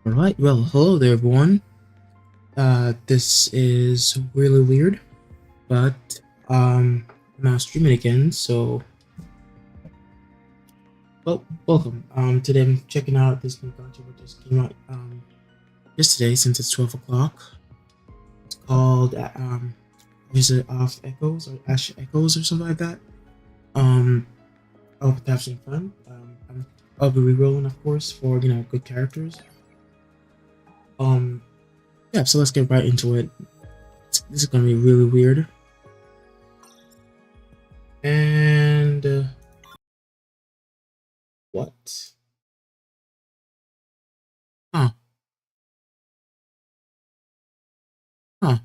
Alright, well, hello there, everyone. This is really weird, but I'm now streaming again, so welcome. Today I'm checking out this new content that just came out yesterday, since it's 12 o'clock. It's called Visit of Echoes or Ash Echoes or something like that. I hope to have some fun. I'll be rerolling, of course, for good characters. Yeah, so let's get right into it. This is gonna be really weird. And what? Huh? Huh?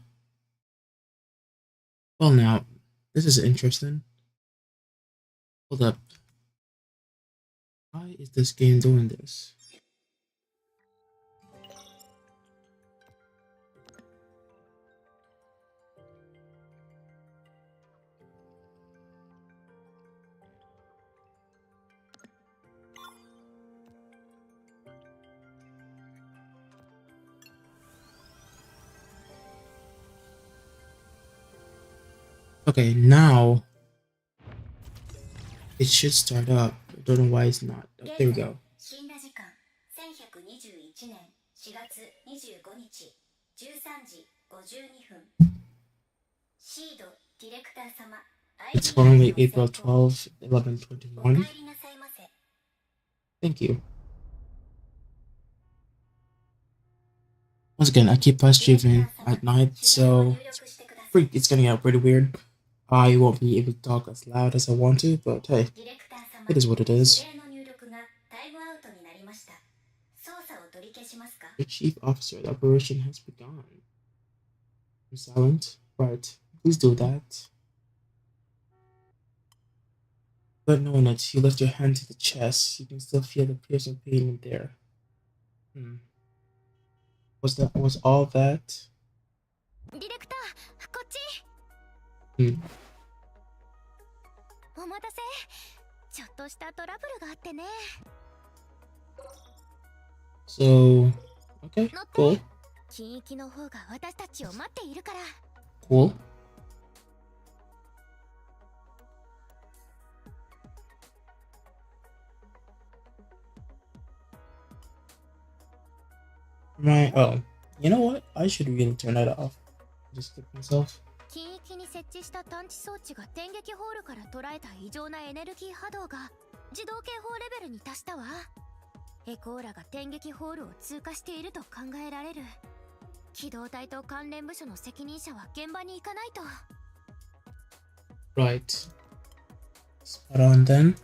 Well, now this is interesting. Hold up. Why is this game doing this? Okay, now it should start up. I don't know why it's not. Oh, there we go. It's currently April 12th, 11:21. Thank you. Once again, I keep streaming at night, so it's gonna get pretty weird. I won't be able to talk as loud as I want to, but hey, it is what it is. The chief officer, the operation has begun. I'm silent. Right, please do that. But knowing that you lift your hand to the chest, you can still feel the piercing pain in there. Was all that? Hmm. So, okay, cool. Cool. Oh, you know what? I should really turn that off. Just skip myself. 均域に設置した探知装置が電撃ホールから捉えた異常なエネルギー波動が自動警報レベルに達したわ。エコーラが電撃ホールを通過していると考えられる。機動隊と関連部署の責任者は現場に行かないと。Right. Spot on then.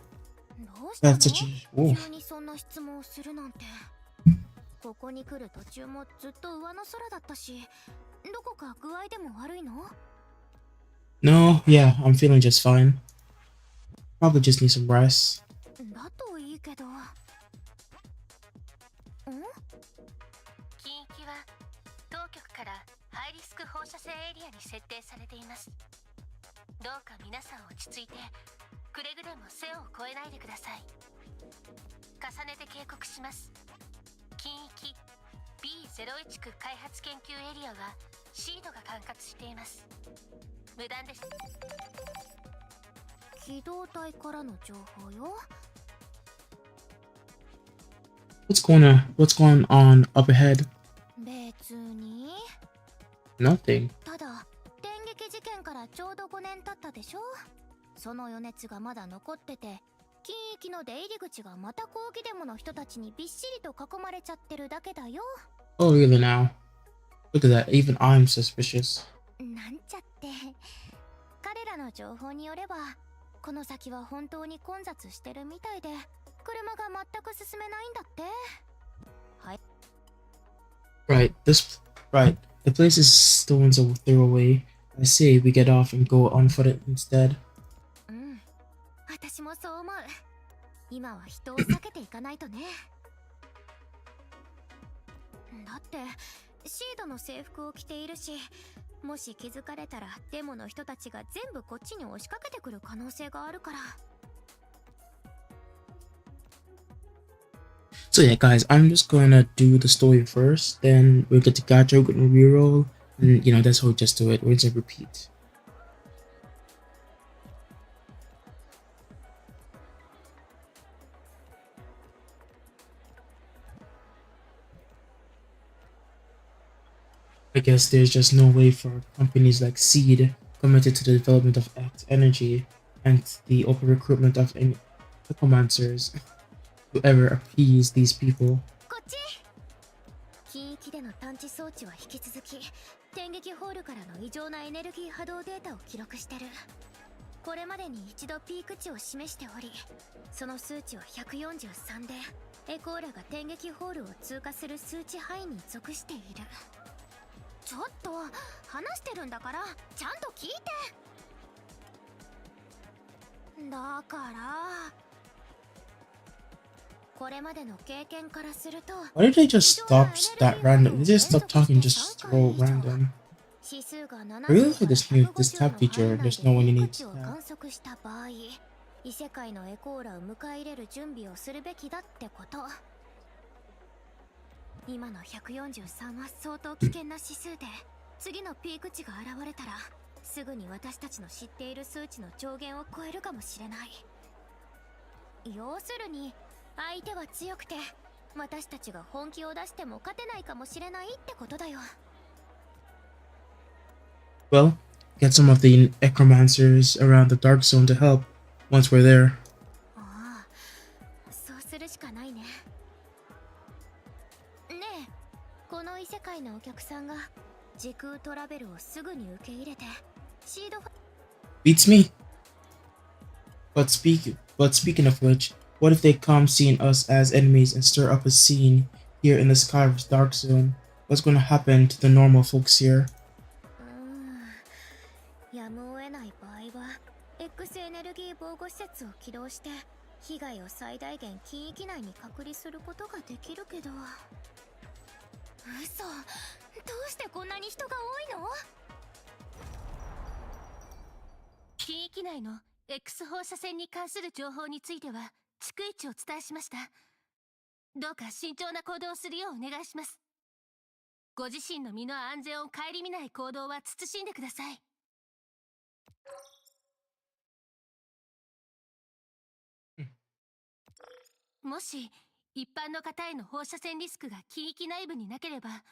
どうしたの？ That's such a... 急にそんな質問をするなんて。ここに来る途中もずっと上の空だったし、どこか具合でも悪いの？ No, yeah, I'm feeling just fine. Probably just need some rest. だといいけど。ん？近域は当局からハイリスク放射線エリアに設定されています。どうか皆さん落ち着いて、くれぐれも線を越えないでください。重ねて警告します。近域 B01 区開発研究エリアはシードが管轄しています。無断です。機動隊からの情報よ。What's going on up ahead? 別に。Nothing. ただ、電撃事件からちょうど5年経ったでしょ。その余熱がまだ残ってて、近域の出入り口がまた抗議デモの人たちにびっしりと囲まれちゃってるだけだよ。Oh, really now? Look at that, even I'm suspicious. なんちゃって。彼らの情報によれば、この先は本当に混雑してるみたいで、車が全く進めないんだって。はい。Right, the place is stones a throwaway. I say we get off and go on foot instead. うん、私もそう思う。今は人を避けていかないとね。だって、シードの制服を着ているし、もし気づかれたらデモの人たちが全部こっちに押しかけてくる可能性があるから。So yeah, guys, I'm just gonna do the story first, then we'll get to gacha, we're gonna reroll, and that's how we just do it. We're just repeat. I guess there's just no way for companies like Seed, committed to the development of Act Energy and the open recruitment of necromancers, to ever appease these people. こっち。近域での探知装置は引き続き電撃ホールからの異常なエネルギー波動データを記録してる。これまでに一度ピーク値を示しており、その数値は143で、エコーラが電撃ホールを通過する数値範囲に属している。ちょっと話してるんだからちゃんと聞いて。だからこれまでの経験からすると Why did they just stop that random? They just stop talking, just throw random. 指数が I really like this tab feature. There's no one you need to を tab. 観測した場合、異世界のエコーラを迎え入れる準備をするべきだってこと。今の143は相当危険な指数で、次のピーク値が現れたらすぐに私たちの知っている数値の上限を超えるかもしれない。要するに相手は強くて、私たちが本気を出しても勝てないかもしれないってことだよ。Well, get some of the necromancers around the dark zone to help once we're there. ああ、そうするしかないね。ねえ、この異世界のお客さんが時空トラベルをすぐに受け入れてシード。 Beats me. But speaking of which, what if they come seeing us as enemies and stir up a scene here in the Skyverse Dark Zone? What's going to happen to the normal folks here? やむを得ない場合は X エネルギー防護施設を起動して被害を最大限近域内に隔離することができるけど。嘘、どうしてこんなに人が多いの？近域内の X 放射線に関する情報については逐一お伝えしました。どうか慎重な行動をするようお願いします。ご自身の身の安全を顧みない行動は慎んでください。もし一般の方への放射線リスクが近域内部になければ、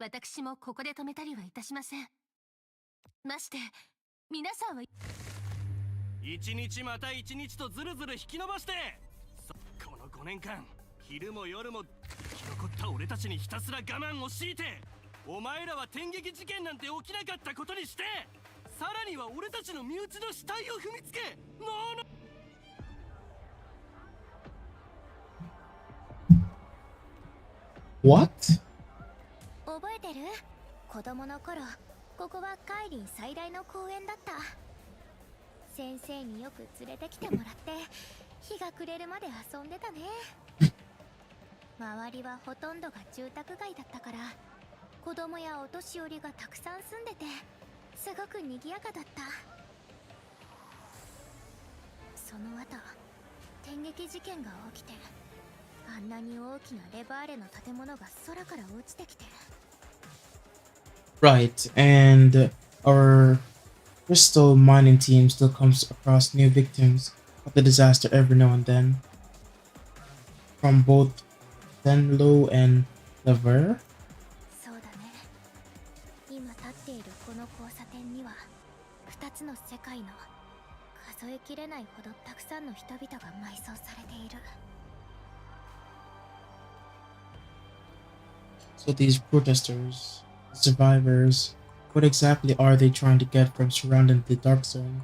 私もここで止めたりはいたしません。まして皆さんは一日また一日とずるずる引き延ばして、この5年間昼も夜も生き残った俺たちにひたすら我慢を強いて、お前らは天撃事件なんて起きなかったことにして、さらには俺たちの身内の死体を踏みつけ、What? 覚えてる？子供の頃、ここはカイリン最大の公園だった。先生によく連れてきてもらって日が暮れるまで遊んでたね。周りはほとんどが住宅街だったから、子供やお年寄りがたくさん住んでてすごく賑やかだった。その後電撃事件が起きて、あんなに大きなレバーレの建物が空から落ちてきて。 Right, and our crystal mining team still comes across new victims of the disaster every now and then, from both Tenlo and Lever. そうだね。今立っているこの交差点には2つの世界の数えきれないほどたくさんの人々が埋葬されている。 So these protesters, survivors, what exactly are they trying to get from surrounding the dark zone?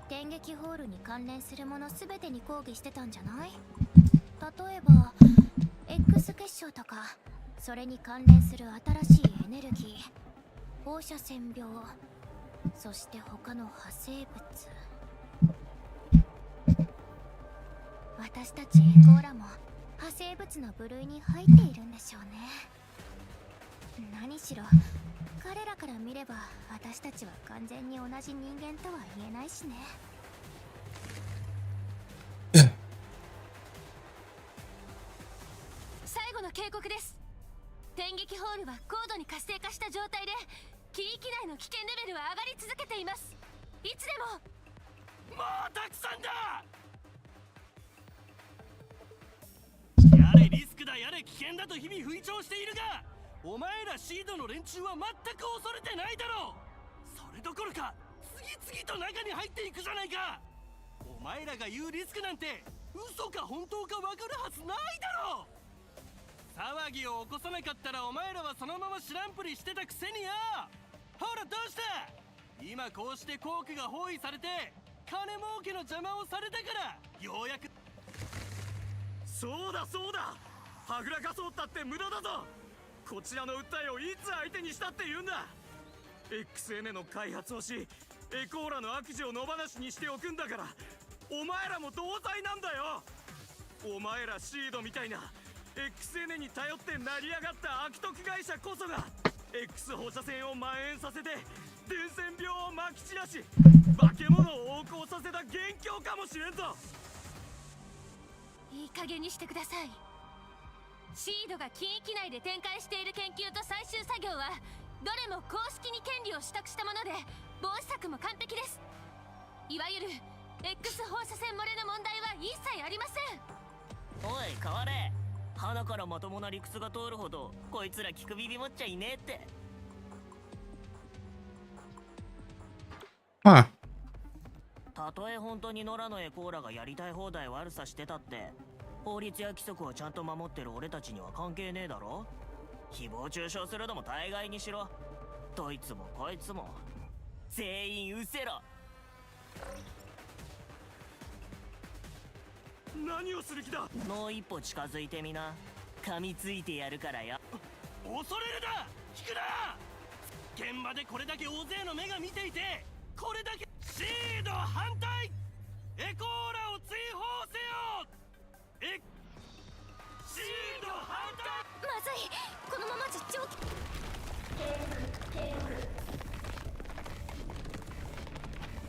電撃ホールに関連するものすべてに抗議してたんじゃない？例えば X 結晶とか、それに関連する新しいエネルギー、放射線病、そして他の派生物。私たちエコーラも派生物の部類に入っているんでしょうね。何しろ彼らから見れば私たちは完全に同じ人間とは言えないしね。後の警告です。電撃ホールは高度に活性化した状態で近域内の危険レベルは上がり続けています。いつでも。もうたくさんだ。やれリスクだやれ危険だと日々吹聴しているが、お前らシードの連中は全く恐れてないだろう。それどころか次々と中に入っていくじゃないか。お前らが言うリスクなんて嘘か本当か分かるはずないだろう。騒ぎを起こさなかったらお前らはそのまま知らんぷりしてたくせによ。ほらどうした。今こうしてコークが包囲されて金儲けの邪魔をされたからようやく。そうだそうだ、はぐらかそうったって無駄だぞ。こちらの訴えをいつ相手にしたって言うんだ。 XN の開発をしエコーラの悪事を野放しにしておくんだから、お前らも同罪なんだよ。お前らシードみたいな XN に頼って成り上がった悪徳会社こそが X 放射線を蔓延させて伝染病をまき散らし化け物を横行させた元凶かもしれんぞ。いい加減にしてください。シードが近域内で展開している研究と最終作業はどれも公式に権利を取得したもので防止策も完璧です。いわゆる X 放射線漏れの問題は一切ありません。おい変われ。鼻からまともな理屈が通るほどこいつら聞く耳持っちゃいねえって。Huh. たとえ本当に野良のエコーラがやりたい放題悪さしてたって法律や規則をちゃんと守ってる俺たちには関係ねえだろ。誹謗中傷するのも大概にしろ。どいつもこいつも全員うせろ。何をする気だ。もう一歩近づいてみな。噛みついてやるからよ。恐れるな引くな。現場でこれだけ大勢の目が見ていてこれだけシード反対エコーラを追放せよ。シード反対。まずい、このままじゃ状況。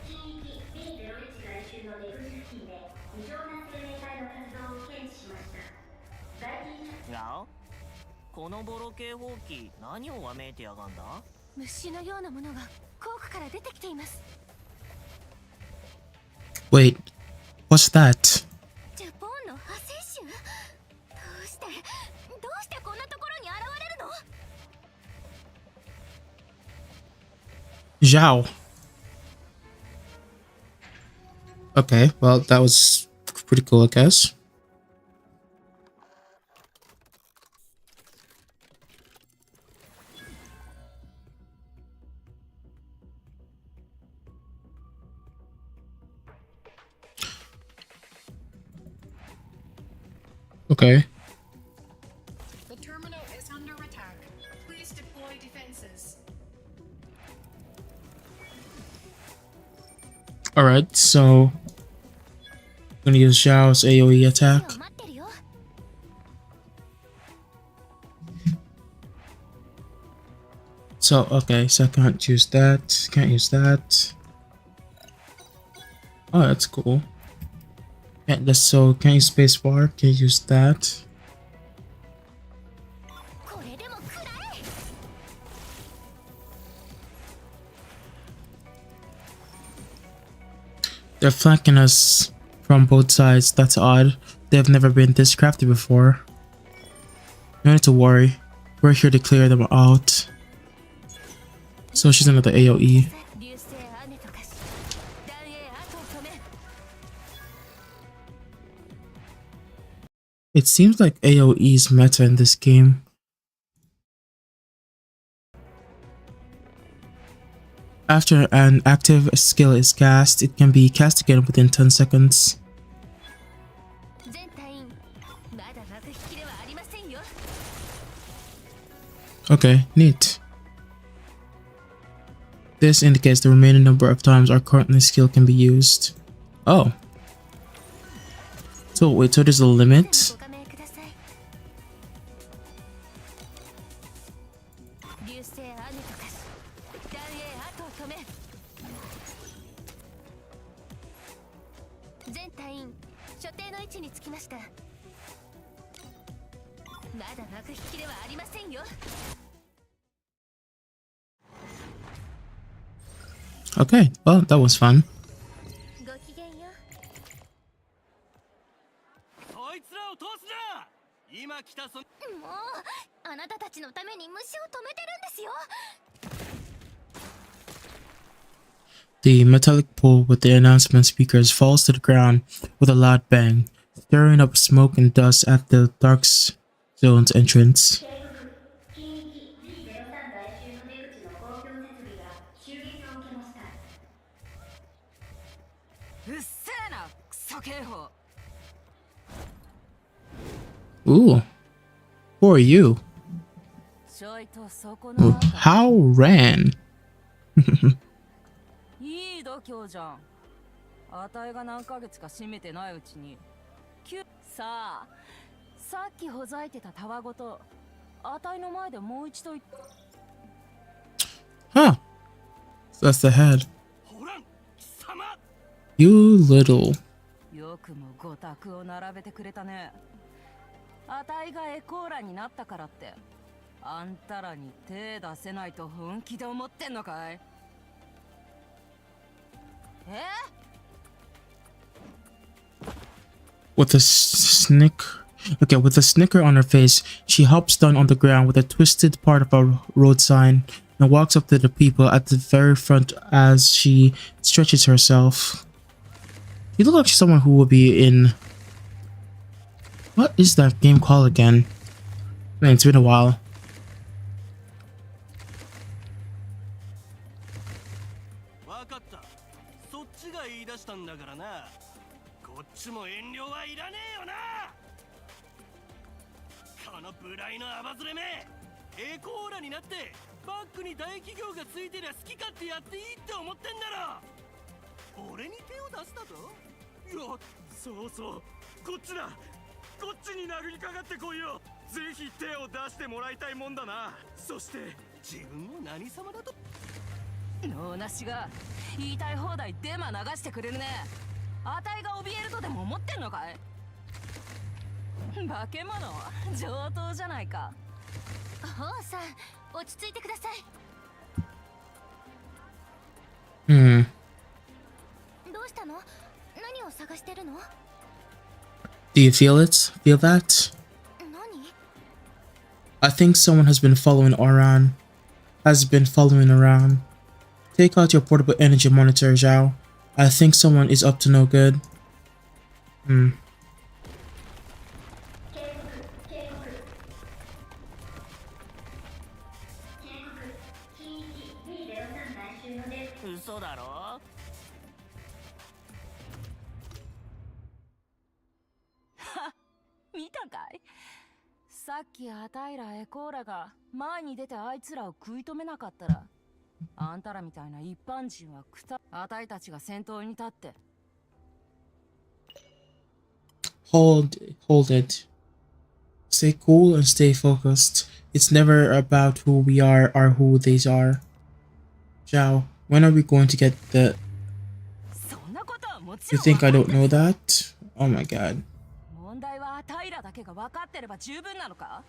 近域 B01 回収の出口付近で異常な生命体の活動を検知しました。大臣やお、このボロ系放棄何をわめいてやがんだ。虫のようなものがコークから出てきています。 Wait, what's that? ジャポンの派生種。どうしてこんなところに現れるの。 Zhao. Okay, well, that was pretty cool, I guess. Okay. The terminal is under attack. Please deploy defenses. Alright, so I'm gonna use Zhao's AoE attack. 待ってるよ。 So, okay, so I can't use that. Can't use that. Oh, that's cool. Can't use spacebar. Can't use that. これでも食らえ。 They're flanking us from both sides. That's odd. They've never been this crafty before. No need to worry. We're here to clear them out. So she's another AoE. 流星雨とかし断影後を止め。 It seems like AoE's meta in this game. After an active skill is cast, it can be cast again within 10 seconds. 全隊員まだ幕引きではありませんよ。 Okay, neat. This indicates the remaining number of times our currently skill can be used. Oh. So wait, so there's a limit? ご加盟ください。流星雨とかし断影後を止め。全隊員所定の位置につきました。まだ幕引きではありませんよ。 Okay, well, that was fun. ごきげんよ。そいつらを通すな。今来たそ。もうあなたたちのために虫を止めてるんですよ。 The metallic pole with the announcement speakers falls to the ground with a loud bang, stirring up smoke and dust at the dark zone's entrance. 警告、近域 B03 外周の出口の公共設備が襲撃を受けました。うっせえなクソ警報。 Ooh, who are you? ちょいとそこの How ran? いい度胸じゃん。あたいが何ヶ月か閉めてないうちにさあ、さっきほざいてたタワごとあたいの前でもう一度言っ Huh. So that's the head. ほらん貴様。 You little. よくもごたくを並べてくれたね。あたいがエコーラになったからってあんたらに手出せないと本気で思ってんのかい。え？ With a with a snicker on her face, she hops down on the ground with a twisted part of a road sign and walks up to the people at the very front as she stretches herself. You look like someone who will be in... What is that game called again? Man, it's been a while. わかった。そっちが言い出したんだからな。こっちも遠慮はいらねえよな。この無頼のアバズレめ、エコーラになってバックに大企業がついてりゃ好き勝手やっていいって思ってんだろ。俺に手を出したぞ。いや、そうそう、こっちだ。こっちに殴りかかってこいよ。ぜひ手を出してもらいたいもんだな。そして自分を何様だと。脳なしが言いたい放題デマ流してくれるね。あたいが怯えるとでも思ってんのかい。化け物上等じゃないか。王さん、落ち着いてください。 Hmm. どうしたの？何を探してるの？ Do you feel it? Feel that? 何？ I think someone has been following around. Take out your portable energy monitor, Zhao. I think someone is up to no good. Hmm. 近域 B03 外周の出口。嘘だろ。は見たかい。さっきあたいらエコーラが前に出てあいつらを食い止めなかったら、あんたらみたいな一般人はあたいたちが先頭に立って。 Hold it. Stay cool and stay focused. It's never about who we are or who they are. Zhao, when are we going to get the... そんなことはもち You ろん think I don't know that? Oh my god. 問題はあたいらだけが分かってれば十分なのか。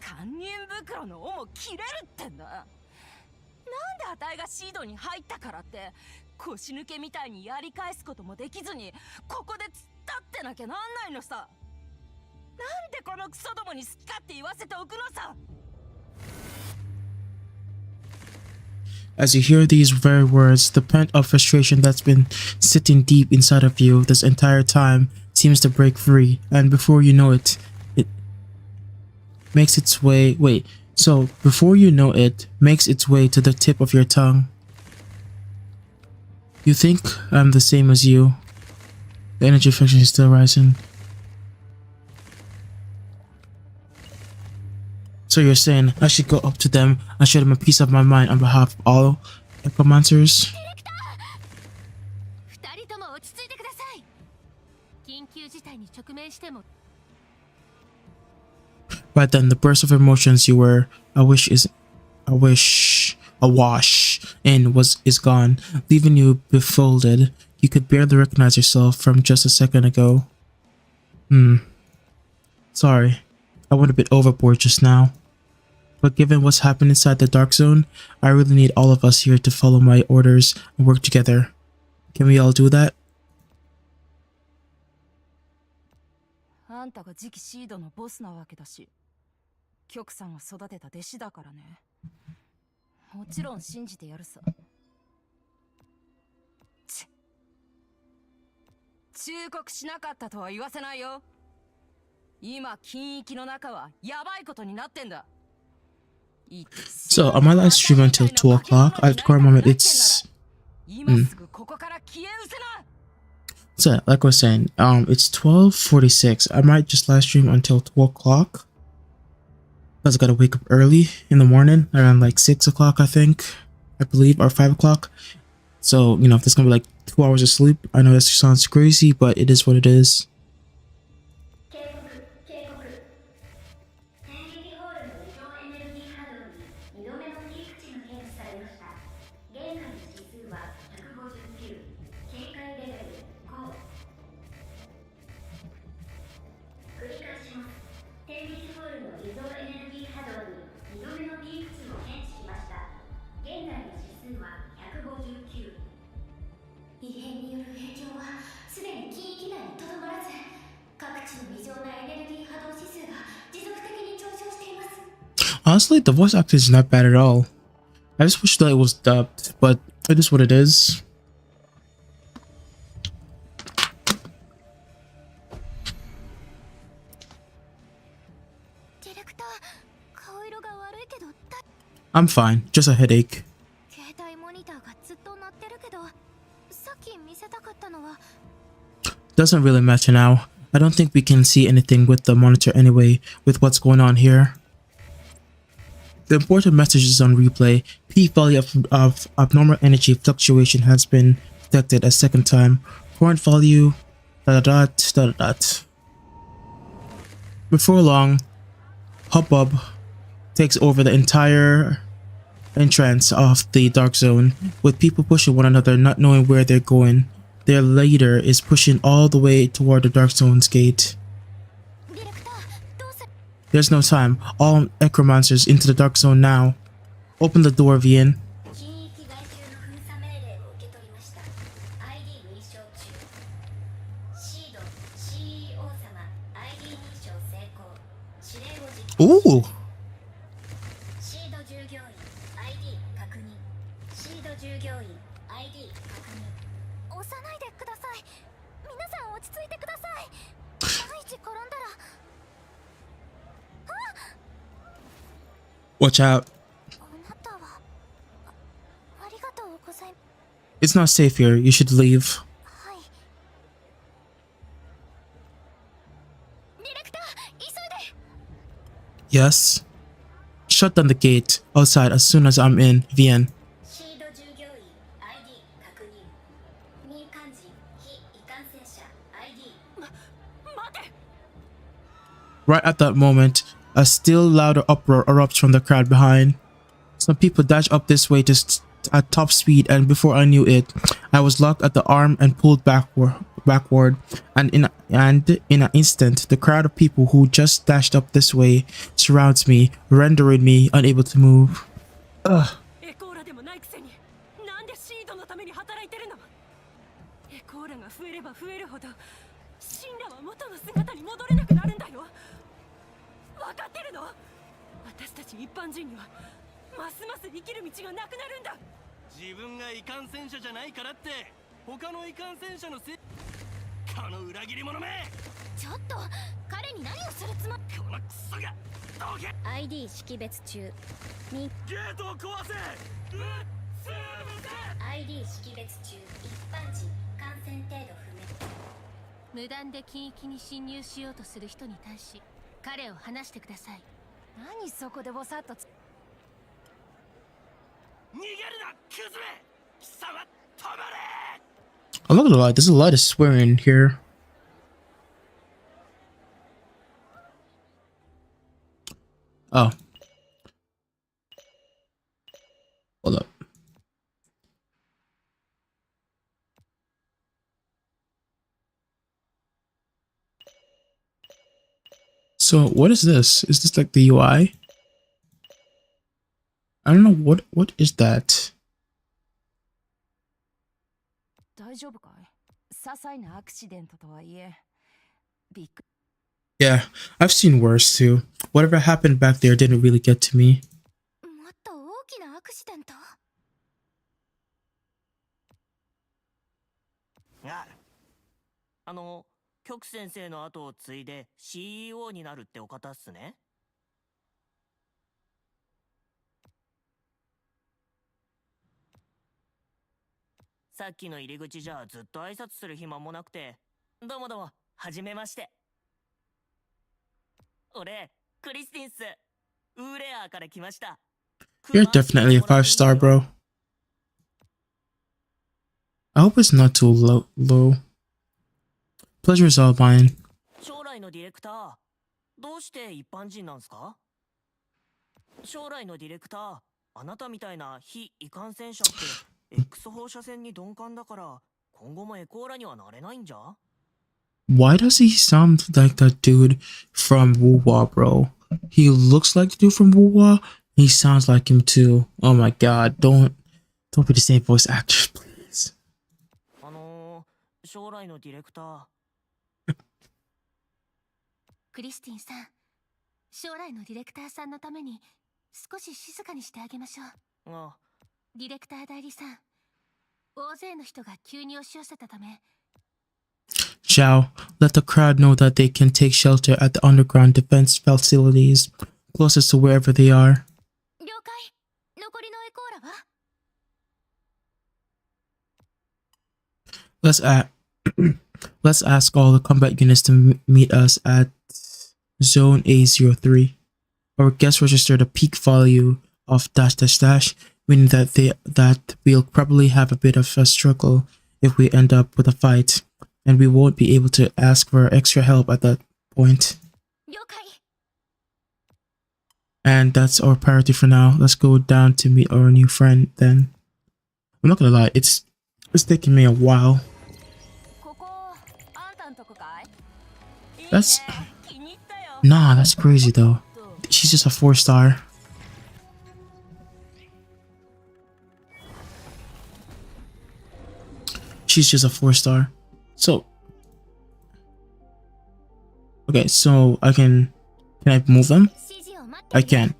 堪忍袋の尾も切れるってんだ。なんであたいがシードに入ったからって腰抜けみたいにやり返すこともできずにここで突っ立ってなきゃなんないのさ。なんでこのクソどもに好き勝手言わせておくのさ。 As you hear these very words, the pent-up frustration that's been sitting deep inside of you this entire time seems to break free, and before you know it, it makes its way... before you know it, makes its way to the tip of your tongue. You think I'm the same as you. The energy fraction is still rising. So you're saying I should go up to them and show them a piece of my mind on behalf of all Echomancers? 二人とも落ち着いてください。緊急事態に直面しても。 Right then, the burst of emotions you were awash in is gone, leaving you befolded. You could barely recognize yourself from just a second ago. Sorry. I went a bit overboard just now. But given what's happened inside the dark zone, I really need all of us here to follow my orders and work together. Can we all do that? あんたが次期シードのボスなわけだし、極さんが育てた弟子だからね。もちろん信じてやるさ。忠告しなかったとは言わせないよ。今禁域の中はやばいことになってんだ。So, on my live stream until 2 o'clock, at the current moment it's... So, like I was saying, it's 12:46. I might just live stream until 2 o'clock. Because I gotta wake up early in the morning, around like 6 o'clock, I think. I believe, or 5 o'clock. So, you know, if there's gonna be like 2 hours of sleep, I know that sounds crazy, but it is what it is. 異変による影響はすでに禁域内にとどまらず、各地の異常なエネルギー波動指数が持続的に上昇しています。 Honestly, the voice acting is not bad at all. I just wish that it was dubbed, but it is what it is. ディレクター、顔色が悪いけど、I'm fine, just a headache. 携帯モニターがずっと鳴ってるけど、さっき見せたかったのは Doesn't really matter now. I don't think we can see anything with the monitor anyway, with what's going on here. The important message is on replay. Peak value of abnormal energy fluctuation has been detected a second time. Current value... ... Before long, hubbub takes over the entire entrance of the dark zone, with people pushing one another, not knowing where they're going. Their leader is pushing all the way toward the dark zone's gate. There's no time. All necromancers into the dark zone now. Open the door, Vian. 禁域外周の封鎖命令を受け取りました。 ID 認証中。シード CEO 様 ID 認証成功。指令を実行。 Ooh. シード従業員 ID 確認。シード従業員 ID 確認。押さないでください。皆さん落ち着いてください。万一転んだら。 Watch out. あなたはありがとうございます。 It's not safe here. You should leave. はい。ディレクター、急いで。 Yes. Shut down the gate outside as soon as I'm in, Vian. シード従業員 ID 確認。民間人非移管制者 ID。待て。 Right at that moment, a still louder uproar erupts from the crowd behind. Some people dash up this way at top speed, and before I knew it, I was locked at the arm and pulled backward. And in an instant, the crowd of people who just dashed up this way surrounds me, rendering me unable to move. Ugh. エコーラでもないくせに、なんでシードのために働いてるの？エコーラが増えれば増えるほど、シンラは元の姿に戻れなくなるんだよ。分かってるの？私たち一般人にはますます生きる道がなくなるんだ。自分が異感染者じゃないからって他の異感染者のせい。この裏切り者め。ちょっと彼に何をするつもり。このクソがどけ。 ID 識別中。ゲートを壊せ。ID 識別中。一般人感染程度不明。無断で禁域に侵入しようとする人に対し彼を離してください。何そこでぼさっと逃げるなクズめ。貴様止まれ。 I'm not gonna lie, there's a lot of swearing here. Oh. Hold up. So what is this? Is this like the UI? I don't know what is that. 大丈夫かい？些細なアクシデントとはいえ、びっく Yeah, I've seen worse too. Whatever happened back there didn't really get to me. もっと大きなアクシデント？局先生の後を継いで CEO になるってお方っすね。さっきの入り口じゃずっと挨拶する暇もなくて。どうもどうも、はじめまして。俺、クリスティンス。ウーレアから来ました。You're definitely a 5-star, bro. I hope it's not too low. Pleasure is all mine. 将来のディレクター、どうして一般人なんすか？将来のディレクター、あなたみたいな非異感染者って X 放射線に鈍感だから今後もエコーラにはなれないんじゃ？ Why does he sound like that dude from Wuwa, bro? He looks like the dude from Wuwa. He sounds like him too. Oh my god, don't be the same voice actor, please. 将来のディレクター。クリスティンさん、将来のディレクターさんのために少し静かにしてあげましょう。ああ。ディレクター代理さん、大勢の人が急に押し寄せたため。Zhao, let the crowd know that they can take shelter at the underground defense facilities closest to wherever they are. 了解。残りのエコーラは？ Let's ask all the combat units to meet us at Zone A03. Our guests registered a peak value of -- meaning that we'll probably have a bit of a struggle if we end up with a fight, and we won't be able to ask for extra help at that point. 了解。 And that's our priority for now. Let's go down to meet our new friend then. I'm not gonna lie, it's taking me a while. ここあんたんとこかい？ That's 気に入ったよ。 nah, that's crazy though. She's just a 4-star. She's just a 4-star. So okay, so can I move them? 指示を待って I can.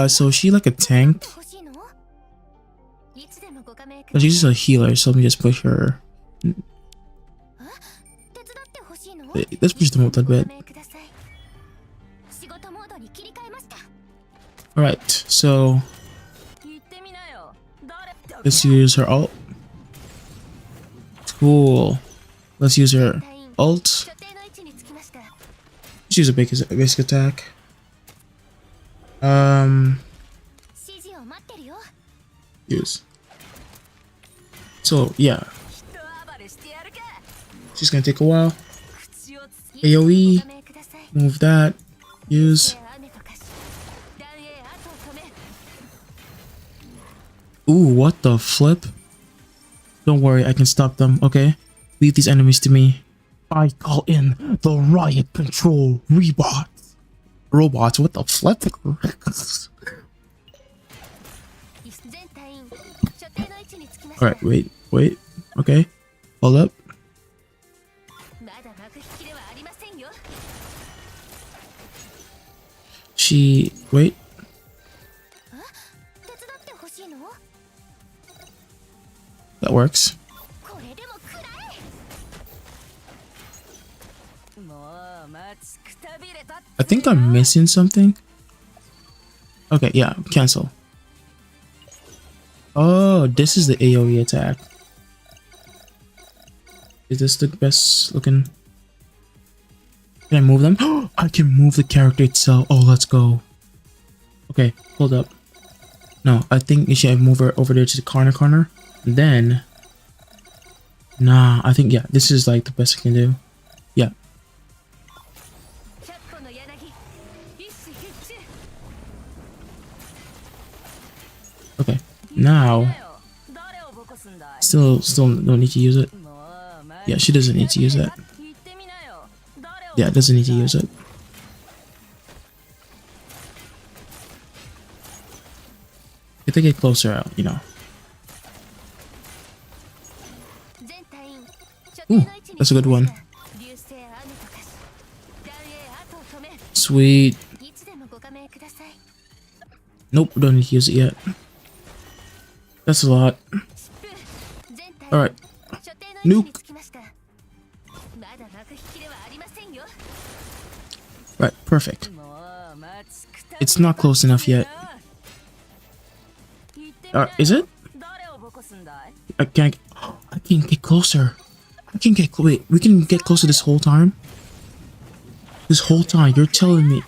So is she like a tank? 欲しいの？いつでもご加盟く Oh, ださい。 she's just a healer, so let me just push her. 手伝って欲しいの？ Let's push them up a ご加 bit. 盟ください。仕事モードに切り替えました。 Alright, so 言ってみなよ。誰？ let's use her ult. Cool. Let's use her 隊員、 ult. 所定の位置につきました。 Let's use a basic attack. 指示を待ってるよ。 Use. So yeah, 人暴れしてやるか。 she's gonna take a while. 口をつき。 AoE. ご加盟ください。 Move that. Use. 雨と化し、断影後を止め。 Ooh, what the flip? Don't worry, I can stop them, okay? Leave these enemies to me. I call in the riot control robots. What the flip? 全隊員、所定の位置につきました。 Alright, wait. Okay. Hold up. まだ幕引きではありませんよ。 Wait. 手伝ってほしいの？ That works. これでも食らえ。もう待ちくたびれた。 I think I'm missing something. Okay, yeah, cancel. Oh, this is the AoE attack. Is this the best looking? Can I move them? I can move the character itself. Oh, let's go. Okay, hold up. No, I think you should move her over there to the corner. And then, nah, I think, yeah, this is like the best I can do. Yeah. 100個の柳、一矢必中。 Okay, now, 誰をボコすんだい？ still don't need to use it. もう待 Yeah, she doesn't need to use that. 言ってみなよ。誰を Yeah, doesn't need to use it. if they get closer, you know. 全隊員所 Ooh, 定の位置に that's a good one. 流星雨と化し断影後を止め Sweet. いつでもご加盟ください Nope, don't need to use it yet. That's a lot. 全隊員 Alright. 所定の位置につきましたまだ幕引きではありませんよ Right, perfect. もう待ちくたび It's not close enough yet. 言ってみなよ Is it? 誰をボコすんだい I can't get closer. I can get wait, we can get closer this whole time? This whole time, you're telling me.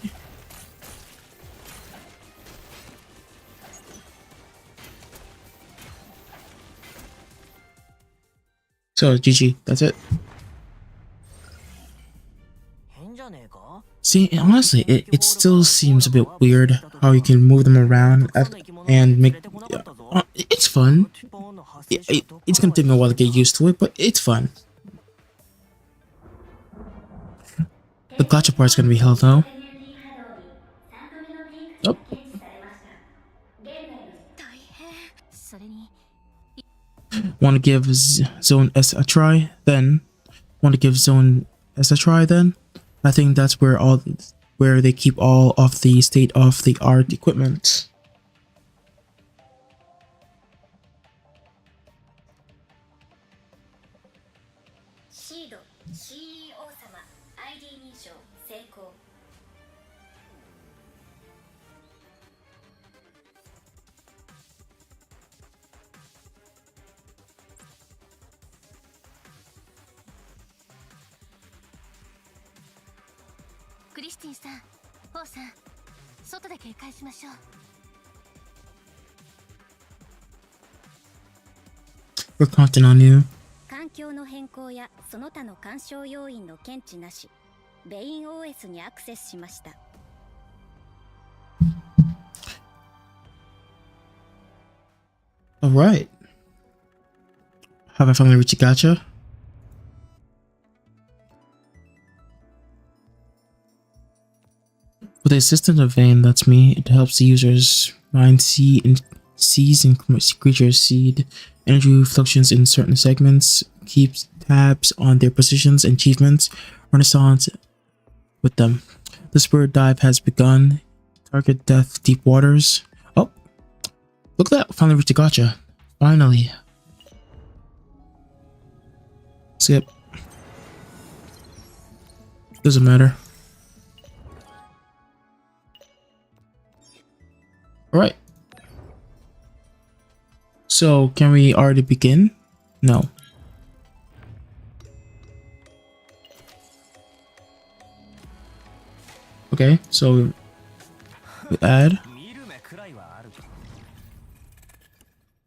So GG, that's it. 変じゃねえか See, honestly, it still seems a bit weird how you can move them around and make. It's fun. It's gonna take me a while to get used to it, but it's fun. The gotcha part's gonna be hell though. エネルギー波動に3度目のピーク Oh, が検知されました現在の大変それに want to give Zone S a try? Then want to give Zone S a try? Then I think that's where they keep all of the state-of-the-art equipment. CEO 様 ID 認証成功クリスティンさんホウさん外で警戒しましょう We're counting on you. 環境の変更やその他の干渉要因の検知なしベイン OS にアクセスしました All right. Have I finally reached a gotcha? With the assistance of Vane, that's me, it helps the user's mind sees and creatures seed energy fluctuations in certain segments, keeps tabs on their positions and achievements, renaissance with them. The spirit dive has begun. Target death deep waters. Oh, look at that! Finally reached a gotcha. Finally. Skip. Doesn't matter. Alright. So, can we already begin? No. Okay, so we add. 見る目くらいはある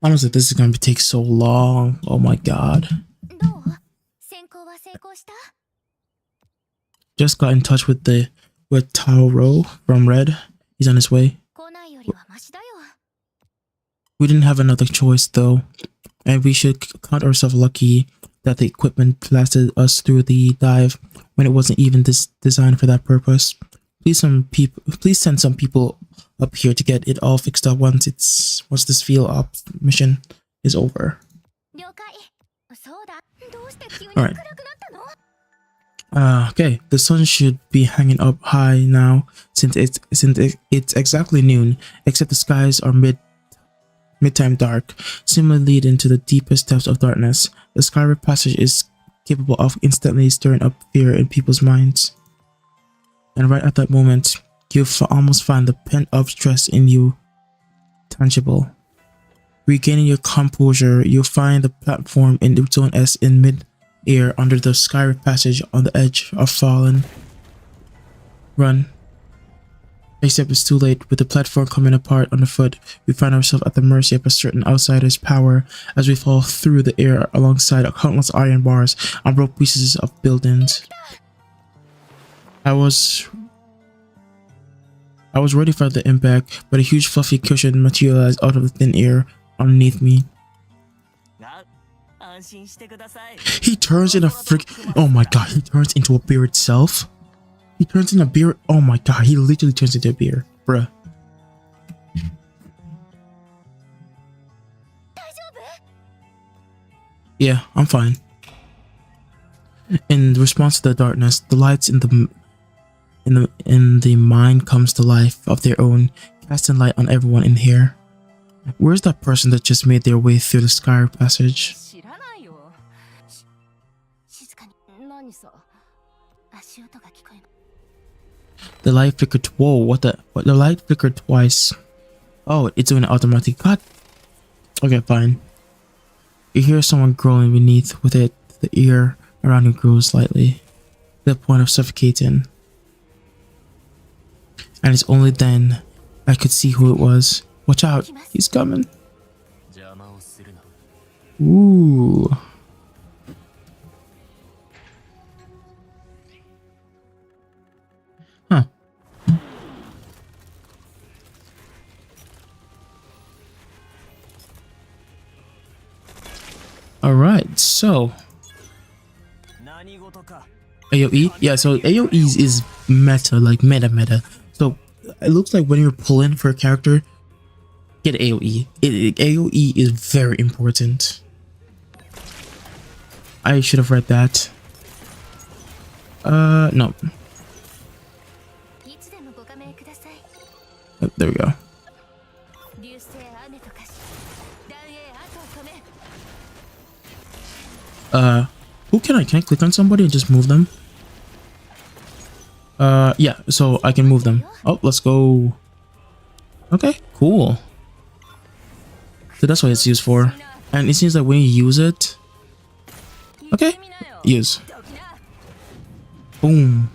Honestly, this is gonna take so long. Oh my god. どう先行は成功した Just got in touch with Tauro from Red. He's on his way. 来ないよりはマシだよ We didn't have another choice though, and we should count ourselves lucky that the equipment lasted us through the dive when it wasn't even designed for that purpose. Please send some people up here to get it all fixed up once this field op mission is over. 了解そうだどうして急に Alright. 暗くなったの Okay, the sun should be hanging up high now since it's exactly noon, except the skies are midtime dark, seemingly lead into the deepest depths of darkness. The skyward passage is capable of instantly stirring up fear in people's minds. And right at that moment, you almost find the pent-up stress in you tangible. Regaining your composure, you find the platform in Zone S in mid-air under the skyward passage on the edge of fallen. Run. Except it's too late. With the platform coming apart underfoot, we find ourselves at the mercy of a certain outsider's power as we fall through the air alongside countless iron bars and broke pieces of buildings. I was ready for the impact, but a huge fluffy cushion materialized out of the thin air underneath me. あ、安心してください He turns in a oh my god, he turns into a bear itself? He turns into a bear? Oh my god, he literally turns into a bear. Bruh. Yeah, I'm fine. In response to the darkness, the lights in the mind comes to life of their own, casting light on everyone in here. Where's that person that just made their way through the sky passage? 知らないよ。静かに。何さ。足音が聞こえます。 The light flickered. Whoa, what the? What? The light flickered twice. Oh, it's doing an automatic cut. Okay, fine. You hear someone growling beneath with it. The ear around you grows slightly, to the point of suffocating. And it's only then I could see who it was. Watch out, he's coming. 邪魔をするな。 Ooh. Huh. Alright, so 何事か。 AoE? Yeah, so AoE is meta, like meta. So it looks like when you're pulling for a character, get AoE. AoE is very important. I should have read that. No. いつでもご加盟ください。 Oh, there we go. 流星雨と化し、断影後を止め。 Who can I click on somebody and just move them? Yeah, so I can move them. Oh, let's go. Okay, cool. So that's what it's used for. And it seems like when you use it. Okay, use. Boom.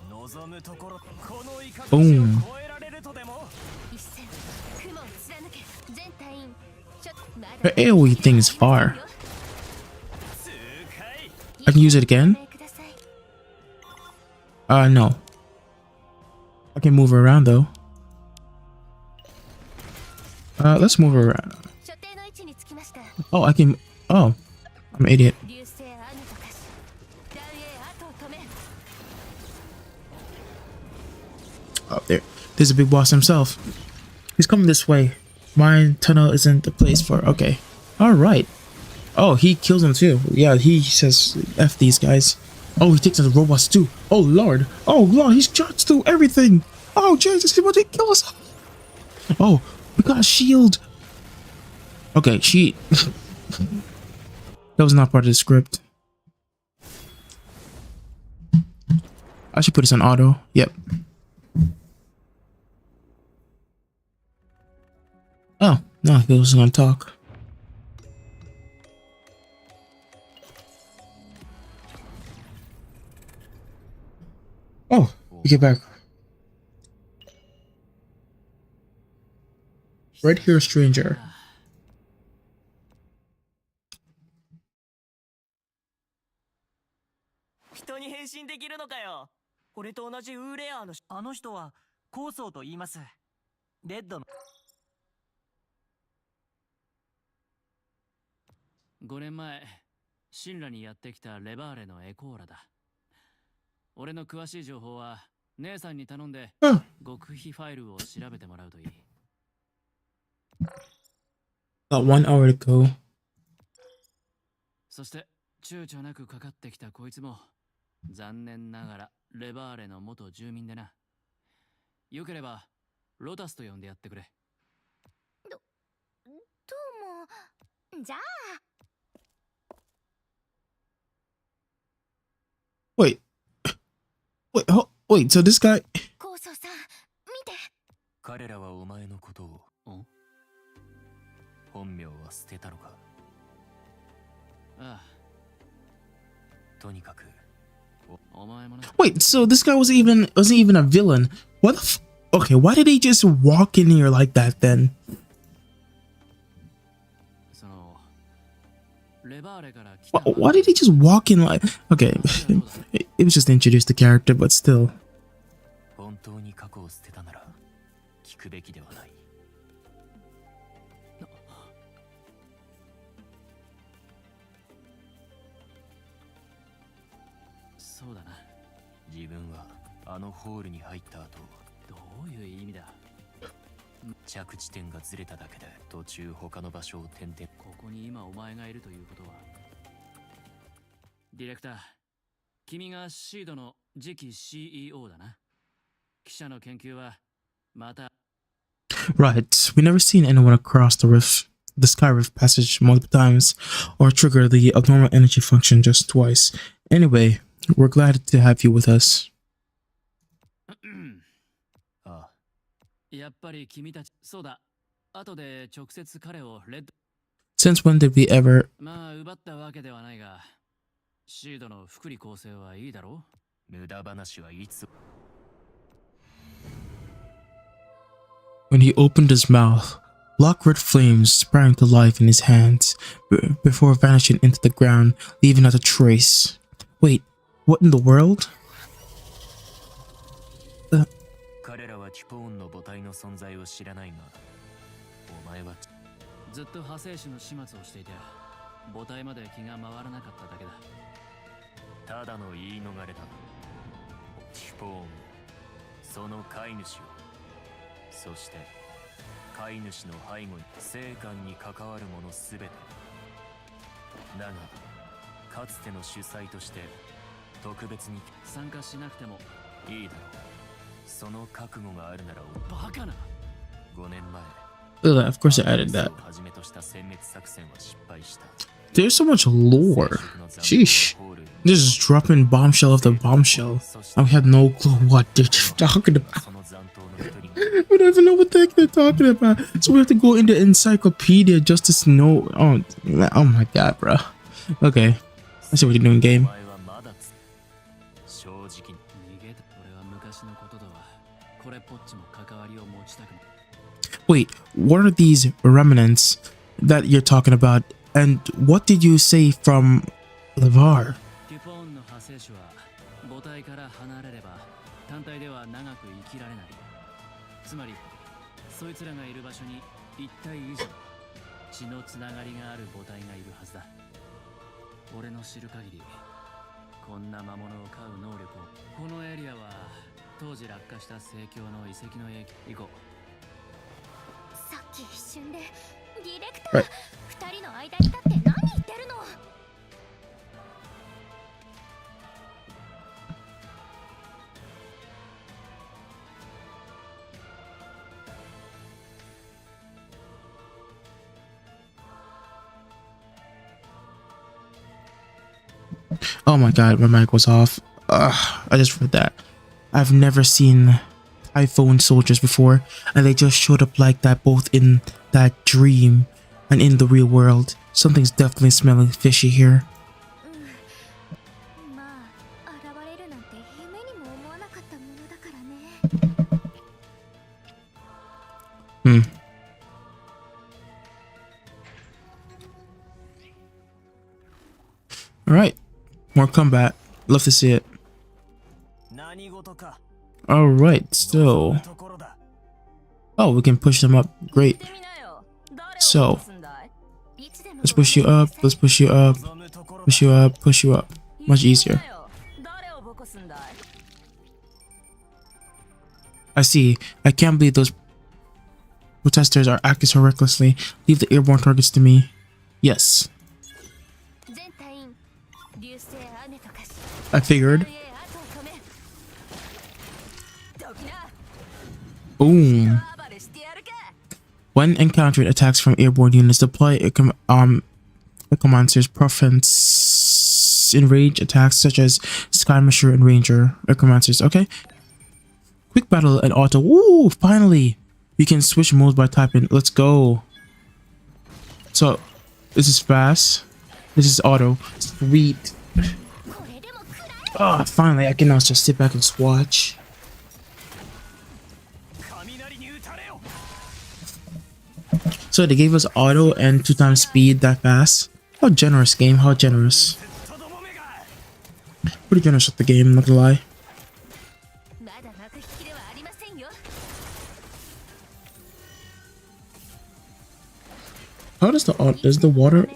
望むところ、この怒り Boom. を超えられるとでも。一戦、雲を貫け。全隊員。ま Her AoE thing is far. I can use it again? ください。 No. I can move her around though. Let's move her around. 所定の位置につきました。 Oh, I can. Oh, I'm an idiot. 流星雨と化し、断影後を止め。 Oh, there's a big boss himself. He's coming this way. Mine tunnel isn't the place for. Okay. All right. Oh, he kills them too. Yeah, he says F these guys. Oh, he takes the robots too. Oh lord. Oh lord, he's charged through everything. Oh Jesus, he want to kill us. Oh, we got a shield. Okay, she. That was not part of the script. I should put this on auto. Yep. Oh, no, he wasn't gonna talk. Oh, we get back. Right here, stranger. 人に変身できるのかよ。俺と同じウーレアのあの人はコーソーと言います。レッドの5年前、神羅にやってきたレバーレのエコーラだ。俺の詳しい情報は姉さんに頼んで極秘ファイルを調べてもらうといい。About 1 hour to go. そして躊躇なくかかってきたこいつも残念ながらレバーレの元住民でな。よければロタスと呼んでやってくれ。どうも。じゃあ。 Wait. Wait, so this guy. 高僧さん、見て。彼らはお前のことを。本名は捨てたのか。ああ。とにかく。お前もな。 Wait, so this guy wasn't even a villain. What the okay, why did he just walk in here like that then? そのレバーレから来た。Why did he just walk in like? Okay, it was just to introduce the character, but still. 本当に過去を捨てたなら聞くべきではない。そうだな。自分はあのホールに入った後、どういう意味だ。着地点がずれただけで途中他の場所を転々。ここに今お前がいるということは。ディレクター、君がシードの次期 CEO だな。記者の研究はまた。Right. We never seen anyone across the sky rift passage multiple times, or trigger the abnormal energy function just twice. Anyway, we're glad to have you with us. ああ、やっぱり君たち、そうだ。後で直接彼をレッド。Since when did we ever? まあ奪ったわけではないが、シードの福利厚生はいいだろう。無駄話はいつ。When he opened his mouth, black red flames sprang to life in his hands before vanishing into the ground, leaving not a trace. Wait, what in the world? 彼らはキポーンの母体の存在を知らないが、お前はずっと派生種の始末をしていて、母体まで気が回らなかっただけだ。ただの言い逃れだ。キポーン、その飼い主を、そして飼い主の背後に生還に関わるものすべて。だが、かつての主催として特別に参加しなくてもいいだろう。その覚悟があるならバカな。5年前。Ugh, of course I added that. There's so much lore. Sheesh. This is dropping bombshell after bombshell. I have no clue what they're talking about. We don't even know what the heck they're talking about. So we have to go into encyclopedia just to know. Oh my god, bro. Okay. I see what you're doing, game. Wait, what are these remnants that you're talking about? And what did you say from Levar? つまりそいつらがいる場所に一体以上血のつながりがある母体がいるはずだ。俺の知る限りこんな魔物を飼う能力を。このエリアは当時落下した聖教の遺跡の影響。行こう。さっき一瞬でディレクター、二人の間に立って何言ってるの。Oh my god, my mic was off. I just read that. I've never seen iPhone soldiers before, and they just showed up like that both in that dream and in the real world. Something's definitely smelling fishy here. Alright. More combat. Love to see it. Alright, so... Oh, we can push them up. Great. So... Let's push you up. Let's push you up. Push you up. Push you up. Much easier. I see. I can't believe those protesters are acting so recklessly. Leave the airborne targets to me. Yes. I figured. Boom. When encountering attacks from airborne units, deploy a commander's preference in range attacks such as Skirmisher and Ranger. Commanders, okay. Quick battle and auto. Woo! Finally, you can switch modes by typing. Let's go. So, this is fast. This is auto. Sweet. Oh, finally, I can now just sit back and watch. So they gave us auto and 2x speed that fast. How generous, game. How generous. Pretty generous with the game, not gonna lie. How does the water...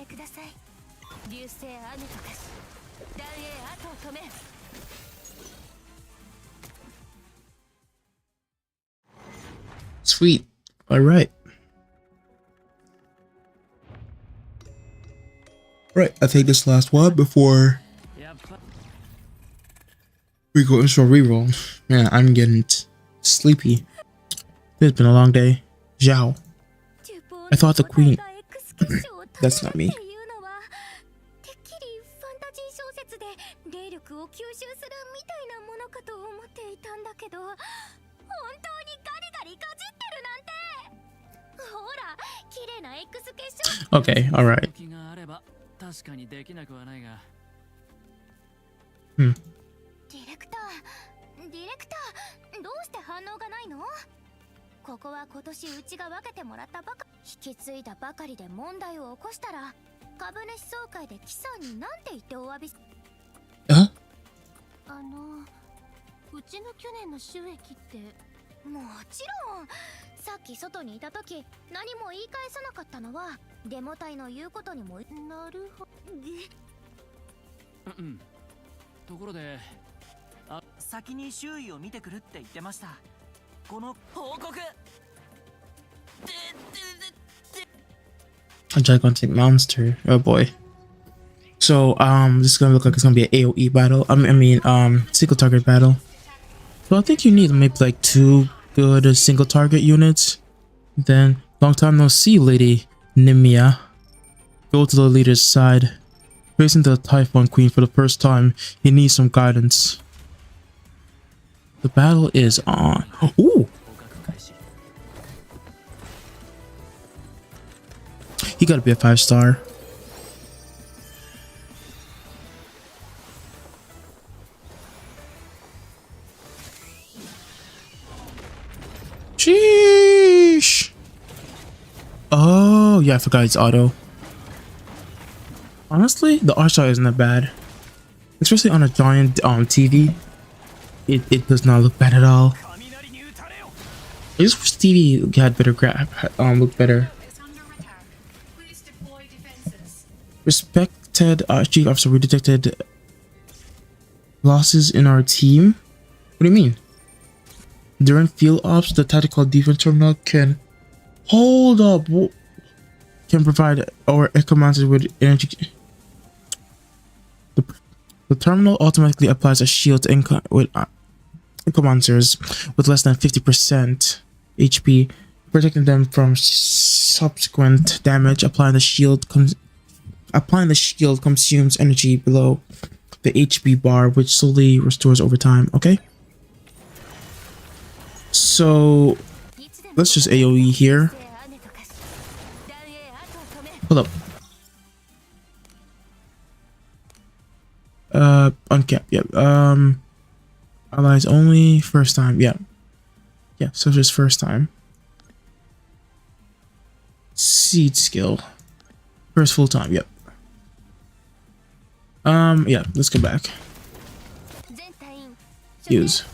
Sweet. All right. Right, I think this last one before やっぱ we go into a reroll. Yeah, I'm getting sleepy. It's been a long day. Zhao. I thought the queen. That's not me. てっきりファンタジー小説で霊力を吸収するみたいなものかと思っていたんだけど、本当にガリガリかじってるなんて。ほら、綺麗な X 結晶。 Okay, alright. 気があれば確かにできなくはないが。ディレクター、どうして反応がないの？ここは今年うちが分けてもらったばかり。引き継いだばかりで問題を起こしたら、株主総会でキさんに何て言ってお詫びす。うちの去年の収益って。もちろん、さっき外にいた時何も言い返さなかったのはデモ隊の言うことにも。なるほど。ところで、先に周囲を見てくるって言ってました。この報告 A gigantic monster. Oh boy. So this is gonna look like it's gonna be an AoE battle. I mean single target battle. So I think you need maybe like 2 good single target units. Then long time no see, Lady Nimia. Go to the leader's side. Facing the Typhon Queen for the first time, he needs some guidance. The battle is on. Ooh! He gotta be a 5-star. Sheesh! Oh, yeah, I forgot it's auto. Honestly, the art style isn't that bad. Especially on a giant TV. It does not look bad at all. I just wish TV had better look better. Respected Chief Officer, we detected losses in our team. What do you mean? During field ops, the tactical defense terminal can hold up. Can provide our commanders with energy. The terminal automatically applies a shield with commanders with less than 50% HP, protecting them from subsequent damage. Applying the shield consumes energy below the HP bar, which slowly restores over time. Okay. So let's just AoE here. Hold up. Uncap. Yep. Allies only. First time. Yeah. Yeah. So just first time. Seed skill. First full time. Yep. Yeah. Let's go back. Use.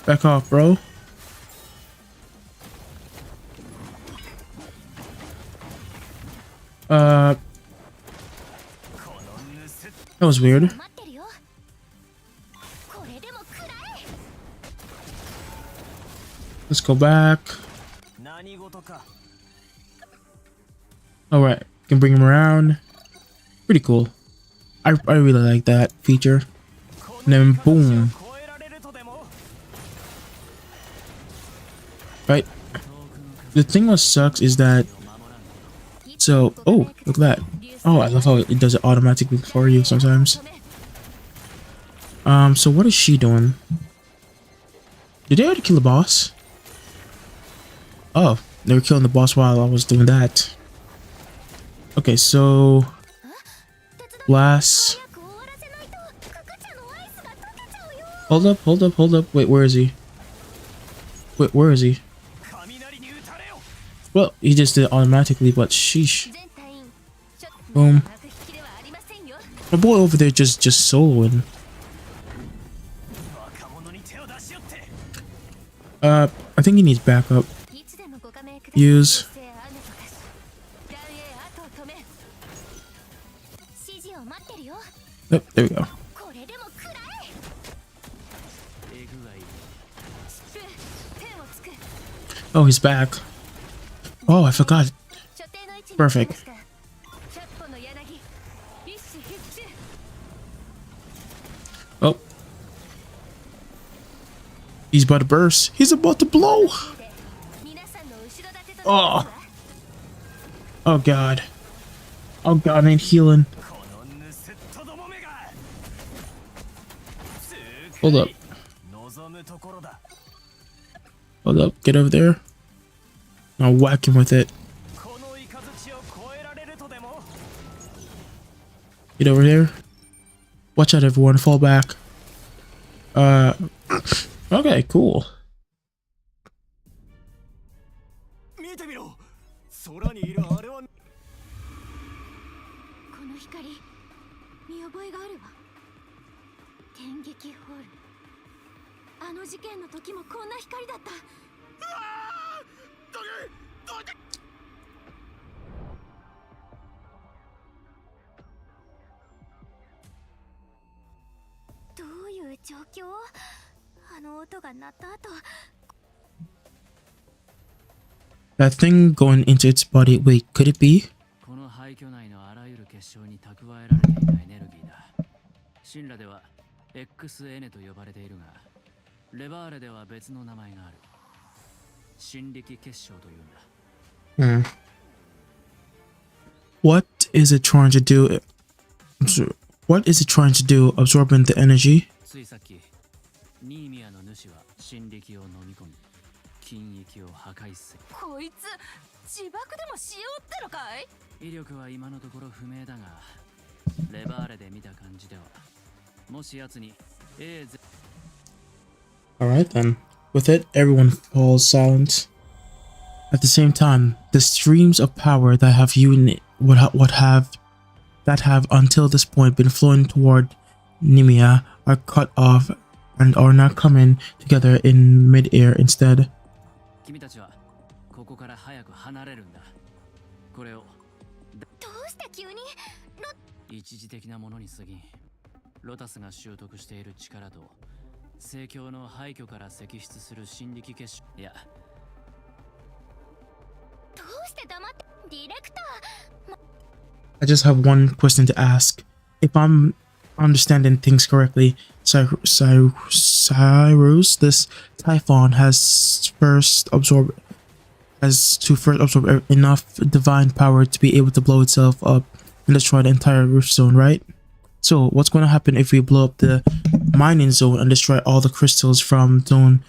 Back off, bro. That was weird. Let's go back. Alright, can bring him around. Pretty cool. I really like that feature. And then boom. Right. The thing that sucks is that. So, oh, look at that. Oh, I love how it does it automatically for you sometimes. So what is she doing? Did they already kill the boss? Oh, they were killing the boss while I was doing that. Okay, so blast. Hold up. Wait, where is he? Wait, where is he? Well, he just did it automatically, but sheesh. Boom. My boy over there just soloing. I think he needs backup. Use. Yep, there we go. Oh, he's back. Oh, I forgot. Perfect. Oh. He's about to burst. He's about to blow. Oh. Oh god. Oh god, I ain't healing. Hold up. Hold up. Get over there. I'll whack him with it. Get over here. Watch out, everyone. Fall back. Okay, cool. 見てみろ。空にいるあれは。この光見覚えがあるわ。電撃ホール。あの事件の時もこんな光だった。どういう状況？あの音が鳴った後。That thing going into its body. Wait, could it be? この廃墟内のあらゆる結晶に蓄えられていたエネルギーだ。神羅では XN と呼ばれているが、レバーレでは別の名前がある。新力結晶というんだ。What is it trying to do? What is it trying to do? Absorbing the energy? ついさっき、ニーミアの主は新力を飲み込み、筋液を破壊する。こいつ自爆でもしようってのかい？威力は今のところ不明だが、レバーレで見た感じでは、もし奴に Alright then. With it, everyone falls silent. At the same time, the streams of power that have until this point been flowing toward Nemea are cut off and are now coming together in mid-air instead. 君たちはここから早く離れるんだ。これをどうして急に一時的なものに過ぎん。ロタスが習得している力と聖教の廃墟から析出する新力結晶。いや、どうして黙ってディレクター。 I just have one question to ask. If I'm understanding things correctly, Cyrus, this Typhon has to first absorb enough divine power to be able to blow itself up and destroy the entire rift zone, right? So what's going to happen if we blow up the mining zone and destroy all the crystals from zone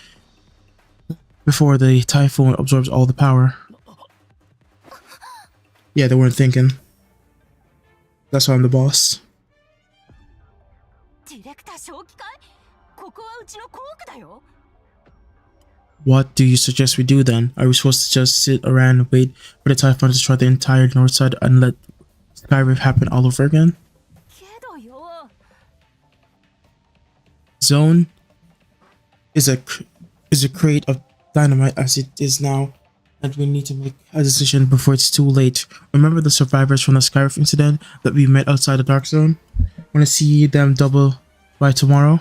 before the Typhoon absorbs all the power? Yeah, they weren't thinking. That's why I'm the boss. ディレクター正気かい？ここはうちの校区だよ。 What do you suggest we do then? Are we supposed to just sit around and wait for the Typhoon to destroy the entire north side and let Skyrift happen all over again? けどよ。 Zone is a crate of dynamite as it is now, and we need to make a decision before it's too late. Remember the survivors from the Skyrift incident that we met outside the Dark Zone? Want to see them double by tomorrow?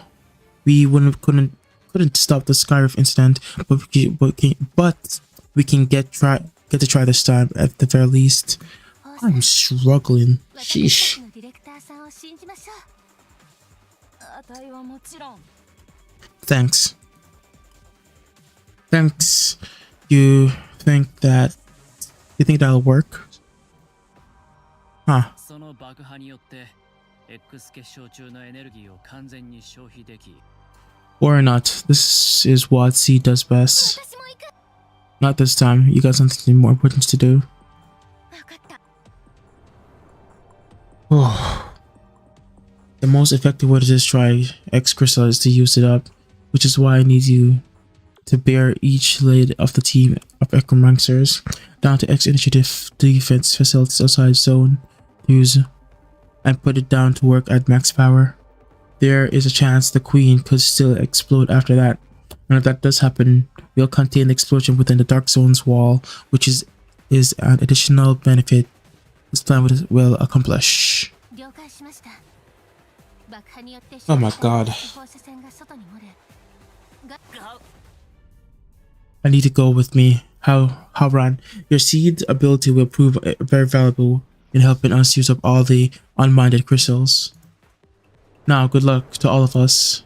We couldn't stop the Skyrift incident, but we can get to try this time at the very least. I'm struggling. Sheesh. ディレクターさんを信じましょう。あたいはもちろん。 Thanks. You think that'll work? Huh. その爆破によって X 結晶中のエネルギーを完全に消費でき、 Or not. This is what C does best. 私も行く。 Not this time. You got something more important to do. わかった。 Oh. The most effective way to destroy X crystal is to use it up, which is why I need you to bear each lid of the team of Echomancers down to X initiative defense facilities outside zone use and put it down to work at max power. There is a chance the queen could still explode after that, and if that does happen, we'll contain the explosion within the dark zone's wall, which is an additional benefit this plan will accomplish. 了解しました。爆破によって Oh my god. 放射線が外に漏れ。I need to go with me. Howran, your seed ability will prove very valuable in helping us use up all the unminded crystals. Now, good luck to all of us.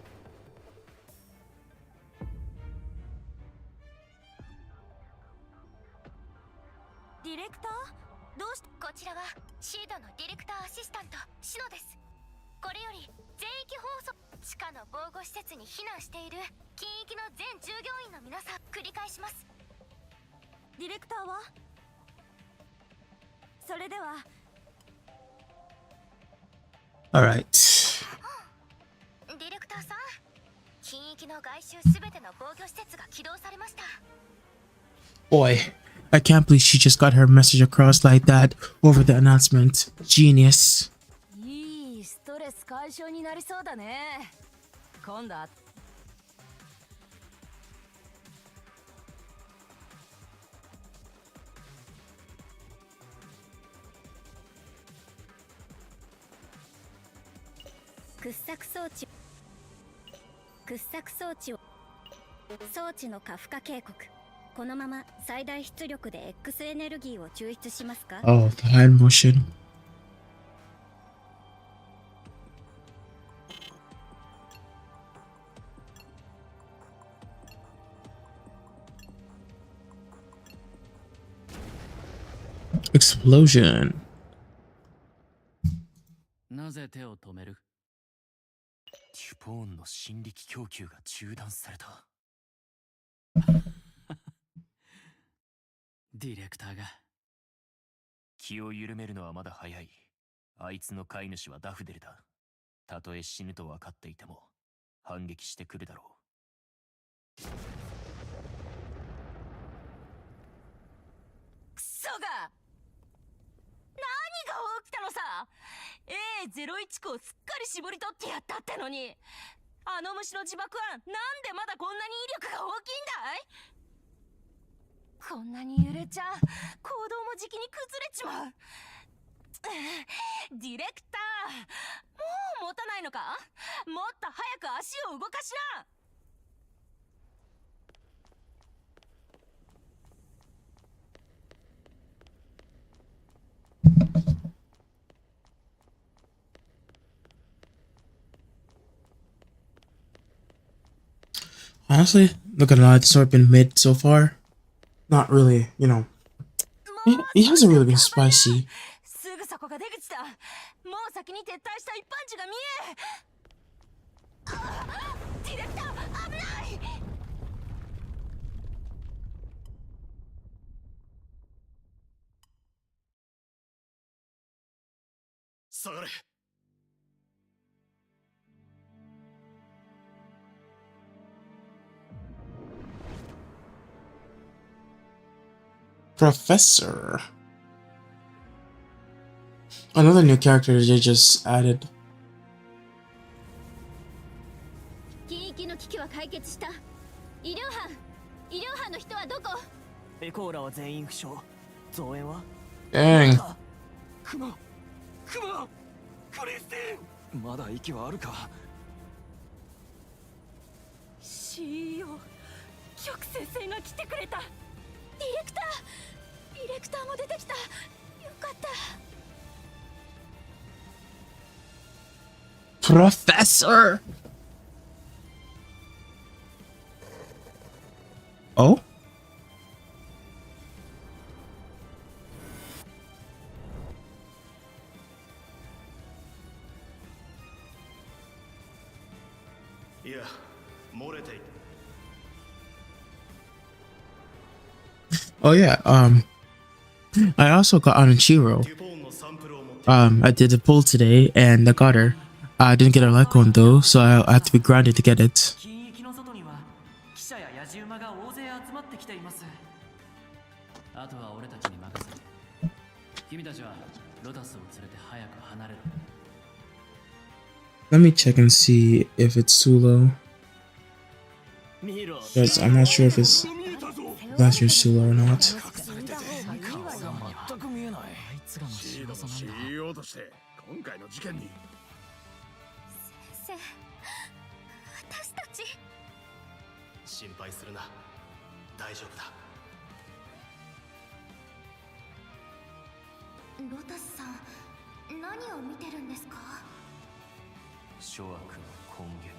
ディレクターどうしこちらはシードのディレクターアシスタントシノです。これより全域放送地下の防護施設に避難している近域の全従業員の皆さん繰り返します。ディレクターはそれでは Alright. ディレクターさん近域の外周すべての防御施設が起動されました。 Boy, I can't believe she just got her message across like that over the announcement. Genius. いいストレス解消になりそうだね。今度は掘削装置を装置の過負荷警告。このまま最大出力で X エネルギーを抽出しますか？ Oh, the hand motion. Explosion. なぜ手を止める？デュポーンの新力供給が中断された。ディレクターが気を緩めるのはまだ早い。あいつの飼い主はダフデルだ。たとえ死ぬと分かっていても反撃してくるだろう。クソが何が起きたのさ。 A01 個をすっかり絞り取ってやったってのに、あの虫の自爆はなんでまだこんなに威力が大きいんだい。こんなに揺れちゃ行動もじきに崩れちまう。ディレクターもう持たないのか。もっと早く足を動かしな。Honestly, not gonna lie, the story been mid so far. Not really, you know. He hasn't really been spicy. すぐそこが出口だ。もう先に撤退した一般地が見え。ディレクター危ない。下がれ。Professor. Another new character they just added. 近域の危機は解決した。医療班の人はどこ？エコーラは全員負傷。増援は？ Dang. クリスティン、まだ息はあるか。 CEO 極先生が来てくれた。ディレクターも出てきた。よかった。 Professor. Oh? Yeah, 漏れていた。 Oh yeah, I also got on Chiro. デュポーンのサンプルを持って。 I did the pull today and I got her. I didn't get her Lycon though, so I have to be grounded to get it. 近域の外には記者や野獣馬が大勢集まってきています。あとは俺たちに任せる。君たちはロタスを連れて早く離れろ。 Let me check and see if it's too low. 見ろ。 Guys, I'm not sure if it's last year's too low or not. 全く見えない。シードの CEO として今回の事件に。 先生私たち心配するな。大丈夫だ。ロタスさん、何を見てるんですか？諸悪の根源。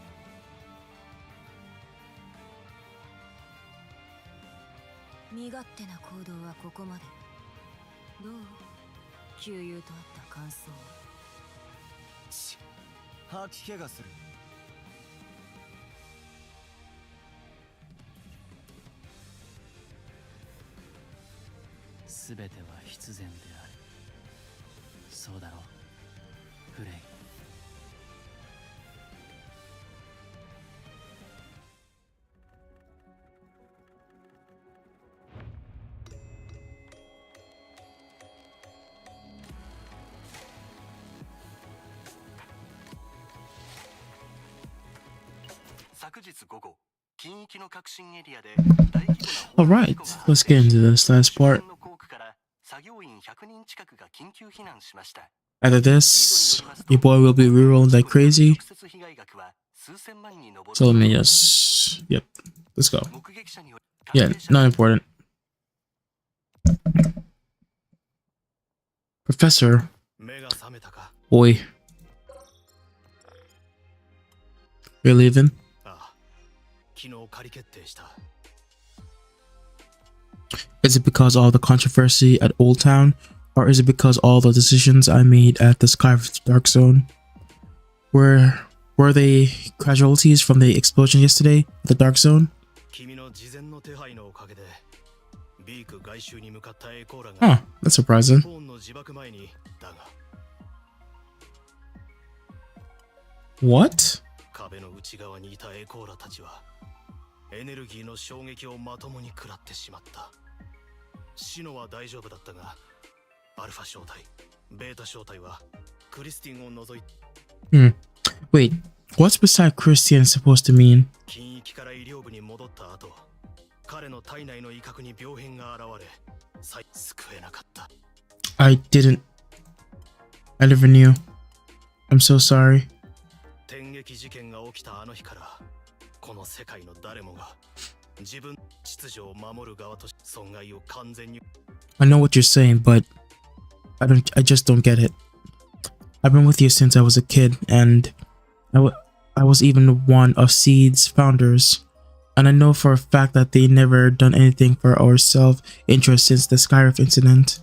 身勝手な行動はここまで。どう？旧友とあった感想は。吐き気がする。すべては必然である。そうだろう、フレイ。昨日午後、近域の革新エリアで Alright, let's get into this last part. 作業員100人近くが緊急避難しました。 After this, your boy will be rerolling like crazy. So let me just... Yep, let's go. Yeah, not important. Professor. Boy. You're leaving? Is it because all the controversy at Old Town, or is it because all the decisions I made at the Skyrift Dark Zone? Were they casualties from the explosion yesterday at the Dark Zone? Huh, that's surprising. What? エネルギーの衝撃をまともに食らってしまった。シノは大丈夫だったが、アルファ小隊、ベータ小隊はクリスティンを除い。Wait, what's beside Christian supposed to mean? 近域から医療部に戻った後、彼の体内の威嚇に病変が現れ、救えなかった。I never knew. I'm so sorry. 天撃事件が起きたあの日から。この世界の誰もが自分秩序を守る側として損害を完全に。I know what you're saying, but I just don't get it. I've been with you since I was a kid, and I was even one of Seed's founders. And I know for a fact that they never done anything for our self-interest since the Skyrift incident.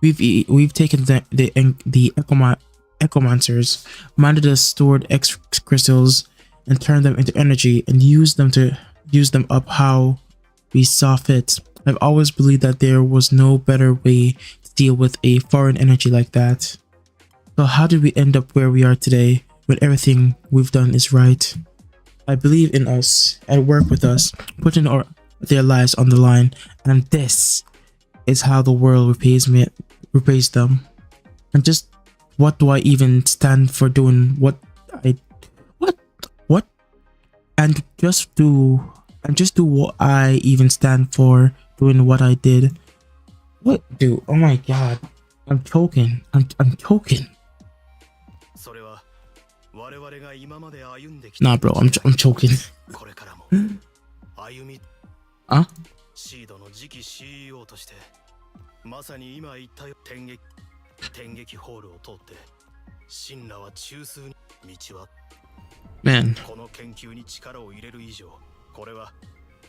We've taken the Echomancers, minded the stored X crystals, and turned them into energy and used them up how we saw fit. I've always believed that there was no better way to deal with a foreign energy like that. So how did we end up where we are today when everything we've done is right? I believe in us and work with us, putting their lives on the line, and this is how the world repays them. And just what do I even stand for doing what and just do what I even stand for doing what I did? What, dude? Oh my god, I'm choking. I'm choking. Nah, bro, I'm choking. Huh? 天撃ホールを通って神羅は中枢に道は Man. この研究に力を入れる以上これは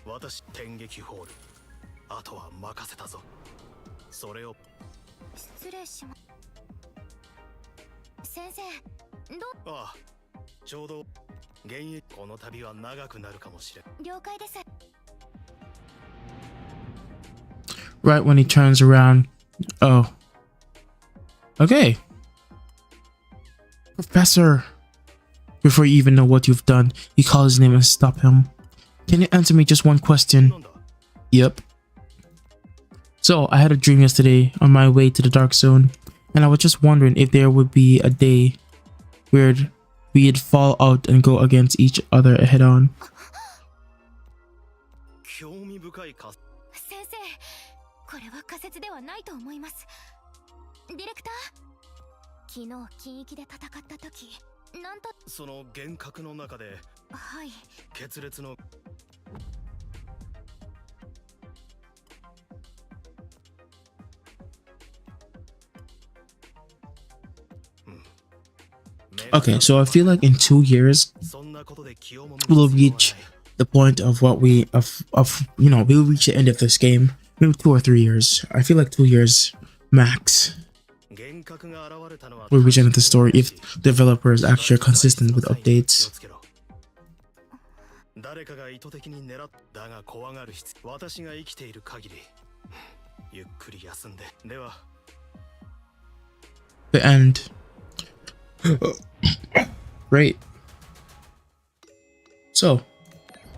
私天撃ホールあとは任せたぞそれを失礼します先生ああちょうど現役この旅は長くなるかもしれん了解です Right when he turns around. Oh. Okay. Professor. Before you even know what you've done, you call his name and stop him. Can you answer me just one question? Yep. So, I had a dream yesterday on my way to the Dark Zone, and I was just wondering if there would be a day where we'd fall out and go against each other head on. 興味深いか先生これは仮説ではないと思いますディレクター昨日近域で戦った時なんとその幻覚の中ではい決裂の Okay, so I feel like in 2 years we'll reach the point of what we of you know, we'll reach the end of this game. Maybe 2 or 3 years. I feel like 2 years max. We'll reach the end of the story if developers actually are consistent with updates. 誰かが意図的に狙っだが怖がる必要私が生きている限りゆっくり休んででは The end. Great. So,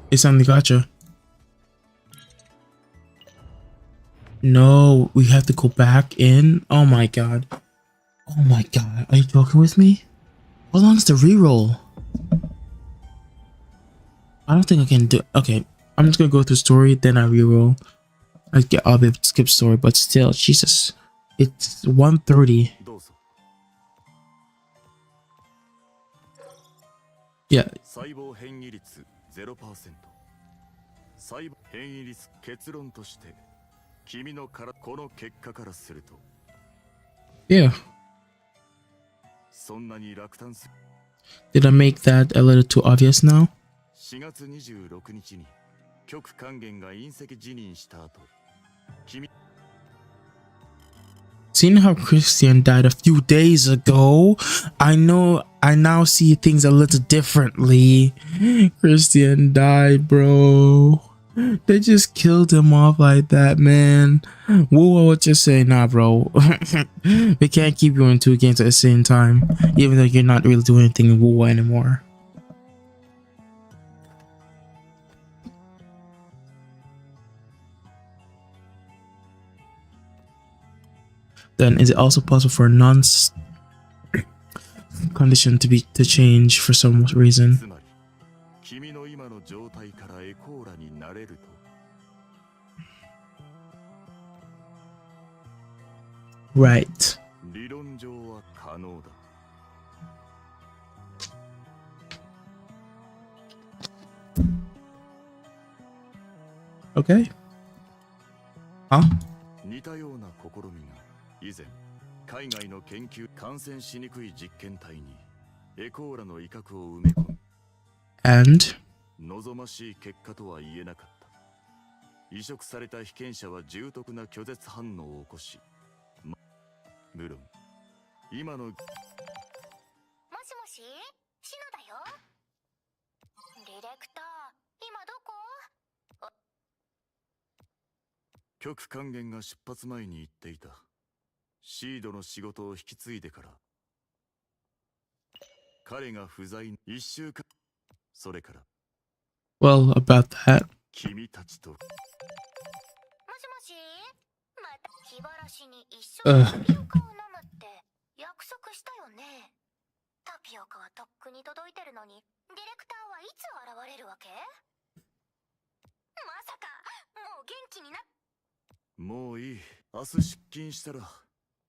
it's on the gacha. No, we have to go back in. Oh my god. Oh my god. Are you joking with me? How long is the reroll? I don't think I can do. Okay, I'm just gonna go through story, then I reroll. I'll be able to skip story, but still, Jesus, it's 1:30. Yeah. 細胞変異率 0%。細胞変異率結論として君のからこの結果からすると Yeah. そんなに落胆する Did I make that a little too obvious now? 4月26日に極還元が隕石辞任した後君 Seeing how Christian died a few days ago, I now see things a little differently. Christian died, bro. They just killed him off like that, man. Whoa, what you say? Nah, bro. We can't keep you in 2 games at the same time, even though you're not really doing anything in WoW anymore. Then is it also possible for a condition to change for some reason? つまり君の今の状態からエコーラになれると Right. 理論上は可能だ Okay. Huh? 似たような試みが以前海外の研究感染しにくい実験体にエコーラの威嚇を埋め込む And 望ましい結果とは言えなかった移植された被験者は重篤な拒絶反応を起こし、無論今のもしもしシノだよ。ディレクター今どこ？極還元が出発前に言っていたシードの仕事を引き継いでから彼が不在1週間それから well, about that. 君たちともしもしまた気晴らしに一緒にタピオカを飲むって約束したよね。タピオカはとっくに届いてるのにディレクターはいつ現れるわけ？まさかもう元気になっもういい明日出勤したら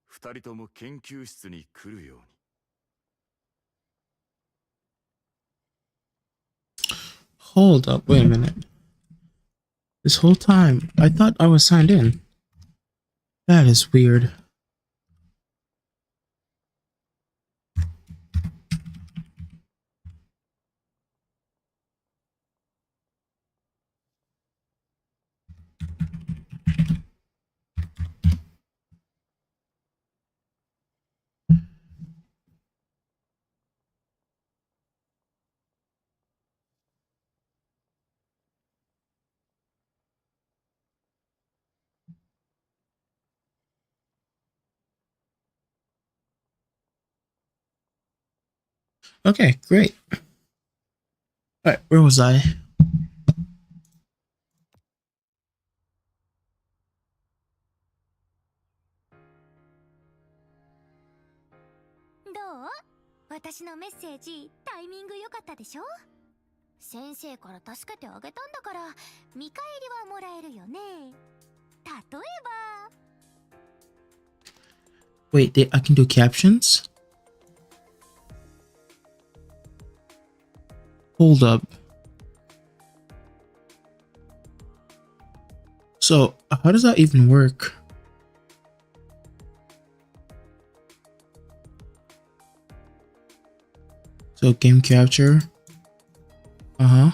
二人とも研究室に来るように Hold up, wait a minute. This whole time, I thought I was signed in. That is weird. Okay, great. Alright, where was I?どう？私のメッセージタイミング良かったでしょ？先生から助けてあげたんだから見返りはもらえるよね。例えば Wait, I can do captions? Hold up. So, how does that even work? So game capture. Uh-huh.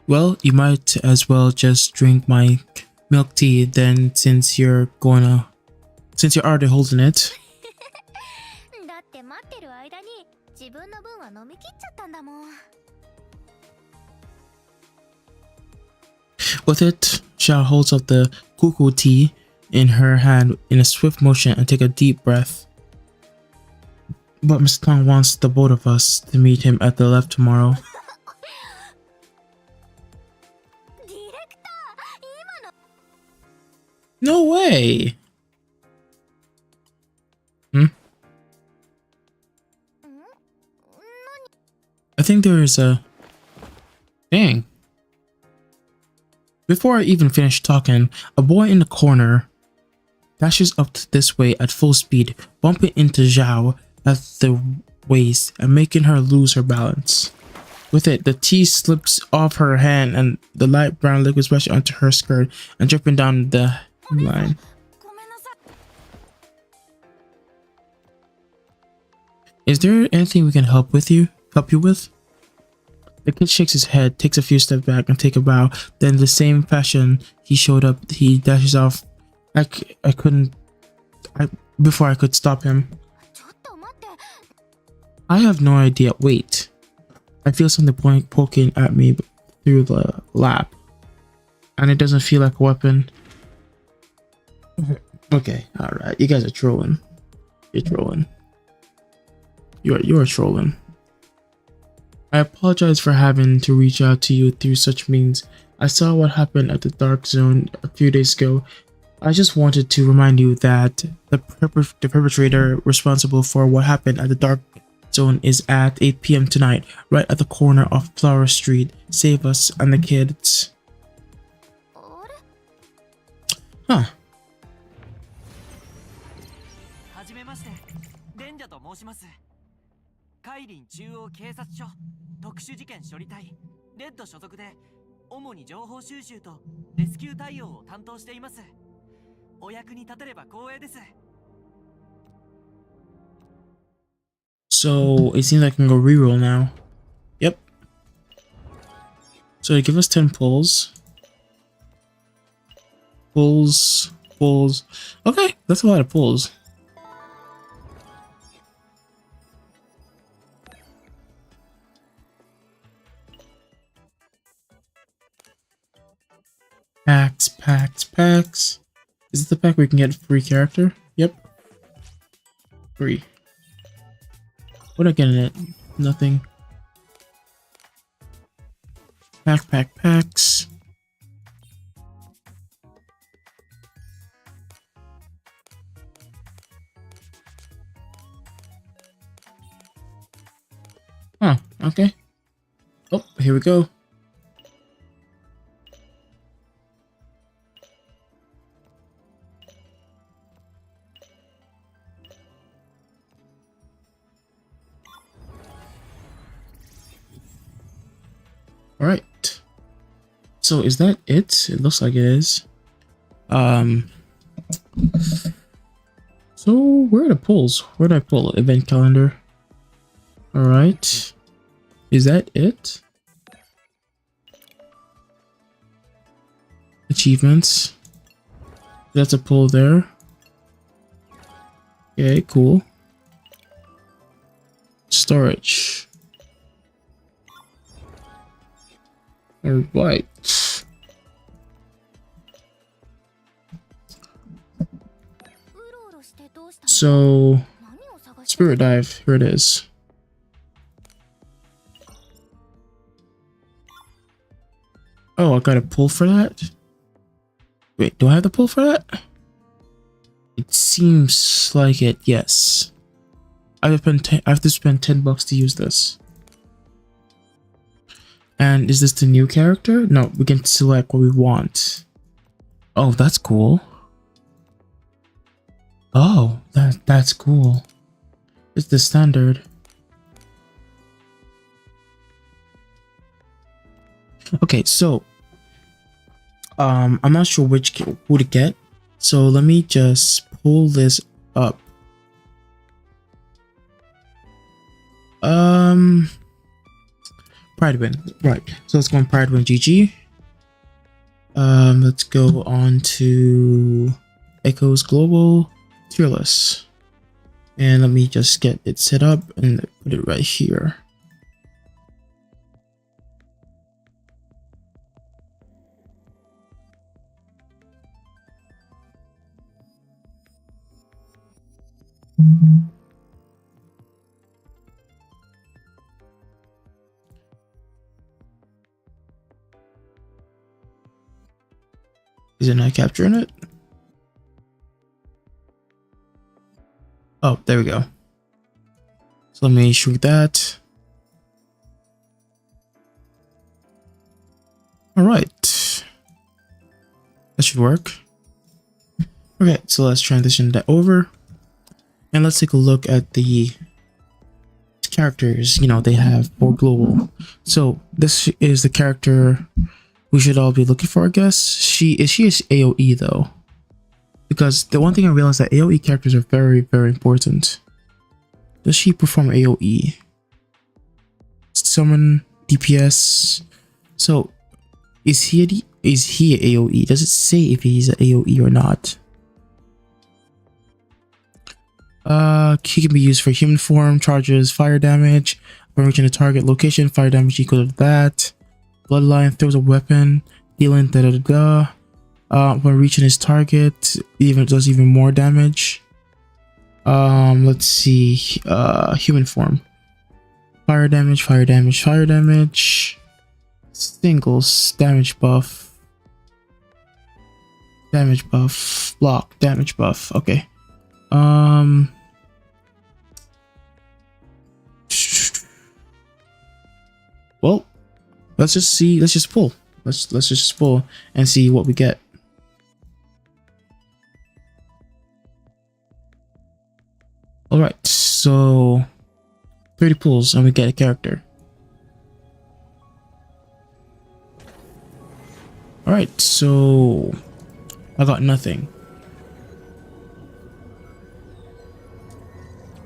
Well, you might as well just drink my milk tea then, since you're already holding it. だって待ってる間に自分の分は飲み切っちゃったんだもん。 With it, Xiao holds up the cuckoo tea in her hand in a swift motion and take a deep breath. But Mr. Tong wants the both of us to meet him at the left tomorrow. ディレクター、今の No way! Hmm? I think there is a... Dang. Before I even finish talking, a boy in the corner dashes up this way at full speed, bumping into Zhao at the waist and making her lose her balance. With it, the tea slips off her hand and the light brown liquid splashes onto her skirt and dripping down the line. Is there anything we can help you with? The kid shakes his head, takes a few steps back, and take a bow. Then, the same fashion he showed up, he dashes off. Before I could stop him. I have no idea. Wait. I feel something poking at me through the lap. And it doesn't feel like a weapon. Okay, alright. You guys are trolling. You're trolling. You're trolling. I apologize for having to reach out to you through such means. I saw what happened at the Dark Zone a few days ago. I just wanted to remind you that the perpetrator responsible for what happened at the Dark Zone is at 8 p.m. tonight, right at the corner of Flower Street. Save us and the kids. Huh. はじめまして、レンジャと申します。海林中央警察署特殊事件処理隊レッド所属で主に情報収集とレスキュー対応を担当しています。お役に立てれば光栄です。 So it seems like I can go reroll now. Yep. So they give us 10 pulls. Pulls. Okay, that's a lot of pulls. Packs. Is it the pack where we can get a free character? Yep. Free. What did I get in it? Nothing. Packs. Huh, okay. Oh, here we go. Alright. So is that it? It looks like it is. So where are the polls? Where did I pull? Event calendar. Alright. Is that it? Achievements. That's a pull there. Okay, cool. Storage. Alright. So, Spirit Dive, here it is. Oh, I got a pull for that? Wait, do I have the pull for that? It seems like it, yes. I have to spend $10 to use this. And is this the new character? No, we can select what we want. Oh, that's cool. Oh, that's cool. It's the standard. Okay, so I'm not sure who to get. So let me just pull this up. Pride win, right? So let's go on Pride win GG. Let's go on to Echoes Global tier list, and let me just get it set up and put it right here. Is it not capturing it? Oh, there we go. So let me shrink that. All right. That should work. Okay, so let's transition that over. And let's take a look at the characters, you know, they have for global. So this is the character we should all be looking for, I guess. She is AoE though. Because the one thing I realized that AoE characters are very, very important. Does she perform AoE? Summon DPS. So is he a AoE? Does it say if he's an AoE or not? He can be used for human form, charges fire damage when reaching a target location, fire damage equal to that. Bloodline throws a weapon, dealing when reaching his target, does even more damage. Let's see. Human form. Fire damage, fire damage, fire damage. Singles damage buff. Damage buff. Block damage buff. Okay. Well, let's just see. Let's just pull. Let's just pull and see what we get. All right, so 30 pulls and we get a character. All right, so I got nothing.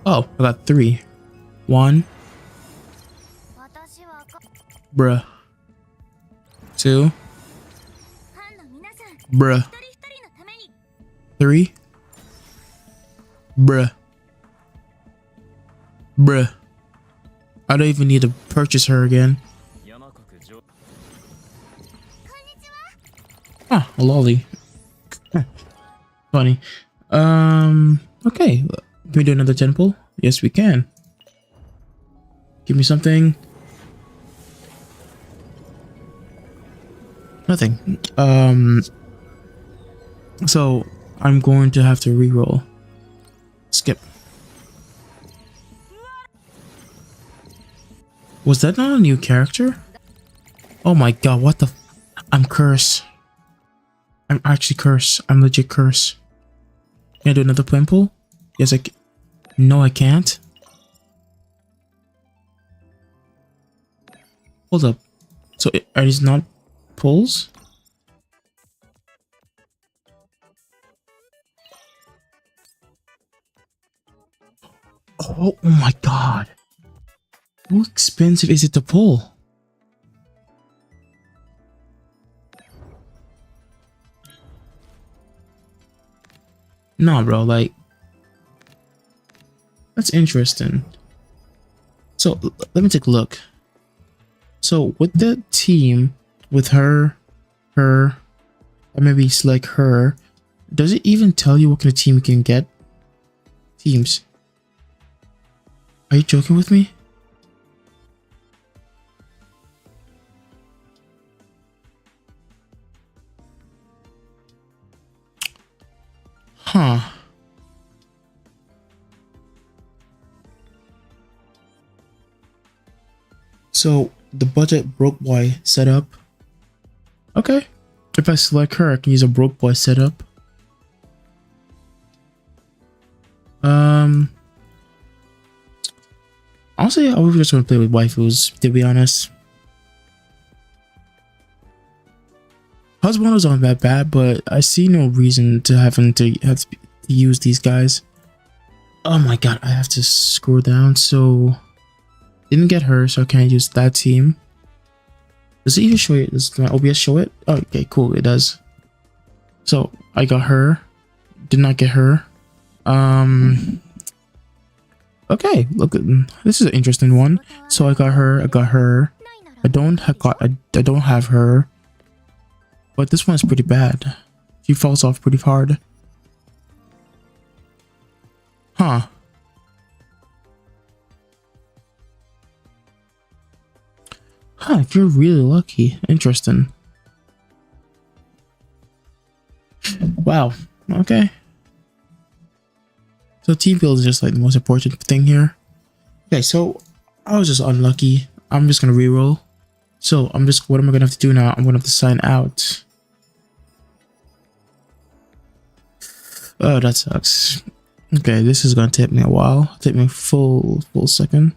Oh, I got 3. 1. Bruh. 2. Bruh. 3. Bruh. Bruh. I don't even need to purchase her again. Ah, a lolly. Funny. Okay. Can we do another 10 pull? Yes, we can. Give me something. Nothing. So I'm going to have to reroll. Skip. Was that not a new character? Oh my god, what the I'm cursed. I'm actually cursed. I'm legit cursed. Can I do another plan pull? Yes, I can. No, I can't. Hold up. So are these not pulls? Oh my god. How expensive is it to pull? Nah, bro, like that's interesting. So let me take a look. So with the team, with her, and maybe select her, does it even tell you what kind of team you can get? Teams. Are you joking with me? Huh. So the budget broke boy setup. Okay. If I select her, I can use a broke boy setup. Honestly, I would just want to play with waifus, to be honest. Husbandos aren't that bad, but I see no reason to have to use these guys. Oh my god, I have to scroll down. So didn't get her, so I can't use that team. Does it even show it? Does my OBS show it? Oh, okay, cool, it does. So I got her. Did not get her. Okay, look, this is an interesting one. So I got her. I don't have her. But this one is pretty bad. She falls off pretty hard. Huh. Huh, if you're really lucky. Interesting. Wow. Okay. So team build is just like the most important thing here. Okay, so I was just unlucky. I'm just gonna reroll. So what am I gonna have to do now? I'm gonna have to sign out. Oh, that sucks. Okay, this is gonna take me a while. Take me a full second.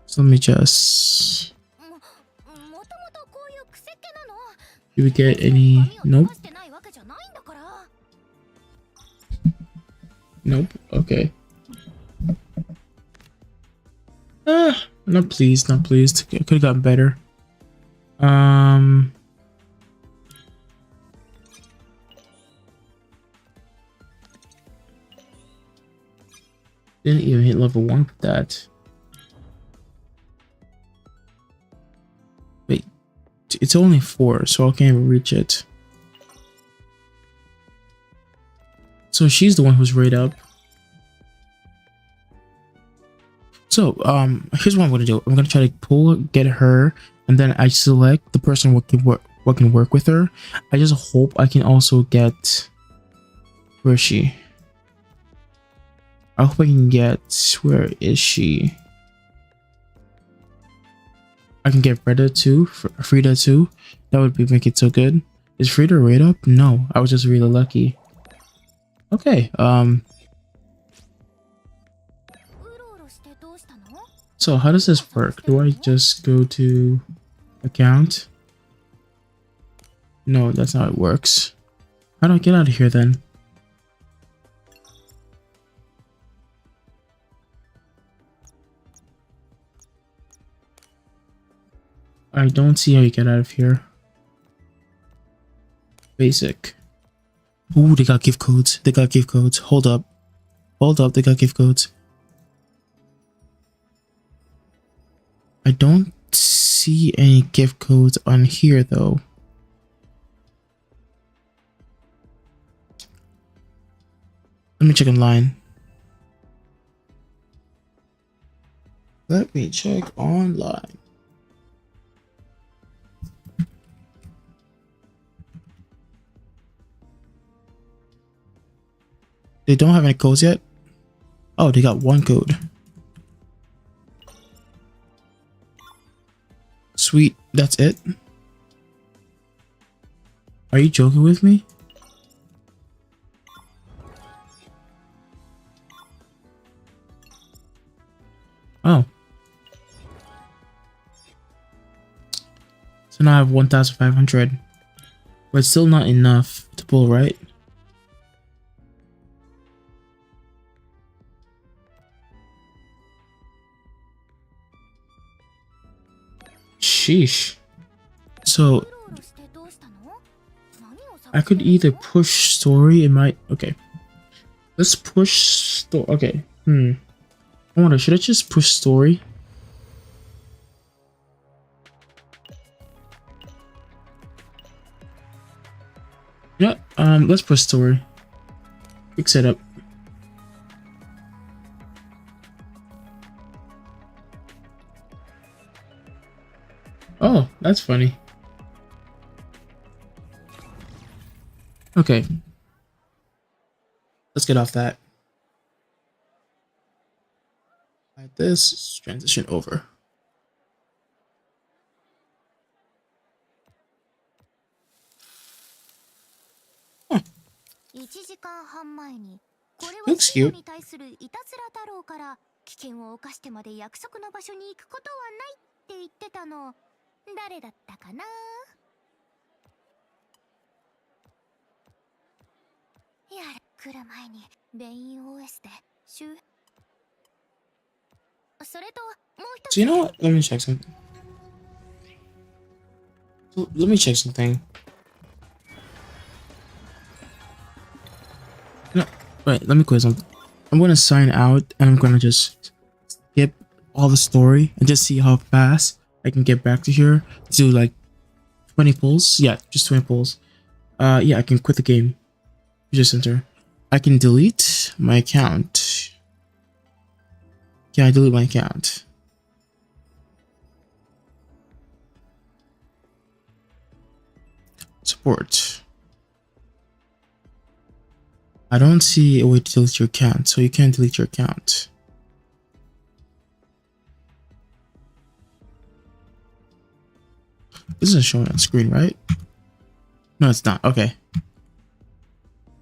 So let me just. Do we get any? Nope. Nope. Okay. Not pleased. Not pleased. I could have gotten better. Didn't even hit level 1 with that. Wait, it's only 4, so I can't even reach it. So she's the one who's right up. So here's what I'm gonna do. I'm gonna try to get her, and then I select the person what can work with her. I just hope I can also get. Where is she? I hope I can get. Where is she? I can get Frida too. Frida too. That would make it so good. Is Frida right up? No, I was just really lucky. Okay. So how does this work? Do I just go to account? No, that's not how it works. How do I get out of here then? I don't see how you get out of here. Basic. Ooh, they got gift codes. They got gift codes. Hold up. Hold up, they got gift codes. I don't see any gift codes on here though. Let me check online. Let me check online. They don't have any codes yet? Oh, they got one code. Sweet, that's it? Are you joking with me? Oh. So now I have 1,500. But it's still not enough to pull, right? Sheesh. So I could either push story. It might. Okay. Let's push story. Okay. I wonder. Should I just push story? Yeah. Let's push story. Quick setup. Oh, that's funny. Okay. Let's get off that. Like this, transition over. Huh. Looks cute. 危険を冒してまで約束の場所に行くことはないって言ってたの誰だったかな。やる来る前にベイン OS で周それともう一 So you know what? Let me check something. Let me check something. No, wait. Let me quit something. I'm gonna sign out and I'm gonna just skip all the story and just see how fast I can get back to here. Do like 20 pulls. Yeah, just 20 pulls. Yeah, I can quit the game. User center. I can delete my account. Yeah, I delete my account. Support. I don't see a way to delete your account, so you can't delete your account. This isn't showing on screen, right? No, it's not. Okay.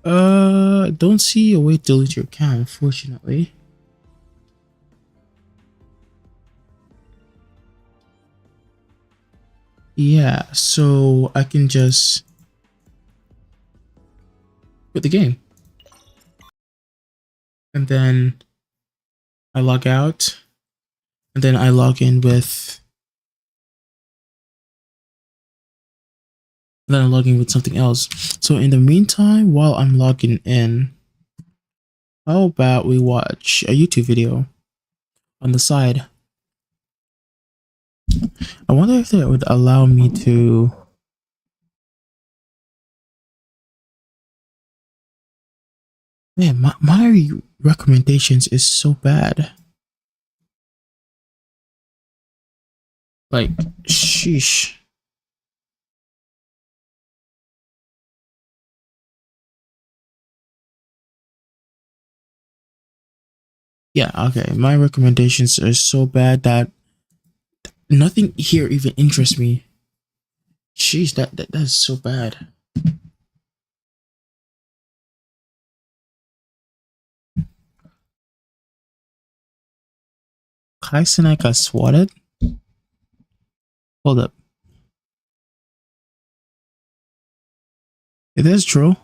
Don't see a way to delete your account, unfortunately. Yeah, so I can just quit the game. And then I log out. And then I log in with... And then I'm logging with something else. So in the meantime, while I'm logging in, how about we watch a YouTube video on the side? I wonder if that would allow me to... Man, my recommendations is so bad. Like, sheesh. Yeah, okay. My recommendations are so bad that nothing here even interests me. Sheesh, that's so bad. Kaisen got swatted? Hold up. It is true.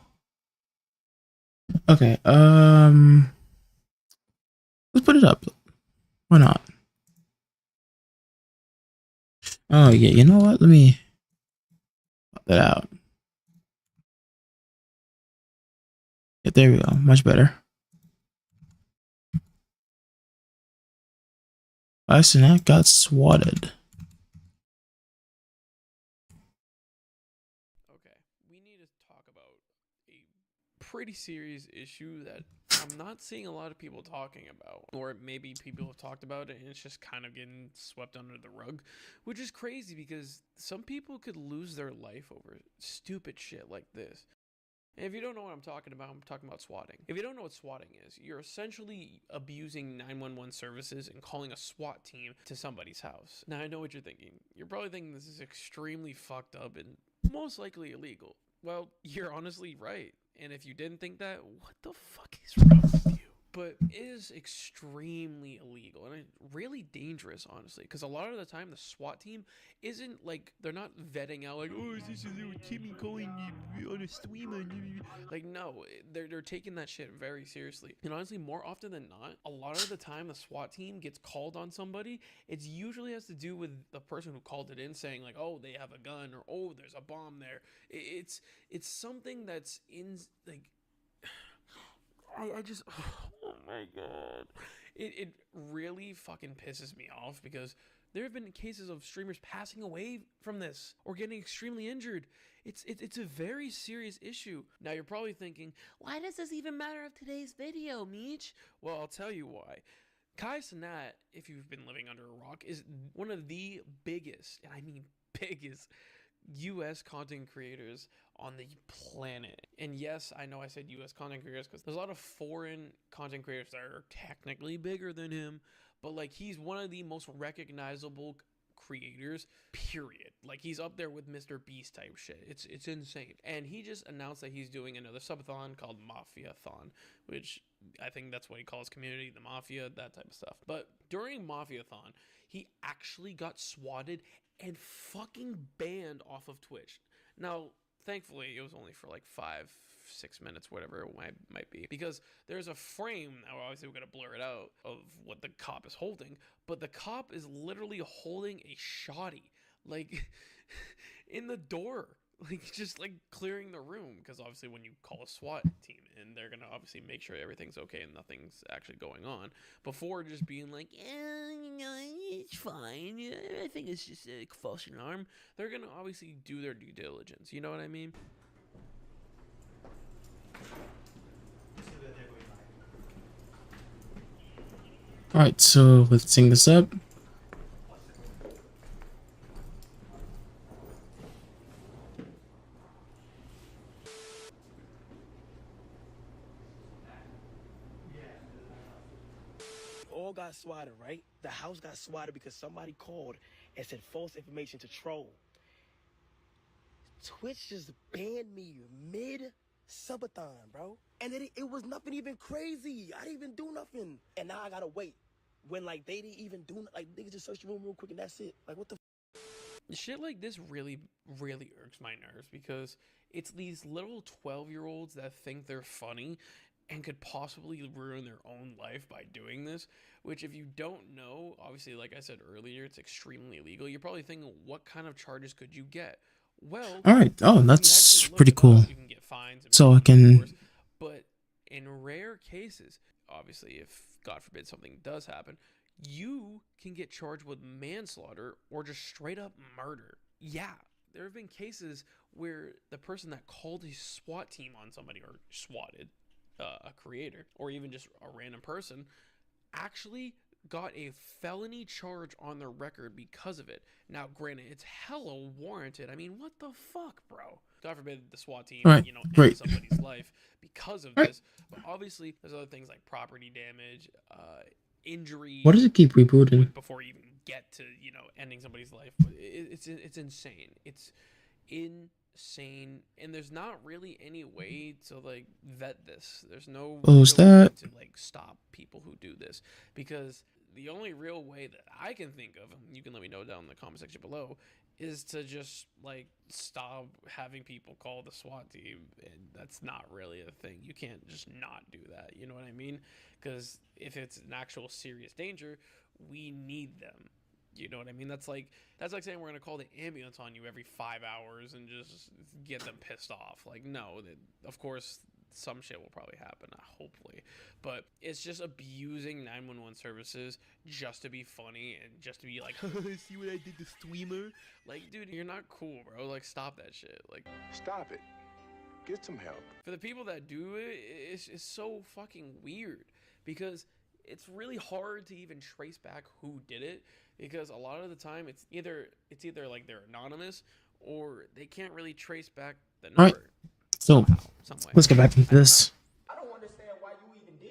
Okay, let's put it up. Why not? Oh yeah, you know what? Let me pop that out. Yeah, there we go. Much better. Kaisen got swatted. Okay, we need to talk about a pretty serious issue that I'm not seeing a lot of people talking about, or maybe people have talked about it and it's just kind of getting swept under the rug, which is crazy because some people could lose their life over stupid shit like this. And if you don't know what I'm talking about swatting. If you don't know what swatting is, you're essentially abusing 911 services and calling a SWAT team to somebody's house. Now, I know what you're thinking. You're probably thinking this is extremely fucked up and most likely illegal. Well, you're honestly right. And if you didn't think that, what the fuck is wrong with you? But it is extremely illegal and really dangerous, honestly, because a lot of the time the SWAT team isn't like, they're not vetting out like, oh, is this a little Timmy calling you on a streamer? Like, no, they're taking that shit very seriously. And honestly, more often than not, a lot of the time the SWAT team gets called on somebody, it usually has to do with the person who called it in saying like, oh, they have a gun, or oh, there's a bomb there. It's something that's in like, I just, oh my god, it really fucking pisses me off because there have been cases of streamers passing away from this or getting extremely injured. It's a very serious issue. Now you're probably thinking, why does this even matter of today's video, Meech? Well, I'll tell you why. Kai Cenat, if you've been living under a rock, is one of the biggest, and I mean biggest, US content creators on the planet. And yes, I know I said US content creators because there's a lot of foreign content creators that are technically bigger than him, but like he's one of the most recognizable creators, period. Like he's up there with Mr. Beast type shit. It's insane. And he just announced that he's doing another subathon called Mafia-thon, which I think that's what he calls community, the Mafia, that type of stuff. But during Mafia-thon, he actually got swatted and fucking banned off of Twitch. Now, thankfully, it was only for like 5 6 minutes, whatever it might be, because there's a frame. Now, obviously, we're gonna blur it out of what the cop is holding, but the cop is literally holding a shotty, like in the door. Like, just like clearing the room, because obviously when you call a SWAT team in, they're gonna obviously make sure everything's okay and nothing's actually going on, before just being like, it's fine, I think it's just a false alarm. They're gonna obviously do their due diligence, you know what I mean? Alright, so let's sing this up. All got swatted, right? The house got swatted because somebody called and said false information to troll. Twitch just banned me mid-subathon, bro. And it was nothing even crazy. I didn't even do nothing. And now I gotta wait. When, like, they didn't even do, like, niggas just search the room real quick and that's it. Like, what the Shit like this really, really irks my nerves, because it's these little 12-year-olds that think they're funny and could possibly ruin their own life by doing this, which, if you don't know, obviously, like I said earlier, it's extremely illegal. You're probably thinking, what kind of charges could you get? Well, Alright, oh, if you that's actually look pretty it up, cool. you can get fines and So I penalties, of can... course, but in rare cases, obviously, if, God forbid, something does happen, you can get charged with manslaughter or just straight up murder. Yeah, there have been cases where the person that called a SWAT team on somebody, or swatted a creator, or even just a random person, actually got a felony charge on their record because of it. Now, granted, it's hella warranted. I mean, what the fuck, bro? God forbid the SWAT team, Alright, end great. somebody's life because of Alright. this. But obviously, there's other things like property damage, injury. Why does it keep rebooting? Before you even get to, ending somebody's life. It's insane. It's insane, and there's not really any way to like vet this. There's no Oh, is real way that- to like stop people who do this, because the only real way that I can think of, and you can let me know down in the comment section below, is to just like stop having people call the SWAT team, and that's not really a thing. You can't just not do that, you know what I mean? Because if it's an actual serious danger, we need them. You know what I mean? That's like saying we're gonna call the ambulance on you every 5 hours and just get them pissed off. Like, no, of course some shit will probably happen, hopefully, but it's just abusing 911 services just to be funny and just to be like, see what I did to streamer? Like, dude, you're not cool, bro. Like, stop that shit. Like, stop it. Get some help. For the people that do it, it's so fucking weird, because it's really hard to even trace back who did it, because a lot of the time it's either like they're anonymous, or they can't really trace back the number. Alright, so let's get back into this.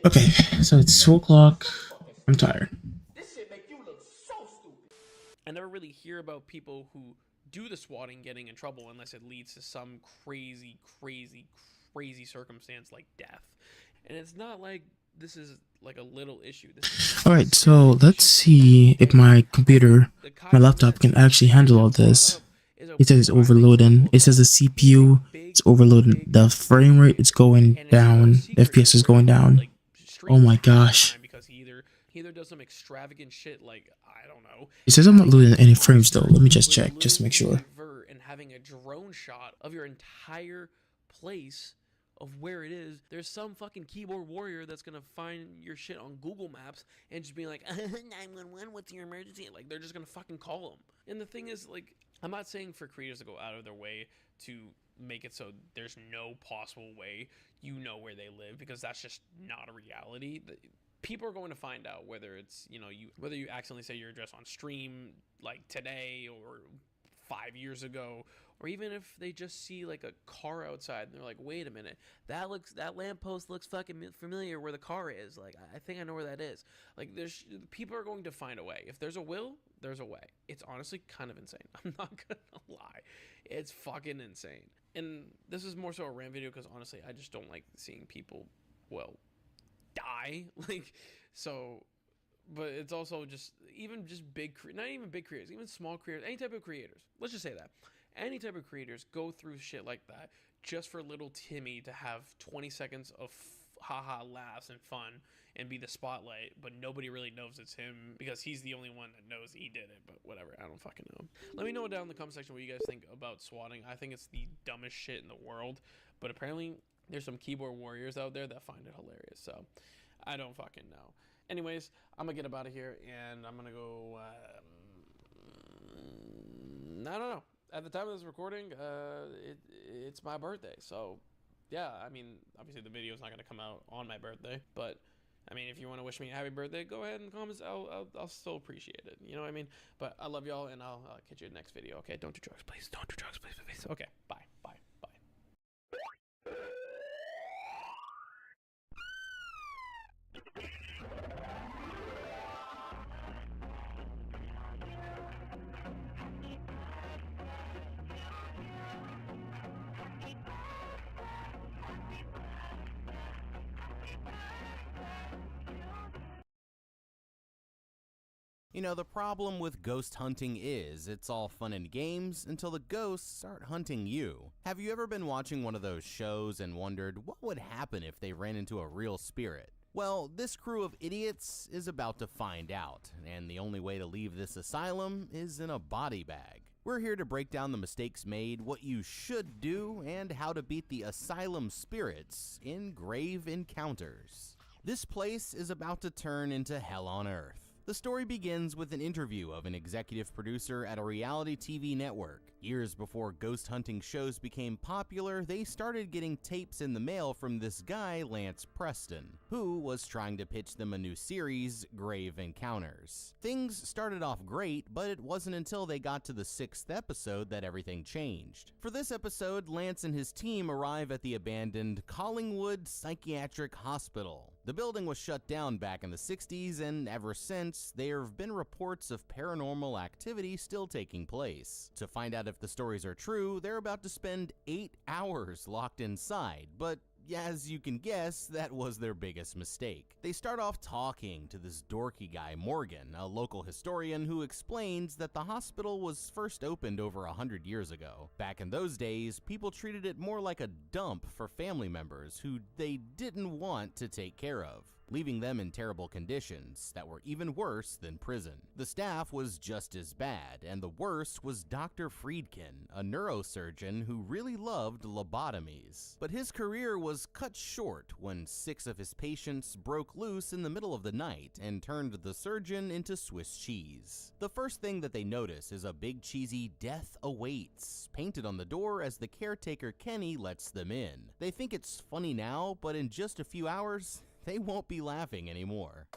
Okay, so it's 2 o'clock. I'm tired. This shit make you look so stupid. I never really hear about people who do the swatting getting in trouble unless it leads to some crazy circumstance like death. And it's not like this is like a little issue. Alright, so let's see if my computer, my laptop, can actually handle all this. It says it's overloading. It says the CPU is overloading. The frame rate is going down. FPS is going down. Oh my gosh. Because he either does some extravagant shit like, I don't know. It says I'm not losing any frames though. Let me just check, just to make sure. And having a drone shot of your entire place of where it is. There's some fucking keyboard warrior that's gonna find your shit on Google Maps and just be like, 911, what's your emergency? Like, they're just gonna fucking call them. And the thing is, like, I'm not saying for creators to go out of their way to make it so there's no possible way you know where they live, because that's just not a reality. People are going to find out whether it's, whether you accidentally say your address on stream like today or 5 years ago, or even if they just see like a car outside and they're like, wait a minute, that lamppost looks fucking familiar where the car is. Like, I think I know where that is. Like, people are going to find a way. If there's a will, there's a way. It's honestly kind of insane. I'm not gonna lie. It's fucking insane. And this is more so a rant video because honestly, I just don't like seeing people, die. Like, so, but it's also just not even big creators, even small creators, any type of creators. Let's just say that. Any type of creators go through shit like that just for little Timmy to have 20 seconds of haha laughs and fun and be the spotlight, but nobody really knows it's him because he's the only one that knows he did it. But whatever, I don't fucking know. Let me know down in the comment section what you guys think about swatting. I think it's the dumbest shit in the world, but apparently there's some keyboard warriors out there that find it hilarious, so I don't fucking know. Anyways, I'm gonna get up out of here and I'm gonna go I don't know. At the time of this recording, it's my birthday, so yeah, I mean, obviously the video is not going to come out on my birthday, but I mean, if you want to wish me a happy birthday, go ahead and comments. I'll still appreciate it. You know what I mean? But I love y'all, and I'll catch you in the next video. Okay, don't do drugs, please. Don't do drugs, please. Okay, bye. You know, the problem with ghost hunting is it's all fun and games until the ghosts start hunting you. Have you ever been watching one of those shows and wondered what would happen if they ran into a real spirit? Well, this crew of idiots is about to find out, and the only way to leave this asylum is in a body bag. We're here to break down the mistakes made, what you should do, and how to beat the asylum spirits in Grave Encounters. This place is about to turn into hell on earth. The story begins with an interview of an executive producer at a reality TV network. Years before ghost hunting shows became popular, they started getting tapes in the mail from this guy, Lance Preston, who was trying to pitch them a new series, Grave Encounters. Things started off great, but it wasn't until they got to the 6th episode that everything changed. For this episode, Lance and his team arrive at the abandoned Collingwood Psychiatric Hospital. The building was shut down back in the 60s, and ever since, there have been reports of paranormal activity still taking place. To find out if the stories are true, they're about to spend 8 hours locked inside, but as you can guess, that was their biggest mistake. They start off talking to this dorky guy, Morgan, a local historian who explains that the hospital was first opened over 100 years ago. Back in those days, people treated it more like a dump for family members who they didn't want to take care of, leaving them in terrible conditions that were even worse than prison. The staff was just as bad, and the worst was Dr. Friedkin, a neurosurgeon who really loved lobotomies. But his career was cut short when 6 of his patients broke loose in the middle of the night and turned the surgeon into Swiss cheese. The first thing that they notice is a big cheesy "Death Awaits" painted on the door as the caretaker Kenny lets them in. They think it's funny now, but in just a few hours, they won't be laughing anymore.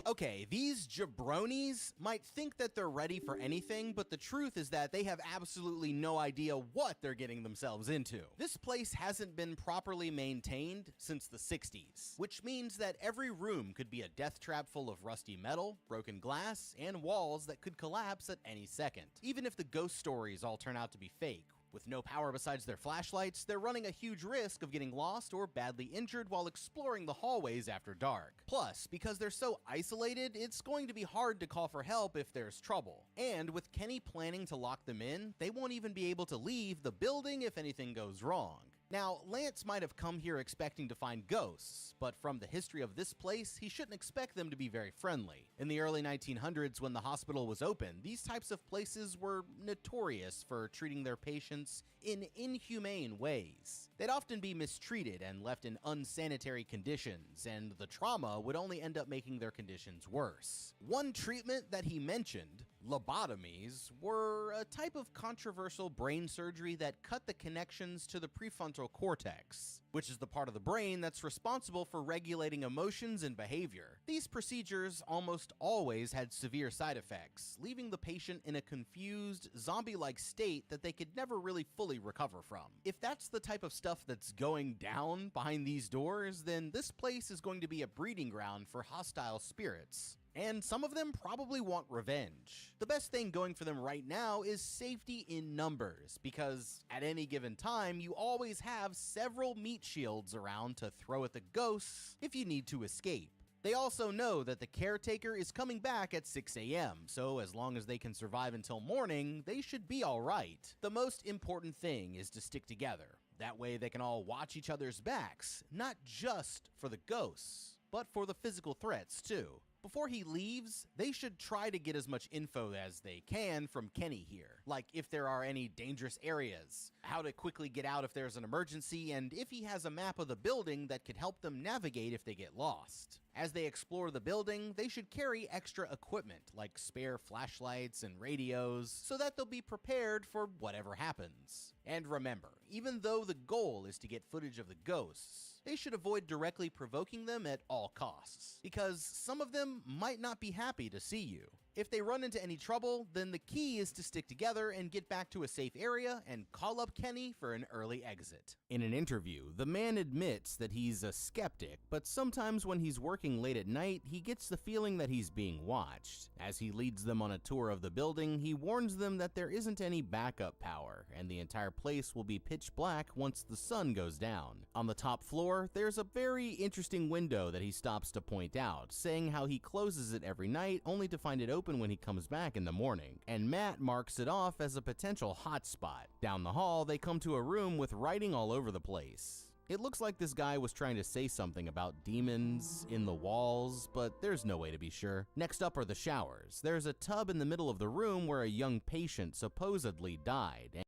Okay, these jabronis might think that they're ready for anything, but the truth is that they have absolutely no idea what they're getting themselves into. This place hasn't been properly maintained since the 60s, which means that every room could be a death trap full of rusty metal, broken glass, and walls that could collapse at any second. Even if the ghost stories all turn out to be fake, with no power besides their flashlights, they're running a huge risk of getting lost or badly injured while exploring the hallways after dark. Plus, because they're so isolated, it's going to be hard to call for help if there's trouble. And with Kenny planning to lock them in, they won't even be able to leave the building if anything goes wrong. Now, Lance might have come here expecting to find ghosts, but from the history of this place, he shouldn't expect them to be very friendly. In the early 1900s, when the hospital was open, these types of places were notorious for treating their patients in inhumane ways. They'd often be mistreated and left in unsanitary conditions, and the trauma would only end up making their conditions worse. One treatment that he mentioned, lobotomies, were a type of controversial brain surgery that cut the connections to the prefrontal cortex, which is the part of the brain that's responsible for regulating emotions and behavior. These procedures almost always had severe side effects, leaving the patient in a confused, zombie-like state that they could never really fully recover from. If that's the type of stuff that's going down behind these doors, then this place is going to be a breeding ground for hostile spirits. And some of them probably want revenge. The best thing going for them right now is safety in numbers, because at any given time, you always have several meat shields around to throw at the ghosts if you need to escape. They also know that the caretaker is coming back at 6 a.m., so as long as they can survive until morning, they should be alright. The most important thing is to stick together. That way they can all watch each other's backs, not just for the ghosts, but for the physical threats too. Before he leaves, they should try to get as much info as they can from Kenny here, like if there are any dangerous areas, how to quickly get out if there's an emergency, and if he has a map of the building that could help them navigate if they get lost. As they explore the building, they should carry extra equipment like spare flashlights and radios so that they'll be prepared for whatever happens. And remember, even though the goal is to get footage of the ghosts, they should avoid directly provoking them at all costs, because some of them might not be happy to see you. If they run into any trouble, then the key is to stick together and get back to a safe area and call up Kenny for an early exit. In an interview, the man admits that he's a skeptic, but sometimes when he's working late at night, he gets the feeling that he's being watched. As he leads them on a tour of the building, he warns them that there isn't any backup power, and the entire place will be pitch black once the sun goes down. On the top floor, there's a very interesting window that he stops to point out, saying how he closes it every night only to find it open when he comes back in the morning, and Matt marks it off as a potential hotspot. Down the hall, they come to a room with writing all over the place. It looks like this guy was trying to say something about demons in the walls, but there's no way to be sure. Next up are the showers. There's a tub in the middle of the room where a young patient supposedly died.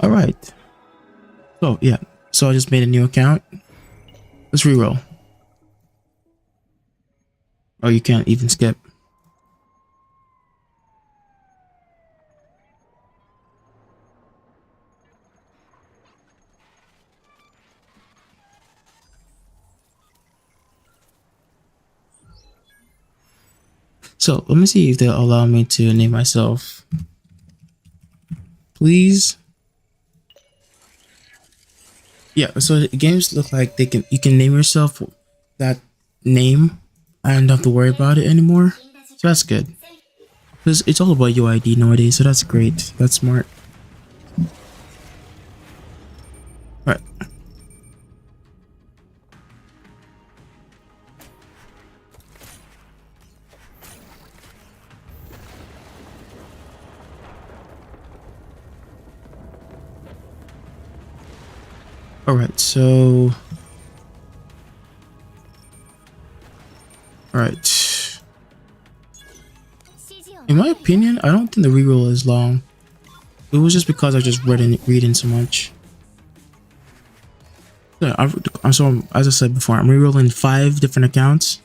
All right. So yeah. So I just made a new account. Let's reroll. Oh, you can't even skip. So let me see if they'll allow me to name myself. Please. Yeah, so the games look like you can name yourself that name and don't have to worry about it anymore. So that's good. Because it's all about UID nowadays, so that's great. That's smart. Alright. Alright, so... Alright. In my opinion, I don't think the reroll is long. It was just because I just reading so much. Yeah, so as I said before, I'm rerolling 5 different accounts.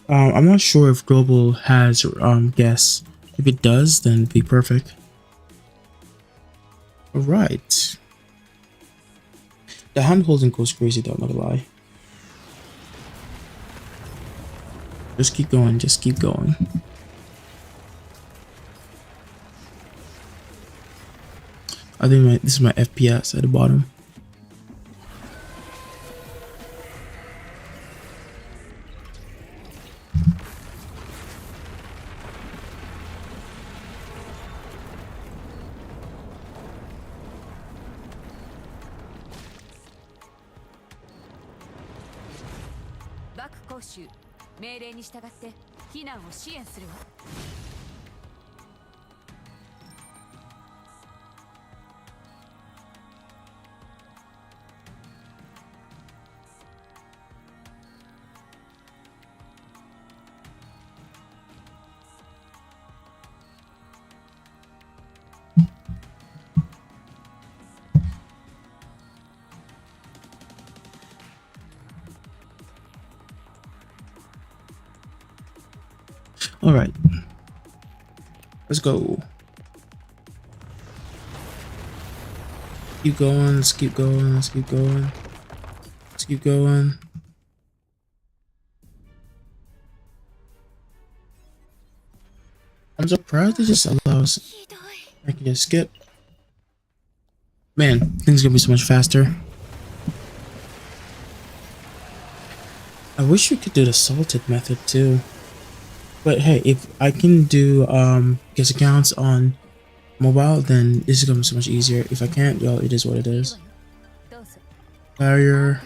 I'm not sure if Global has guess. If it does, then it'd be perfect. Alright. The hand holding goes crazy though, not gonna lie. Just keep going, just keep going. I think this is my FPS at the bottom. All right, let's go. Keep going. Let's keep going. Let's keep going. Let's keep going. Priority just allows I can just skip. Man, things gonna be so much faster. I wish we could do the salted method too. But hey, if I can do guest accounts on mobile, then this is gonna be so much easier. If I can't, well, it is what it is. Barrier.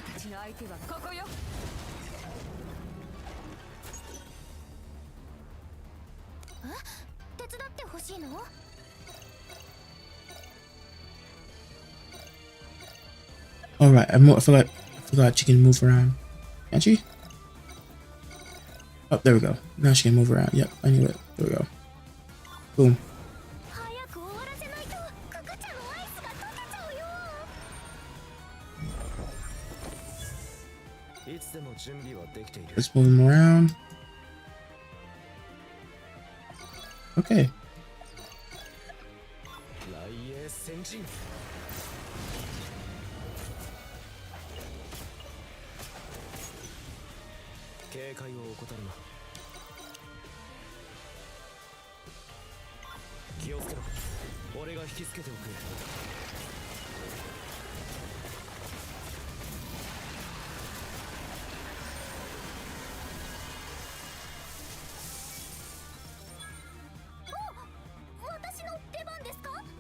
Alright, I forgot she can move around. Can't she? Oh, there we go. Now she can move around. Yep, I knew it. There we go. Boom. Let's move him around. Okay.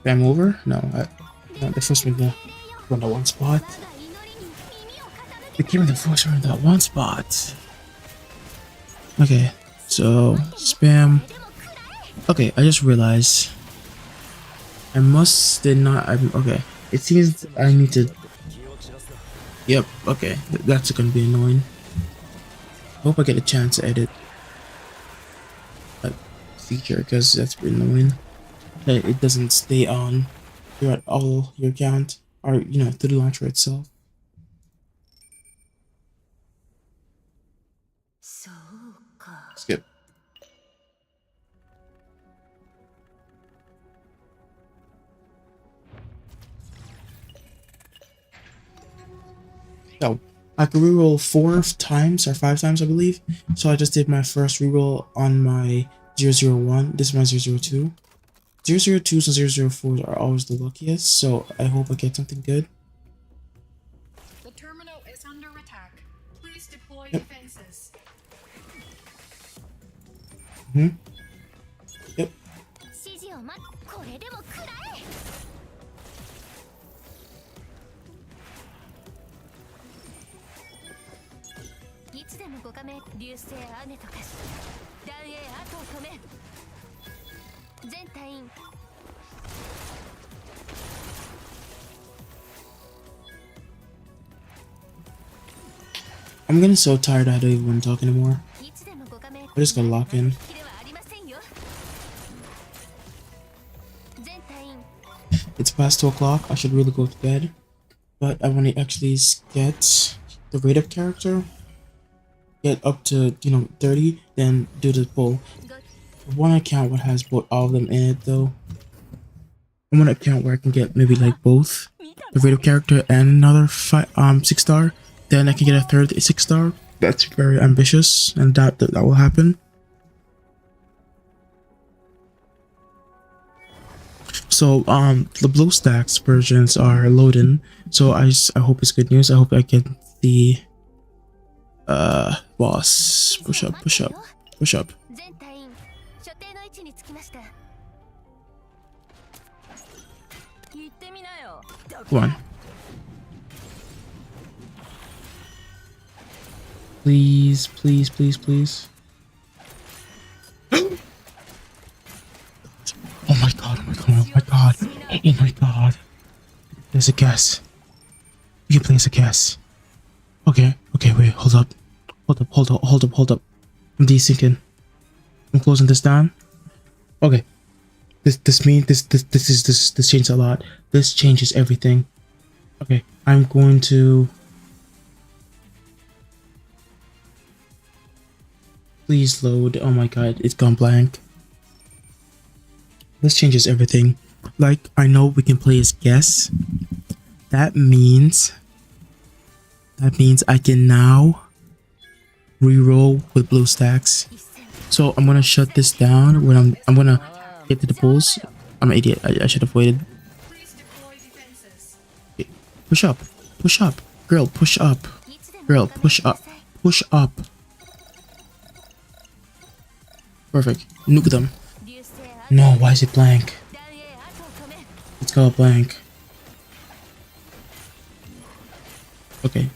Can I move her? No, the first one on the one spot. They gave me the first one in that one spot. Okay, so spam. Okay, I just realized I did not. Okay, it seems I need to. Yep. Okay, that's gonna be annoying. Hope I get a chance to edit that feature because that's pretty annoying. That it doesn't stay on throughout all your account or through the launcher itself. Skip. So I could reroll 4 times or 5 times, I believe. So I just did my first reroll on my 001. This is my 002. 002s and 004s are always the luckiest, so I hope I get something good. The terminal is under attack. Please deploy defenses. Yep. I'm getting so tired I don't even want to talk anymore. I just gotta lock in. It's past 2 o'clock. I should really go to bed. But I want to actually get the rate of character. Get up to 30, then do the pull. One account what has all of them in it though. I want an account where I can get maybe like both the rate of character and another 6-star. Then I can get a third 6-star. That's very ambitious, and that will happen. So the BlueStacks versions are loading. So I hope it's good news. I hope I get the boss. Push up. Come on. Please. Oh my god. There's a guess. You can place a guess. Okay, wait, hold up. I'm desyncing. I'm closing this down. Okay. This changes a lot. This changes everything. Okay, I'm going to please load. Oh my god, it's gone blank. This changes everything. Like, I know we can play as guess. That means I can now reroll with BlueStacks. So I'm gonna shut this down when I'm gonna get to the pools. I'm an idiot. I should have waited. Okay. Push up. Push up. Girl, push up. Girl, push up. Push up. Perfect. Nuke them. No, why is it blank? Let's go blank. Okay.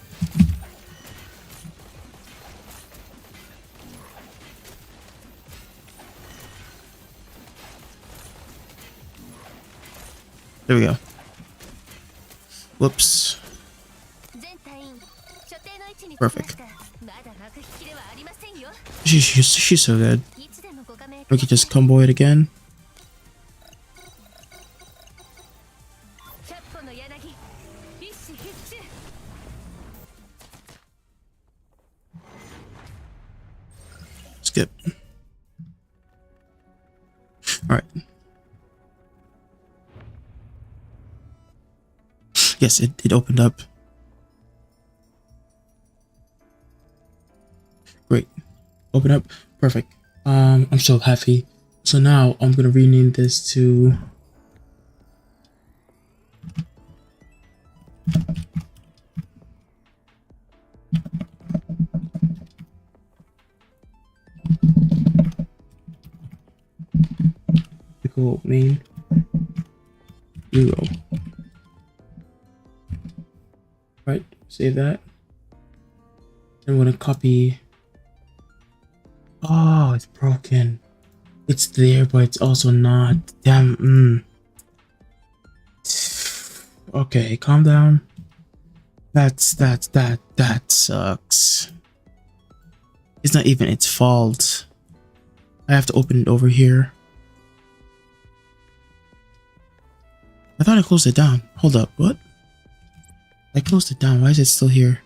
There we go. Whoops. Perfect. She's so good. We can just combo it again. Skip. Alright. Yes, it opened up. Great. Open up. Perfect. I'm so happy. So now I'm gonna rename this to go main Reroll. Right, save that. I'm gonna copy. Oh, it's broken. It's there, but it's also not. Damn. Okay, calm down. That sucks. It's not even its fault. I have to open it over here. I thought I closed it down. Hold up, what? I closed it down. Why is it still here?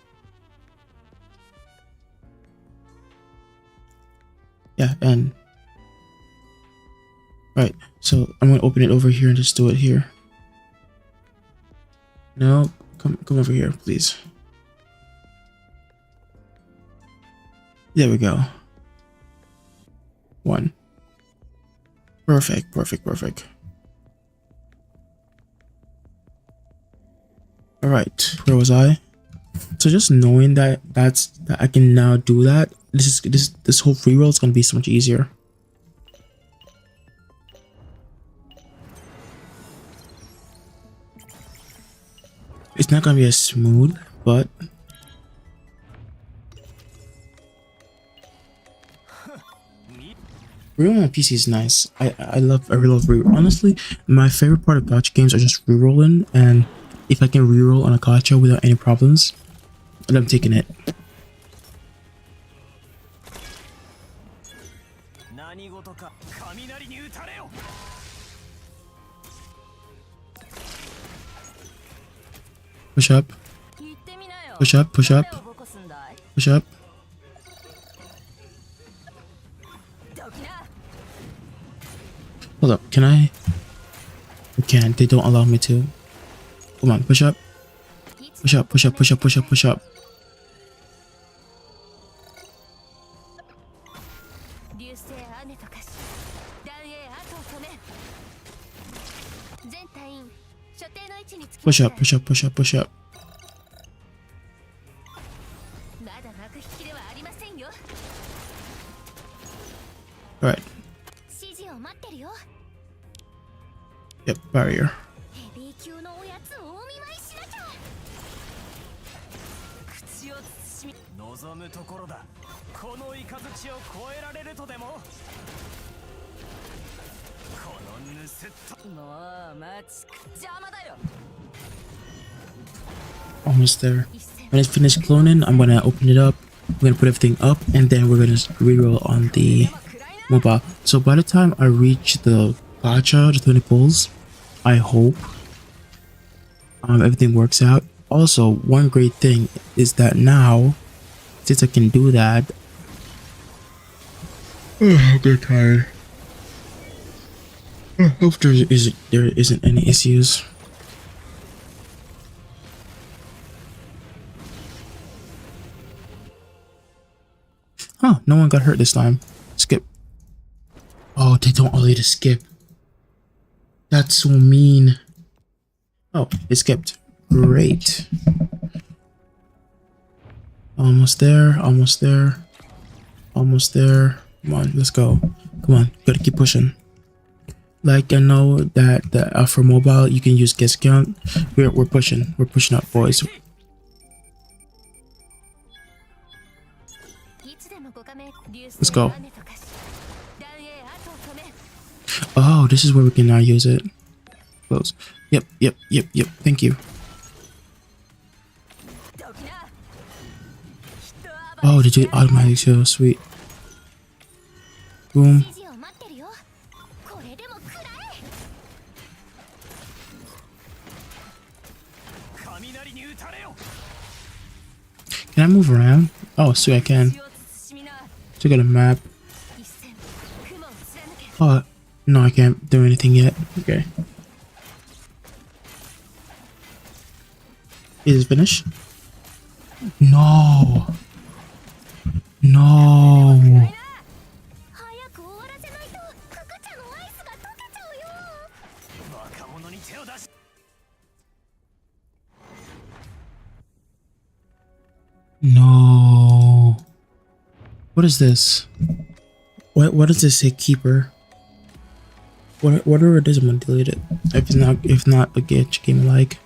Yeah, and right. So I'm gonna open it over here and just do it here. No, come over here, please. There we go. One. Perfect. All right, where was I? So just knowing that that I can now do that, this whole reroll is gonna be so much easier. It's not gonna be as smooth, but reroll on PC is nice. I really love reroll. Honestly, my favorite part of gacha games are just rerolling, and if I can reroll on a gacha without any problems, then I'm taking it. Push up. Push up, push up. Push up. Hold up, can I? I can't, they don't allow me to. Come on, push up. Push up, push up, push up, push up, push up. Push up, push up, push up, push up. Alright. Yep, barrier. Almost there. When it's finished cloning, I'm gonna open it up. We're gonna put everything up, and then we're gonna reroll on the mobile. So by the time I reach the gacha, the 20 pulls, I hope everything works out. Also, one great thing is that now, since I can do that, I'm getting tired. I hope there isn't any issues. Huh, no one got hurt this time. Skip. Oh, they don't allow you to skip. That's so mean. Oh, it skipped. Great. Almost there, almost there. Almost there. Come on, let's go. Come on, gotta keep pushing. Like, I know that for mobile you can use guest count. We're pushing. We're pushing up, boys. Let's go. Oh, this is where we can now use it. Close. Yep. Thank you. Oh, they do it automatically, so sweet. Boom. Can I move around? Oh, sweet, I can. Check out a map. Oh, no, I can't do anything yet. Okay. Is it finished? No. No. No. What is this? What does this say, keeper? Whatever it is, I'm gonna delete it. If not, a glitch game like.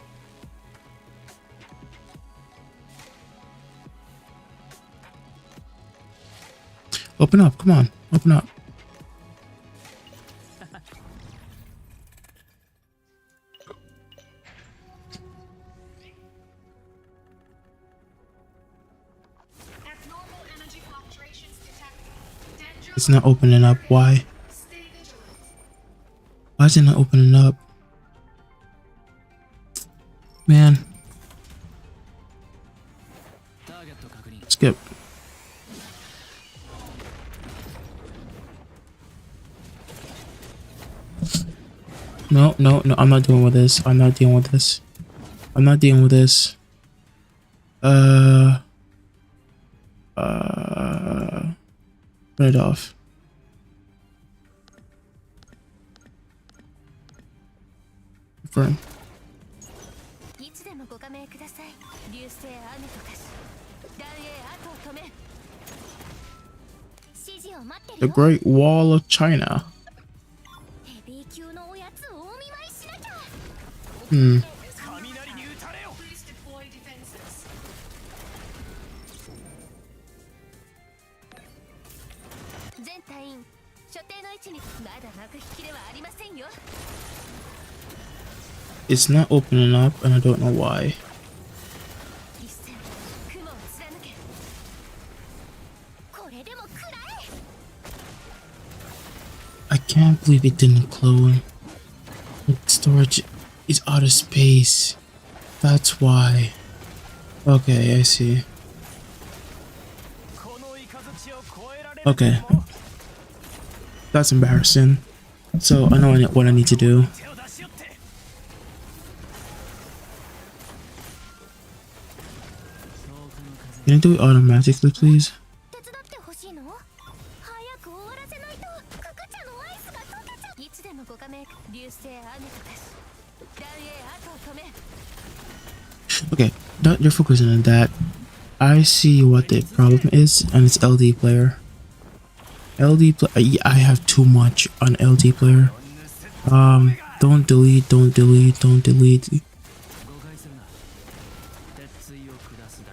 Open up, come on, open up. It's not opening up. Why? Why is it not opening up? Man. Skip. No, I'm not dealing with this. I'm not dealing with this. I'm not dealing with this. Turn it off. Confirm. The Great Wall of China. It's not opening up, and I don't know why. I can't believe it didn't clone. Storage is out of space. That's why. Okay, I see. Okay. That's embarrassing. So I know what I need to do. Can I do it automatically, please? Okay, you're focusing on that. I see what the problem is, and it's LD player. LD player. I have too much on LD player. Don't delete.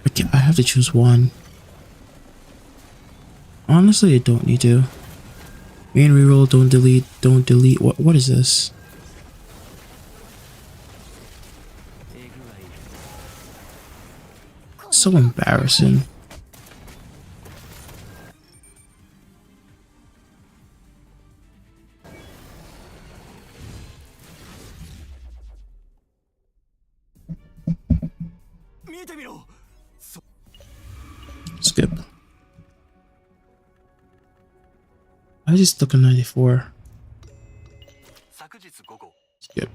Okay, I have to choose one. Honestly, I don't need to. Main reroll. Don't delete. What is this? So embarrassing. Skip. I just stuck on 94. Skip.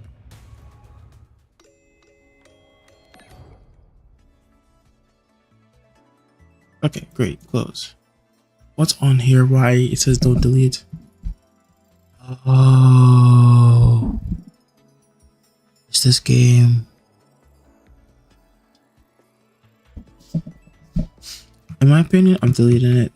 Okay, great. Close. What's on here? Why it says don't delete? Oh. Is this game? In my opinion, I'm deleting it.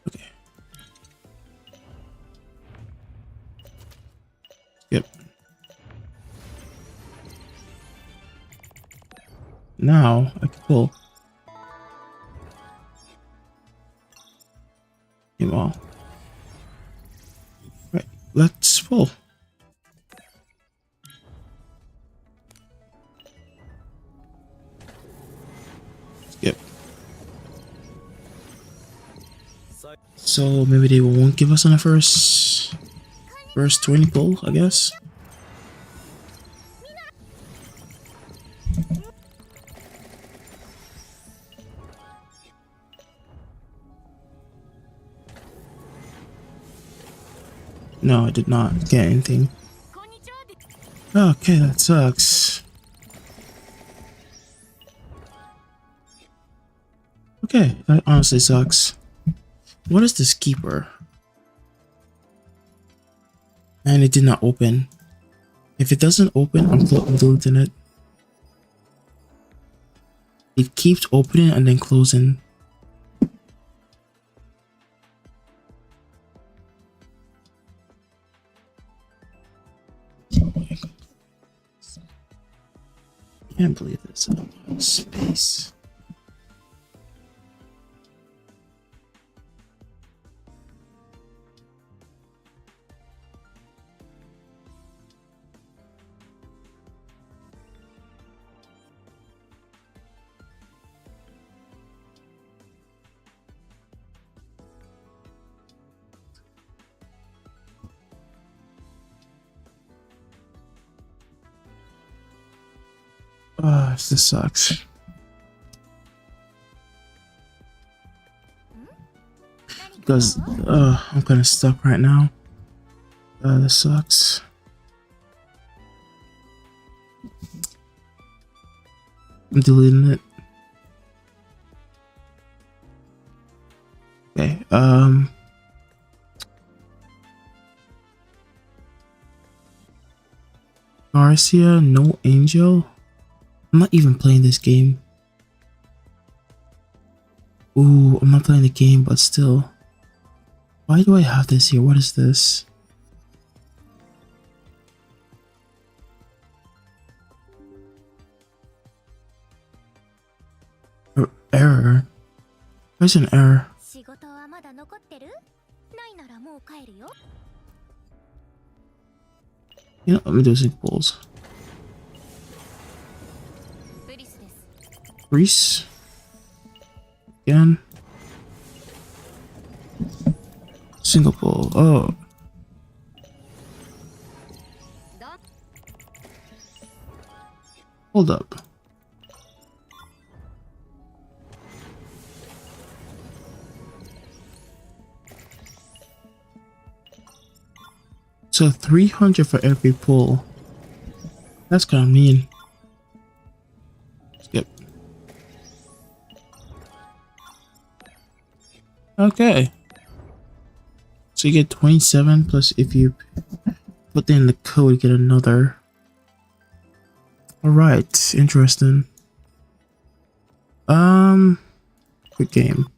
Okay. Yep. Now I can pull. Well, right. Let's pull. Yep. So maybe they won't give us on the first 20 pull, I guess. No, I did not get anything. Okay, that sucks. Okay, that honestly sucks. What is this keeper? And it did not open. If it doesn't open, I'm deleting it. It keeps opening and then closing. I can't believe this. I don't have space. This sucks. Because I'm kind of stuck right now. This sucks. I'm deleting it. Okay. Garcia, no Angel. I'm not even playing this game. Ooh, I'm not playing the game, but still. Why do I have this here? What is this? Error? Where's an error? You know, let me do some pulls. Reese? Again? Single pull. Oh. Hold up. So 300 for every pull. That's kind of mean. Skip. Okay. So you get 27 plus if you put in the code, you get another. Alright, interesting. Quick game.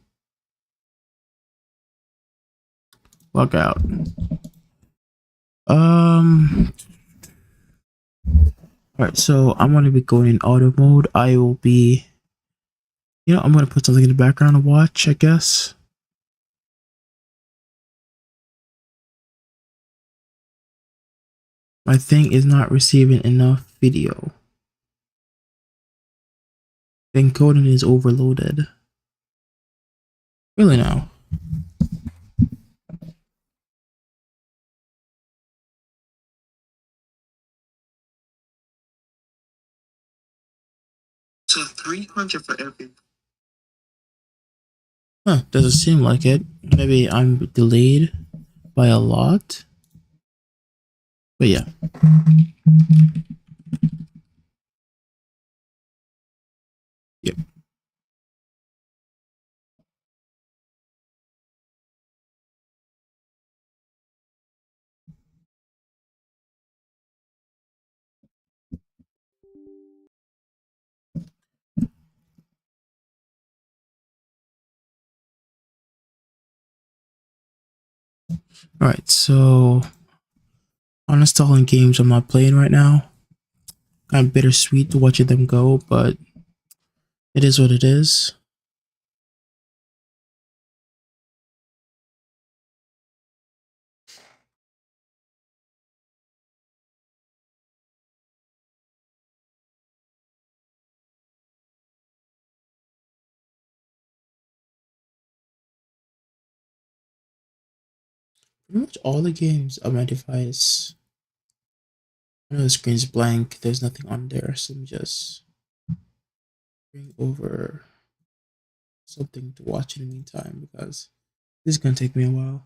Log out. Alright, so I'm gonna be going in auto mode. I will be, you know, I'm gonna put something in the background to watch, I guess. My thing is not receiving enough video. The encoding is overloaded. Really now. So 300 for every. Huh, doesn't seem like it. Maybe I'm delayed by a lot. But yeah. Yep. Alright, so uninstalling games I'm not playing right now. Kind of bittersweet watching them go, but it is what it is. Pretty much all the games on my device. I know the screen's blank, there's nothing on there, so let me just bring over something to watch in the meantime because this is gonna take me a while.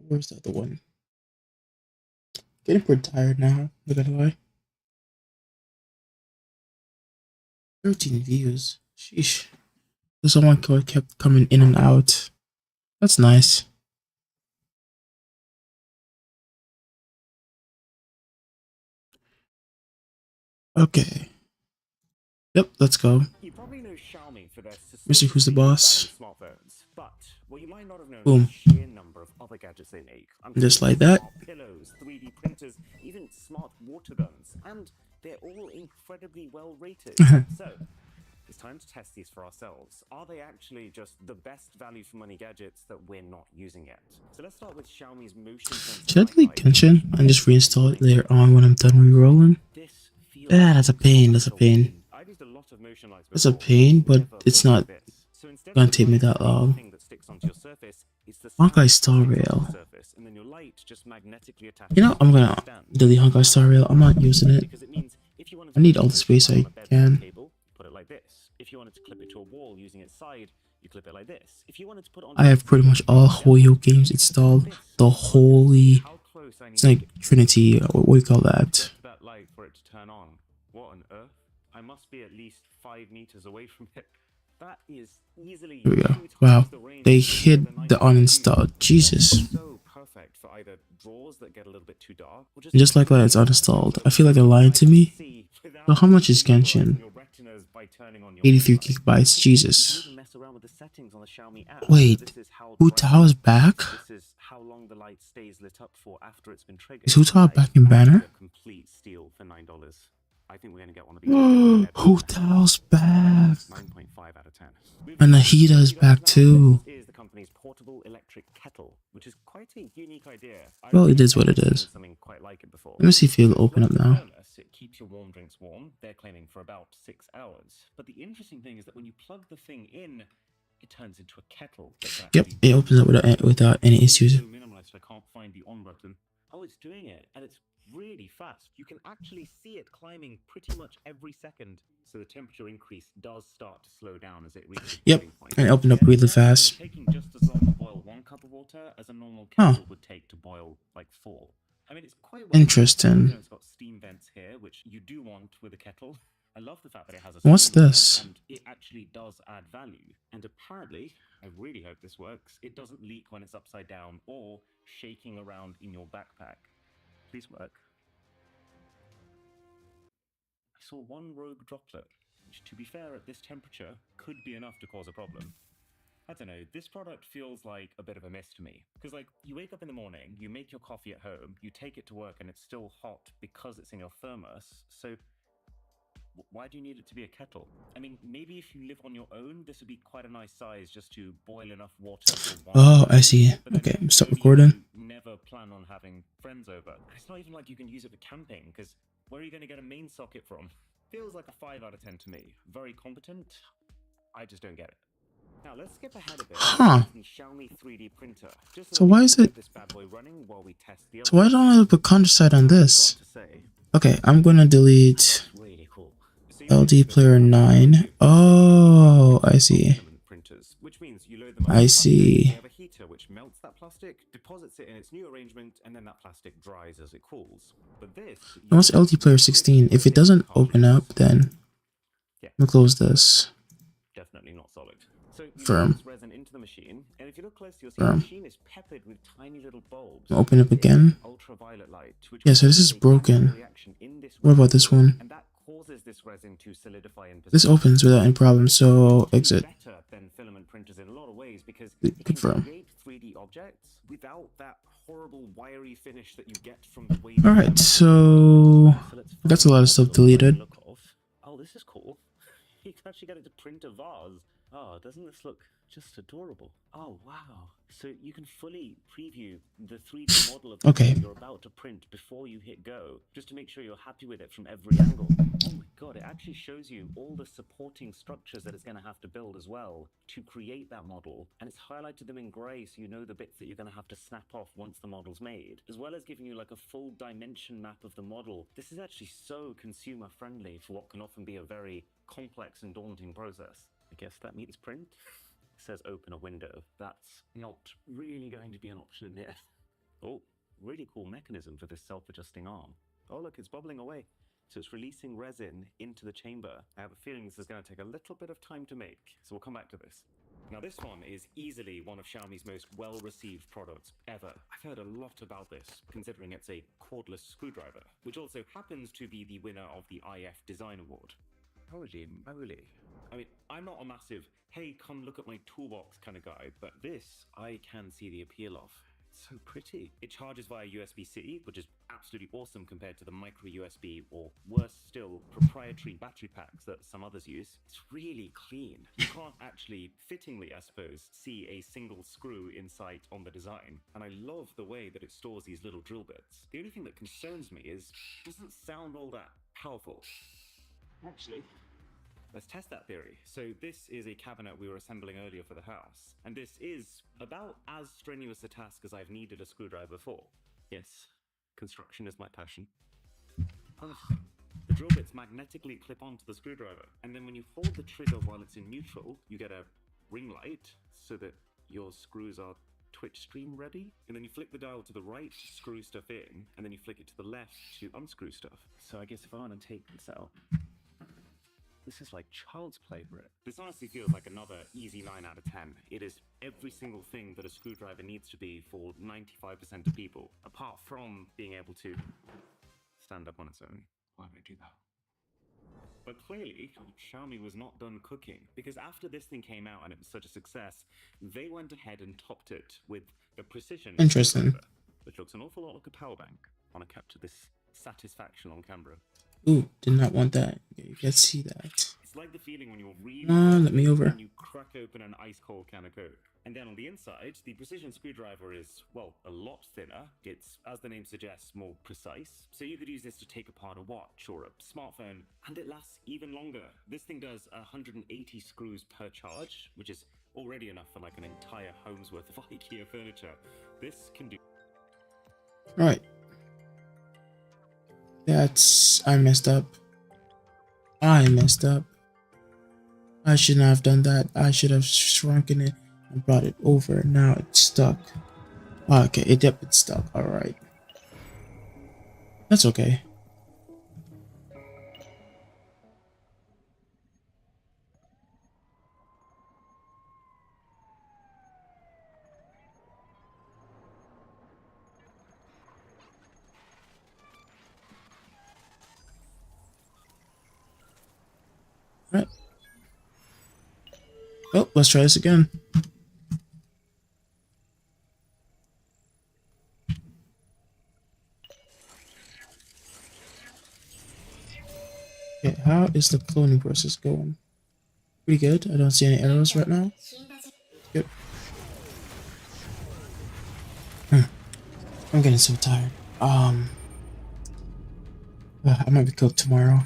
Where's the other one? Getting pretty tired now, not gonna lie. 13 views. Sheesh. So someone kept coming in and out. That's nice. Okay. Yep, let's go. You probably know Xiaomi for their Mr. Who's the Boss. smartphones, but what you might not have known Boom. is the sheer number of other gadgets they make. Just like that. Smart pillows, 3D printers, even smart water guns, and they're all incredibly well rated. So it's time to test these for ourselves. Are they actually just the best value for money gadgets that we're not using yet? So let's start with Xiaomi's motion sensor. Should I delete Genshin and just reinstall it later on when I'm done rerolling? That's a pain, that's a pain. It's a pain, but it's not gonna take me that long. Honkai Star Rail. You know, I'm gonna delete Honkai Star Rail. I'm not using it. I need all the space I can. If you wanted to clip it to a wall using its side, you clip it like this. If you wanted to put it on, I have pretty much all Hoyo games installed. The holy, it's like Trinity. What do you call that? That light for it to turn on. What on earth? I must be at least 5 meters away from it. That is easily. Here we go. Wow, they hid the uninstalled. Jesus. So perfect for either drawers that get a little bit too dark, or Just like that, it's uninstalled. I feel like they're lying to me. So how much is Genshin? 83 gigabytes. Jesus. Wait, Hu Tao's back? Is Hu Tao back in Banner? I think we're gonna get one of these. Hu Tao's back. 9.5 out of 10. And Nahida is back too. Is the company's portable electric kettle, which is quite a unique idea. Well, it is what it is. Something quite like it before. Let me see if it'll open up now. It keeps your warm drinks warm. They're claiming for about 6 hours. But the interesting thing is that when you plug the thing in, it turns into a kettle. Yep, it opens up without any issues. Minimalist, I can't find the on button. Oh, it's doing it, and it's really fast. You can actually see it climbing pretty much every second. So the temperature increase does start to slow down as it reaches. Yep, and it opened up really fast. Taking just as long to boil 1 cup of water as a normal kettle would take to boil like 4. I mean, it's quite well. Interesting. It's got steam vents here, which you do want with a kettle. I love the fact that it has a. What's this? And it actually does add value. And apparently, I really hope this works. It doesn't leak when it's upside down or shaking around in your backpack. Please work. I saw 1 rogue droplet, which, to be fair, at this temperature, could be enough to cause a problem. I don't know, this product feels like a bit of a miss to me. Because, like, you wake up in the morning, you make your coffee at home, you take it to work, and it's still hot because it's in your thermos. So, why do you need it to be a kettle? I mean, maybe if you live on your own, this would be quite a nice size just to boil enough water for 1. Oh, I see. Okay, stop recording. Never plan on having friends over. It's not even like you can use it for camping, because where are you going to get a main socket from? Feels like a 5 out of 10 to me. Very competent. I just don't get it. Now let's skip ahead a bit. Huh. Xiaomi 3D printer. So why is it? So why don't I have a counter on this? Okay, I'm gonna delete LD Player 9. Oh, I see. I see. Which melts that plastic, deposits it in its new arrangement, and then that plastic dries as it cools. But this. What's LD Player 16? If it doesn't open up, then I'm gonna close this. So you Firm. put this resin into the machine, and if you look closely, you'll see the machine is peppered with tiny little bulbs. Open up again. Ultraviolet light, which Yeah, so this is causes a chemical broken. reaction in this What about resin, this one? and that causes this resin to solidify in This position. opens without any problem, so exit. Better than filament printers in a lot of ways because it can Confirm. create 3D objects without that horrible wiry finish that you get from the way. Alright, so that's a lot of stuff deleted. Oh, this is cool. You can actually get it to print a vase. Oh, doesn't this look just adorable? Oh, wow. So you can fully preview the 3D model of the thing you're about to print before you hit go, just to make sure you're happy with it from every angle. Oh my god, it actually shows you all the supporting structures that it's going to have to build as well to create that model, and it's highlighted them in grey so you know the bits that you're going to have to snap off once the model's made, as well as giving you like a full dimension map of the model. This is actually so consumer friendly for what can often be a very complex and daunting process. I guess that means print. It says open a window. That's not really going to be an option here. Oh, really cool mechanism for this self-adjusting arm. Oh look, it's bubbling away. So it's releasing resin into the chamber. I have a feeling this is going to take a little bit of time to make, so we'll come back to this. Now this one is easily one of Xiaomi's most well-received products ever. I've heard a lot about this, considering it's a cordless screwdriver, which also happens to be the winner of the IF Design Award. Holy moly. I mean, I'm not a massive, hey, come look at my toolbox kind of guy, but this I can see the appeal of. It's so pretty. It charges via USB-C, which is absolutely awesome compared to the micro USB or worse still, proprietary battery packs that some others use. It's really clean. You can't actually, fittingly I suppose, see a single screw in sight on the design. And I love the way that it stores these little drill bits. The only thing that concerns me is it doesn't sound all that powerful. Actually, let's test that theory. So this is a cabinet we were assembling earlier for the house, and this is about as strenuous a task as I've needed a screwdriver for. Yes, construction is my passion. The drill bits magnetically clip onto the screwdriver, and then when you hold the trigger while it's in neutral, you get a ring light so that your screws are Twitch stream ready, and then you flick the dial to the right to screw stuff in, and then you flick it to the left to unscrew stuff. So I guess if I want to take this out, this is like child's play for it. This honestly feels like another easy 9 out of 10. It is every single thing that a screwdriver needs to be for 95% of people, apart from being able to stand up on its own. Why would I do that? But clearly, Xiaomi was not done cooking, because after this thing came out and it was such a success, they went ahead and topped it with the Precision Interesting. screwdriver, which looks an awful lot like a power bank. I want to capture this satisfaction on camera. Ooh, did not want that. Okay, you can see that. It's like the feeling when you're really Let me over. and you crack open an ice cold can of Coke. And then on the inside, the precision screwdriver is, well, a lot thinner. It's, as the name suggests, more precise. So you could use this to take apart a watch or a smartphone, and it lasts even longer. This thing does 180 screws per charge, which is already enough for like an entire home's worth of IKEA furniture. This can do... Right. I messed up. I messed up. I should not have done that. I should have shrunken it and brought it over. Now it's stuck. Okay, it's stuck. Alright. That's okay. Right. Oh, let's try this again. Okay, how is the cloning process going? Pretty good. I don't see any arrows right now. Good. I'm getting so tired. I might be cooked tomorrow.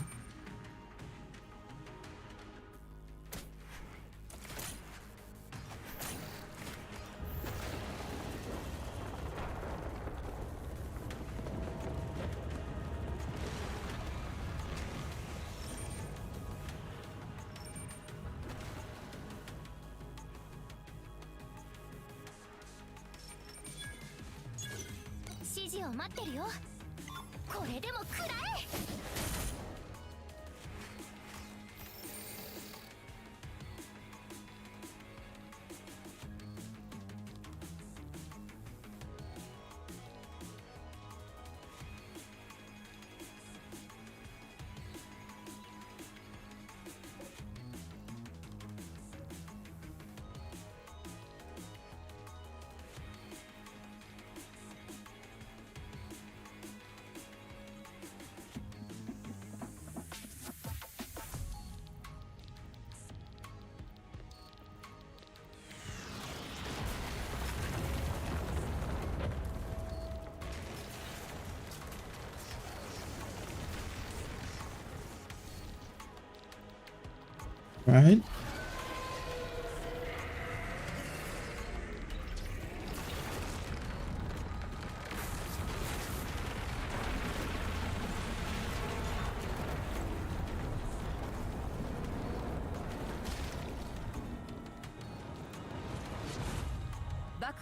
Right?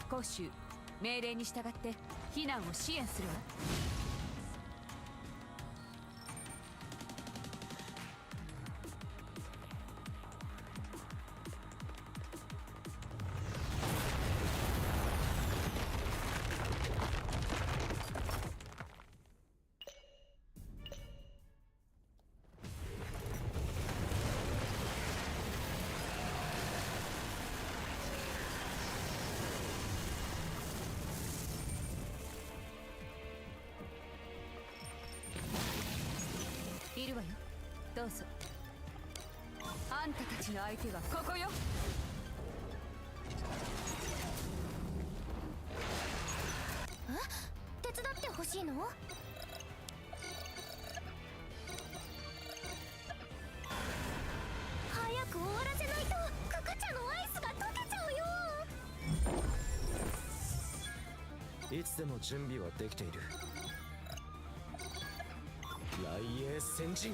攻守命令に従って避難を支援するわ。いるわよ。どうぞ。あんたたちの相手はここよ。手伝ってほしいの？早く終わらせないとククチャのアイスが溶けちゃうよ。いつでも準備はできている。雷影先陣。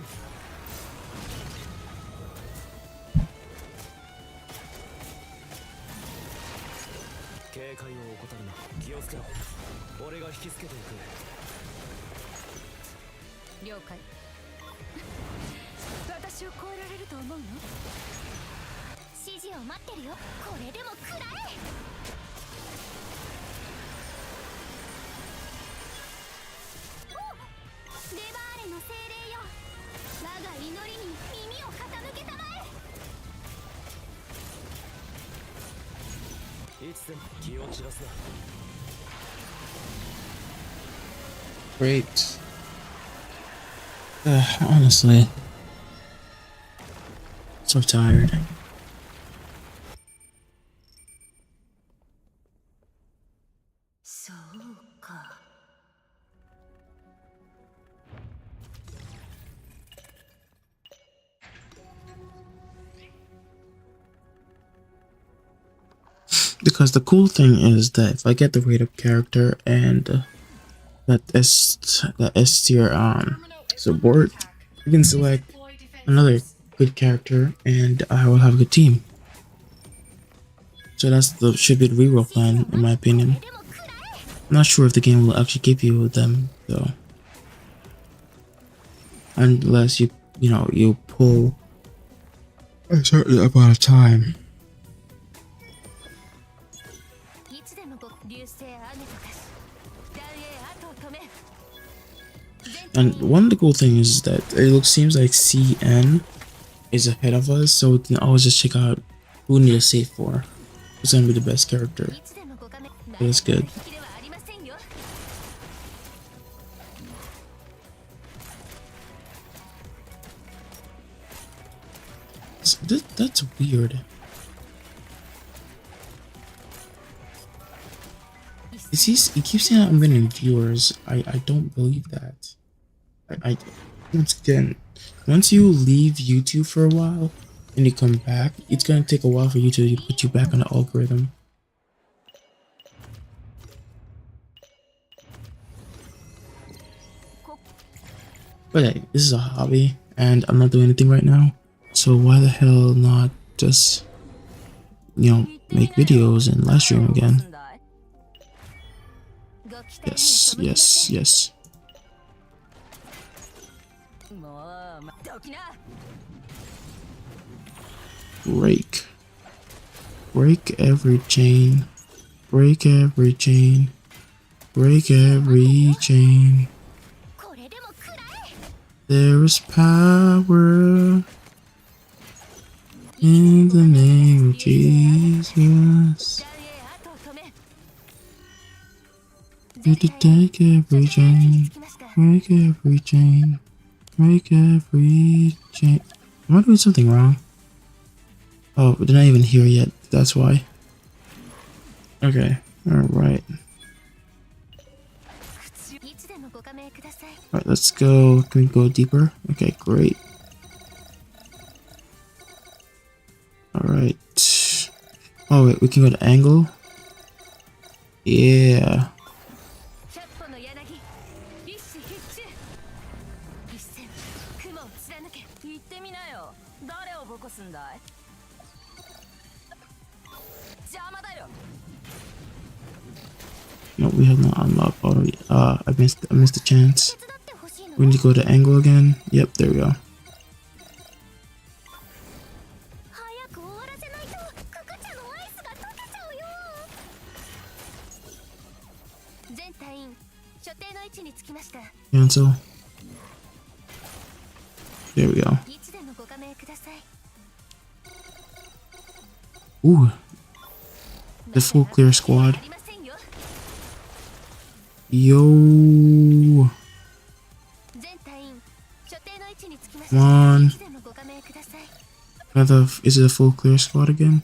警戒を怠るな。気をつけろ。俺が引きつけていく。了解。私を超えられると思うの？指示を待ってるよ。これでも食らえ。レバーレの精霊よ、我が祈りに耳を傾けたまえ。いつでも気を散らすな。Great. Honestly, so tired.そうか。Because the cool thing is that if I get the rate up character and that S tier support, I can select another good character and I will have a good team. So that's the should be the reroll plan in my opinion. I'm not sure if the game will actually give you them though, unless you pull a certain amount of time. And one of the cool things is that seems like CN is ahead of us, so we can always just check out who we need to save for. Who's gonna be the best character. That's good. That's weird. He keeps saying I'm getting viewers. I don't believe that. I once again, once you leave YouTube for a while and you come back, it's gonna take a while for YouTube to put you back on the algorithm. But hey, this is a hobby and I'm not doing anything right now, so why the hell not just make videos and live stream again? Yes, yes, yes. Break. Break every chain. Break every chain. Break every chain. There is power in the name of Jesus. You to take every chain. Break every chain. Break every chain. Am I doing something wrong? Oh, they're not even here yet. That's why. Okay. Alright. Alright, let's go. Can we go deeper? Okay, great. Alright. Oh wait, we can go to angle. Yeah. No, we have not unlocked already. I missed the chance. We need to go to angle again. Yep, there we go. Cancel. There we go. Ooh. The full clear squad. Yo. Come on. Is it a full clear squad again?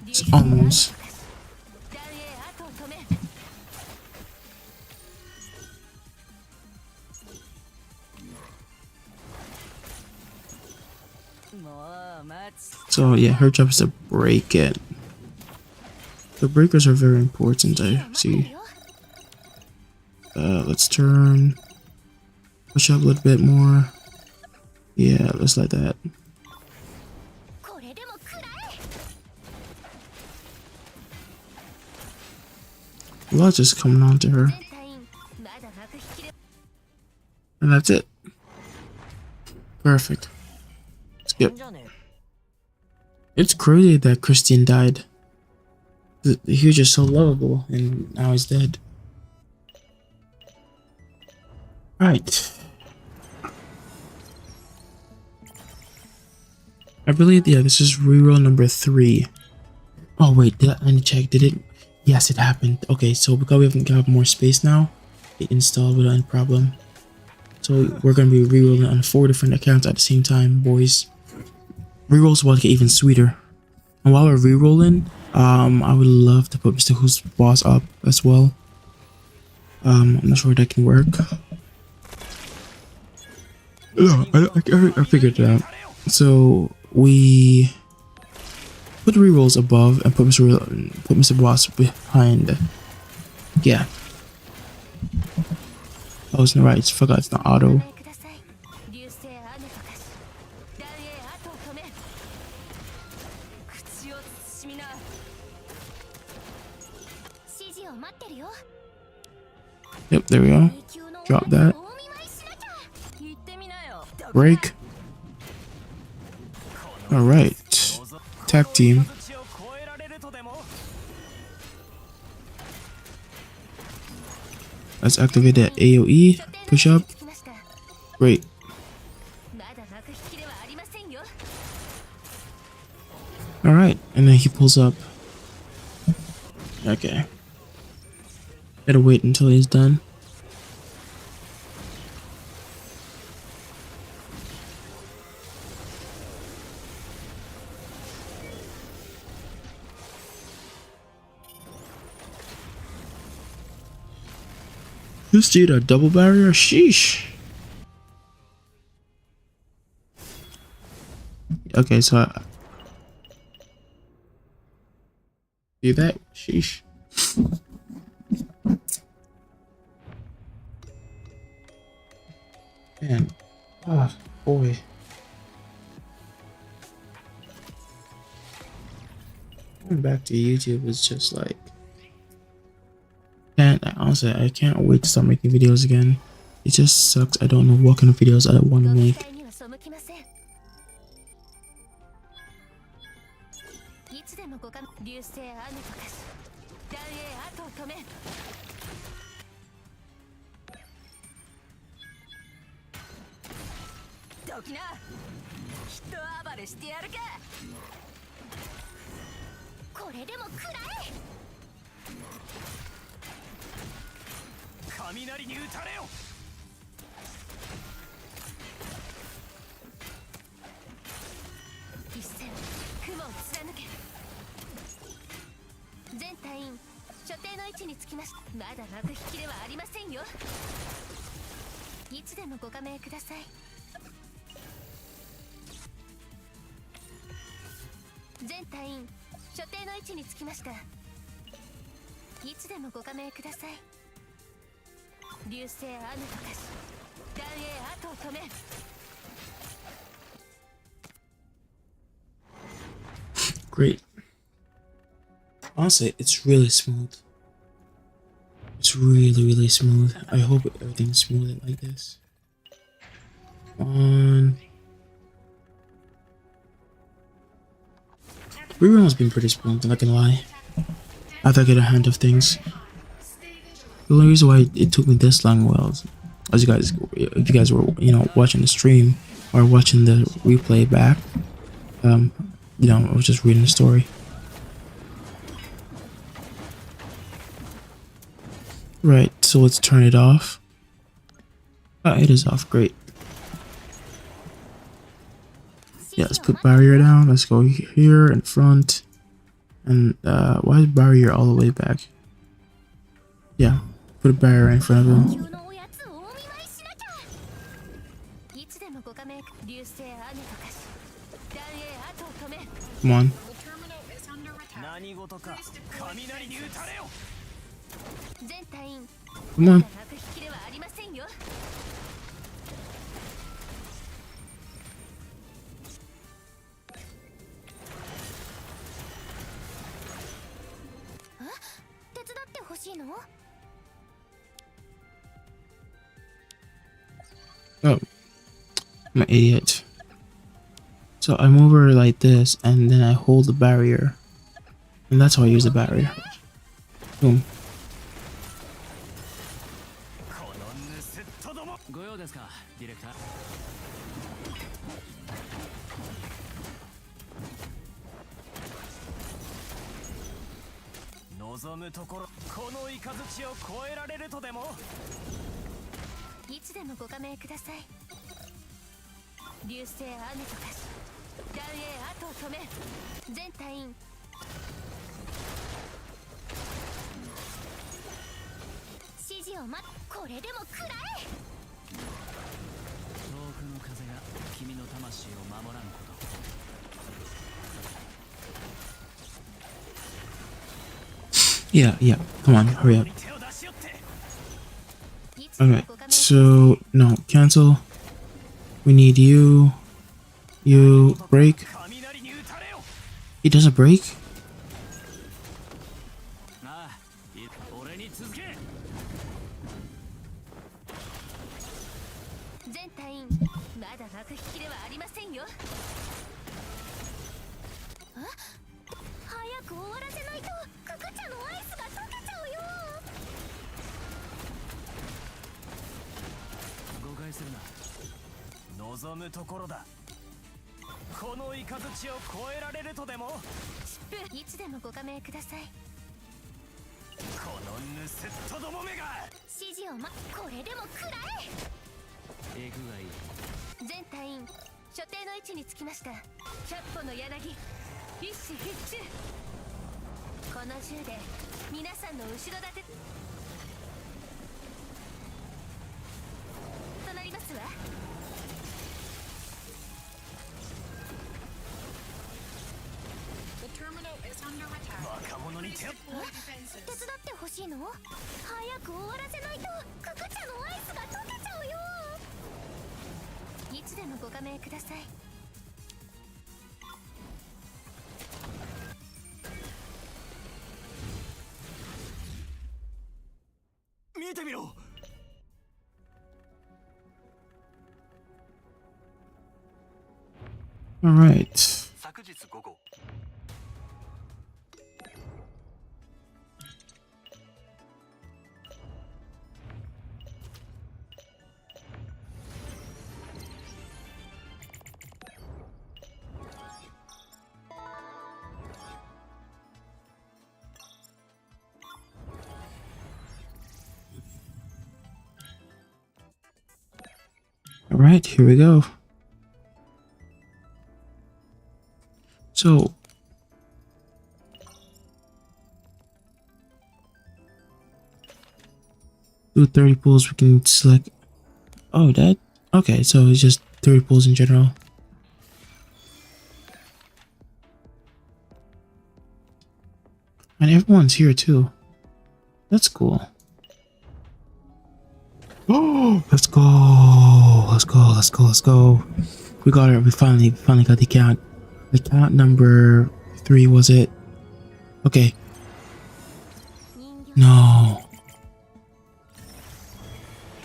It's almost. So yeah, her job is to break it. The breakers are very important, I see. Let's turn. Push up a little bit more. Yeah, let's like that. A lot just coming on to her. And that's it. Perfect. Skip. It's crazy that Christian died. He was just so lovable, and now he's dead. Right. I believe, yeah, this is reroll number 3. Oh wait, I need to check. Did it? Yes, it happened. Okay, so because we haven't got more space now, it installed without any problem. So we're gonna be rerolling on 4 different accounts at the same time, boys. Rerolls about to get even sweeter. And while we're rerolling, I would love to put Mr. Who's Boss up as well. I'm not sure that can work. No, I figured it out. So we put the rerolls above and put Mr. Boss behind. Yeah. Oh, it's not right. I forgot it's not auto. Yep, there we go. Drop that. Break. Alright. Tag team. Let's activate that AoE. Push up. Great. Alright, and then he pulls up. Okay. Gotta wait until he's done. This dude a double barrier? Sheesh. Okay, so see that? Sheesh. Man, oh boy. Going back to YouTube is just like, honestly, I can't wait to start making videos again. It just sucks. I don't know what kind of videos I want to make. 全隊員所定の位置につきました。いつでもご加盟ください。流星雨と化し断影後を止め。Great. Honestly, it's really smooth. It's really smooth. I hope everything's smooth like this. Reroll has been pretty smooth, I'm not gonna lie. After I get a hand of things. The only reason why it took me this long was, as if you guys were, watching the stream or watching the replay back, I was just reading the story. Right, so let's turn it off. It is off, great. Yeah, let's put barrier down. Let's go here in front. And why is barrier all the way back? Yeah, put a barrier in front of him. Come on. Come on. Oh, I'm an idiot. So I move her like this, and then I hold the barrier, and that's how I use the barrier. Boom. Yeah, come on, hurry up. Okay, so, no, cancel. We need you. You break. He doesn't break? All right. All right, here we go. So, do 30 pulls, we can select. Oh, that? Okay, so it's just 30 pulls in general. And everyone's here too. That's cool. Oh, let's go. Let's go. Let's go. Let's go. We got it. We finally got the count. The count number 3, was it? Okay. No.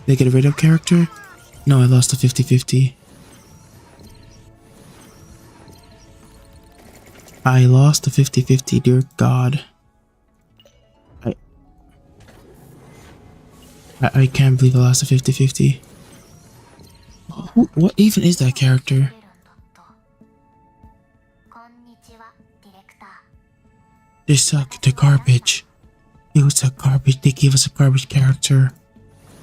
Did I get rid of character? No, I lost a 50-50. I lost a 50-50, dear God. I can't believe I lost a 50-50. What even is that character? They suck. They're garbage. It was a garbage. They gave us a garbage character.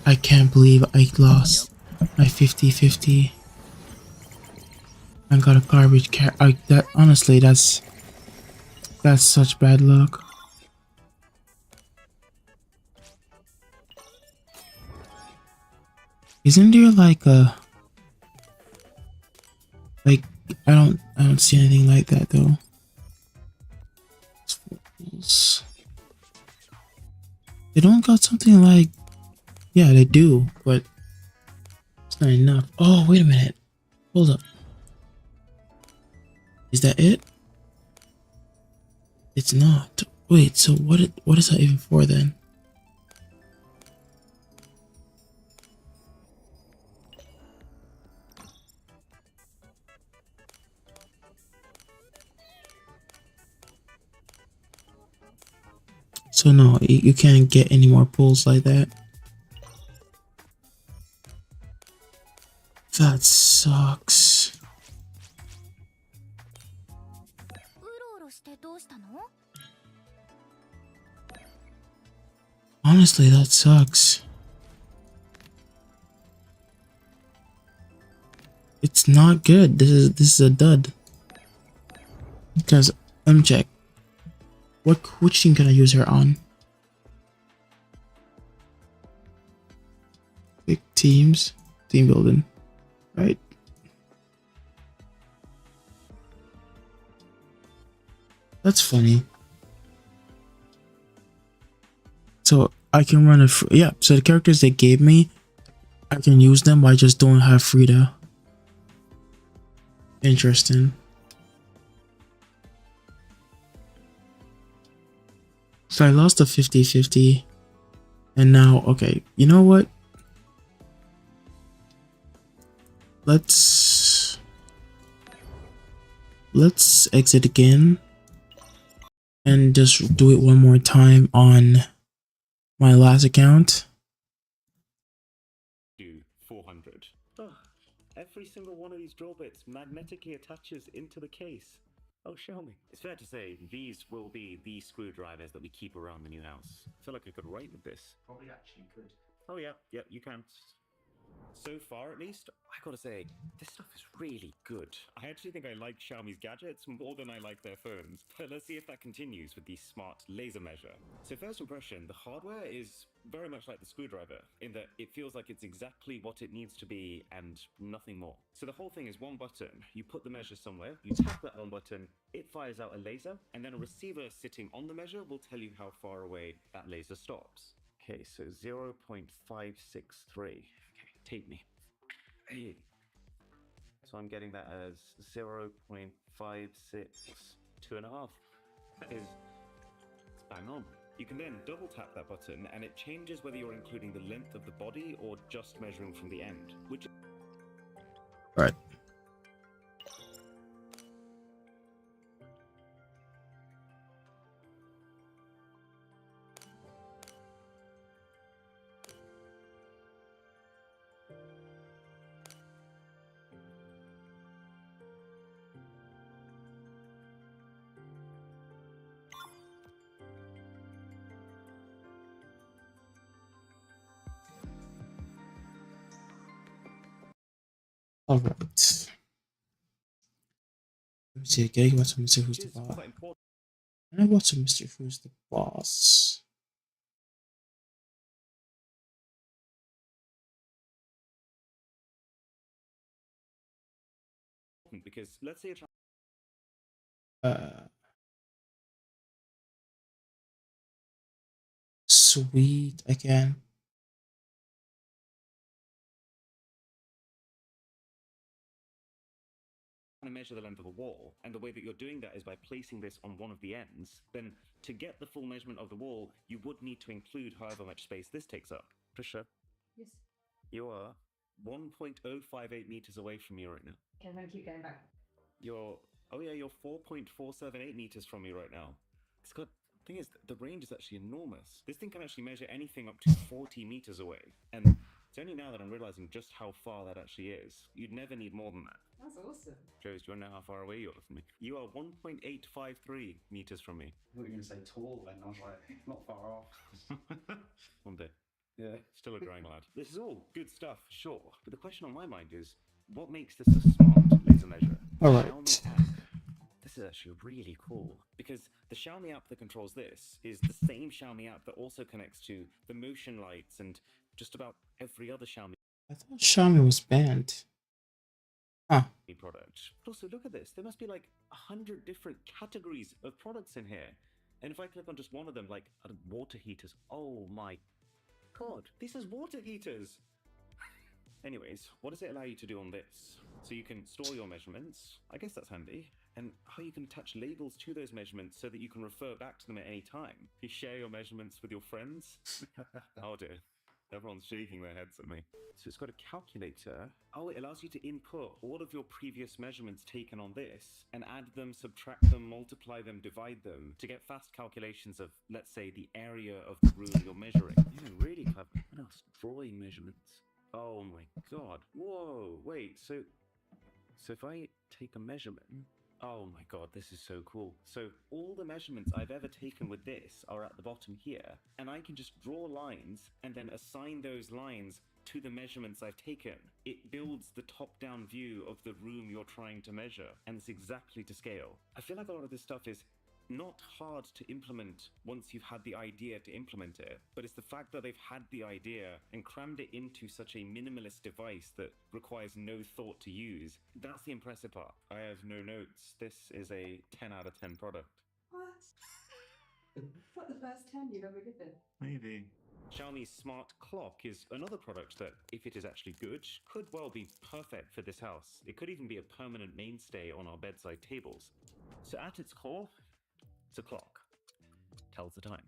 I can't believe I lost my 50-50. I got a garbage character. That honestly, that's such bad luck. Isn't there like a I don't see anything like that though. They don't got something like, yeah, they do, but it's not enough. Oh, wait a minute. Hold up. Is that it? It's not. Wait, so what is that even for then? So no, you can't get any more pulls like that. That sucks. Honestly, that sucks. It's not good. This is a dud. Because let me check. Which team can I use her on? Big teams, team building, right? That's funny. So I can run yeah. So the characters they gave me, I can use them, but I just don't have Frida. Interesting. So I lost a 50-50. And now, okay, you know what? Let's exit again. And just do it one more time on my last account. 400. Oh, every single one of these drill bits magnetically attaches into the case. Oh, show me. It's fair to say these will be the screwdrivers that we keep around the new house. I feel like I could write with this. Probably actually could. Oh yeah, you can. So far, at least, I gotta say, this stuff is really good. I actually think I like Xiaomi's gadgets more than I like their phones, but let's see if that continues with the smart laser measure. So first impression, the hardware is very much like the screwdriver, in that it feels like it's exactly what it needs to be and nothing more. So the whole thing is one button. You put the measure somewhere, you tap that one button, it fires out a laser, and then a receiver sitting on the measure will tell you how far away that laser stops. Okay, so 0.563. Take me. Hey. So I'm getting that as 0.562.5. That is, it's bang on. You can then double tap that button and it changes whether you're including the length of the body or just measuring from the end, which... Right. All right. Let me see. Can I watch Mr. Who's the Boss? Can I watch Mr. Who's the Boss? Because let's say you're trying... sweet. I can. To measure the length of a wall, and the way that you're doing that is by placing this on one of the ends. Then, to get the full measurement of the wall, you would need to include however much space this takes up. Trisha, Yes. you are 1.058 meters away from me right now. Okay, I'm gonna keep going back. You're 4.478 meters from me right now. It's got. Thing is, the range is actually enormous. This thing can actually measure anything up to 40 meters away, and it's only now that I'm realizing just how far that actually is. You'd never need more than that. That's awesome. Joes, do you know how far away you are from me? You are 1.853 meters from me. I thought you were going to say tall then. I was like, not far off. One day. Yeah. Still a growing lad. This is all good stuff, sure. But the question on my mind is, what makes this a smart laser measure? All right. Xiaomi app. This is actually really cool, because the Xiaomi app that controls this is the same Xiaomi app that also connects to the motion lights and just about every other Xiaomi I thought Xiaomi was banned. Huh. product. But also, look at this. There must be like 100 different categories of products in here. And if I click on just one of them, like water heaters, oh my god, this is water heaters! Anyways, what does it allow you to do on this? So you can store your measurements, I guess that's handy, and how you can attach labels to those measurements so that you can refer back to them at any time. You share your measurements with your friends. Oh dear. Everyone's shaking their heads at me. So it's got a calculator. Oh, it allows you to input all of your previous measurements taken on this and add them, subtract them, multiply them, divide them to get fast calculations of, let's say, the area of the room you're measuring. Yeah, really clever. What else? Drawing measurements. Oh my god. Whoa, wait, so if I take a measurement, oh my god, this is so cool. So all the measurements I've ever taken with this are at the bottom here, and I can just draw lines and then assign those lines to the measurements I've taken. It builds the top-down view of the room you're trying to measure, and it's exactly to scale. I feel like a lot of this stuff is not hard to implement once you've had the idea to implement it, but it's the fact that they've had the idea and crammed it into such a minimalist device that requires no thought to use. That's the impressive part. I have no notes. This is a 10 out of 10 product. What? What, the first 10 you've ever given? Maybe. Xiaomi's smart clock is another product that, if it is actually good, could well be perfect for this house. It could even be a permanent mainstay on our bedside tables. So at its core, it's a clock. Tells the time.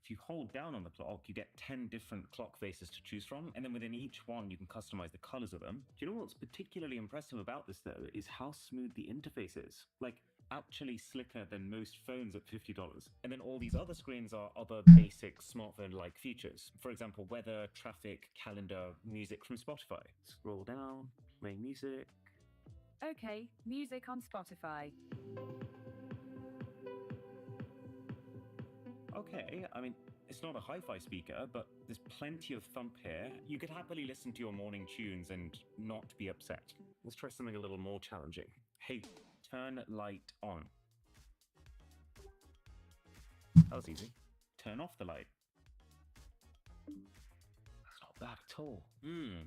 If you hold down on the clock, you get 10 different clock faces to choose from, and then within each one, you can customize the colors of them. Do you know what's particularly impressive about this, though, is how smooth the interface is. Like, actually slicker than most phones at $50. And then all these other screens are other basic smartphone-like features. For example, weather, traffic, calendar, music from Spotify. Scroll down, play music. Okay, music on Spotify. Okay, I mean, it's not a hi-fi speaker, but there's plenty of thump here. You could happily listen to your morning tunes and not be upset. Let's try something a little more challenging. Hey, turn light on. That was easy. Turn off the light. That's not bad at all.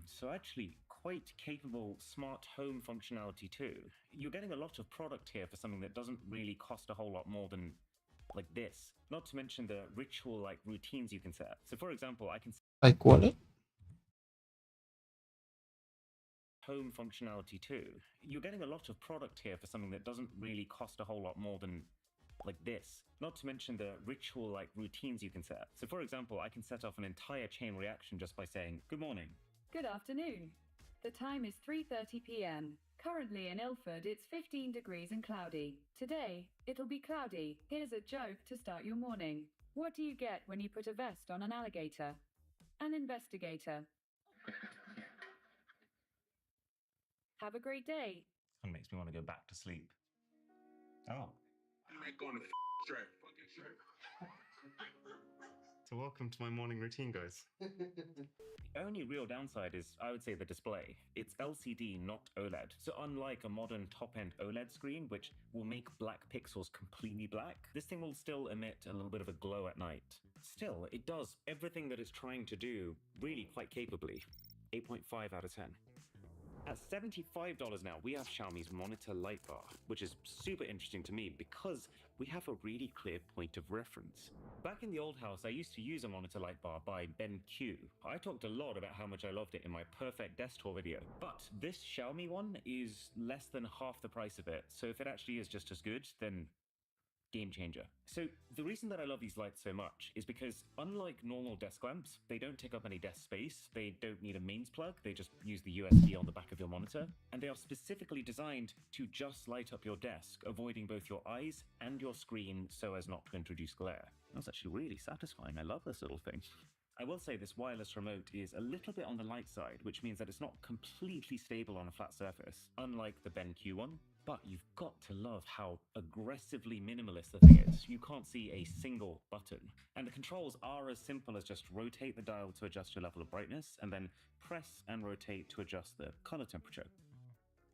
So actually quite capable smart home functionality too. You're getting a lot of product here for something that doesn't really cost a whole lot more than like this. Not to mention the ritual-like routines you can set. So for example, I can Like what? home functionality too. You're getting a lot of product here for something that doesn't really cost a whole lot more than like this. Not to mention the ritual-like routines you can set. So for example, I can set off an entire chain reaction just by saying, good morning. Good afternoon. The time is 3:30 p.m. Currently in Ilford, it's 15 degrees and cloudy. Today, it'll be cloudy. Here's a joke to start your morning. What do you get when you put a vest on an alligator? An investigator. Have a great day. Kind of makes me want to go back to sleep. Oh. I ain't going to straight. Fucking straight. So welcome to my morning routine, guys. The only real downside is, I would say, the display. It's LCD, not OLED. So unlike a modern top-end OLED screen, which will make black pixels completely black, this thing will still emit a little bit of a glow at night. Still, it does everything that it's trying to do really quite capably. 8.5 out of 10. At $75 now, we have Xiaomi's monitor light bar, which is super interesting to me because we have a really clear point of reference. Back in the old house, I used to use a monitor light bar by BenQ. I talked a lot about how much I loved it in my perfect desk tour video, but this Xiaomi one is less than half the price of it, so if it actually is just as good, then game changer. So the reason that I love these lights so much is because unlike normal desk lamps, they don't take up any desk space, they don't need a mains plug, they just use the USB on the back of your monitor, and they are specifically designed to just light up your desk, avoiding both your eyes and your screen so as not to introduce glare. That's actually really satisfying. I love this little thing. I will say this wireless remote is a little bit on the light side, which means that it's not completely stable on a flat surface, unlike the BenQ one. But you've got to love how aggressively minimalist the thing is. You can't see a single button. And the controls are as simple as just rotate the dial to adjust your level of brightness, and then press and rotate to adjust the color temperature.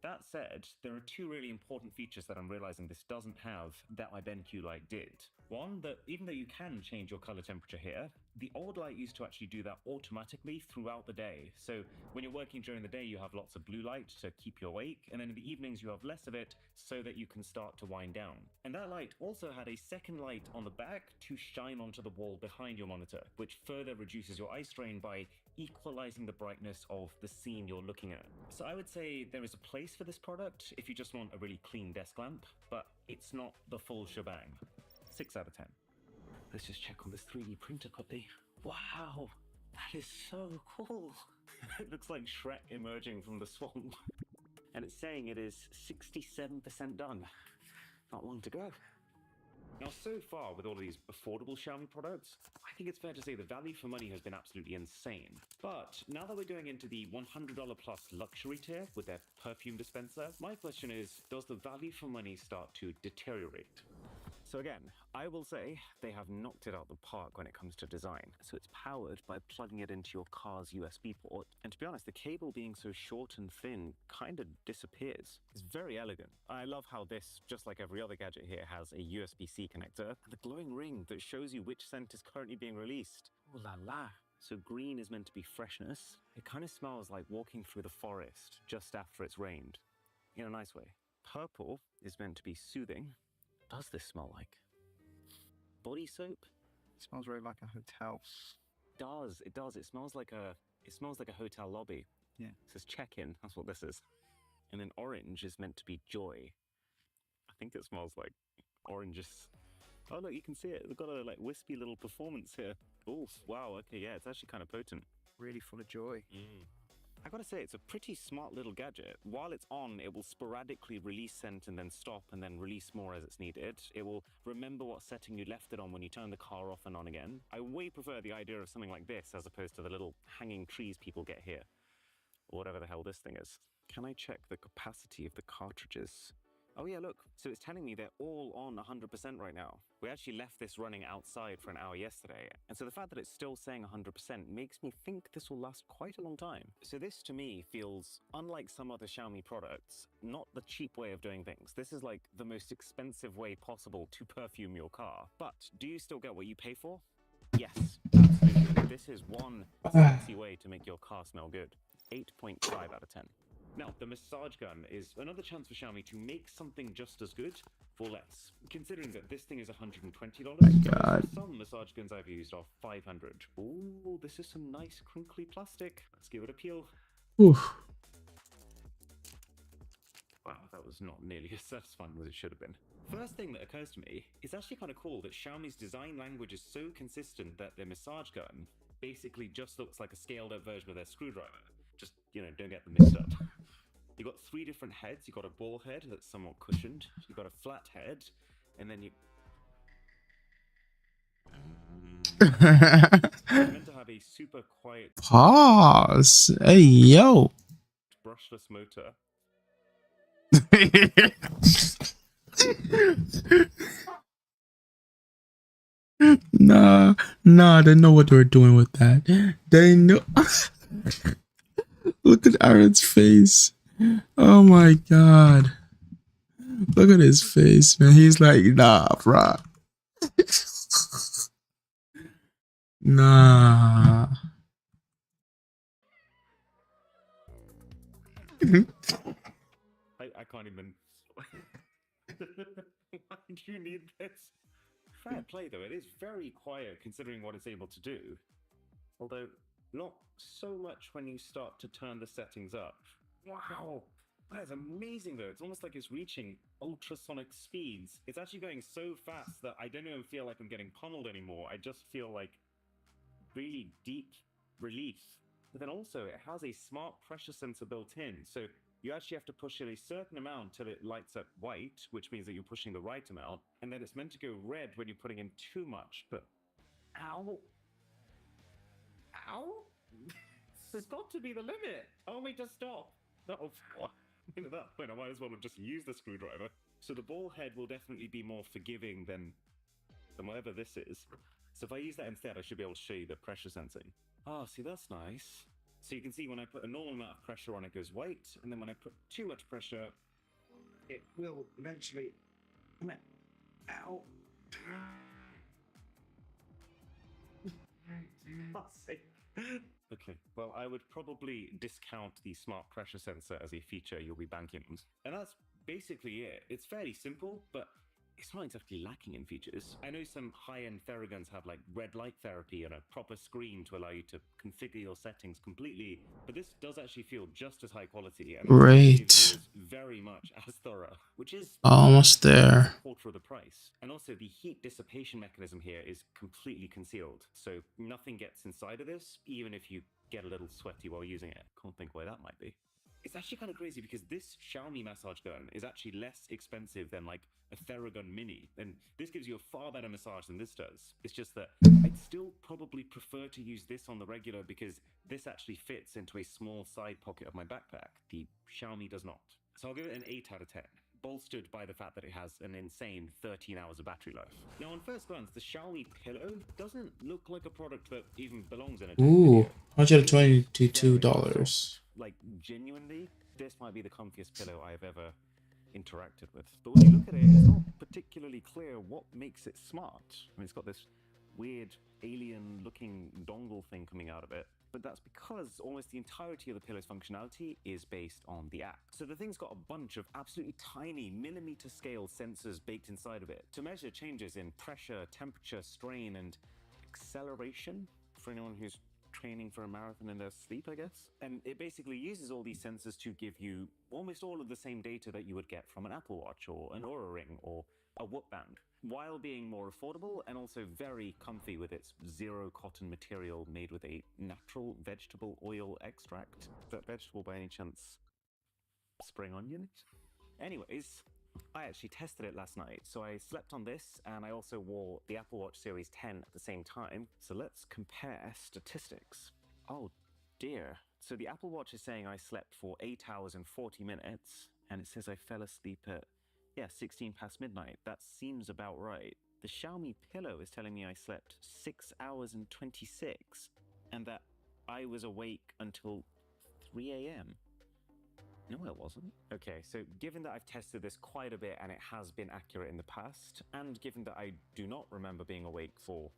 That said, there are two really important features that I'm realizing this doesn't have that my BenQ light did. One, that even though you can change your color temperature here, the old light used to actually do that automatically throughout the day. So when you're working during the day, you have lots of blue light to keep you awake, and then in the evenings you have less of it so that you can start to wind down. And that light also had a second light on the back to shine onto the wall behind your monitor, which further reduces your eye strain by equalizing the brightness of the scene you're looking at. So I would say there is a place for this product if you just want a really clean desk lamp, but it's not the full shebang. 6 out of 10. Let's just check on this 3D printer quickly. Wow, that is so cool. It looks like Shrek emerging from the swamp. And it's saying it is 67% done. Not long to go. Now, so far with all of these affordable Xiaomi products, I think it's fair to say the value for money has been absolutely insane. But now that we're going into the $100 plus luxury tier with their perfume dispenser, my question is, does the value for money start to deteriorate? So again, I will say they have knocked it out the park when it comes to design. So it's powered by plugging it into your car's USB port. And to be honest, the cable being so short and thin kind of disappears. It's very elegant. I love how this, just like every other gadget here, has a USB-C connector and the glowing ring that shows you which scent is currently being released. Oh la la. So green is meant to be freshness. It kind of smells like walking through the forest just after it's rained, in a nice way. Purple is meant to be soothing. What does this smell like? Body soap? It smells very like a hotel. It does. It smells like a hotel lobby. Yeah. It says check-in. That's what this is. And then orange is meant to be joy. I think it smells like oranges. Oh look, you can see it. We've got a like wispy little performance here. Oh wow. Okay, yeah, it's actually kind of potent. Really full of joy. I gotta say, it's a pretty smart little gadget. While it's on, it will sporadically release scent and then stop and then release more as it's needed. It will remember what setting you left it on when you turn the car off and on again. I way prefer the idea of something like this as opposed to the little hanging trees people get here. Or whatever the hell this thing is. Can I check the capacity of the cartridges? Oh yeah, look, so it's telling me they're all on 100% right now. We actually left this running outside for an hour yesterday, and so the fact that it's still saying 100% makes me think this will last quite a long time. So this to me feels, unlike some other Xiaomi products, not the cheap way of doing things. This is like the most expensive way possible to perfume your car. But do you still get what you pay for? Yes, absolutely. This is one sexy way to make your car smell good. 8.5 out of 10. Now, the massage gun is another chance for Xiaomi to make something just as good for less. Considering that this thing is $120, some massage guns I've used are $500. Ooh, this is some nice crinkly plastic. Let's give it a peel. Oof. Wow, that was not nearly as satisfying as it should have been. First thing that occurs to me, it's actually kind of cool that Xiaomi's design language is so consistent that their massage gun basically just looks like a scaled up version of their screwdriver. Just, you know, don't get them mixed up. You've got 3 different heads. You've got a ball head that's somewhat cushioned. You've got a flat head. And then you... It's meant to have a super quiet... Pause. Hey, yo. Brushless motor. Nah, they know what they're doing with that. They know. Look at Aaron's face. Oh my god. Look at his face, man. He's like, nah, bro. Nah. I can't even. Why do you need this? Fair play though, it is very quiet considering what it's able to do. Although, not so much when you start to turn the settings up. Wow! That is amazing though, it's almost like it's reaching ultrasonic speeds. It's actually going so fast that I don't even feel like I'm getting pummeled anymore, I just feel like really deep relief. But then also, it has a smart pressure sensor built in, so you actually have to push it a certain amount till it lights up white, which means that you're pushing the right amount, and then it's meant to go red when you're putting in too much, but... Ow! Ow? There's got to be the limit! Oh wait, just stop! Oh, at that point I might as well have just used the screwdriver. So the ball head will definitely be more forgiving than whatever this is. So if I use that instead, I should be able to show you the pressure sensing. Oh, see, that's nice. So you can see when I put a normal amount of pressure on, it goes white, and then when I put too much pressure, it will eventually... Ow! Okay, well, I would probably discount the smart pressure sensor as a feature you'll be banking on. And that's basically it. It's fairly simple, but it's not exactly lacking in features. I know some high-end Theraguns have like red light therapy and a proper screen to allow you to configure your settings completely, but this does actually feel just as high quality and Great. very much as thorough, which is Almost there. a quarter of the price. And also the heat dissipation mechanism here is completely concealed, so nothing gets inside of this, even if you get a little sweaty while using it. Can't think why that might be. It's actually kind of crazy because this Xiaomi massage gun is actually less expensive than like a Theragun Mini, and this gives you a far better massage than this does. It's just that I'd still probably prefer to use this on the regular because this actually fits into a small side pocket of my backpack. The Xiaomi does not. So I'll give it an 8 out of 10, bolstered by the fact that it has an insane 13 hours of battery life. Now on first glance, the Xiaomi Pillow doesn't look like a product that even belongs in a tech Ooh, video. $122. Like, genuinely, this might be the comfiest pillow I've ever interacted with. But when you look at it, it's not particularly clear what makes it smart. I mean, it's got this weird alien-looking dongle thing coming out of it. But that's because almost the entirety of the pillow's functionality is based on the app. So the thing's got a bunch of absolutely tiny millimeter-scale sensors baked inside of it to measure changes in pressure, temperature, strain, and acceleration for anyone who's training for a marathon in their sleep, I guess. And it basically uses all these sensors to give you almost all of the same data that you would get from an Apple Watch or an Oura Ring or a Whoop Band, while being more affordable and also very comfy with its zero cotton material made with a natural vegetable oil extract. Is that vegetable by any chance spring onion? Anyways, I actually tested it last night, so I slept on this and I also wore the Apple Watch Series 10 at the same time. So let's compare statistics. Oh dear. So the Apple Watch is saying I slept for 8 hours and 40 minutes, and it says I fell asleep at, 16 past midnight. That seems about right. The Xiaomi Pillow is telling me I slept 6 hours and 26, and that I was awake until 3 a.m. No, it wasn't. Okay, so given that I've tested this quite a bit and it has been accurate in the past, and given that I do not remember being awake for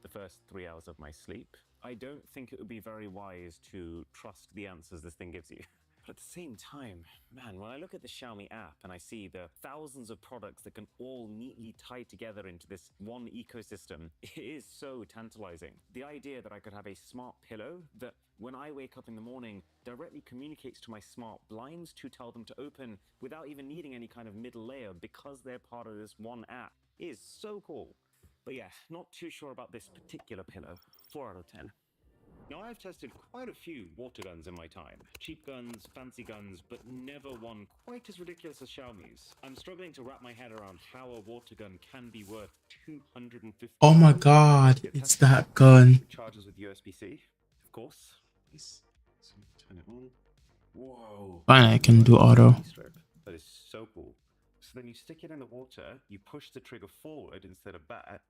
the first 3 hours of my sleep, I don't think it would be very wise to trust the answers this thing gives you. But at the same time, man, when I look at the Xiaomi app and I see the thousands of products that can all neatly tie together into this one ecosystem, it is so tantalizing. The idea that I could have a smart pillow that, when I wake up in the morning, directly communicates to my smart blinds to tell them to open without even needing any kind of middle layer because they're part of this one app is so cool. But yeah, not too sure about this particular pillow. 4 out of 10. Now, I've tested quite a few water guns in my time. Cheap guns, fancy guns, but never one quite as ridiculous as Xiaomi's. I'm struggling to wrap my head around how a water gun can be worth $250. Oh my god, it's that gun. It charges with USB-C, of course. So turn it on. Whoa. Fine, I can do auto. That is so cool. So then you stick it in the water, you push the trigger forward instead of back.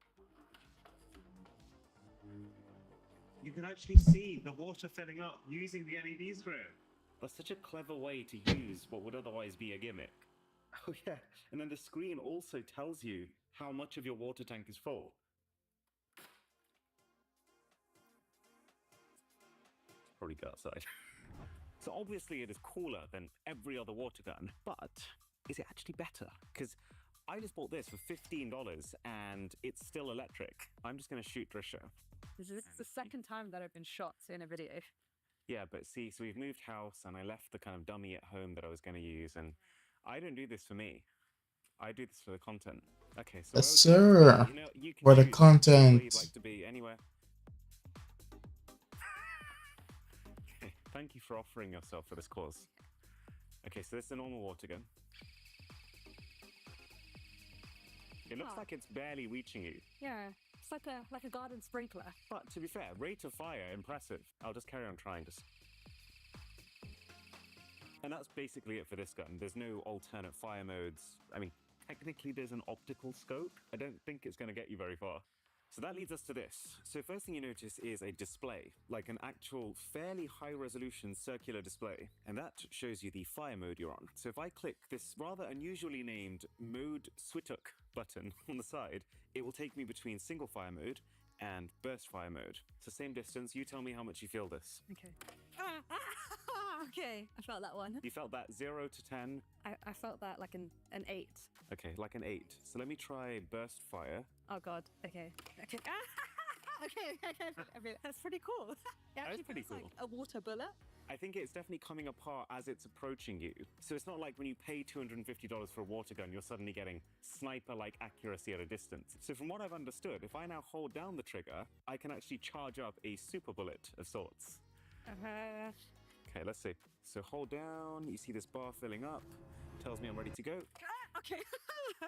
You can actually see the water filling up using the LED strip. That's such a clever way to use what would otherwise be a gimmick. Oh yeah, and then the screen also tells you how much of your water tank is full. Probably go outside. So obviously it is cooler than every other water gun, but is it actually better? Because I just bought this for $15 and it's still electric. I'm just going to shoot Drisha. This is the second time that I've been shot in a video. Yeah, but see, so we've moved house and I left the kind of dummy at home that I was going to use, and I don't do this for me. I do this for the content. Okay, so Yes, sir. you know, you can For the choose content. where you'd like to be anywhere. Okay, thank you for offering yourself for this cause. Okay, so this is a normal water gun. It looks like it's barely reaching you. Yeah, it's like a garden sprinkler. But to be fair, rate of fire, impressive. I'll just carry on trying this. And that's basically it for this gun. There's no alternate fire modes. I mean, technically there's an optical scope. I don't think it's going to get you very far. So that leads us to this. So first thing you notice is a display, like an actual fairly high resolution circular display. And that shows you the fire mode you're on. So if I click this rather unusually named Mode Swituk button on the side, it will take me between single fire mode and burst fire mode. So same distance, you tell me how much you feel this. Okay. Okay, I felt that one. You felt that 0 to 10? I felt that like an 8. Okay, like an 8. So let me try burst fire. Oh god. Okay. Okay. Okay. That's pretty cool. It That is actually pretty feels cool. like a water bullet. I think it's definitely coming apart as it's approaching you. So it's not like when you pay $250 for a water gun, you're suddenly getting sniper-like accuracy at a distance. So from what I've understood, if I now hold down the trigger, I can actually charge up a super bullet of sorts. Okay, let's see. So hold down, you see this bar filling up, tells me I'm ready to go. Okay.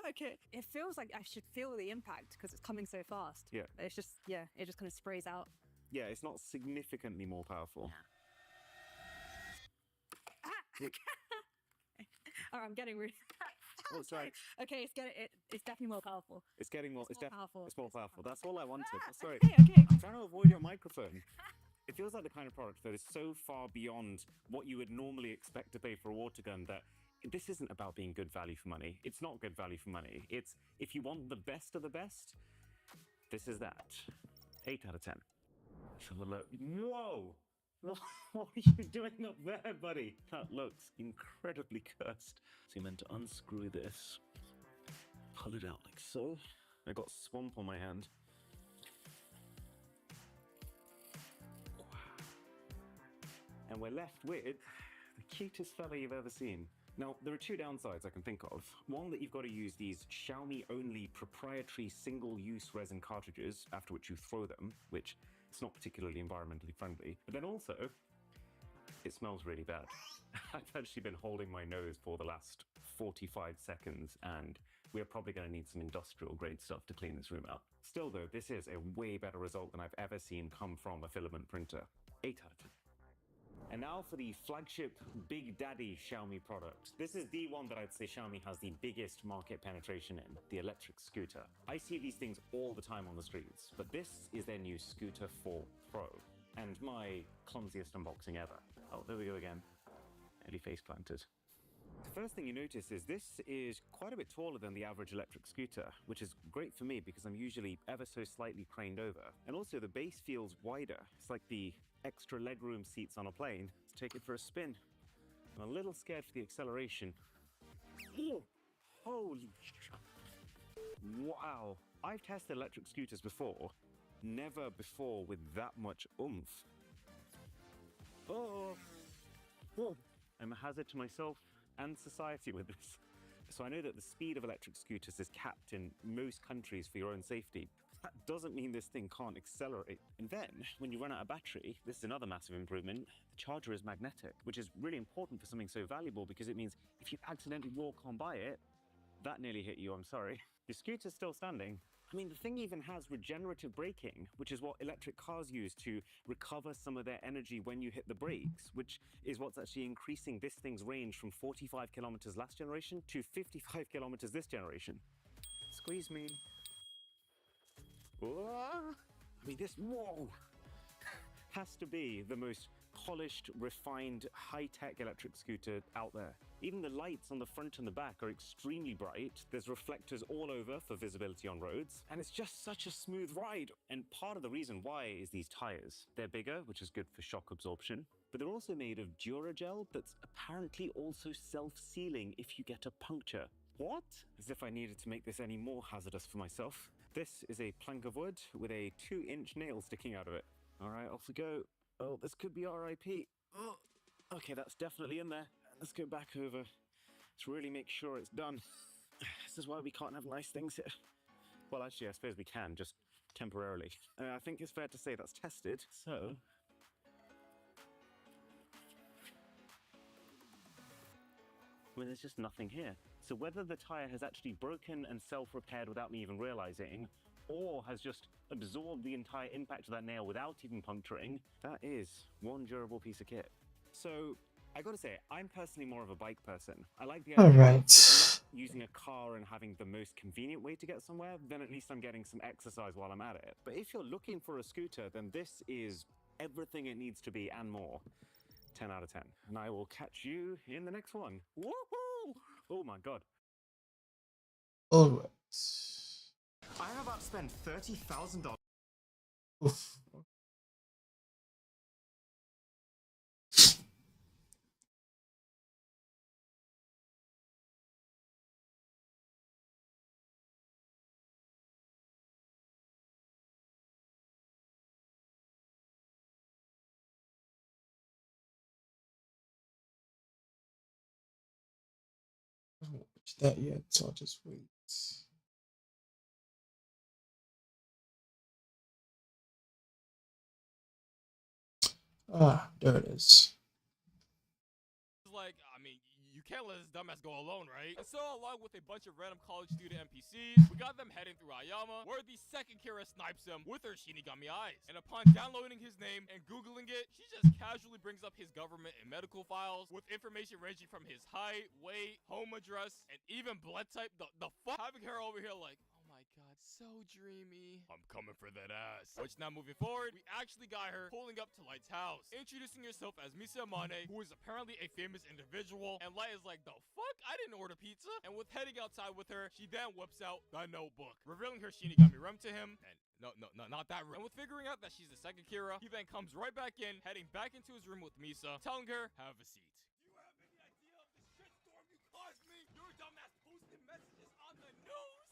Okay. It feels like I should feel the impact because it's coming so fast. Yeah. But it's just, yeah, it just kind of sprays out. Yeah, it's not significantly more powerful. Oh, I'm getting really. Oh, sorry. Okay, it's definitely more powerful. It's getting more, It's more powerful. It's more powerful. That's all I wanted. Oh, sorry. Okay. I'm trying to avoid your microphone. It feels like the kind of product that is so far beyond what you would normally expect to pay for a water gun that this isn't about being good value for money. It's not good value for money. It's, if you want the best of the best, this is that. 8 out of 10. Let's have a look. Whoa! What are you doing up there, buddy? That looks incredibly cursed. So you meant to unscrew this, pull it out like so. I got swamp on my hand. And we're left with the cutest fella you've ever seen. Now, there are two downsides I can think of. One, that you've got to use these Xiaomi-only proprietary single-use resin cartridges, after which you throw them, which is not particularly environmentally friendly. But then also, it smells really bad. I've actually been holding my nose for the last 45 seconds, and we're probably going to need some industrial-grade stuff to clean this room out. Still, though, this is a way better result than I've ever seen come from a filament printer. 8 out of 10. And now for the flagship Big Daddy Xiaomi product. This is the one that I'd say Xiaomi has the biggest market penetration in, the electric scooter. I see these things all the time on the streets, but this is their new Scooter 4 Pro. And my clumsiest unboxing ever. Oh, there we go again. Nearly face planted. The first thing you notice is this is quite a bit taller than the average electric scooter, which is great for me because I'm usually ever so slightly craned over. And also the base feels wider. It's like the extra legroom seats on a plane. Let's take it for a spin. I'm a little scared for the acceleration. Oh, holy wow. I've tested electric scooters before. Never before with that much oomph. Oh. I'm a hazard to myself and society with this. So I know that the speed of electric scooters is capped in most countries for your own safety. That doesn't mean this thing can't accelerate. And then, when you run out of battery, this is another massive improvement, the charger is magnetic, which is really important for something so valuable because it means if you accidentally walk on by it, that nearly hit you, I'm sorry. Your scooter's still standing. I mean, the thing even has regenerative braking, which is what electric cars use to recover some of their energy when you hit the brakes, which is what's actually increasing this thing's range from 45 kilometers last generation to 55 kilometers this generation. Squeeze me. Whoa. I mean, this, whoa, has to be the most polished, refined, high-tech electric scooter out there. Even the lights on the front and the back are extremely bright. There's reflectors all over for visibility on roads. And it's just such a smooth ride. And part of the reason why is these tires. They're bigger, which is good for shock absorption. but they're also made of Duragel that's apparently also self-sealing if you get a puncture. What? As if I needed to make this any more hazardous for myself. This is a plank of wood with a 2-inch nail sticking out of it. All right, off we go. Oh, this could be RIP. Oh, okay, that's definitely in there. Let's go back over to really make sure it's done. This is why we can't have nice things here. Well, actually, I suppose we can, just temporarily. I think it's fair to say that's tested, so... I mean, there's just nothing here. So whether the tire has actually broken and self-repaired without me even realizing, or has just absorbed the entire impact of that nail without even puncturing, that is one durable piece of kit. So, I gotta say, I'm personally more of a bike person. I like the idea of using a car and having the most convenient way to get somewhere, then at least I'm getting some exercise while I'm at it. But if you're looking for a scooter, then this is everything it needs to be and more. 10 out of 10. And I will catch you in the next one. Woohoo! Oh my god. Alright. I'm about to spend $30,000. Oof. I haven't watched that yet, so I'll just wait. Ah, there it is. Like, I mean, you can't let this dumbass go alone, right? And so, along with a bunch of random college student NPCs, we got them heading through Ayama, where the second Kira snipes him with her Shinigami eyes. And upon downloading his name and Googling it, she just casually brings up his government and medical files with information ranging from his height, weight, home address, and even blood type. The fuck? Having her over here like, oh my god, so dreamy. I'm coming for that ass. Which now moving forward, we actually got her pulling up to Light's house, introducing herself as Misa Amane, who is apparently a famous individual, and Light is like, the fuck? I didn't order pizza. And with heading outside with her, she then whips out the notebook, revealing her Shinigami Rem to him, and no, not that room. And with figuring out that she's the second Kira, he then comes right back in, heading back into his room with Misa, telling her, have a seat. You have any idea of the shitstorm you caused me? Your dumbass posted messages on the news?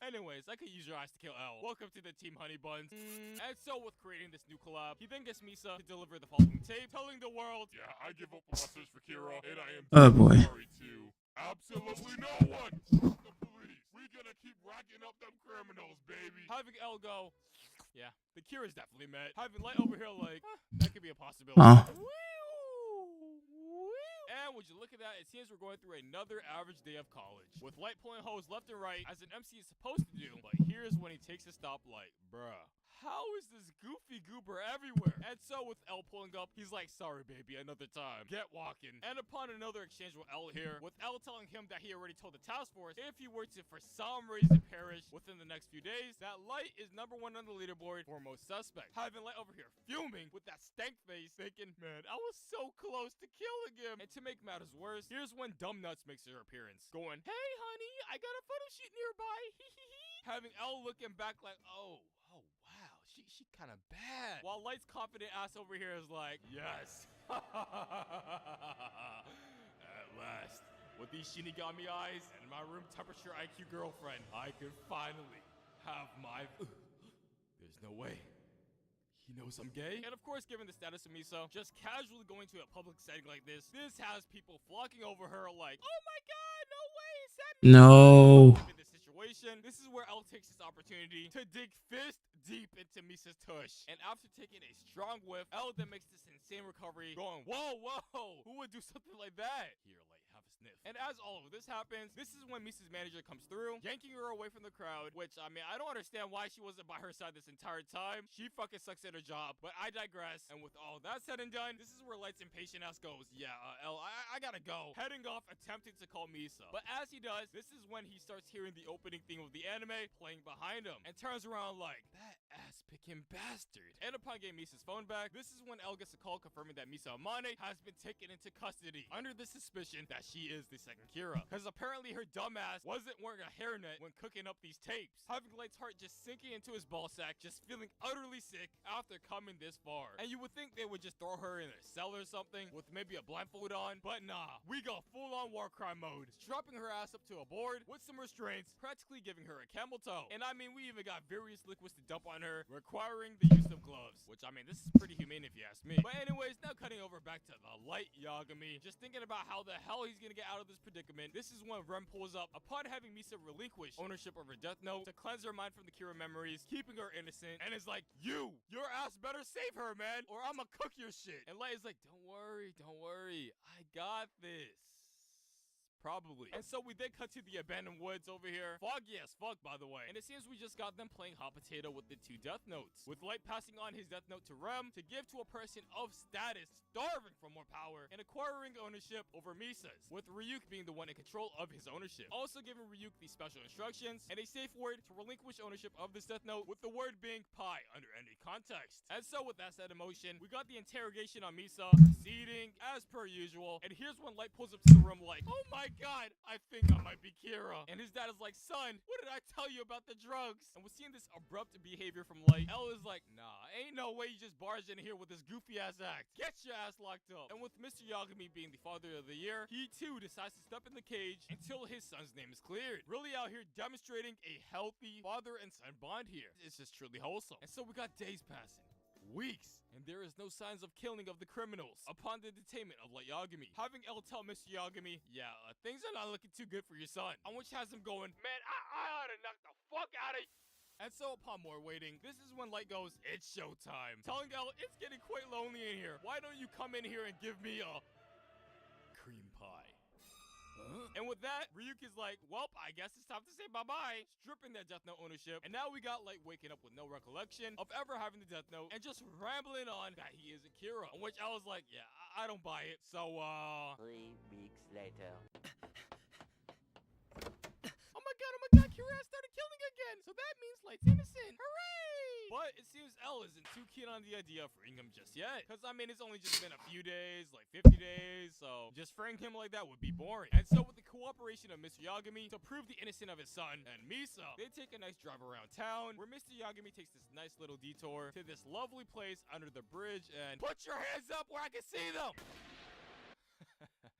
Anyways, I could use your eyes to kill L. Welcome to the Team Honey Buns. And so with creating this new collab, he then gets Misa to deliver the following tape, telling the world, yeah, I give up on my search for Kira, and I am sorry to absolutely no one. The police. We gonna keep racking up them criminals, baby. Having L go, yeah, the Kira's definitely met. Having Light over here like, that could be a possibility. And would you look at that, it seems we're going through another average day of college, with Light pulling hoes left and right, as an MC is supposed to do, but here's when he takes a stoplight. Bruh. How is this goofy goober everywhere? And so with L pulling up, he's like, sorry baby, another time. Get walking. And upon another exchange with L here, with L telling him that he already told the task force, if he were to for some reason perish within the next few days, that Light is #1 on the leaderboard for most suspect. Having Light over here fuming with that stank face, thinking, man, I was so close to killing him. And to make matters worse, here's when Dumb Nuts makes her appearance, going, hey honey, I got a photo shoot nearby. Having L looking back like, oh wow. She kind of bad. While Light's confident ass over here is like, yes. At last. With these Shinigami eyes and my room temperature IQ girlfriend, I could finally have my... There's no way. He knows I'm gay? And of course, given the status of Misa, just casually going to a public setting like this has people flocking over her like, oh my god, no way, is that me? No. This is where L takes this opportunity to dig fist deep into Misa's tush. And after taking a strong whiff, L then makes this insane recovery, going, whoa, who would do something like that? Here, Light, have a sniff. And as all of this happens, this is when Misa's manager comes through, yanking her away from the crowd, which, I mean, I don't understand why she wasn't by her side this entire time. She fucking sucks at her job, but I digress. And with all that said and done, this is where Light's impatient ass goes, yeah, L, I gotta go. Heading off, attempting to call Misa. But as he does, this is when he starts hearing the opening theme of the anime playing behind him, and turns around like, that ass ass-picking bastard. And upon getting Misa's phone back, this is when Elle gets a call confirming that Misa Amane has been taken into custody under the suspicion that she is the second Kira. Because apparently her dumbass wasn't wearing a hairnet when cooking up these tapes, having Light's heart just sinking into his ballsack, just feeling utterly sick after coming this far. And you would think they would just throw her in a cell or something with maybe a blindfold on, but nah, we go full-on war crime mode, strapping her ass up to a board with some restraints, practically giving her a camel toe. And I mean, we even got various liquids to dump on her, requiring the use of gloves, which I mean, this is pretty humane if you ask me. But anyways, now cutting over back to the Light Yagami, just thinking about how the hell he's gonna get out of this predicament. This is when Rem pulls up upon having Misa relinquish ownership of her death note to cleanse her mind from the Kira memories, keeping her innocent, and is like, your ass better save her, man, or I'ma cook your shit. And Light is like, don't worry, I got this. Probably. And so we then cut to the abandoned woods over here. Foggy as fuck, by the way. And it seems we just got them playing hot potato with the 2 death notes, with Light passing on his death note to Rem to give to a person of status, starving for more power, and acquiring ownership over Misa's, with Ryuk being the one in control of his ownership. Also giving Ryuk the special instructions and a safe word to relinquish ownership of this death note, with the word being pie under any context. And so with that set in motion, we got the interrogation on Misa proceeding as per usual. And here's when Light pulls up to the room like, oh my god, I think I might be Kira. And his dad is like, son, what did I tell you about the drugs? And we're seeing this abrupt behavior from Light. Elle is like, nah, ain't no way you just barged in here with this goofy ass act. Get your ass locked up. And with Mr. Yagami being the father of the year, he too decides to step in the cage until his son's name is cleared. Really out here demonstrating a healthy father and son bond here. It's just truly wholesome. And so we got days passing, weeks, and there is no signs of killing of the criminals upon the detainment of Light Yagami. Having Elle tell Mr. Yagami, yeah, things are not looking too good for your son. On which has him going, man, I ought to knock the fuck out of you. And so upon more waiting, this is when Light goes, it's showtime. Telling Elle, it's getting quite lonely in here. Why don't you come in here and give me a cream pie? And with that, Ryuk is like, well, I guess it's time to say bye-bye, stripping that Death Note ownership. And now we got Light waking up with no recollection of ever having the Death Note and just rambling on that he isn't Kira. On which I was like, yeah, I don't buy it. So, 3 weeks later. Oh my god, Kira has started killing again. So that means Light's innocent. Hooray! But it seems Elle isn't too keen on the idea of freeing him just yet. Because, I mean, it's only just been a few days, like 50 days. So just freeing him like that would be boring. And so with the cooperation of Mr. Yagami to prove the innocence of his son and Misa, they take a nice drive around town where Mr. Yagami takes this nice little detour to this lovely place under the bridge and put your hands up where I can see them!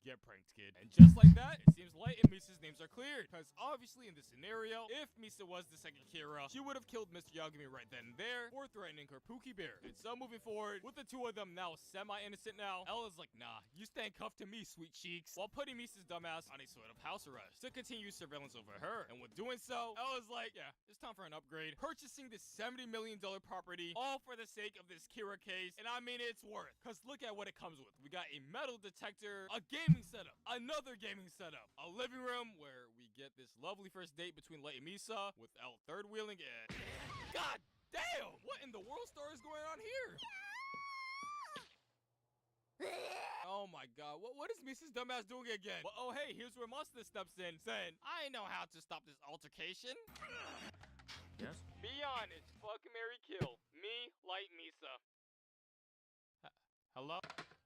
Get pranked, kid. And just like that, it seems Light and Misa's names are cleared. Because obviously in this scenario, if Misa was the second Kira, she would have killed Mr. Yagami right then and there for threatening her Pookie Bear. And so moving forward, with the two of them now semi-innocent now, Elle is like, nah, you stand cuffed to me, sweet cheeks, while putting Misa's dumbass on a sort of house arrest to continue surveillance over her. And with doing so, Elle is like, yeah, it's time for an upgrade. Purchasing this $70 million property, all for the sake of this Kira case. And I mean, it's worth. Because look at what it comes with. We got a metal detector, a gaming setup, another gaming setup, a living room where we get this lovely first date between Light and Misa, with Elle third wheeling and god damn, what in the world star is going on here? Oh my god, what is Misa's dumbass doing again? Well, oh hey, here's where Monster steps in, saying, I know how to stop this altercation. Yes? Be honest, fuck, marry, kill. Me, Light, Misa. Hello?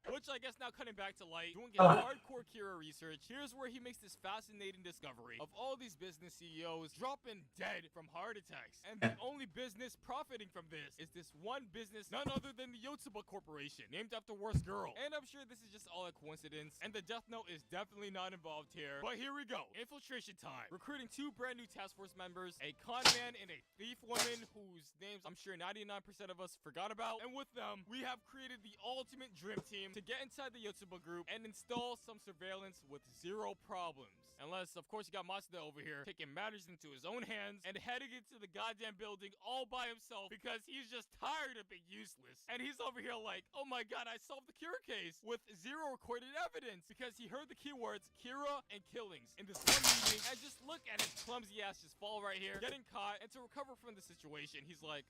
Which I guess now cutting back to Light, doing his hardcore Kira research, here's where he makes this fascinating discovery of all these business CEOs dropping dead from heart attacks. And the only business profiting from this is this one business, none other than the Yotsuba Corporation, named after Worst Girl. And I'm sure this is just all a coincidence, and the Death Note is definitely not involved here. But here we go, infiltration time. Recruiting 2 brand new task force members, a con man and a thief woman, whose names I'm sure 99% of us forgot about. And with them, we have created the ultimate dream team to get inside the Yotsuba Group and install some surveillance with 0 problems. Unless, of course, you got Matsuda over here taking matters into his own hands and heading into the goddamn building all by himself because he's just tired of being useless. And he's over here like, oh my god, I solved the Kira case with 0 recorded evidence because he heard the keywords Kira and killings in this one meeting. And just look at his clumsy ass just fall right here, getting caught. And to recover from the situation, he's like,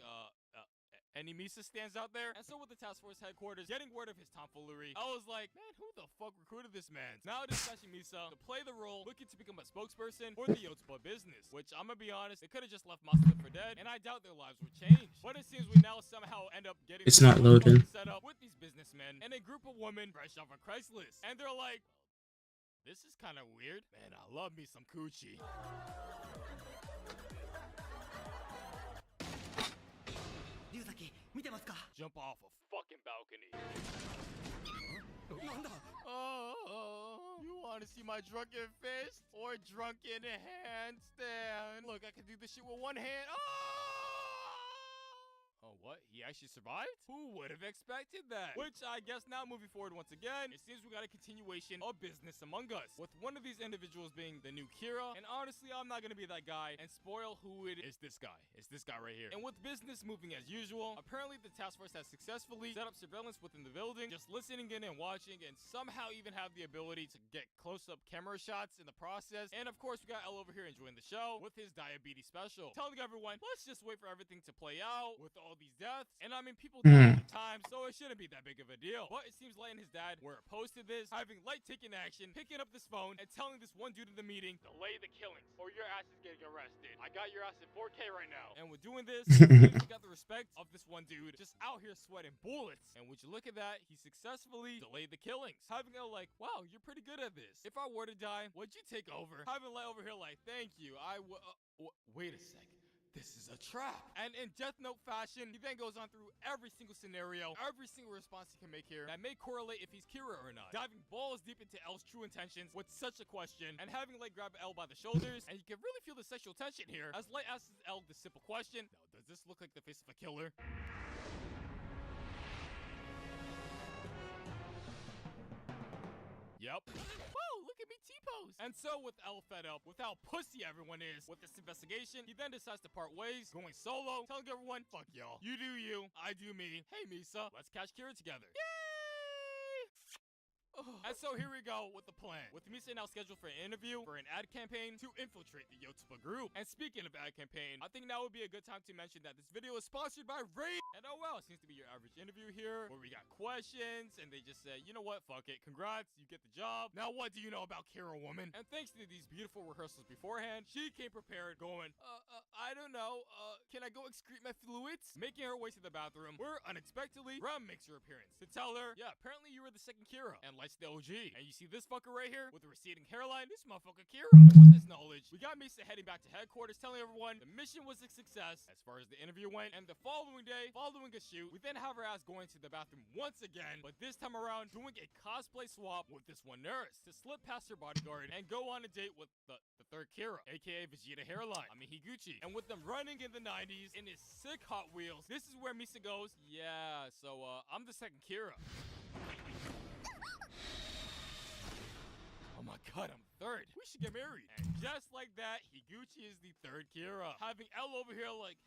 Any Misa stands out there? And so with the task force headquarters getting word of his tomfoolery, I was like, man, who the fuck recruited this man? Now dispatching Misa to play the role, looking to become a spokesperson for the Yotsuba business, which I'm gonna be honest, they could have just left Masuda for dead, and I doubt their lives would change. But it seems we now somehow end up getting It's not loading. set up with these businessmen and a group of women fresh off a Craigslist. And they're like, this is kind of weird. Man, I love me some coochie. Jump off a fucking balcony. Oh, you want to see my drunken fist or drunken handstand? Look, I can do this shit with one hand. Oh, what? He actually survived? Who would have expected that? Which I guess now moving forward once again, it seems we got a continuation of business among us, with one of these individuals being the new Kira. And honestly, I'm not gonna be that guy and spoil who it is. This guy. It's this guy right here. And with business moving as usual, apparently the task force has successfully set up surveillance within the building, just listening in and watching, and somehow even have the ability to get close-up camera shots in the process. And of course, we got L over here enjoying the show with his diabetes special, telling everyone, let's just wait for everything to play out with all these deaths. And I mean, people die all the time, so it shouldn't be that big of a deal. But it seems Light and his dad were opposed to this, having Light taking action, picking up this phone, and telling this one dude in the meeting, delay the killings, or your ass is getting arrested. I got your ass in 4K right now. And with doing this, we got the respect of this one dude just out here sweating bullets. And would you look at that, he successfully delayed the killings, having L like, wow, you're pretty good at this. If I were to die, would you take over? Having Light over here like, thank you, wait a sec. This is a trap. And in Death Note fashion, he then goes on through every single scenario, every single response he can make here that may correlate if he's Kira or not. Diving balls deep into L's true intentions with such a question, and having Light grab L by the shoulders, and you can really feel the sexual tension here as Light asks L the simple question, now does this look like the face of a killer? Yep. Whoa, look at me T-pose. And so with L fed up with how pussy everyone is with this investigation, he then decides to part ways, going solo, telling everyone, fuck y'all. You do you, I do me. Hey Misa, let's catch Kira together. Yay! And so here we go with the plan. With Misa now scheduled for an interview for an ad campaign to infiltrate the Yotsuba Group. And speaking of ad campaign, I think now would be a good time to mention that this video is sponsored by Reroll. And oh well, it seems to be your average interview here, where we got questions, and they just say, you know what, fuck it, congrats, you get the job. Now what do you know about Kira Woman? And thanks to these beautiful rehearsals beforehand, she came prepared going, I don't know, can I go excrete my fluids? Making her way to the bathroom, where unexpectedly, Ram makes her appearance to tell her, yeah, apparently you were the second Kira, and Light's the OG. And you see this fucker right here with the receding hairline? This motherfucker Kira. And with this knowledge, we got Misa heading back to headquarters, telling everyone the mission was a success as far as the interview went. And the following day, following a shoot, we then have her ass going to the bathroom once again, but this time around doing a cosplay swap with this one nurse to slip past her bodyguard and go on a date with the third Kira, aka Vegeta hairline. I mean Higuchi. And with them running in the 90s in his sick Hot Wheels, this is where Misa goes, yeah, so I'm the second Kira. Oh my god, I'm third. We should get married. And just like that, Higuchi is the third Kira. Having L over here like,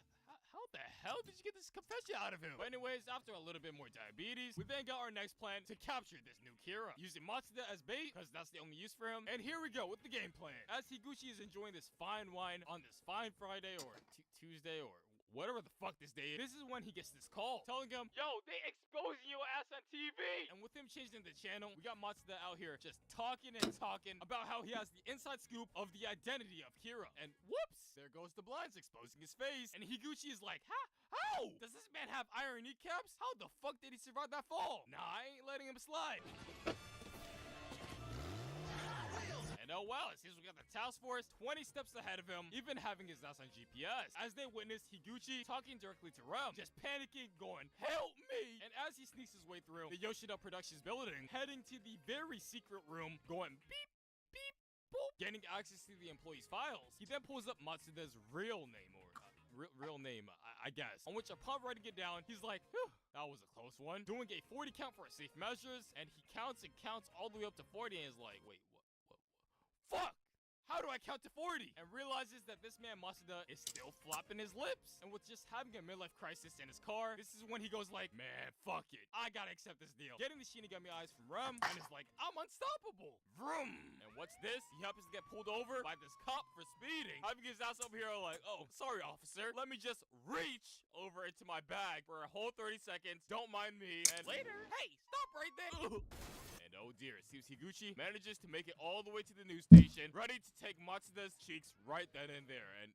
how the hell did you get this confession out of him? But anyways, after a little bit more diabetes, we then got our next plan to capture this new Kira, using Matsuda as bait, because that's the only use for him. And here we go with the game plan. As Higuchi is enjoying this fine wine on this fine Friday or Tuesday or whatever the fuck this day is, this is when he gets this call telling him, yo, they exposing your ass on TV. And with him changing the channel, we got Matsuda out here just talking and talking about how he has the inside scoop of the identity of Kira. And whoops, there goes the blinds exposing his face. And Higuchi is like, how? Does this man have iron kneecaps? How the fuck did he survive that fall? Nah, I ain't letting him slide. And oh wow, it seems we got the task force 20 steps ahead of him, even having his ass on GPS. As they witness Higuchi talking directly to Rem, just panicking, going, help me! And as he sneaks his way through the Yoshida Productions building, heading to the very secret room, going beep, beep, boop, getting access to the employees' files, he then pulls up Matsuda's real name, or real name, I guess. On which, upon writing it down, he's like, whew, that was a close one. Doing a 40 count for safe measures, and he counts and counts all the way up to 40 and is like, wait, what? Fuck! How do I count to 40? And realizes that this man Masuda is still flopping his lips. And with just having a midlife crisis in his car, this is when he goes like, man, fuck it. I gotta accept this deal. Getting the Shinigami eyes from Rem, and is like, I'm unstoppable. Vroom. And what's this? He happens to get pulled over by this cop for speeding. Having his ass over here like, oh, sorry, officer. Let me just reach over into my bag for a whole 30 seconds. Don't mind me. And later, hey, stop right there. And oh dear, it seems Higuchi manages to make it all the way to the news station, ready to take Matsuda's cheeks right then and there. And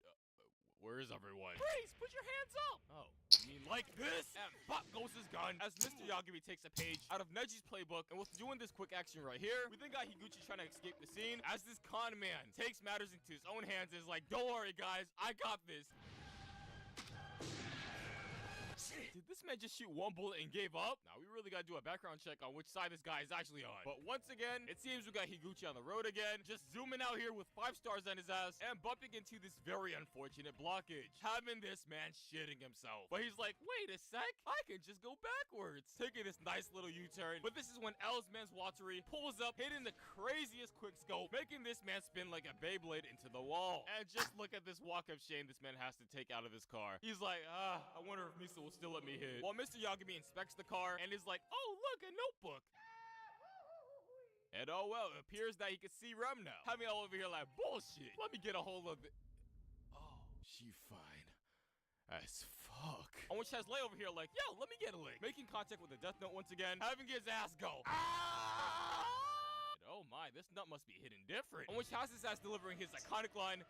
where is everyone? Freeze! Put your hands up! Oh, you mean like this? And pop goes his gun as Mr. Yagami takes a page out of Neji's playbook. And with doing this quick action right here, we then got Higuchi trying to escape the scene as this con man takes matters into his own hands and is like, don't worry guys, I got this. Did this man just shoot one bullet and gave up? Now we really gotta do a background check on which side this guy is actually on. But once again, it seems we got Higuchi on the road again, just zooming out here with 5 stars on his ass and bumping into this very unfortunate blockage, having this man shitting himself. But he's like, wait a sec, I can just go backwards, taking this nice little U-turn. But this is when L's man's Watery pulls up, hitting the craziest quick scope, making this man spin like a Beyblade into the wall. And just look at this walk of shame this man has to take out of his car. He's like, I wonder if Misa will still let me hit. While Mr. Yagami inspects the car and is like, oh look, a notebook. And oh well, it appears that he can see Rem now. Having all over here like, bullshit. Let me get a hold of it. Oh, she fine as fuck. On which has Lay over here like, yo, let me get a lick. Making contact with the Death Note once again, having his ass go. Oh my, this nut must be hitting different. On which has his ass delivering his iconic line,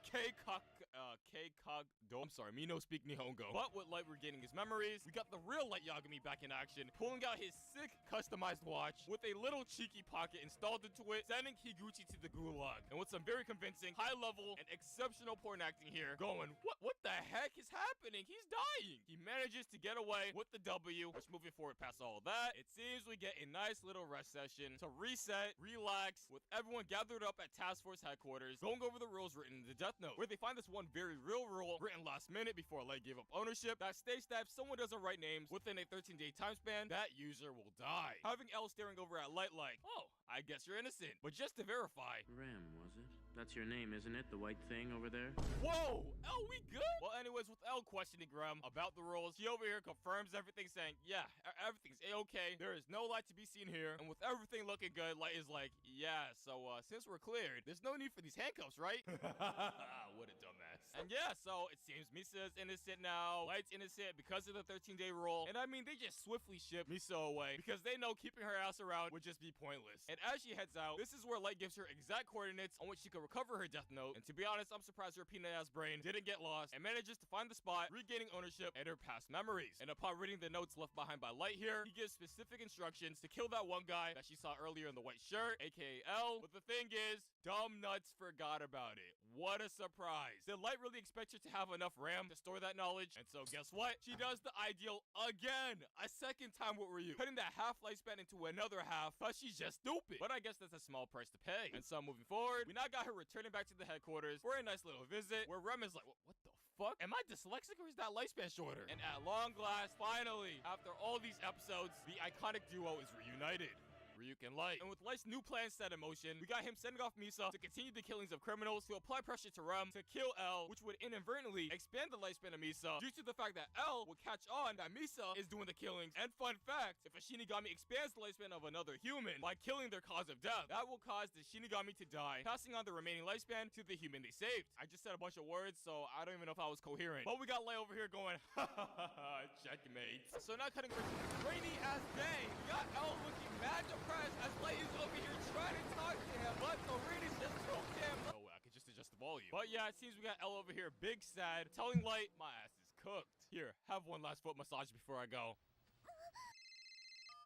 I'm sorry, me no speak Nihongo. But with Light regaining his memories, we got the real Light Yagami back in action, pulling out his sick customized watch with a little cheeky pocket installed into it, sending Higuchi to the gulag. And with some very convincing, high level, and exceptional porn acting here, going, what the heck is happening? He's dying. He manages to get away with the W, which moving forward past all of that, it seems we get a nice little rest session to reset, relax, with everyone gathered up at Task Force headquarters, going over the rules written in the Death Note, where they find this one very real rule written last minute before Light gave up ownership that states that if someone doesn't write names within a 13-day time span, that user will die. Having L staring over at Light like, oh, I guess you're innocent. But just to verify, Ram, was it? That's your name, isn't it? The white thing over there? whoa, L, we good? Well, anyways, with L questioning Graham about the rules, he over here confirms everything, saying, yeah, everything's a-okay. There is no light to be seen here. And with everything looking good, Light is like, yeah, so since we're cleared, there's no need for these handcuffs, right? What a dumbass. And yeah, so it seems Misa's innocent now. Light's innocent because of the 13-day rule. And I mean, they just swiftly ship Misa away because they know keeping her ass around would just be pointless. And as she heads out, this is where Light gives her exact coordinates on which she can recover her Death Note. And to be honest, I'm surprised her peanut-ass brain didn't get lost and manages to find the spot, regaining ownership and her past memories. And upon reading the notes left behind by Light here, he gives specific instructions to kill that one guy that she saw earlier in the white shirt, aka L. But the thing is, dumb nuts forgot about it. What a surprise. Did Light really expect her to have enough RAM to store that knowledge? And so guess what? She does the ideal again. A second time with Ryu, cutting that half lifespan into another half because she's just stupid. But I guess that's a small price to pay. And so moving forward, we now got her returning back to the headquarters for a nice little visit where Rem is like, what the fuck? Am I dyslexic or is that lifespan shorter? And at long last, finally, after all these episodes, the iconic duo is reunited. Ryuk and Light. And with Light's new plan set in motion, we got him sending off Misa to continue the killings of criminals, to apply pressure to Rem, to kill L, which would inadvertently expand the lifespan of Misa due to the fact that L would catch on that Misa is doing the killings. And fun fact, if a Shinigami expands the lifespan of another human by killing their cause of death, that will cause the Shinigami to die, passing on the remaining lifespan to the human they saved. I just said a bunch of words, so I don't even know if I was coherent. But we got Light over here going, ha ha ha ha, checkmate. So now cutting for rainy ass day, we got L looking mad depressed as Light is over here trying to talk to him, but the rain is just so damn. Oh, I could just adjust the volume. But yeah, it seems we got L over here, big sad, telling Light, my ass is cooked. Here, have one last foot massage before I go.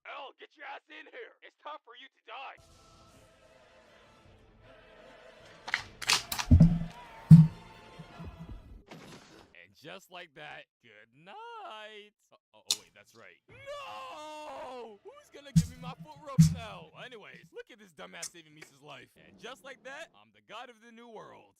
L, get your ass in here. It's time for you to die. And just like that, good night. Oh, wait, that's right. No! Who's gonna give me my foot rub now? Well, anyways, look at this dumbass saving Misa's life. And just like that, I'm the god of the new world.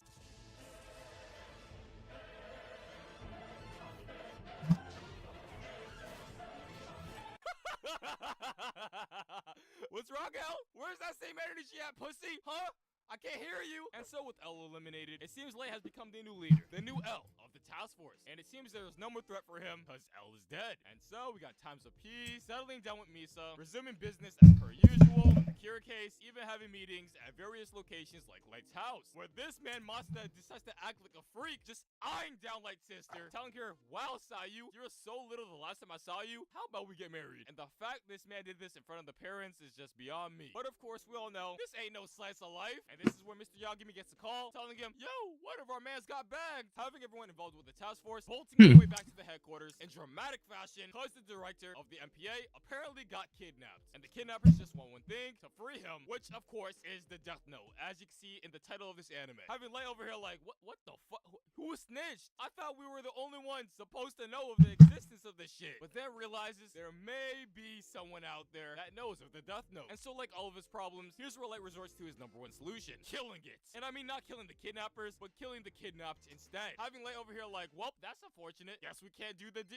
What's wrong, Al? Where's that same energy at, pussy? Huh? I can't hear you! And so with L eliminated, it seems Light has become the new leader, the new L of the task force. And it seems there's no more threat for him because L is dead. And so we got times of peace, settling down with Misa, resuming business as per usual, the Kira case, even having meetings at various locations like Light's house, where this man Mazda decides to act like a freak, just eyeing down Light's sister, telling her, wow, Sayu, you're so little the last time I saw you, how about we get married? And the fact this man did this in front of the parents is just beyond me. But of course, we all know, this ain't no slice of life, and this is where Mr. Yagami gets a call, telling him, yo, one of our mans got bagged, having everyone involved with the task force, bolting their way back to the headquarters in dramatic fashion, because the director of the MPA apparently got kidnapped. And the kidnappers just want one thing, to free him, which of course is the Death Note, as you can see in the title of this anime. Having Light over here like, what the fuck? Who snitched? I thought we were the only ones supposed to know of the existence of this shit. But then realizes there may be someone out there that knows of the Death Note. And so like all of his problems, here's where Light resorts to his number one solution, killing it. And I mean not killing the kidnappers, but killing the kidnapped instead. Having Light over here like, well, that's unfortunate. Guess we can't do the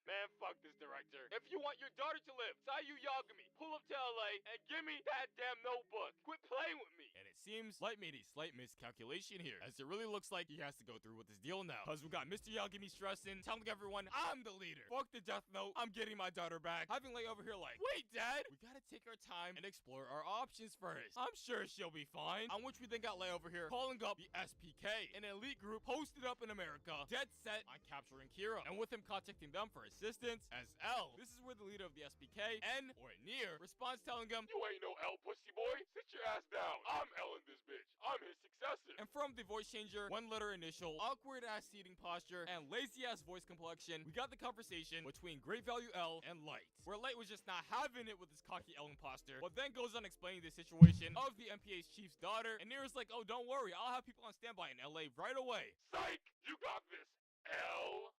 Man, fuck this director. If you want your daughter to live, Sayu Yagami, pull up to LA and give me that damn notebook. Quit playing with me. And it seems Light made a slight miscalculation here, as it really looks like he has to go through with this deal now. Cause we got Mr. Yagami stressing, telling everyone, I'm the leader. Fuck the Death Note, I'm getting my daughter back. Having Light over here like, wait, Dad, we gotta take our time and explore our options first. I'm sure she'll be fine. On which we then got Light over here calling up the SPK, an elite group posted up in America, dead set on capturing Kira, and with him contacting them for assistance as L. This is where the leader of the SPK, N, or Nier, responds telling him, you ain't no L pussy boy, sit your ass down. I'm L in this bitch. I'm his successor. And from the voice changer, one letter initial, awkward ass seating posture, and lazy ass voice complexion, we got the conversation between Great Value L and Light, where Light was just not having it with his cocky L imposter, but then goes on explaining the situation of the MPA's chief's daughter, and Nier's like, oh, don't worry, I'll have people on standby in LA right away. Psych, you got this, L.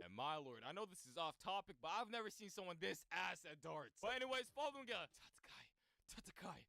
And my lord, I know this is off topic, but I've never seen someone this ass at darts. But anyways, following Tatsukai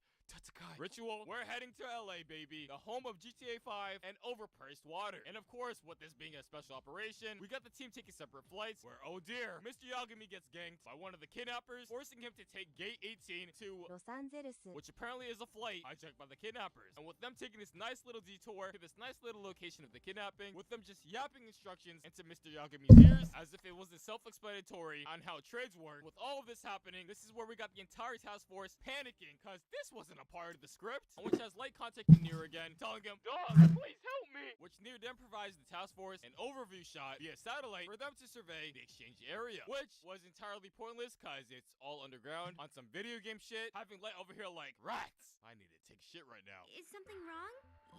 ritual, we're heading to LA, baby, the home of GTA 5 and overpriced water. And of course, with this being a special operation, we got the team taking separate flights where, oh dear, Mr. Yagami gets ganked by one of the kidnappers, forcing him to take gate 18 to Los Angeles, which apparently is a flight hijacked by the kidnappers. And with them taking this nice little detour to this nice little location of the kidnapping, with them just yapping instructions into Mr. Yagami's ears as if it wasn't self-explanatory on how trades work. With all of this happening, this is where we got the entire task force panicking because this wasn't a part of the script, on which has Light contacting Nier again, telling him, dog, please help me, which Nier then provides the task force an overview shot via satellite for them to survey the exchange area, which was entirely pointless because it's all underground on some video game shit, having Light over here like, rats, I need to take shit right now. Is something wrong?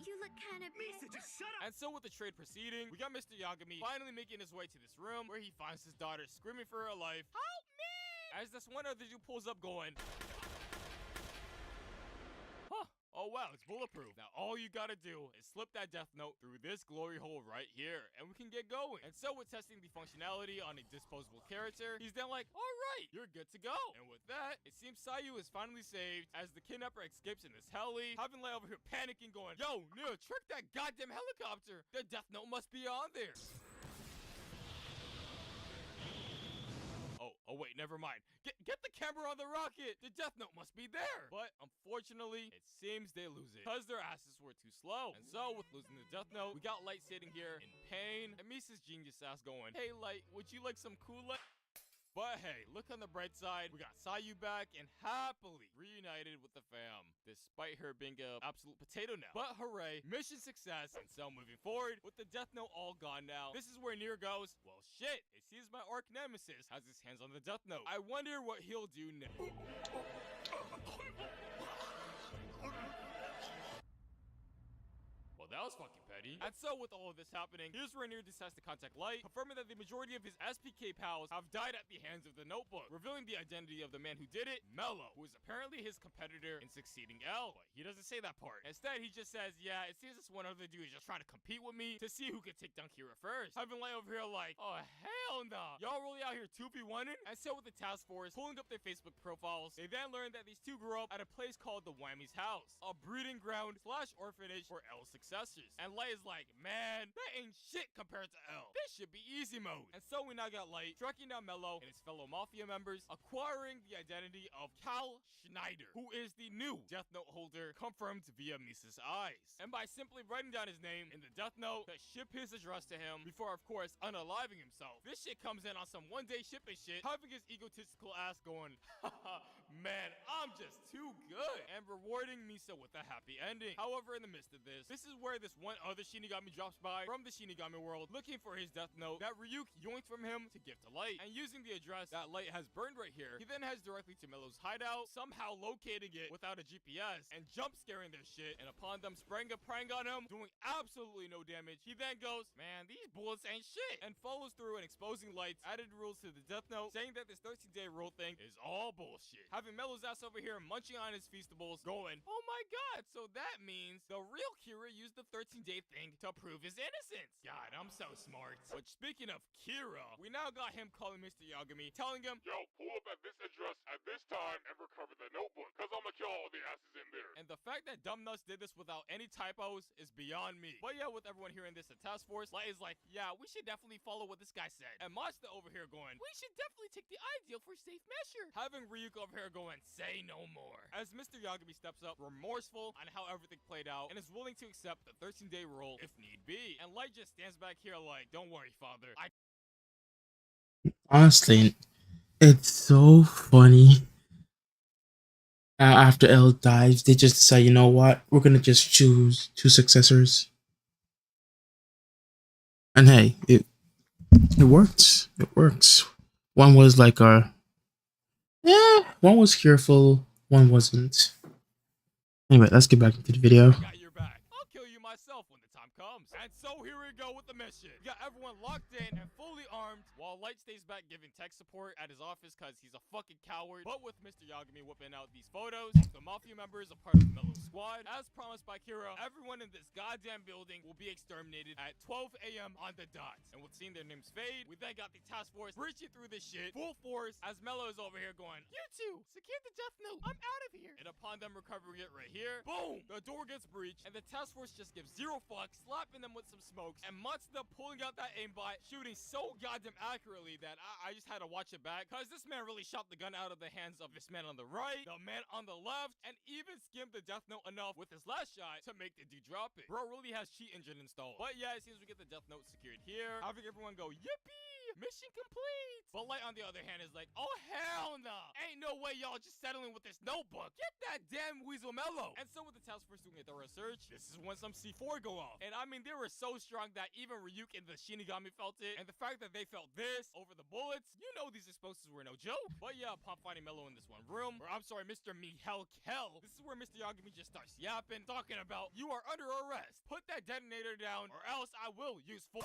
You look kind of... Misa, just shut up! And so with the trade proceeding, we got Mr. Yagami finally making his way to this room where he finds his daughter screaming for her life, help me! As this one other dude pulls up going, oh wow, it's bulletproof. Now all you gotta do is slip that Death Note through this glory hole right here, and we can get going. And so with testing the functionality on a disposable character, he's then like, alright, you're good to go. And with that, it seems Sayu is finally saved as the kidnapper escapes in this heli, having Light over here panicking going, yo, Nier, trick that goddamn helicopter. The Death Note must be on there. Oh wait, never mind. Get the camera on the rocket! The Death Note must be there! But unfortunately, it seems they lose it, because their asses were too slow. And so, with losing the Death Note, we got Light sitting here in pain, and Misa's genius ass going, hey Light, would you like some Kool-Aid? But hey, look on the bright side, we got Sayu back and happily reunited with the fam, despite her being an absolute potato now. But hooray, mission success, and so moving forward, with the Death Note all gone now, this is where Nier goes, well shit, it seems my arch nemesis has his hands on the Death Note. I wonder what he'll do next. Well, that was fucking petty. And so with all of this happening, here's where Nier decides to contact Light, confirming that the majority of his SPK pals have died at the hands of the notebook, revealing the identity of the man who did it, Mello, who is apparently his competitor in succeeding L. But he doesn't say that part. Instead, he just says, yeah, it seems this one other dude is just trying to compete with me to see who can take down Kira first. Having Light over here like, oh hell nah, y'all really out here 2v1ing? And so with the task force pulling up their Facebook profiles, they then learned that these two grew up at a place called the Whammy's house, a breeding ground / orphanage for L's successors. And Light Light is like, man, that ain't shit compared to L. This should be easy mode. And so we now got Light tracking down Mello and his fellow Mafia members, acquiring the identity of Cal Schneider, who is the new Death Note holder, confirmed via Misa's eyes. And by simply writing down his name in the Death Note to ship his address to him before, of course, unaliving himself, this shit comes in on some one-day shipping shit, having his egotistical ass going, haha, man, I'm just too good, and rewarding Misa with a happy ending. However, in the midst of this is where this one other Shinigami drops by from the Shinigami world, looking for his Death Note that Ryuk yoinked from him to give to Light. And using the address that Light has burned right here, he then heads directly to Mello's hideout, somehow locating it without a GPS, and jump scaring their shit. And upon them spraying a prank on him, doing absolutely no damage, he then goes, man, these bullets ain't shit, and follows through and exposing Light's added rules to the Death Note, saying that this 13-day rule thing is all bullshit. Having Mello's ass over here munching on his feastables, going, oh my god, so that means the real Kira used the 13-day thing to prove his innocence. God, I'm so smart. But speaking of Kira, we now got him calling Mr. Yagami, telling him, yo, pull up at this address at this time and recover the notebook, cause I'ma kill all the asses in there. And the fact that Dumb Nuts did this without any typos is beyond me. But yeah, with everyone hearing this at Task Force, Light is like, yeah, we should definitely follow what this guy said. And Mazda over here going, we should definitely take the ideal for safe measure. Having Ryuk over here going, say no more. As Mr. Yagami steps up, remorseful on how everything played out, and is willing to accept the 13-day rule if need be. And Light just stands back here like, don't worry, father. Honestly, it's so funny. After L dies, they just decide, you know what? We're gonna just choose two successors. And hey, it works. It works. One was like one was careful, one wasn't. Anyway, let's get back into the video. Got your back. I'll kill you myself when the time comes. And so here we go with the mission. We got everyone locked in and fully armed, while Light stays back giving tech support at his office because he's a fucking coward. But with Mr. Yagami whipping out these photos, the Mafia members are part of the Mellow Squad. As promised by Kira, everyone in this goddamn building will be exterminated at 12 a.m. on the dot. And with seeing their names fade, we then got the task force breaching through this shit full force as Mellow is over here going, you two, secure the Death Note. I'm out of here. And upon them recovering it right here, boom, the door gets breached and the task force just gives zero fucks, slapping them with some smokes, and Matsuda pulling out that aimbot, shooting so goddamn accurately that I just had to watch it back, cause this man really shot the gun out of the hands of this man on the right, the man on the left, and even skimmed the Death Note enough with his last shot to make the dude drop it. Bro really has cheat engine installed. But yeah, it seems we get the Death Note secured here, having everyone go, yippee! Mission complete! But Light, on the other hand, is like, oh hell no! Ain't no way y'all just settling with this notebook. Get that damn Weasel Mellow! And so with the task force doing a thorough search, this is when some C4 go off. And I mean, they were so strong that even Ryuk and the Shinigami felt it. And the fact that they felt this over the bullets, you know these explosives were no joke. But yeah, upon finding Mellow in this one room, or I'm sorry, Mr. Mihel Kel, this is where Mr. Yagami just starts yapping, talking about, you are under arrest. Put that detonator down, or else I will use full.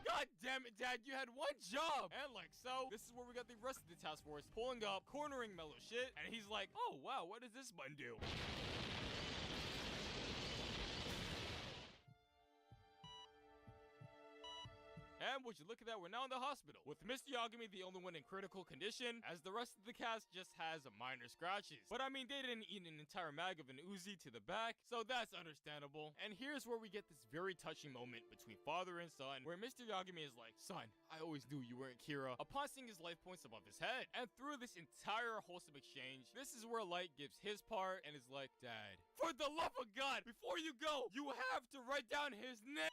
God damn it, Dad, you had one job! And like so, this is where we got the rest of the task force pulling up, cornering Mellow shit, and he's like, oh wow, what does this button do? And would you look at that, we're now in the hospital, with Mr. Yagami the only one in critical condition, as the rest of the cast just has minor scratches. But I mean, they didn't eat an entire mag of an Uzi to the back, so that's understandable. And here's where we get this very touching moment between father and son, where Mr. Yagami is like, son, I always knew you weren't Kira, upon seeing his life points above his head. And through this entire wholesome exchange, this is where Light gives his part and is like, Dad, for the love of God, before you go, you have to write down his name.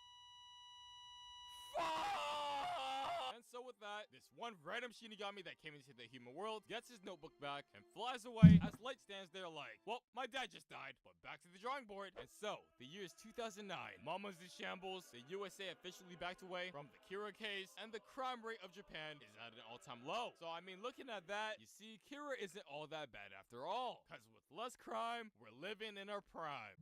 And so with that, this one random Shinigami that came into the human world gets his notebook back and flies away as Light stands there like, well, my dad just died, but back to the drawing board. And so, the year is 2009. Mama's in shambles, the USA officially backed away from the Kira case, and the crime rate of Japan is at an all-time low. So I mean, looking at that, you see, Kira isn't all that bad after all. Cause with less crime, we're living in our prime.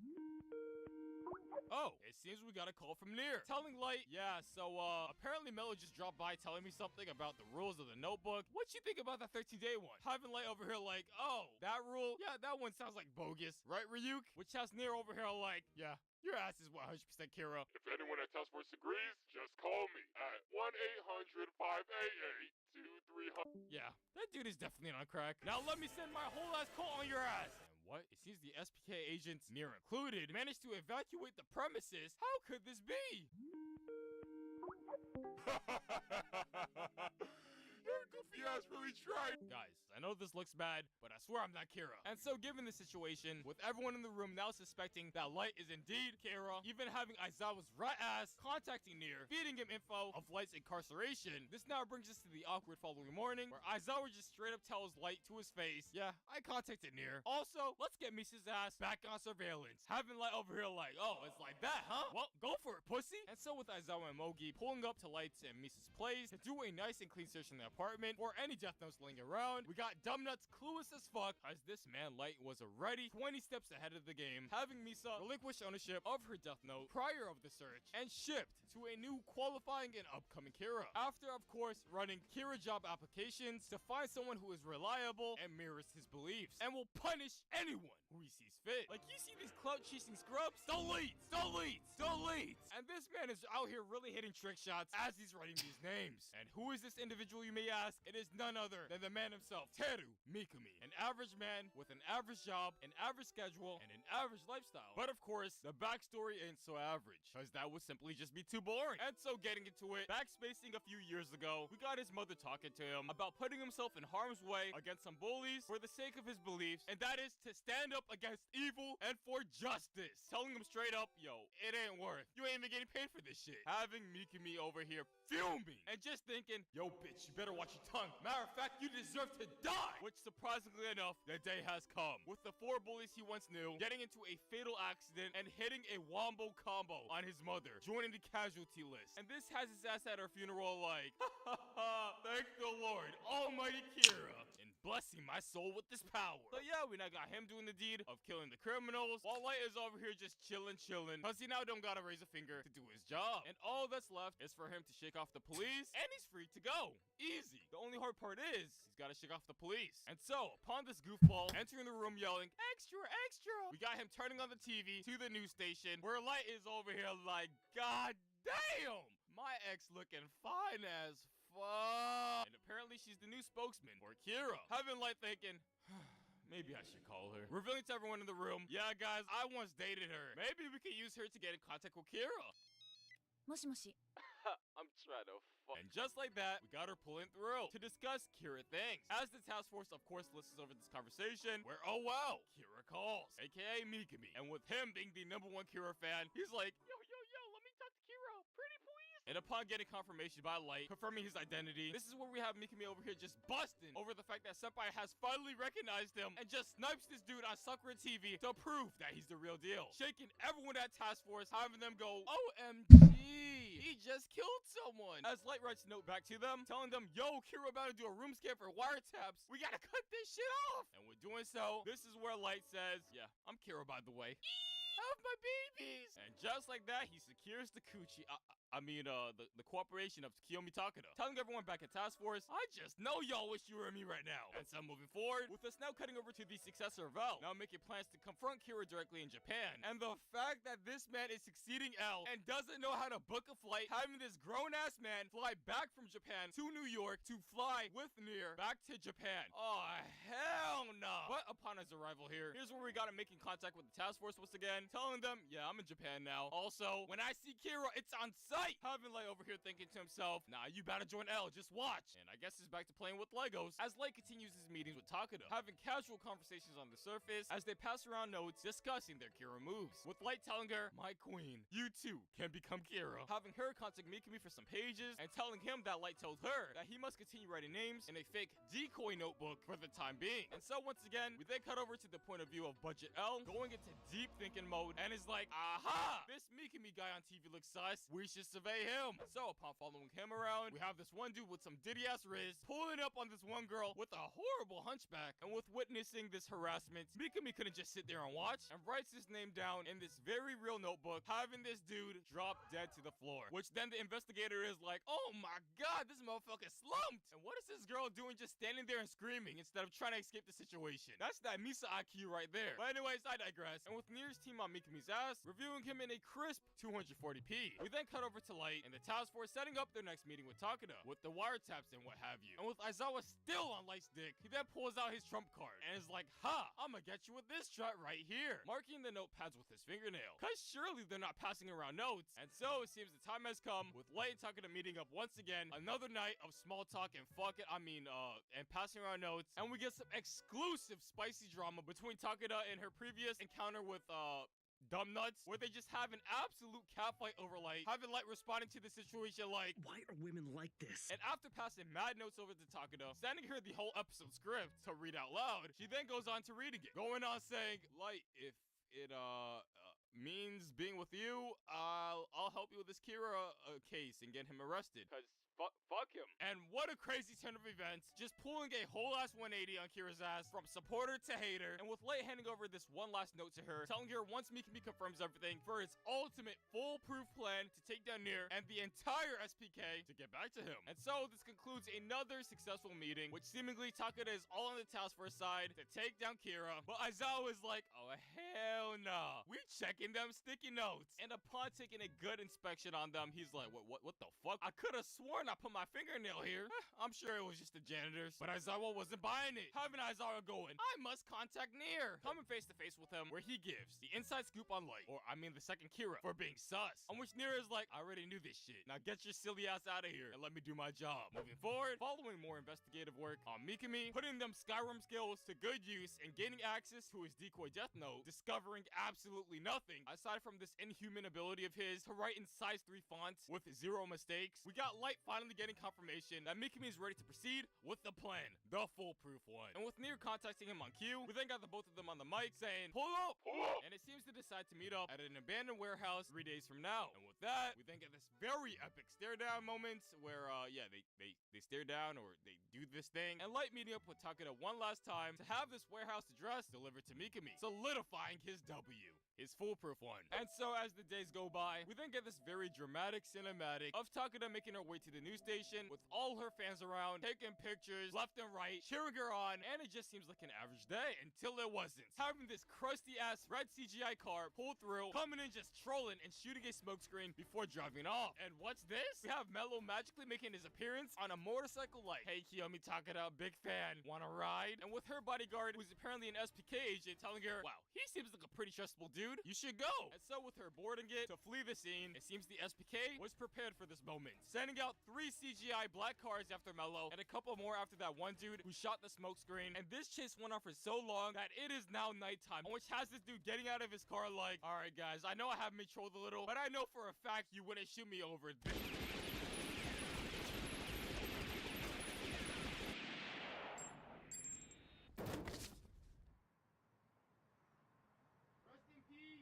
Oh, it seems we got a call from Nier. Telling Light, yeah, so, apparently Mellow just dropped by telling me something about the rules of the notebook. What you think about that 13-day one? Having Light over here like, oh, that rule? Yeah, that one sounds like bogus. Right, Ryuk? Which has Nier over here like, yeah, your ass is 100% Kira. If anyone at Task Force agrees, just call me at 1-800-588-2300. Yeah, that dude is definitely on crack. Now let me send my whole ass call on your ass. And what? It seems the SPK agents, Nier included, managed to evacuate the premises. How could this be? Your goofy ass really tried. Guys, I know this looks bad, but I swear I'm not Kira. And so given the situation, with everyone in the room now suspecting that Light is indeed Kira, even having Aizawa's rat ass contacting Nier, feeding him info of Light's incarceration, this now brings us to the awkward following morning, where Aizawa just straight up tells Light to his face, yeah, I contacted Nier. Also, let's get Misa's ass back on surveillance. Having Light over here like, oh, it's like that, huh? Well, go for it, pussy. And so with Aizawa and Mogi pulling up to Light's and Misa's place to do a nice and clean search in the apartment for any death notes laying around, we got Dumbnuts clueless as fuck, as this man Light was already 20 steps ahead of the game, having Misa relinquish ownership of her death note prior of the search and shipped to a new qualifying and upcoming Kira. After, of course, running Kira job applications to find someone who is reliable and mirrors his beliefs and will punish anyone who he sees fit. Like, you see these clout-chasing scrubs? Deletes! Deletes! Deletes! And this man is out here really hitting trick shots as he's writing these names. And who is this individual, you may ask? It is none other than the man himself, Teru Mikami. An average man with an average job, an average schedule, and an average lifestyle. But of course, the backstory ain't so average, because that would simply just be too boring. And so getting into it, backspacing a few years ago, we got his mother talking to him about putting himself in harm's way against some bullies for the sake of his beliefs, and that is to stand up against evil and for justice. Telling him straight up, yo, it ain't worth. You ain't even getting paid for this shit. Having Mikami over here fuming and just thinking, yo, bitch, you better watch your tongue. Matter of fact, you deserve to die. Which, surprisingly enough, the day has come. With the 4 bullies he once knew getting into a fatal accident and hitting a wombo combo on his mother, joining the casualty list. And this has his ass at her funeral like, ha ha ha, thank the Lord, almighty Kira, and blessing my soul with this power. So yeah, we now got him doing the deed of killing the criminals, while Light is over here just chilling, cause he now don't gotta raise a finger to do his job. And all that's left is for him to shake off the police, and he's free to go. Easy. The only hard part is, he's gotta shake off the police. And so, upon this goofball entering the room yelling, extra, extra, we got him turning on the TV to the news station, where Light is over here like, god damn, my ex looking fine as fuck. And apparently she's the new spokesman for Kira. Having Light thinking, maybe I should call her. Revealing to everyone in the room, yeah guys, I once dated her. Maybe we could use her to get in contact with Kira. もしもし I'm trying to fuck. And just like that, we got her pulling through to discuss Kira things. As the task force, of course, listens over this conversation, where, oh wow, Kira calls, aka Mikami. And with him being the #1 Kira fan, he's like, yo, let me talk to Kira, pretty please. And upon getting confirmation by Light, confirming his identity, this is where we have Mikami over here just busting over the fact that Senpai has finally recognized him and just snipes this dude on Sakura TV to prove that he's the real deal. Shaking everyone at task force, having them go, OMG, he just killed someone. As Light writes a note back to them, telling them, yo, Kira about to do a room scan for wiretaps. We gotta cut this shit off. And with doing so, this is where Light says, yeah, I'm Kira, by the way. Have my babies! And just like that, he secures the coochie. The cooperation of Kiyomi Takeda. Telling everyone back at Task Force, I just know y'all wish you were me right now. And so moving forward, with us now cutting over to the successor of L, now making plans to confront Kira directly in Japan. And the fact that this man is succeeding L and doesn't know how to book a flight, having this grown-ass man fly back from Japan to New York to fly with Nier back to Japan. Oh, hell no. But upon his arrival here, here's where we got him making contact with the Task Force once again, telling them, yeah, I'm in Japan now. Also, when I see Kira, it's on sight. Having Light over here thinking to himself, nah, you better join L, just watch. And I guess he's back to playing with Legos as Light continues his meetings with Takeda, having casual conversations on the surface as they pass around notes discussing their Kira moves. With Light telling her, my queen, you too can become Kira. Having her contact Mikami for some pages and telling him that Light told her that he must continue writing names in a fake decoy notebook for the time being. And so once again, we then cut over to the point of view of Budget L, going into deep thinking mode, and is like, aha! This Mikami guy on TV looks sus. We should survey him. So upon following him around, we have this one dude with some diddy ass riz pulling up on this one girl with a horrible hunchback. And with witnessing this harassment, Mikami couldn't just sit there and watch, and writes his name down in this very real notebook, having this dude drop dead to the floor. Which then the investigator is like, oh my god, this motherfucker slumped. And what is this girl doing just standing there and screaming instead of trying to escape the situation? That's that Misa IQ right there. But anyways, I digress. And with Nier's team on Mikami's ass, reviewing him in a crisp 240p. We then cut over over to Light and the task force setting up their next meeting with Takeda, with the wiretaps and what have you. And with Aizawa still on Light's dick, he then pulls out his trump card and is like, ha, I'ma get you with this shot right here, marking the notepads with his fingernail. Cause surely they're not passing around notes. And so it seems the time has come, with Light and Takeda meeting up once again, another night of small talk and and passing around notes, and we get some exclusive spicy drama between Takeda and her previous encounter with Dumb Nuts, where they just have an absolute catfight over Light, having Light responding to the situation like, why are women like this? And after passing mad notes over to Takeda, sending her the whole episode script to read out loud, she then goes on to reading it, going on saying, Light, if it means being with you, I'll help you with this Kira case and get him arrested, cause fuck him. And what a crazy turn of events, just pulling a whole ass 180 on Kira's ass from supporter to hater, and with Light handing over this one last note to her, telling her once Mikami confirms everything for his ultimate foolproof plan to take down Nier and the entire SPK to get back to him. And so this concludes another successful meeting, which seemingly Takeda is all on the task force side to take down Kira, but Aizawa is like, oh hell nah, we checking them sticky notes. And upon taking a good inspection on them, he's like, what the fuck? I could have sworn I put my fingernail here. I'm sure it was just the janitors, but Aizawa wasn't buying it. Having Aizawa going, I must contact Nier. Coming face to face with him, where he gives the inside scoop on Light, or I mean the second Kira, for being sus. On which Nier is like, I already knew this shit. Now get your silly ass out of here and let me do my job. Moving forward, following more investigative work on Mikami, putting them Skyrim skills to good use and gaining access to his decoy death note, discovering absolutely nothing aside from this inhuman ability of his to write in size 3 fonts with 0 mistakes. We got Light finally getting confirmation that Mikami is ready to proceed with the plan, the foolproof one. And with Nier contacting him on cue, we then got the both of them on the mic saying, pull up! And it seems to decide to meet up at an abandoned warehouse 3 days from now. And with that, we then get this very epic stare down moment where, they stare down or they do this thing, and Light meeting up with Takeda one last time to have this warehouse address delivered to Mikami, solidifying his W. His foolproof one. And so as the days go by, we then get this very dramatic cinematic of Takeda making her way to the news station with all her fans around, taking pictures left and right, cheering her on, and it just seems like an average day until it wasn't. Having this crusty ass red CGI car pull through, coming in just trolling and shooting a smokescreen before driving off. And what's this? We have Mello magically making his appearance on a motorcycle like, hey Kiyomi Takeda, big fan, wanna ride? And with her bodyguard, who's apparently an SPK agent, telling her, wow, he seems like a pretty trustable dude, you should go. And so with her boarding it to flee the scene, it seems the SPK was prepared for this moment, sending out 3 CGI black cars after Mello and a couple more after that one dude who shot the smoke screen. And this chase went on for so long that it is now nighttime, which has this dude getting out of his car like, alright guys, I know I have me trolled a little, but I know for a fact you wouldn't shoot me over this.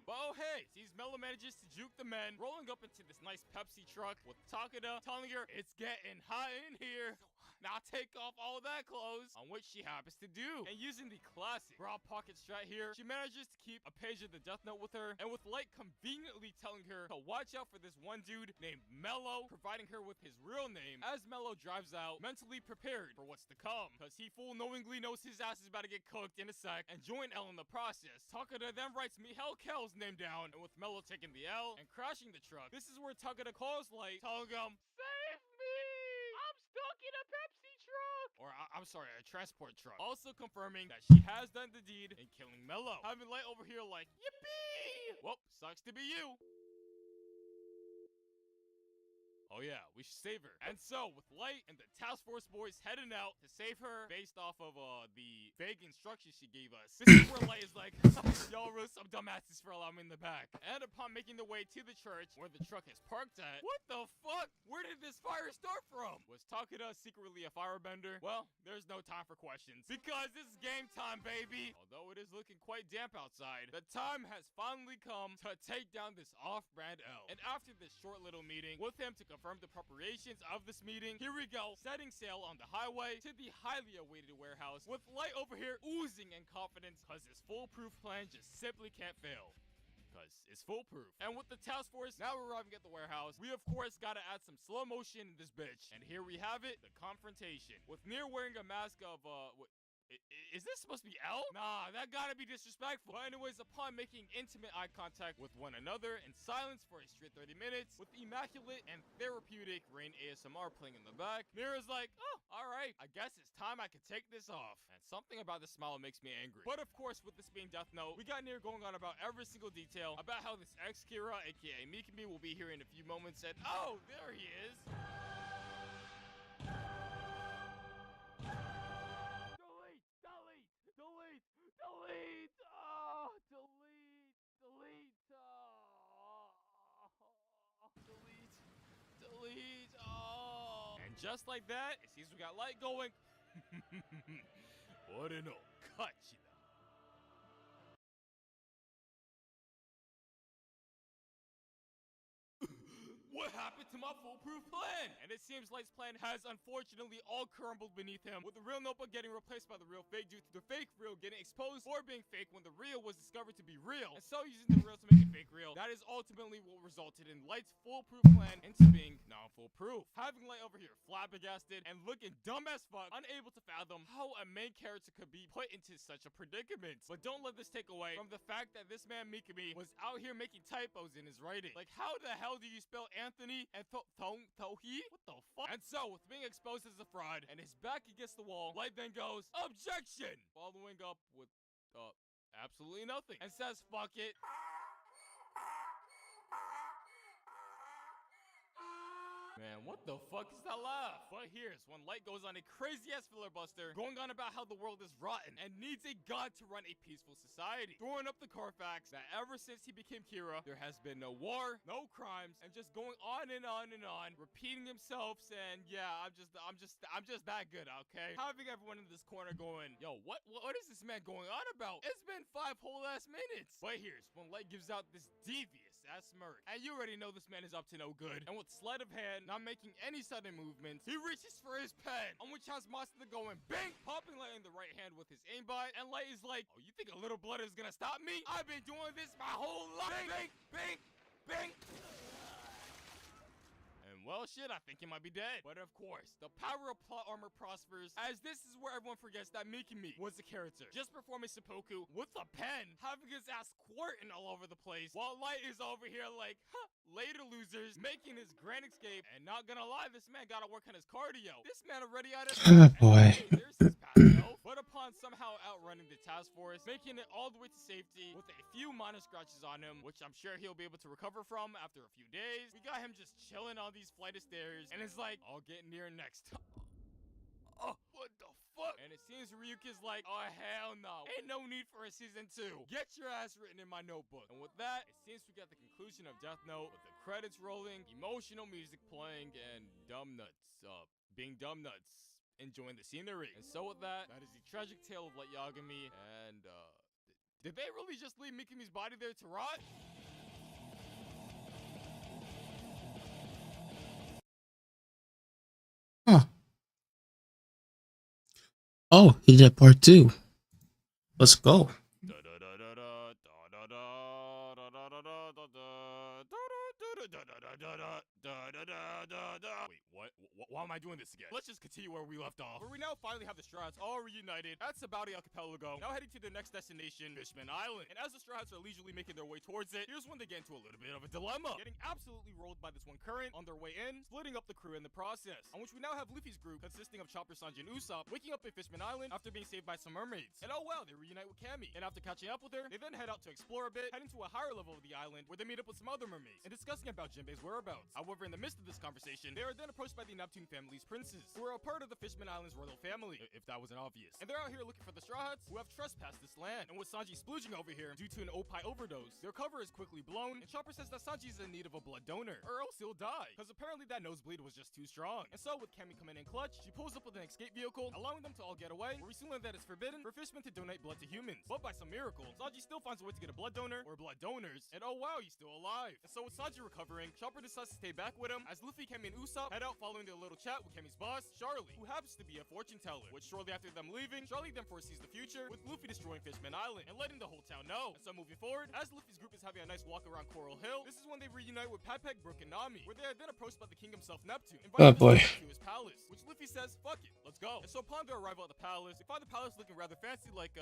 But oh hey, sees Mello manages to juke the men, rolling up into this nice Pepsi truck with Takeda telling her it's getting hot in here. Now take off all that clothes, on which she happens to do. And using the classic bra pocket strat here, she manages to keep a page of the death note with her, and with Light conveniently telling her to watch out for this one dude named Mello, providing her with his real name, as Mello drives out, mentally prepared for what's to come, cause he full knowingly knows his ass is about to get cooked in a sec and join L in the process. Takeda then writes Mihail Kell's name down, and with Mello taking the L and crashing the truck, this is where Takeda calls Light, telling him, save me! I'm stuck in a Pepsi truck! Or, I'm sorry, a transport truck. Also confirming that she has done the deed in killing Mello. Having Light over here like, yippee! Well, sucks to be you. Oh yeah, we should save her. And so, with Light and the task force boys heading out to save her based off of the vague instructions she gave us, this is where Light is like, yo, Ruth, some dumbasses for allowing me in the back. And upon making the way to the church where the truck is parked at, what the fuck? Where did this fire start from? Was Takeda secretly a firebender? Well, there's no time for questions, because this is game time, baby. Although it is looking quite damp outside, the time has finally come to take down this off-brand L. And after this short little meeting with him to confirm the preparations of this meeting, here we go, setting sail on the highway to the highly awaited warehouse, with Light over here oozing in confidence, cause his foolproof plan just simply can't fail. Cause it's foolproof. And with the task force now arriving at the warehouse, we of course gotta add some slow motion in this bitch. And here we have it, the confrontation. With Nier wearing a mask of, Is this supposed to be L? Nah, that gotta be disrespectful. But anyways, upon making intimate eye contact with one another in silence for a straight 30 minutes, with immaculate and therapeutic Rain ASMR playing in the back, Mira's like, oh, alright, I guess it's time I could take this off. And something about the smile makes me angry. But of course, with this being Death Note, we got Nier going on about every single detail about how this ex-Kira, aka Mikami, will be here in a few moments, and oh, there he is! Delete! Oh, delete! Delete! Oh! And just like that, it seems we got light going. What an old cut, you know. What happened to my foolproof plan? And it seems Light's plan has unfortunately all crumbled beneath him, with the real notebook getting replaced by the real fake due to the fake real getting exposed for being fake when the real was discovered to be real. And so using the real to make it fake real, that is ultimately what resulted in Light's foolproof plan into being non-foolproof. Having Light over here flabbergasted and looking dumb as fuck, unable to fathom how a main character could be put into such a predicament. But don't let this take away from the fact that this man Mikami was out here making typos in his writing. Like, how the hell do you spell Anthony and Tohi? What the fuck? And so, with being exposed as a fraud and his back against the wall, Light then goes, objection! Following up with, absolutely nothing. And says, fuck it. Man, what the fuck is that laugh? But here's when Light goes on a crazy-ass filibuster, going on about how the world is rotten and needs a god to run a peaceful society, throwing up the Carfax that ever since he became Kira, there has been no war, no crimes, and just going on and on and on, repeating himself, saying, yeah, I'm just that good, okay? Having everyone in this corner going, yo, what is this man going on about? It's been 5 whole ass minutes. But here's when Light gives out this devious ass smirk, and you already know this man is up to no good, and with sleight of hand, not making any sudden movements, he reaches for his pen, on which has Monster going bang, popping Light in the right hand with his aimbot, and Light is like, oh, you think a little blood is gonna stop me? I've been doing this my whole life! Bang, bang, bang! Well, shit, I think he might be dead. But of course, the power of plot armor prospers, as this is where everyone forgets that Mikami was the character, just performing seppuku with a pen, having his ass squirting all over the place, while Light is over here like, huh, later losers, making his grand escape. And not gonna lie, this man gotta work on his cardio. This man already out of boy. There's his pass, but upon somehow outrunning the task force, making it all the way to safety with a few minor scratches on him, which I'm sure he'll be able to recover from after a few days, we got him just chilling on these flight of stairs, and it's like, I'll get near next. Oh, what the fuck? And it seems Ryuki's like, oh, hell no. Ain't no need for a season 2. Get your ass written in my notebook. And with that, it seems we got the conclusion of Death Note, with the credits rolling, emotional music playing, and dumb nuts, being dumb nuts, enjoying the scenery. And so with that, that is the tragic tale of Light Yagami, and, did they really just leave Mikami's body there to rot? Huh. Oh, he did part 2. Let's go. Wait, what? Why am I doing this again? Let's just continue where we left off, where we now finally have the Straw Hats all reunited at Sabaudi Archipelago, now heading to the next destination, Fishman Island. And as the Straw Hats are leisurely making their way towards it, here's when they get into a little bit of a dilemma, getting absolutely rolled by this one current on their way in, splitting up the crew in the process, on which we now have Luffy's group, consisting of Chopper, Sanji, and Usopp, waking up in Fishman Island after being saved by some mermaids. And oh wow, they reunite with Cammy, and after catching up with her, they then head out to explore a bit, heading to a higher level of the island, where they meet up with some other mermaids, and discussing about Jinbei's whereabouts. However, in the midst of this conversation, they are then approached by the Neptune family's princes, who are a part of the Fishman Island's royal family, if that wasn't obvious. And they're out here looking for the Straw Hats, who have trespassed this land. And with Sanji splooging over here due to an Opie overdose, their cover is quickly blown, and Chopper says that Sanji is in need of a blood donor, or else he'll die, because apparently that nosebleed was just too strong. And so with Cammy coming in clutch, she pulls up with an escape vehicle, allowing them to all get away, where we soon learn that it's forbidden for fishmen to donate blood to humans. But by some miracle, Sanji still finds a way to get a blood donor, or blood donors, and oh wow, he's still alive. And so with Sanji recovering, Chopper decides to stay back with him as Luffy, Kemi, and Usopp head out following their little chat with Kemi's boss, Charlie, who happens to be a fortune teller. Which shortly after them leaving, Charlie then foresees the future with Luffy destroying Fishman Island and letting the whole town know. And so moving forward, as Luffy's group is having a nice walk around Coral Hill, this is when they reunite with Papeg, Brook, and Nami, where they are then approached by the king himself, Neptune, inviting them to his palace, which Luffy says, fuck it, let's go. And so upon their arrival at the palace, they find the palace looking rather fancy like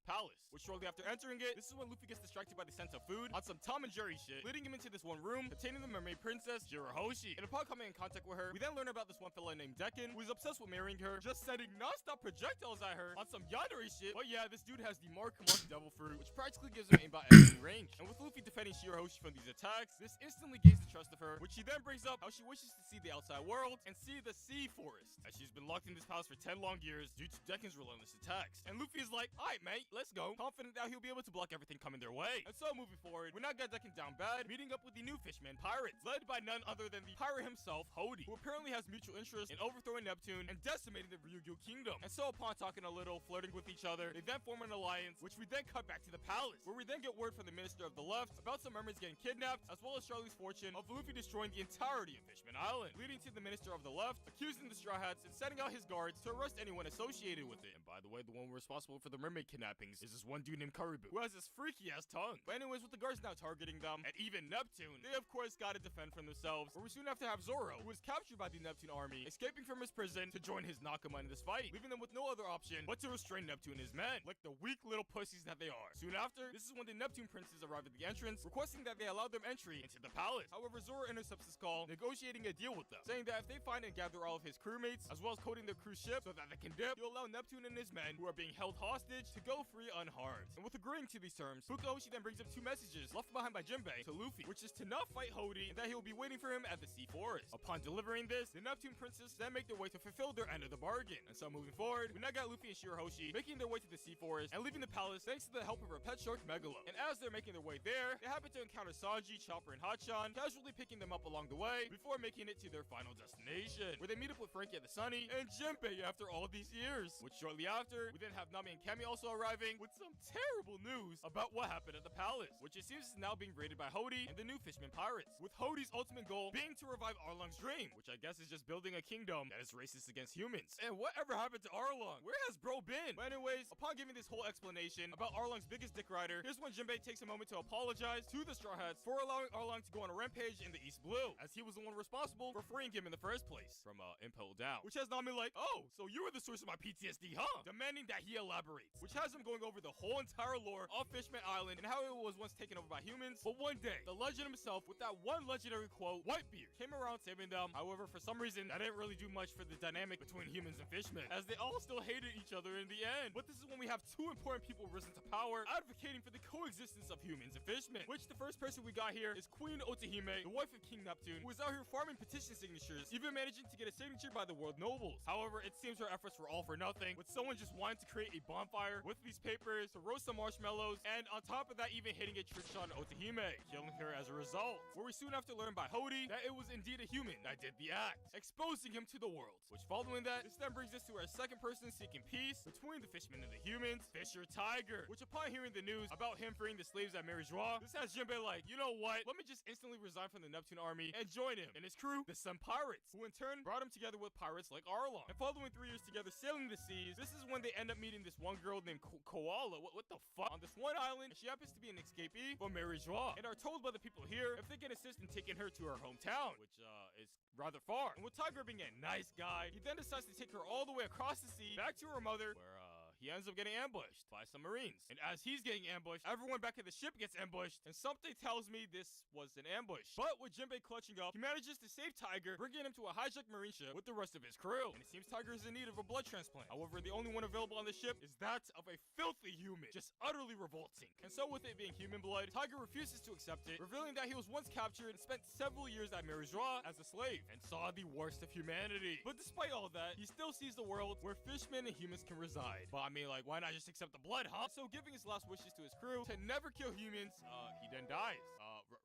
palace, which shortly after entering it, this is when Luffy gets distracted by the scent of food on some Tom and Jerry shit, leading him into this one room containing the mermaid princess Shirahoshi. And upon coming in contact with her, we then learn about this one fella named Dekken, who is obsessed with marrying her, just sending non-stop projectiles at her on some yandere shit. But yeah, this dude has the Mark Devil Fruit, which practically gives him aimbot enemy range. And with Luffy defending Shirahoshi from these attacks, this instantly gains the trust of her, which she then brings up how she wishes to see the outside world and see the sea forest, as she's been locked in this palace for 10 long years due to Dekken's relentless attacks. And Luffy is like, alright mate, let's go, confident that he'll be able to block everything coming their way. And so moving forward, we now got Dekken down bad, meeting up with the new Fishman pirates, led by none other than the pirate himself, Hody, who apparently has mutual interest in overthrowing Neptune and decimating the Ryukyu kingdom. And so upon talking a little, flirting with each other, they then form an alliance, which we then cut back to the palace, where we then get word from the Minister of the Left about some mermaids getting kidnapped, as well as Charlie's fortune of Luffy destroying the entirety of Fishman Island, leading to the Minister of the Left accusing the Straw Hats and sending out his guards to arrest anyone associated with it. And by the way, the one responsible for the mermaid kidnappings is this one dude named Karibu, who has this freaky ass tongue. But anyways, with the guards now targeting them, and even Neptune, they of course gotta defend from themselves, where we soon have to have Zoro, who was captured by the Neptune army, escaping from his prison to join his Nakama in this fight, leaving them with no other option but to restrain Neptune and his men, like the weak little pussies that they are. Soon after, this is when the Neptune princes arrive at the entrance, requesting that they allow them entry into the palace. However, Zoro intercepts this call, negotiating a deal with them, saying that if they find and gather all of his crewmates, as well as coating their cruise ship so that they can dip, he'll allow Neptune and his men, who are being held hostage, to go free unharmed. And with agreeing to these terms, Fukahoshi then brings up two messages left behind by Jinbei to Luffy, which is to not fight Hody and that he will be waiting for him at the sea forest. Upon delivering this, the Neptune princes then make their way to fulfill their end of the bargain. And so moving forward, we now got Luffy and Shirahoshi making their way to the sea forest and leaving the palace thanks to the help of her pet shark Megalo. And as they're making their way there, they happen to encounter Sanji, Chopper, and Hachan, casually picking them up along the way before making it to their final destination, where they meet up with Frankie at the Sunny and Jinbei after all these years. Which shortly after, we then have Nami and Kemi also arriving with some terrible news about what happened at the palace, which it seems is now being raided by Hody and the new Fishman pirates, with Hody's ultimate goal being to revive Arlong's dream, which I guess is just building a kingdom that is racist against humans. And whatever happened to Arlong? Where has bro been? But anyways, upon giving this whole explanation about Arlong's biggest dick rider, here's when Jinbei takes a moment to apologize to the Straw Hats for allowing Arlong to go on a rampage in the East Blue, as he was the one responsible for freeing him in the first place from Impel Down, which has Nami like, oh, so you were the source of my PTSD, huh? Demanding that he elaborates, which has him going over the whole entire lore of Fishman Island and how it was once taken over by humans. But one day, the legend himself, with that one legendary quote, Whitebeard, came around saving them. However, for some reason, that didn't really do much for the dynamic between humans and fishmen, as they all still hated each other in the end. But this is when we have two important people risen to power, advocating for the coexistence of humans and fishmen, which the first person we got here is Queen Otahime, the wife of King Neptune, who is out here farming petition signatures, even managing to get a signature by the world nobles. However, it seems her efforts were all for nothing, with someone just wanting to create a bonfire with these papers to roast some marshmallows, and on top of that, even hitting a trick shot on Otahime, killing her as a result. Where we soon after learn by Hody that it was indeed a human that did the act, exposing him to the world. Which following that, this then brings us to our second person seeking peace between the fishmen and the humans, Fisher Tiger. Which upon hearing the news about him freeing the slaves at Marijois, this has Jinbei like, you know what? Let me just instantly resign from the Neptune army and join him and his crew, the Sun Pirates, who in turn brought him together with pirates like Arlong. And following 3 years together sailing the seas, this is when they end up meeting this one girl named Koala. What the fuck? On this one island, and she happens to be an escapee from Marijois, and are told by the people here if they can assist in taking her to her hometown, which is rather far. And with Tiger being a nice guy, he then decides to take her all the way across the sea back to her mother, where he ends up getting ambushed by some marines. And as he's getting ambushed, everyone back at the ship gets ambushed, and something tells me this was an ambush. But with Jinbei clutching up, he manages to save Tiger, bringing him to a hijacked marine ship with the rest of his crew. And it seems Tiger is in need of a blood transplant. However, the only one available on the ship is that of a filthy human, just utterly revolting. And so with it being human blood, Tiger refuses to accept it, revealing that he was once captured and spent several years at Marijois as a slave, and saw the worst of humanity. But despite all that, he still sees the world where fishmen and humans can reside. But I mean, like, why not just accept the blood, huh? So giving his last wishes to his crew to never kill humans, he then dies.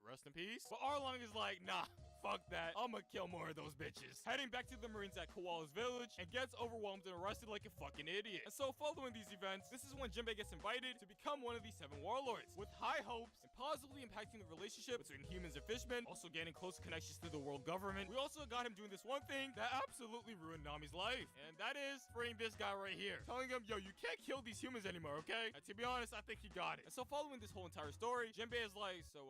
Rest in peace. But Arlong is like, nah, fuck that. I'ma kill more of those bitches. Heading back to the Marines at Koala's village and gets overwhelmed and arrested like a fucking idiot. And so following these events, this is when Jinbei gets invited to become one of these 7 warlords, with high hopes and positively impacting the relationship between humans and fishmen, also gaining close connections to the world government. We also got him doing this one thing that absolutely ruined Nami's life, and that is freeing this guy right here, telling him, yo, you can't kill these humans anymore, okay? And to be honest, I think he got it. And so following this whole entire story, Jinbei is like, so,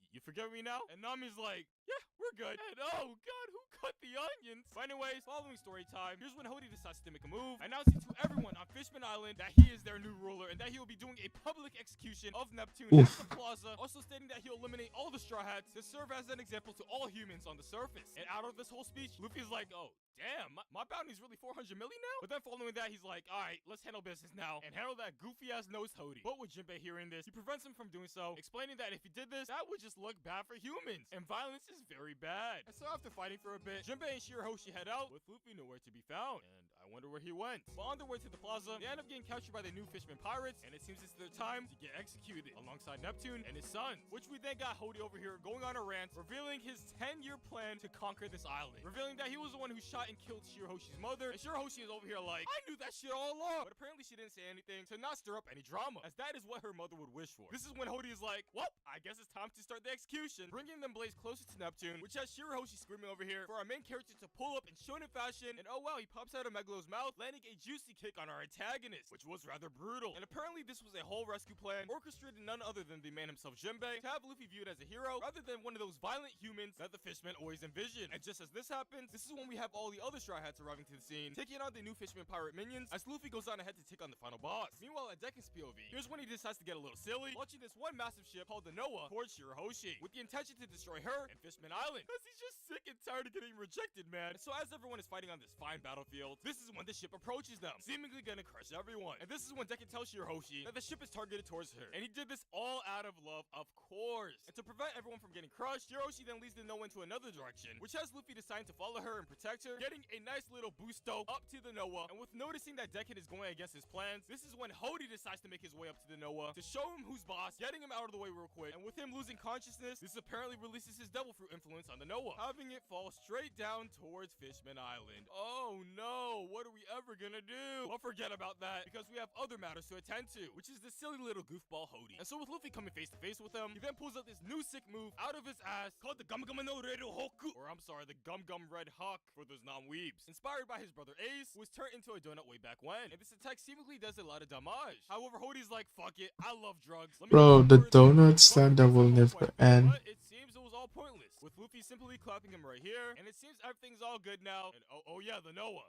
you forgive me now? And Nami's like, yeah, we're good. And oh god, who cut the onions? But anyways, following story time, here's when Hody decides to make a move, announcing to everyone on Fishman Island that he is their new ruler and that he will be doing a public execution of Neptune at the plaza, also stating that he'll eliminate all the Straw Hats to serve as an example to all humans on the surface. And out of this whole speech, Luffy's like, oh, damn, my bounty's really 400 million now? But then following that, he's like, alright, let's handle business now and handle that goofy-ass nose Hody. But with Jinbei hearing this, he prevents him from doing so, explaining that if he did this, that would just look bad for humans, and violence is very bad. And so after fighting for a bit, Jinbei and Shirahoshi head out, with Luffy nowhere to be found. And I wonder where he went. But on their way to the plaza, they end up getting captured by the new Fishman pirates, and it seems it's their time to get executed, alongside Neptune and his sons. Which we then got Hody over here going on a rant, revealing his 10-year plan to conquer this island. Revealing that he was the one who shot and killed Shirahoshi's mother, and Shirahoshi is over here like, I knew that shit all along! But apparently she didn't say anything to not stir up any drama, as that is what her mother would wish for. This is when Hody is like, well, I guess it's time to start the execution, bringing them Blaze closer to Neptune, which has Shirahoshi screaming over here for our main character to pull up in shonen fashion, and oh wow, he pops out of Megalo's mouth, landing a juicy kick on our antagonist, which was rather brutal. And apparently this was a whole rescue plan, orchestrated none other than the man himself, Jinbei, to have Luffy viewed as a hero, rather than one of those violent humans that the Fishmen always envisioned. And just as this happens, this is when we have all the other Straw Hats arriving to the scene, taking on the new Fishman pirate minions, as Luffy goes on ahead to take on the final boss. Meanwhile, at Dekken's POV, here's when he decides to get a little silly, launching this one massive ship called the Noah towards Shirahoshi, with the intention to destroy her and Fishman Island, because he's just sick and tired of getting rejected, man. And so as everyone is fighting on this fine battlefield, this is when the ship approaches them, seemingly gonna crush everyone. And this is when Dekken tells Shirahoshi that the ship is targeted towards her, and he did this all out of love, of course. And to prevent everyone from getting crushed, Shirahoshi then leads the Noah into another direction, which has Luffy decide to follow her and protect her, getting a nice little boosto up to the Noah. And with noticing that Dekken is going against his plans, this is when Hody decides to make his way up to the Noah to show him who's boss, getting him out of the way real quick. And with him losing consciousness, this apparently releases his devil fruit influence on the Noah, having it fall straight down towards Fishman Island. Oh no, what are we ever gonna do? Well, forget about that, because we have other matters to attend to, which is the silly little goofball Hody. And so with Luffy coming face to face with him, he then pulls out this new sick move out of his ass called the Gum Gum no Reroll Hoku, or I'm sorry, the Gum Gum Red Hawk for those non-weebs, inspired by his brother Ace, who was turned into a donut way back when. And this attack seemingly does a lot of damage. However, Hody's like, fuck it, I love drugs. Bro, the donut saga will never end. But it seems it was all pointless, with Luffy simply clapping him right here, and it seems everything's all good now. And oh yeah, the Noah.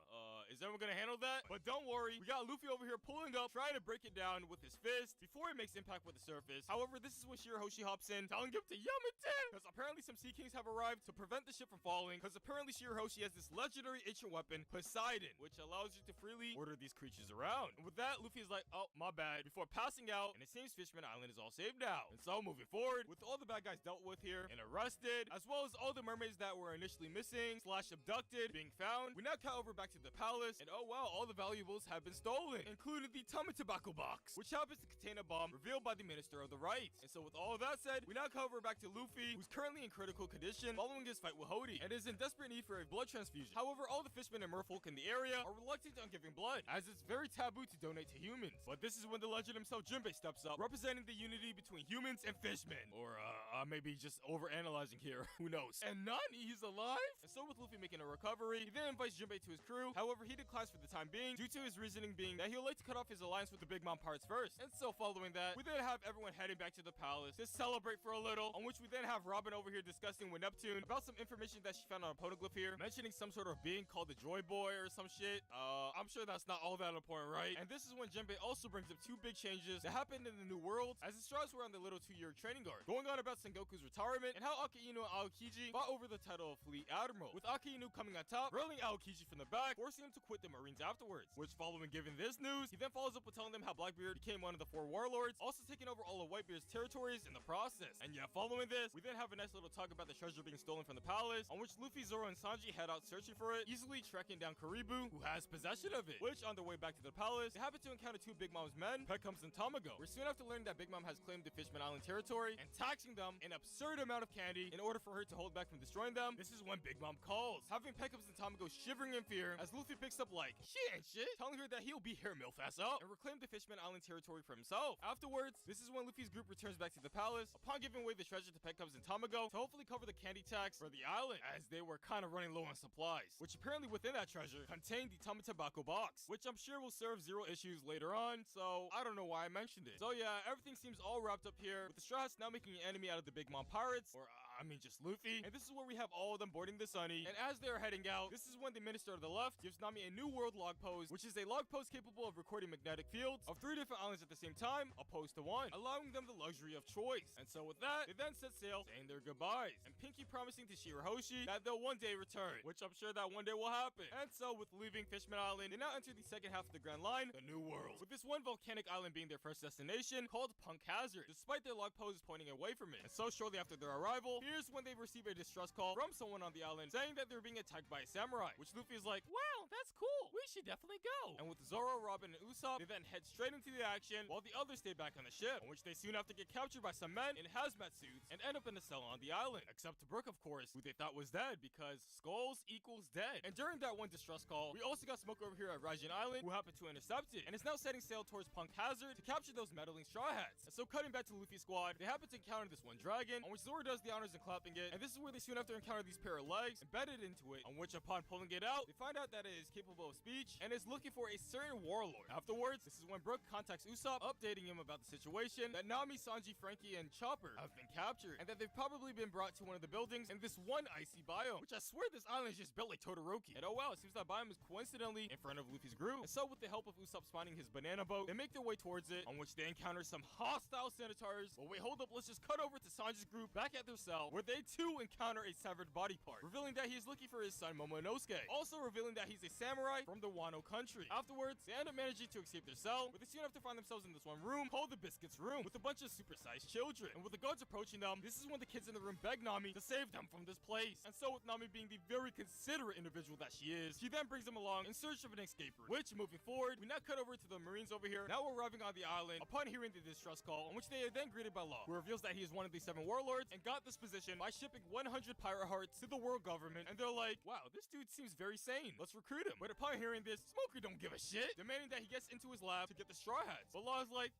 Is everyone gonna handle that? But don't worry, we got Luffy over here pulling up, trying to break it down with his fist before it makes impact with the surface. However, this is when Shirahoshi hops in, telling him to Yamete, because apparently some Sea Kings have arrived to prevent the ship from falling, because apparently Shirahoshi has this legendary ancient weapon, Poseidon, which allows you to freely order these creatures around. And with that, Luffy is like, oh, my bad, before passing out, and it seems Fishman Island is all saved now. And so, moving forward, with all the bad guys dealt with here and arrested, as well as all the mermaids that were initially missing / abducted being found, we now cut over back to the palace, and oh wow, all the valuables have been stolen, including the Tummy Tobacco box, which happens to contain a bomb revealed by the Minister of the Rights. And so with all of that said, we now cover back to Luffy, who's currently in critical condition following his fight with Hody, and is in desperate need for a blood transfusion. However, all the fishmen and merfolk in the area are reluctant on giving blood, as it's very taboo to donate to humans. But this is when the legend himself, Jinbei, steps up, representing the unity between humans and fishmen. Or, maybe just overanalyzing here, who knows. And Nani, he's alive? And so with Luffy making a recovery, he then invites Jinbei to his crew. However, he declines for the time being, due to his reasoning being that he would like to cut off his alliance with the Big Mom Pirates first. And so following that, we then have everyone heading back to the palace to celebrate for a little, on which we then have Robin over here discussing with Neptune about some information that she found on a poneglyph here, mentioning some sort of being called the Joy Boy or some shit. I'm sure that's not all that important, right? And this is when Jinbei also brings up two big changes that happened in the New World, as the Straws were on the little 2-year training guard, going on about Sengoku's retirement, and how Akainu and Aokiji fought over the title of Fleet Admiral, with Akainu coming on top, railing Aokiji from the back, forcing him to quit the Marines afterwards. Which, following giving this news, he then follows up with telling them how Blackbeard became one of the 4 warlords, also taking over all of Whitebeard's territories in the process. And yeah, following this, we then have a nice little talk about the treasure being stolen from the palace, on which Luffy, Zoro, and Sanji head out searching for it, easily tracking down Karibu, who has possession of it. Which, on their way back to the palace, they happen to encounter 2 Big Mom's men, Peckhams and Tamago. We're soon after learning that Big Mom has claimed the Fishman Island territory, and taxing them an absurd amount of candy in order for her to hold held back from destroying them, this is when Big Mom calls, having Peckhams and Tamago shivering in fear as Luffy picks up like, she ain't shit, telling her that he'll beat her milf ass up and reclaim the Fishman Island territory for himself. Afterwards, this is when Luffy's group returns back to the palace upon giving away the treasure to Peckhams and Tamago to hopefully cover the candy tax for the island, as they were kind of running low on supplies, which apparently within that treasure contained the Tama Tobacco box, which I'm sure will serve zero issues later on, so I don't know why I mentioned it. So yeah, everything seems all wrapped up here, with the Straw Hats now making an enemy out of the Big Mom pirates, or I mean just Luffy, and this is where we have all of them boarding the Sunny, and as they're heading out, this is when the Minister of the Left gives Nami a new world log pose, which is a log pose capable of recording magnetic fields of 3 different islands at the same time, opposed to 1, allowing them the luxury of choice. And so with that, they then set sail, saying their goodbyes, and Pinky promising to Shirahoshi that they'll one day return, which I'm sure that one day will happen. And so with leaving Fishman Island, they now enter the second half of the Grand Line, the New World, with this one volcanic island being their first destination, called Punk Hazard, despite their log poses pointing away from it. And so shortly after their arrival, here's when they receive a distress call from someone on the island saying that they're being attacked by a samurai, which Luffy is like, wow, that's cool, we should definitely go. And with Zoro, Robin, and Usopp, they then head straight into the action while the others stay back on the ship, on which they soon have to get captured by some men in hazmat suits and end up in a cell on the island, except Brook, of course, who they thought was dead because skulls equals dead. And during that one distress call, we also got Smoke over here at Raijin Island, who happened to intercept it and is now setting sail towards Punk Hazard to capture those meddling Straw Hats. And so cutting back to Luffy's squad, they happen to encounter this one dragon, on which Zoro does the honors in clapping it, and this is where they soon have to encounter these pair of legs embedded into it, on which upon pulling it out, they find out that it is capable of speech and is looking for a certain warlord. Afterwards, this is when Brook contacts Usopp, updating him about the situation, that Nami, Sanji, Frankie, and Chopper have been captured, and that they've probably been brought to one of the buildings in this one icy biome, which I swear this island is just built like Todoroki. And oh wow, it seems that biome is coincidentally in front of Luffy's group. And so with the help of Usopp spawning his banana boat, they make their way towards it, on which they encounter some hostile senators. But wait, hold up, let's just cut over to Sanji's group back at their cell, where they too encounter a severed body part, revealing that he is looking for his son Momonosuke, also revealing that he's a samurai from the Wano country. Afterwards, they end up managing to escape their cell, but they soon have to find themselves in this one room called the Biscuits Room, with a bunch of supersized children. And with the guards approaching them, this is when the kids in the room beg Nami to save them from this place. And so with Nami being the very considerate individual that she is, she then brings them along in search of an escape route, which, moving forward, we now cut over to the Marines over here, now arriving on the island upon hearing the distress call, on which they are then greeted by Law, who reveals that he is one of the 7 warlords and got this position by shipping 100 pirate hearts to the world government. And they're like, wow, this dude seems very sane, let's recruit him. But upon hearing this, Smoker don't give a shit, demanding that he gets into his lab to get the Straw Hats. But Law's like,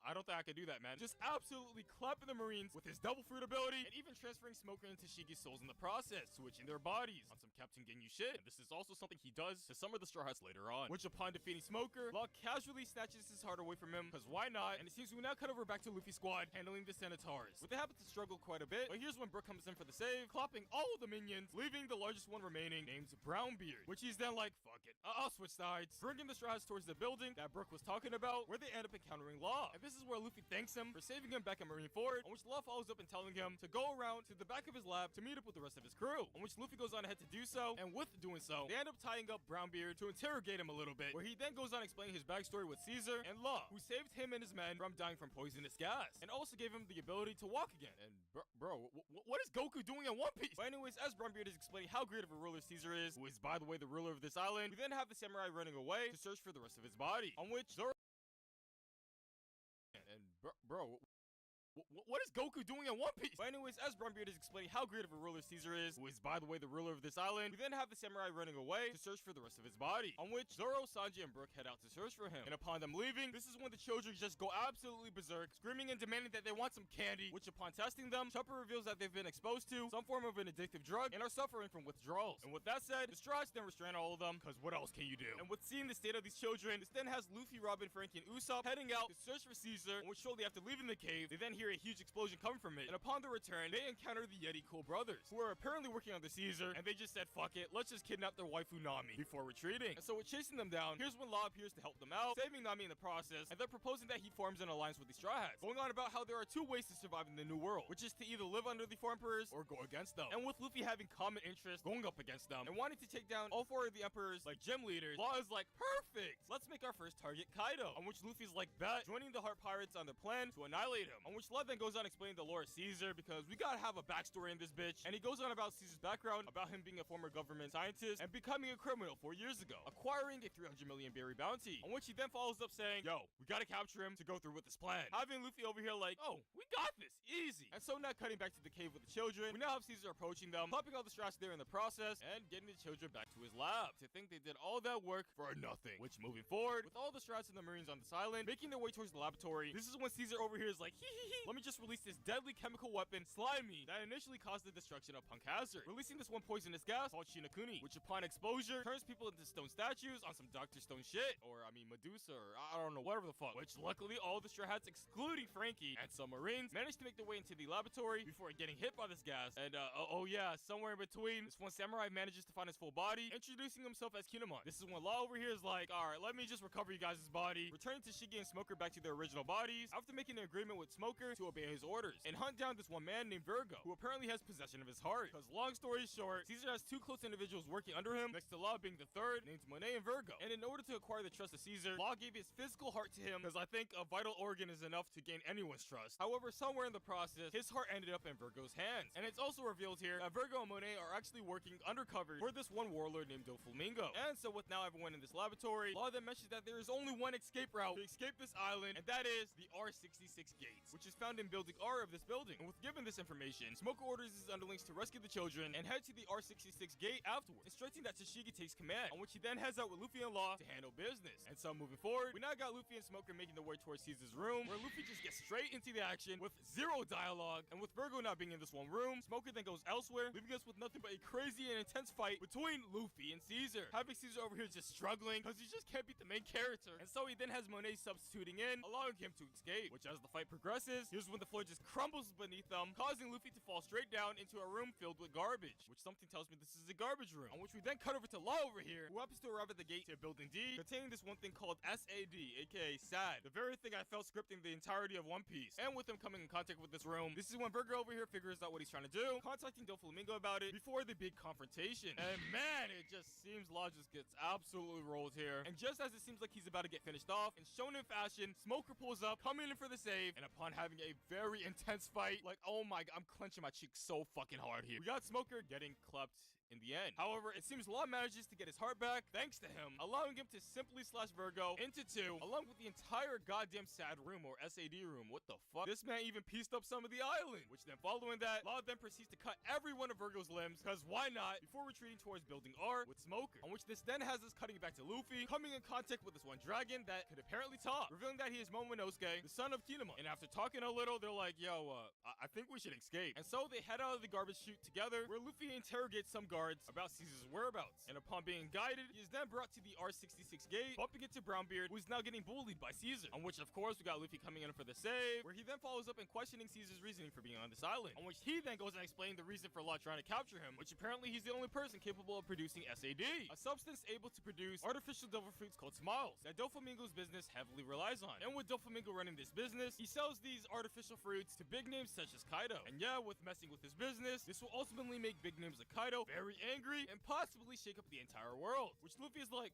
I don't think I could do that, man. Just absolutely clapping the Marines with his double fruit ability, and even transferring Smoker into Shige's souls in the process, switching their bodies on some Captain Ginyu shit. And this is also something he does to some of the Straw Hats later on, which upon defeating Smoker, Law casually snatches his heart away from him, because why not? And it seems we now cut over back to Luffy's squad, handling the Senators. But they happen to struggle quite a bit, but here's when Brook comes in for the save, clapping all of the minions, leaving the largest one remaining, named Brownbeard, which he's then like, fuck it, I'll switch sides, bringing the Straw Hats towards the building that Brook was talking about, where they end up encountering Law. And this is where Luffy thanks him for saving him back at Marineford, on which Law follows up and telling him to go around to the back of his lab to meet up with the rest of his crew, on which Luffy goes on ahead to do so, and with doing so, they end up tying up Brownbeard to interrogate him a little bit, where he then goes on explaining his backstory with Caesar and Law, who saved him and his men from dying from poisonous gas, and also gave him the ability to walk again. And bro, what is Goku doing in One Piece? But anyways, as Brownbeard is explaining how great of a ruler Caesar is, who is by the way the ruler of this island, we then have the samurai running away to search for the rest of his body, on which Zoro and bro, what is Goku doing in One Piece? But anyways, as Brownbeard is explaining how great of a ruler Caesar is, who is by the way the ruler of this island, we then have the samurai running away to search for the rest of his body, on which Zoro, Sanji, and Brook head out to search for him. And upon them leaving, this is when the children just go absolutely berserk, screaming and demanding that they want some candy, which upon testing them, Chopper reveals that they've been exposed to some form of an addictive drug and are suffering from withdrawals. And with that said, the Straw Hats then restrain all of them, because what else can you do? And with seeing the state of these children, this then has Luffy, Robin, Frankie, and Usopp heading out to search for Caesar, on which shortly after leaving the cave, they then hear a huge explosion come from it, and upon their return, they encounter the Yeti Cool brothers, who are apparently working on the Caesar, and they just said, fuck it, let's just kidnap their waifu Nami before retreating. And so with chasing them down, here's when Law appears to help them out, saving Nami in the process, and they're proposing that he forms an alliance with the Straw Hats, going on about how there are 2 ways to survive in the New World, which is to either live under the 4 emperors or go against them. And with Luffy having common interests, going up against them, and wanting to take down all 4 of the emperors like gym leaders, Law is like, perfect, let's make our first target Kaido, on which Luffy's like, bet, joining the Heart Pirates on their plan to annihilate him, on which Law then goes on explaining the lore of Caesar because we gotta have a backstory in this bitch. And he goes on about Caesar's background, about him being a former government scientist and becoming a criminal 4 years ago, acquiring a 300 million berry bounty. On which he then follows up saying, yo, we gotta capture him to go through with this plan. Having Luffy over here like, oh, we got this, easy. And so now cutting back to the cave with the children, we now have Caesar approaching them, popping all the strats there in the process, and getting the children back to his lab. To think they did all that work for nothing. Which, moving forward, with all the strats and the Marines on this island, making their way towards the laboratory, this is when Caesar over here is like, hee, let me just release this deadly chemical weapon, Slimy, that initially caused the destruction of Punk Hazard, releasing this one poisonous gas called Shinakuni, which upon exposure turns people into stone statues on some Dr. Stone shit, or I mean Medusa, or I don't know, whatever the fuck. Which luckily all the Straw Hats, excluding Frankie and some Marines, managed to make their way into the laboratory before getting hit by this gas. And oh yeah, somewhere in between, this one samurai manages to find his full body, introducing himself as Kinemon. This is when Law over here is like, alright, let me just recover you guys' body, returning Shigi and Smoker back to their original bodies after making an agreement with Smoker to obey his orders, and hunt down this one man named Virgo, who apparently has possession of his heart. Because long story short, Caesar has two close individuals working under him, next to Law being the third, named Monet and Virgo. And in order to acquire the trust of Caesar, Law gave his physical heart to him, because I think a vital organ is enough to gain anyone's trust. However, somewhere in the process, his heart ended up in Virgo's hands. And it's also revealed here that Virgo and Monet are actually working undercover for this one warlord named Doflamingo. And so with now everyone in this laboratory, Law then mentions that there is only one escape route to escape this island, and that is the R66 gates, which is found in building R of this building. And with given this information, Smoker orders his underlings to rescue the children and head to the R66 gate afterwards, instructing that Tashigi takes command, on which he then heads out with Luffy and Law to handle business. And so moving forward, we now got Luffy and Smoker making their way towards Caesar's room, where Luffy just gets straight into the action with zero dialogue. And with Virgo now being in this one room, Smoker then goes elsewhere, leaving us with nothing but a crazy and intense fight between Luffy and Caesar, having Caesar over here just struggling because he just can't beat the main character. And so he then has Monet substituting in, allowing him to escape, which as the fight progresses, here's when the floor just crumbles beneath them, causing Luffy to fall straight down into a room filled with garbage, which something tells me this is a garbage room. On which we then cut over to Law over here, who happens to arrive at the gate to building D, containing this one thing called SAD, aka SAD, the very thing I felt scripting the entirety of One Piece. And with him coming in contact with this room, this is when Virgo over here figures out what he's trying to do, contacting Doflamingo about it before the big confrontation. And man, it just seems Law just gets absolutely rolled here. And just as it seems like he's about to get finished off, in shonen fashion, Smoker pulls up, coming in for the save, and upon having a very intense fight, like, oh my god, I'm clenching my cheek so fucking hard here. We got Smoker getting clubbed in the end. However, it seems Law manages to get his heart back thanks to him, allowing him to simply slash Virgo into two, along with the entire goddamn SAD room, or SAD room. What the fuck? This man even pieced up some of the island, which then following that, Law then proceeds to cut every one of Virgo's limbs, because why not, before retreating towards building R with Smoker, on which this then has us cutting back to Luffy, coming in contact with this one dragon that could apparently talk, revealing that he is Momonosuke, the son of Kinemon. And after talking a little, they're like, yo, I think we should escape. And so they head out of the garbage chute together, where Luffy interrogates some guards about Caesar's whereabouts. And upon being guided, he is then brought to the R66 gate, bumping into Brownbeard, who is now getting bullied by Caesar. On which, of course, we got Luffy coming in for the save, where he then follows up and questioning Caesar's reasoning for being on this island. On which he then goes and explains the reason for Law trying to capture him, which apparently he's the only person capable of producing SAD, a substance able to produce artificial devil fruits called Smiles, that Doflamingo's business heavily relies on. And with Doflamingo running this business, he sells these artificial fruits to big names such as Kaido. And yeah, with messing with his business, this will ultimately make big names like Kaido very angry and possibly shake up the entire world. Which Luffy is like,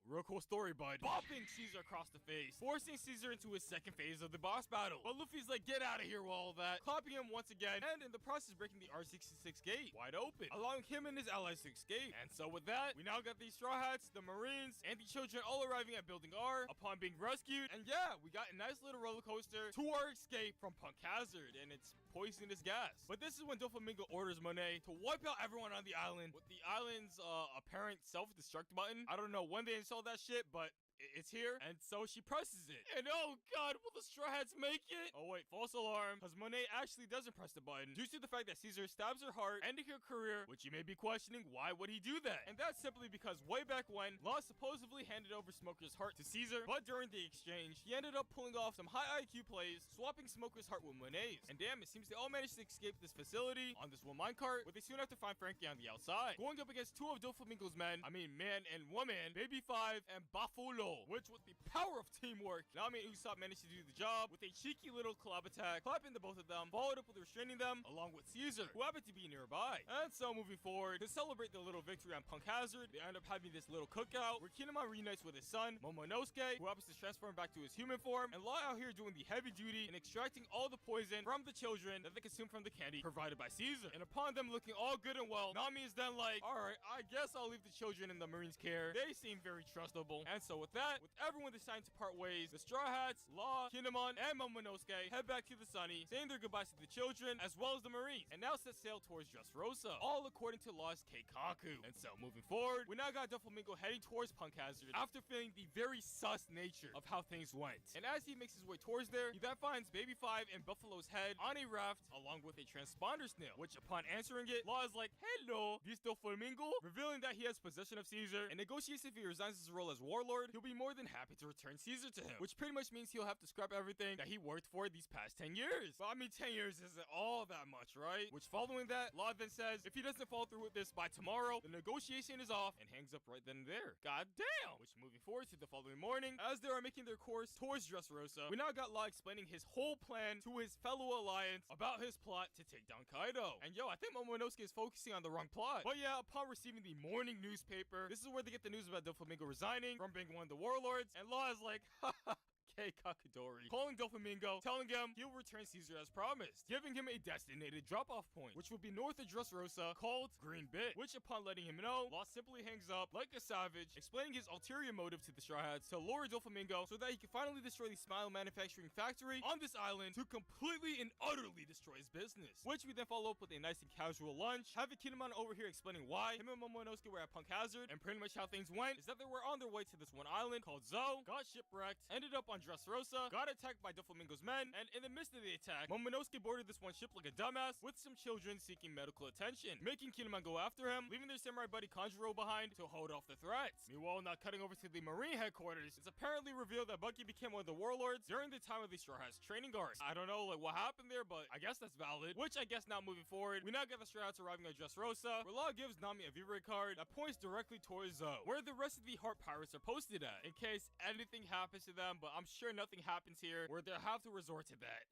real cool story, bud. Bopping Caesar across the face, forcing Caesar into his second phase of the boss battle. But Luffy's like, get out of here with all that, clapping him once again, and in the process breaking the R66 gate wide open, allowing him and his allies to escape. And so with that, we now got these Straw Hats, the Marines, and the children all arriving at Building R upon being rescued. And yeah, we got a nice little roller coaster to our escape from Punk Hazard and its poisonous gas. But this is when Doflamingo orders Monet to wipe out everyone on the island with the island's apparent self-destruct button. I don't know when they installed that shit, but it's here, and so she presses it. And oh god, will the Straw Hats make it? Oh wait, false alarm, because Monet actually doesn't press the button due to the fact that Caesar stabs her heart, ending her career, which you may be questioning, why would he do that? And that's simply because way back when, Law supposedly handed over Smoker's heart to Caesar, but during the exchange, he ended up pulling off some high IQ plays, swapping Smoker's heart with Monet's. And damn, it seems they all managed to escape this facility on this one minecart, but they soon have to find Frankie on the outside, going up against two of Doflamingo's men, I mean man and woman, Baby 5 and Bafulo. Reroll, which with the power of teamwork, Nami and Usopp managed to do the job with a cheeky little club attack, clapping the both of them, followed up with restraining them, along with Caesar, who happened to be nearby. And so moving forward, to celebrate the little victory on Punk Hazard, they end up having this little cookout where Kinemon reunites with his son, Momonosuke, who happens to transform back to his human form, and Law out here doing the heavy duty and extracting all the poison from the children that they consume from the candy provided by Caesar. And upon them looking all good and well, Nami is then like, alright, I guess I'll leave the children in the Marines' care. They seem very trustable. And so with that, with everyone deciding to part ways, the Straw Hats, Law, Kinemon, and Momonosuke head back to the Sunny, saying their goodbyes to the children as well as the Marines, and now set sail towards Dressrosa, all according to Law's Keikaku. And so moving forward, we now got Doflamingo heading towards Punk Hazard after feeling the very sus nature of how things went. And as he makes his way towards there, he then finds Baby 5 and Buffalo's Head on a raft along with a transponder snail, which upon answering it, Law is like, hello, this Doflamingo, revealing that he has possession of Caesar and negotiates if he resigns his role as warlord, he'll be more than happy to return Caesar to him, which pretty much means he'll have to scrap everything that he worked for these past 10 years. But I mean, 10 years isn't all that much, right? Which following that, Law then says if he doesn't follow through with this by tomorrow, the negotiation is off, and hangs up right then and there. God damn! Which moving forward to the following morning, as they are making their course towards Dressrosa, we now got Law explaining his whole plan to his fellow alliance about his plot to take down Kaido. And yo, I think Momonosuke is focusing on the wrong plot. But yeah, upon receiving the morning newspaper, this is where they get the news about Doflamingo resigning from being one of the warlords, and Law is like, haha. Kakadori, calling Doflamingo, telling him he'll return Caesar as promised, giving him a designated drop-off point, which will be north of Dressrosa, called Green Bit, which upon letting him know, Law simply hangs up like a savage, explaining his ulterior motive to the Straw Hats to lure Doflamingo so that he can finally destroy the Smile Manufacturing Factory on this island to completely and utterly destroy his business, which we then follow up with a nice and casual lunch, having Kinemon over here explaining why him and Momonosuke were at Punk Hazard, and pretty much how things went is that they were on their way to this one island called Zo, got shipwrecked, ended up on Dressrosa, got attacked by Doflamingo's men, and in the midst of the attack, Momonosuke boarded this one ship like a dumbass with some children seeking medical attention, making Kinemon go after him, leaving their samurai buddy Kanjuro behind to hold off the threats. Meanwhile, not cutting over to the Marine headquarters, it's apparently revealed that Bucky became one of the warlords during the time of the Straw Hats training guards. I don't know like what happened there, but I guess that's valid. Which I guess now moving forward, we now get the Straw Hats arriving at Dressrosa, where Law gives Nami a Vivre card that points directly towards Zo, where the rest of the Heart Pirates are posted at, in case anything happens to them, but I'm sure nothing happens here, where they'll have to resort to that.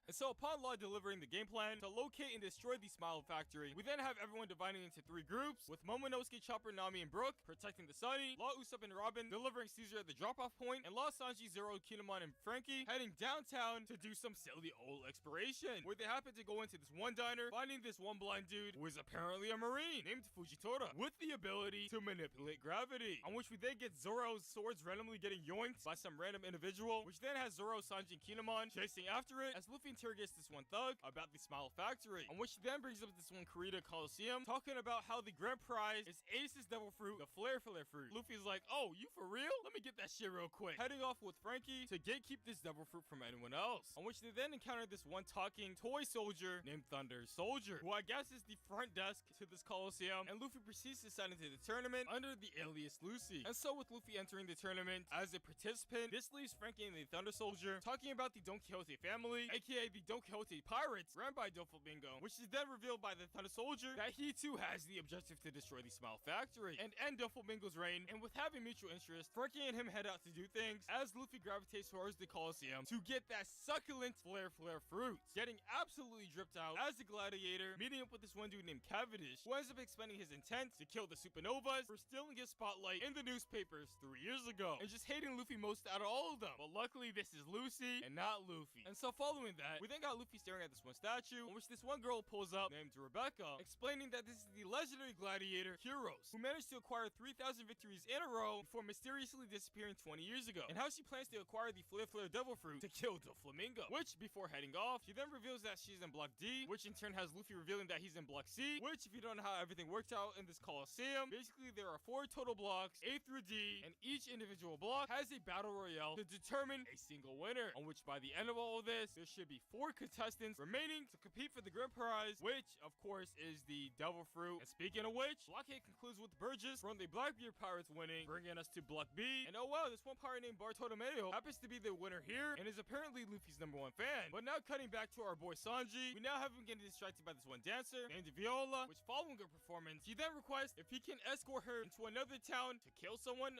And so upon Law delivering the game plan to locate and destroy the Smile Factory, we then have everyone dividing into 3 groups, with Momonosuke, Chopper, Nami, and Brook protecting the Sunny, Law, Usopp, and Robin delivering Caesar at the drop-off point, and Law, Sanji, Zero, Kinemon, and Frankie heading downtown to do some silly old exploration, where they happen to go into this one diner, finding this one blind dude who is apparently a Marine named Fujitora, with the ability to manipulate gravity, on which we then get Zoro's swords randomly getting yoinked by some random individual, which then has Zoro, Sanji, and Kinemon chasing after it as Luffy interrogates this one thug about the Smile Factory, on which he then brings up this one Kurita Coliseum, talking about how the grand prize is Ace's Devil Fruit, the Flare Fruit. Luffy's like, oh, you for real? Let me get that shit real quick. Heading off with Frankie to gatekeep this Devil Fruit from anyone else, on which they then encounter this one talking toy soldier named Thunder Soldier, who I guess is the front desk to this Coliseum, and Luffy proceeds to sign into the tournament under the alias Lucy. And so with Luffy entering the tournament as a participant, this leaves Frankie and the Thunder Soldier talking about the Don Quixote family, aka the Don Quixote pirates, ran by Doflamingo, which is then revealed by the Thunder Soldier that he too has the objective to destroy the Smile Factory and end Doflamingo's reign. And with having mutual interest, Frankie and him head out to do things as Luffy gravitates towards the Coliseum to get that succulent Flare fruit, getting absolutely dripped out as a gladiator, meeting up with this one dude named Cavendish, who ends up expending his intent to kill the Supernovas for stealing his spotlight in the newspapers 3 years ago, and just hating Luffy most out of all of them. But luckily this is Lucy and not Luffy. And so following that, we then got Luffy staring at this one statue, in which this one girl pulls up named Rebecca, explaining that this is the legendary gladiator Heroes, who managed to acquire 3,000 victories in a row before mysteriously disappearing 20 years ago, and how she plans to acquire the Flare Devil Fruit to kill Doflamingo. Which, before heading off, she then reveals that she's in Block D, which in turn has Luffy revealing that he's in Block C, which, if you don't know how everything worked out in this Coliseum, basically there are 4 total blocks, A through D, and each individual block has a battle royale to determine a single winner, on which by the end of all of this, there should be 4 contestants remaining to compete for the grand prize, which, of course, is the Devil Fruit. And speaking of which, Block A concludes with Burgess from the Blackbeard Pirates winning, bringing us to Block B. And oh wow, this one pirate named Bartolomeo happens to be the winner here, and is apparently Luffy's #1 fan. But now cutting back to our boy Sanji, we now have him getting distracted by this one dancer named Viola, which following her performance, he then requests if he can escort her into another town to kill someone.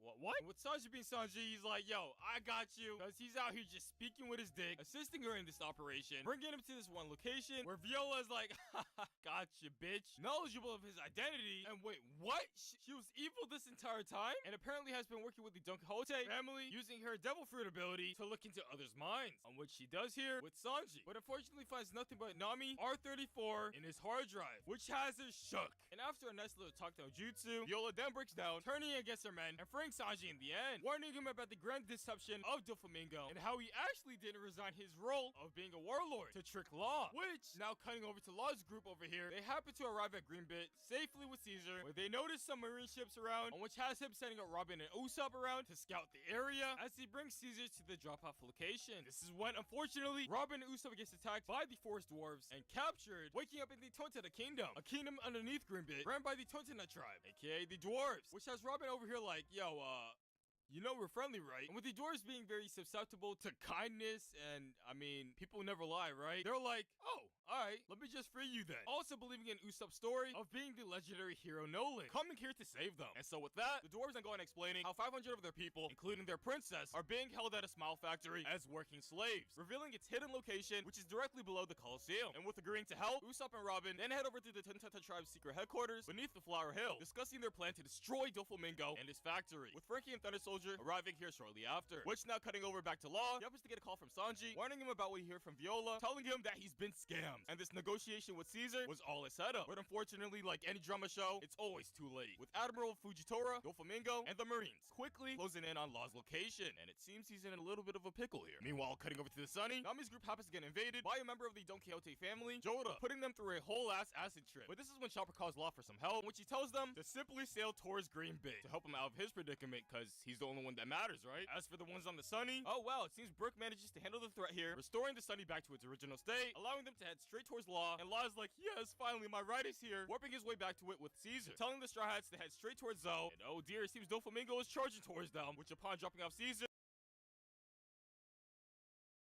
what? With Sanji being Sanji, he's like, yo, I got you. Because he's out here just speaking with his dick, assisting her in this operation, bringing him to this one location where Viola's like, haha, gotcha, bitch. Knowledgeable of his identity. And wait, what? She was evil this entire time? And apparently has been working with the Don Quixote family, using her devil fruit ability to look into others' minds. On which she does here with Sanji. But unfortunately finds nothing but Nami R34 in his hard drive, which has her shook. And after a nice little talk no jutsu, Viola then breaks down, turning against her men and freeing Sanji in the end, warning him about the grand deception of Doflamingo and how he actually didn't resign his role of being a warlord to trick Law. Which, now cutting over to Law's group over here, they happen to arrive at Greenbit safely with Caesar, where they notice some marine ships around, on which has him sending out Robin and Usopp around to scout the area as he brings Caesar to the drop-off location. This is when, unfortunately, Robin and Usopp gets attacked by the forest dwarves and captured, waking up in the Tontana Kingdom, a kingdom underneath Greenbit, ran by the Tontana tribe, aka the dwarves, which has Robin over here like, yo, you know we're friendly, right? And with the dwarves being very susceptible to kindness and, I mean, people never lie, right? They're like, oh, alright, let me just free you then. Also believing in Usopp's story of being the legendary hero Nolan, coming here to save them. And so with that, the dwarves then go on explaining how 500 of their people, including their princess, are being held at a smile factory as working slaves, revealing its hidden location, which is directly below the Colosseum. And with agreeing to help, Usopp and Robin then head over to the Tontata tribe's secret headquarters beneath the Flower Hill, discussing their plan to destroy Doflamingo and his factory, with Frankie and Thunder Soldier arriving here shortly after. Which now cutting over back to Law, he happens to get a call from Sanji, warning him about what he heard from Viola, telling him that he's been scammed, and this negotiation with Caesar was all a setup. But unfortunately, like any drama show, it's always too late, with Admiral Fujitora, Doflamingo, and the Marines quickly closing in on Law's location, and it seems he's in a little bit of a pickle here. Meanwhile, cutting over to the Sunny, Nami's group happens to get invaded by a member of the Don Quixote family, Joda, putting them through a whole ass acid trip. But this is when Chopper calls Law for some help, which he tells them to simply sail towards Greenbit to help him out of his predicament, because he's the only one that matters, right? As for the ones on the Sunny, oh wow, it seems Brook manages to handle the threat here, restoring the Sunny back to its original state, allowing them to head straight towards Law, and Law is like, yes, finally, my ride is here, warping his way back to it with Caesar, telling the Straw Hats to head straight towards Zoe, and oh dear, it seems Doflamingo is charging towards them, which upon dropping off Caesar,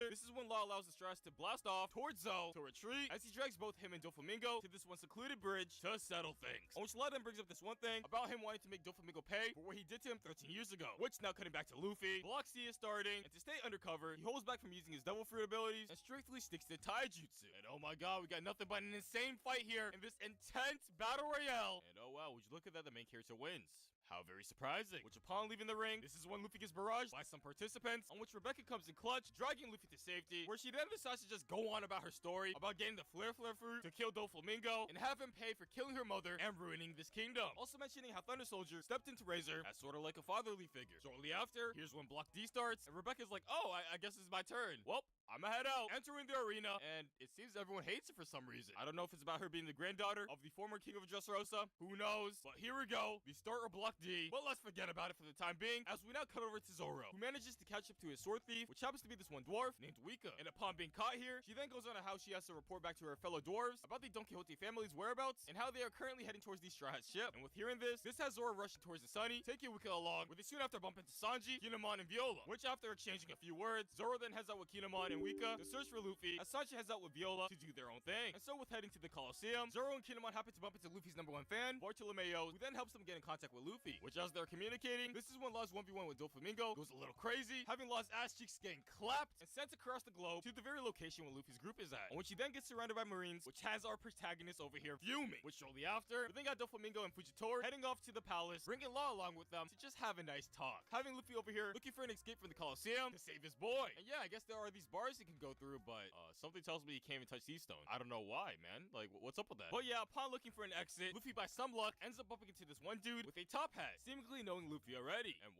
this is when Law allows the Strass to blast off towards Zoe to retreat as he drags both him and Doflamingo to this one secluded bridge to settle things. On which Law then brings up this one thing about him wanting to make Doflamingo pay for what he did to him 13 years ago. Which now cutting back to Luffy, Block C is starting, and to stay undercover, he holds back from using his devil fruit abilities and strictly sticks to taijutsu. And oh my god, we got nothing but an insane fight here in this intense battle royale. And oh wow, would you look at that, the main character wins. How very surprising. Which upon leaving the ring, this is when Luffy gets barraged by some participants, on which Rebecca comes in clutch, dragging Luffy to safety, where she then decides to just go on about her story, about getting the Flare fruit to kill Doflamingo, and have him pay for killing her mother and ruining this kingdom. Also mentioning how Thunder Soldier stepped into Razor as sort of like a fatherly figure. Shortly after, here's when Block D starts, and Rebecca's like, oh, I guess it's my turn. Well, I'ma head out, entering the arena, and it seems everyone hates her for some reason. I don't know if it's about her being the granddaughter of the former king of Dressrosa, who knows, but here we go, the start of Block D, but let's forget about it for the time being, as we now cut over to Zoro, who manages to catch up to his sword thief, which happens to be this one dwarf named Wika, and upon being caught here, she then goes on to how she has to report back to her fellow dwarves about the Don Quixote family's whereabouts, and how they are currently heading towards the Straw Hat ship, and with hearing this has Zoro rushing towards the Sunny, taking Wika along, where they soon after bump into Sanji, Kinemon, and Viola, which after exchanging a few words, Zoro then heads out with Kinemon and Wika to search for Luffy, as Sanji heads out with Viola to do their own thing. And so with heading to the Colosseum, Zoro and Kinemon happen to bump into Luffy's #1 fan, Bartolomeo, who then helps them get in contact with Luffy, which as they're communicating, this is when Law's 1v1 with Doflamingo goes a little crazy, having Law's ass cheeks getting clapped and sent across the globe to the very location where Luffy's group is at, on which he then gets surrounded by Marines, which has our protagonist over here fuming, which shortly after, we then got Doflamingo and Fujitora heading off to the palace, bringing Law along with them to just have a nice talk, having Luffy over here looking for an escape from the Colosseum to save his boy. And yeah, I guess there are these bars he can go through, but something tells me he can't even touch these stones. I don't know why, man. Like, what's up with that? But yeah, upon looking for an exit, Luffy by some luck ends up bumping into this one dude with a top hat, seemingly knowing Luffy already. And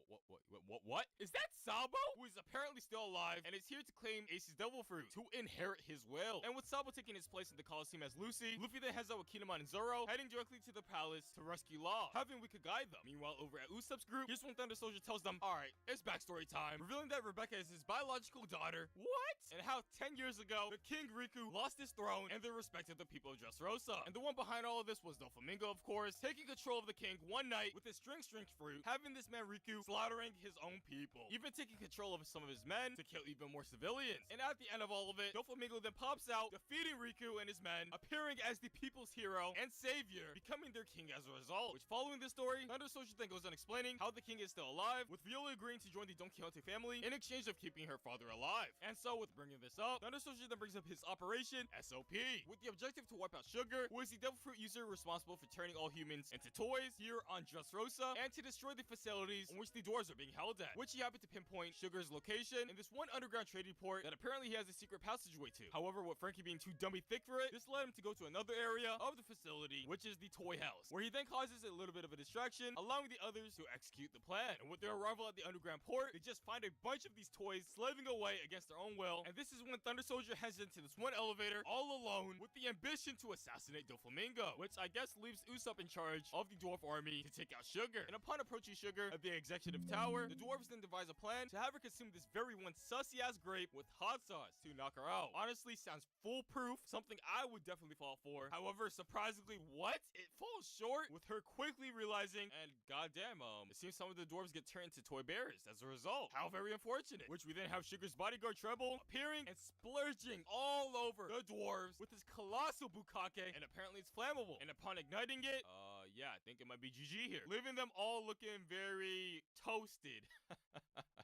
what? Is that Sabo? Who is apparently still alive and is here to claim Ace's devil fruit to inherit his will. And with Sabo taking his place in the Colosseum as Lucy, Luffy then heads out with Kinemon and Zoro, heading directly to the palace to rescue Law, having we could guide them. Meanwhile, over at Usopp's group, here's when Thunder Soldier tells them, alright, it's backstory time, revealing that Rebecca is his biological daughter. What? And how 10 years ago, the King Riku lost his throne and the respect of the people of Dressrosa. And the one behind all of this was Doflamingo, of course, taking control of the king one night with his string fruit, having this man Riku slaughtering his own people, even taking control of some of his men to kill even more civilians. And at the end of all of it, Doflamingo then pops out, defeating Riku and his men, appearing as the people's hero and savior, becoming their king as a result. Which, following this story, Thunder Soldier then goes on explaining how the king is still alive, with Viola agreeing to join the Don Quixote family in exchange of keeping her father alive. And so, with bringing this up, Thunder Soldier then brings up his Operation SOP, with the objective to wipe out Sugar, who is the devil fruit user responsible for turning all humans into toys here on Dressrosa, and to destroy the facilities in which the dwarves are being held at, which he happened to pinpoint Sugar's location in this one underground trading port that apparently he has a secret passageway to. However, with Frankie being too dummy thick for it, this led him to go to another area of the facility, which is the toy house, where he then causes a little bit of a distraction, allowing the others to execute the plan. And with their arrival at the underground port, they just find a bunch of these toys slaving away against their own will, and this is when Thunder Soldier heads into this one elevator all alone with the ambition to assassinate Doflamingo, which I guess leaves Usopp in charge of the dwarf army to take out Sugar. And upon approaching Sugar at the executive tower, the dwarves then devise a plan to have her consume this very one sussy-ass grape with hot sauce to knock her out. Honestly, sounds foolproof, something I would definitely fall for. However, surprisingly, it falls short, with her quickly realizing, and goddamn, it seems some of the dwarves get turned into toy bears as a result. How very unfortunate. Which we then have Sugar's bodyguard Treble appearing and splurging all over the dwarves with his colossal bukkake, and apparently it's flammable. And upon igniting it, yeah, I think it might be GG here, leaving them all looking very toasted.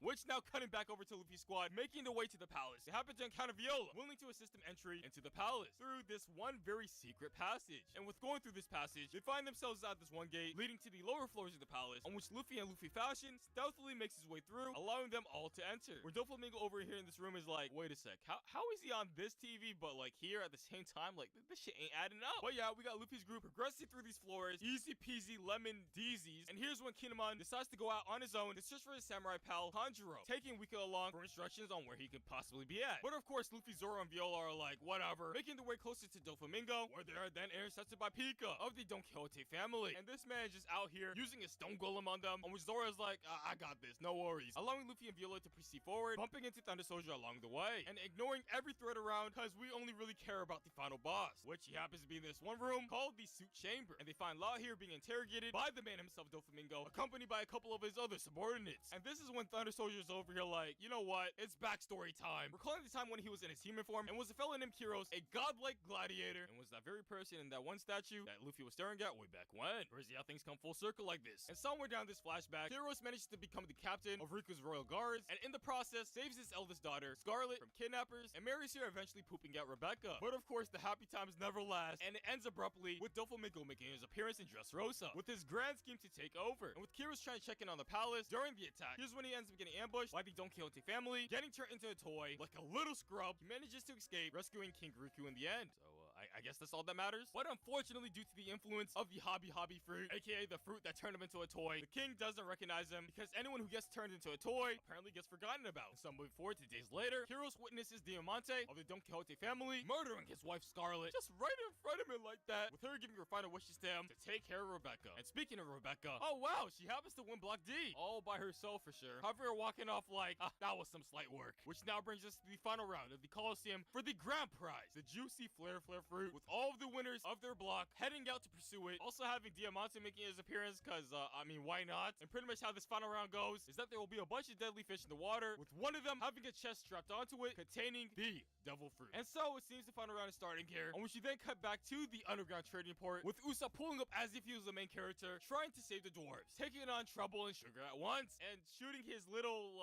Which now cutting back over to Luffy's squad, making their way to the palace. They happen to encounter Viola, willing to assist them entry into the palace through this one very secret passage. And with going through this passage, they find themselves at this one gate leading to the lower floors of the palace, on which Luffy and Luffy Fashion stealthily makes his way through, allowing them all to enter. Where Doflamingo over here in this room is like, wait a sec, how is he on this TV but like here at the same time? Like, this shit ain't adding up. But yeah, we got Luffy's group progressing through these floors, easy peasy lemon deezies. And here's when Kinemon decides to go out on his own to search for his samurai pal Tanjiro, taking Wika along for instructions on where he could possibly be at. But of course, Luffy, Zoro, and Viola are like, whatever, making their way closer to Doflamingo, where they are then intercepted by Pika of the Don Quixote family. And this man is just out here using a stone golem on them, on which Zoro is like, I got this, no worries, allowing Luffy and Viola to proceed forward, bumping into Thunder Soldier along the way, and ignoring every threat around, cause we only really care about the final boss, which he happens to be in this one room called the Suit Chamber. And they find Law here being interrogated by the man himself, Doflamingo, accompanied by a couple of his other subordinates. And this is when Thunder Soldier's over here like, you know what, it's backstory time. Recalling the time when he was in his human form and was a fellow named Kyros, a godlike gladiator, and was that very person in that one statue that Luffy was staring at way back when. Crazy how things come full circle like this. And somewhere down this flashback, Kyros manages to become the captain of Riku's royal guards, and in the process saves his eldest daughter, Scarlet, from kidnappers, and marries her, eventually pooping out Rebecca. But of course, the happy times never last, and it ends abruptly with Doflamingo making his appearance in Dressrosa, with his grand scheme to take over. And with Kyros trying to check in on the palace during the attack, here's when he ends up getting ambushed by the Don Quixote family, getting turned into a toy like a little scrub. He manages to escape, rescuing King Riku in the end. So I guess that's all that matters. But unfortunately, due to the influence of the hobby fruit, aka the fruit that turned him into a toy, the king doesn't recognize him, because anyone who gets turned into a toy apparently gets forgotten about. And so moving forward to days later, Kyros witnesses Diamante of the Don Quixote family murdering his wife Scarlet just right in front of him like that, with her giving her final wishes to him to take care of Rebecca. And speaking of Rebecca, oh wow, she happens to win Block D all by herself for sure. However, walking off like, that was some slight work. Which now brings us to the final round of the Coliseum for the grand prize, the juicy Flare fruit, with all of the winners of their block heading out to pursue it. Also having Diamante making his appearance, cause I mean, why not? And pretty much how this final round goes is that there will be a bunch of deadly fish in the water, with one of them having a chest strapped onto it containing the devil fruit. And so it seems the final round is starting here, on which you then cut back to the underground trading port, with Usopp pulling up as if he was the main character, trying to save the dwarves, taking on Trouble and Sugar at once, and shooting his little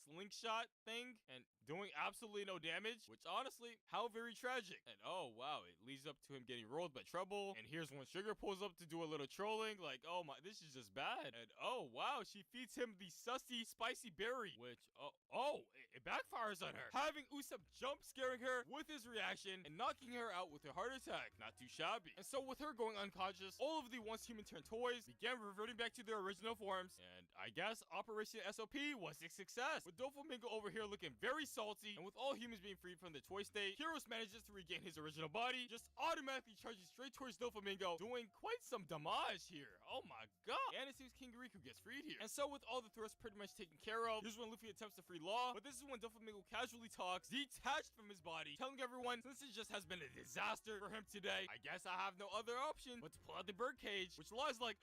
slingshot thing and doing absolutely no damage, which honestly, how very tragic. And oh wow, it leads up to him getting rolled by Trouble, and here's when Sugar pulls up to do a little trolling, like, oh my, this is just bad. And oh wow, she feeds him the sussy spicy berry, which it backfires on her, having Usopp jump scaring her with his reaction and knocking her out with a heart attack. Not too shabby. And so with her going unconscious, all of the once human turned toys began reverting back to their original forms, and I guess Operation SOP was a success, with Doflamingo over here looking very salty, and with all humans being freed from the toy state, Kyros manages to regain his original body, just automatically charging straight towards Doflamingo, doing quite some damage here. Oh my god. And it seems King Riku gets freed here. And so with all the threats pretty much taken care of, here's when Luffy attempts to free Law, but this is when Doflamingo casually talks, detached from his body, telling everyone, since it just has been a disaster for him today, I guess I have no other option but to pull out the birdcage, which Law is like,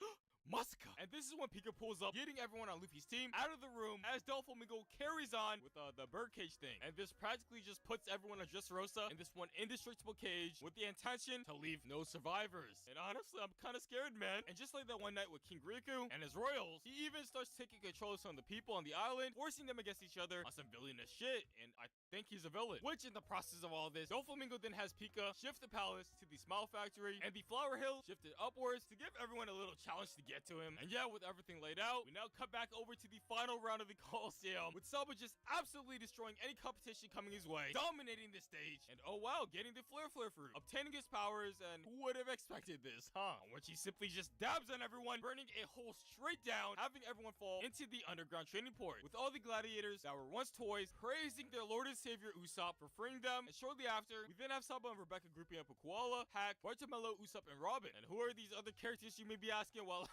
Masuka. And this is when Pika pulls up, getting everyone on Luffy's team out of the room as Doflamingo carries on with the birdcage thing. And this practically just puts everyone on Dressrosa in this one indestructible cage with the intention to leave no survivors. And honestly, I'm kind of scared, man. And just like that one night with King Riku and his royals, he even starts taking control of some of the people on the island, forcing them against each other on some villainous shit. And I think he's a villain. Which in the process of all this, Doflamingo then has Pika shift the palace to the Smile Factory, and the Flower Hill shifted upwards to give everyone a little challenge to get to him. And yeah, with everything laid out, we now cut back over to the final round of the Coliseum, with Saba just absolutely destroying any competition coming his way, dominating the stage, and oh wow, getting the Flare Flare fruit, obtaining his powers, and who would have expected this, huh? On which he simply just dabs on everyone, burning a hole straight down, having everyone fall into the underground training port, with all the gladiators that were once toys praising their Lord and Savior Usopp for freeing them. And shortly after, we then have Saba and Rebecca grouping up with Koala, Hack, Bartomelo, Usopp, and Robin. And who are these other characters, you may be asking? Well,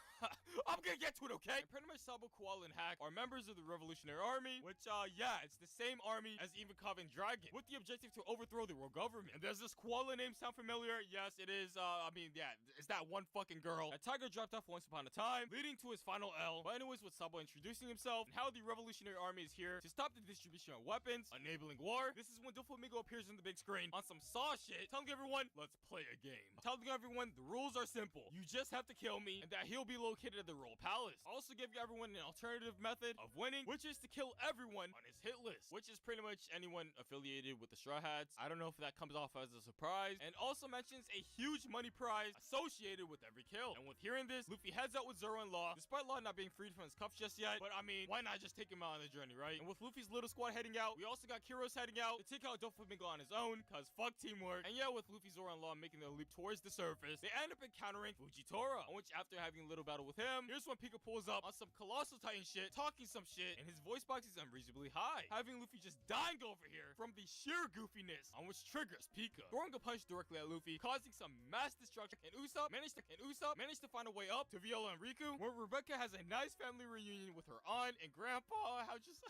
I'm gonna get to it, okay? And pretty much Saba, Koala, and Hack are members of the Revolutionary Army, which, yeah, it's the same army as Ivankov and Dragon, with the objective to overthrow the world government. And does this Koala name sound familiar? Yes, it is. I mean, yeah, it's that one fucking girl that Tiger dropped off once upon a time, leading to his final L. But anyways, with Saba introducing himself and how the Revolutionary Army is here to stop the distribution of weapons, enabling war. This is when Doflamingo appears on the big screen on some Saw shit, telling everyone, let's play a game. Telling everyone the rules are simple. You just have to kill me, and that he'll be located at the Royal Palace. Also giving everyone an alternative method of winning, which is to kill everyone on his hit list, which is pretty much anyone affiliated with the Straw Hats. I don't know if that comes off as a surprise, and also mentions a huge money prize associated with every kill. And with hearing this, Luffy heads out with Zoro and Law, despite Law not being freed from his cuffs just yet. But I mean, why not just take him out on the journey, right? And with Luffy's little squad heading out, we also got Kiros heading out to take out Doflamingo on his own, cause fuck teamwork. And yeah, with Luffy, Zoro, and Law making their leap towards the surface, they end up encountering Fujitora, on which after having a little battle with him, here's when Pika pulls up on some colossal titan shit, talking some shit, and his voice box is unreasonably high, having Luffy just dying over here from the sheer goofiness, on which triggers Pika throwing a punch directly at Luffy, causing some mass destruction. And Usopp managed to find a way up to Viola and Riku, where Rebecca has a nice family reunion with her aunt and grandpa. How just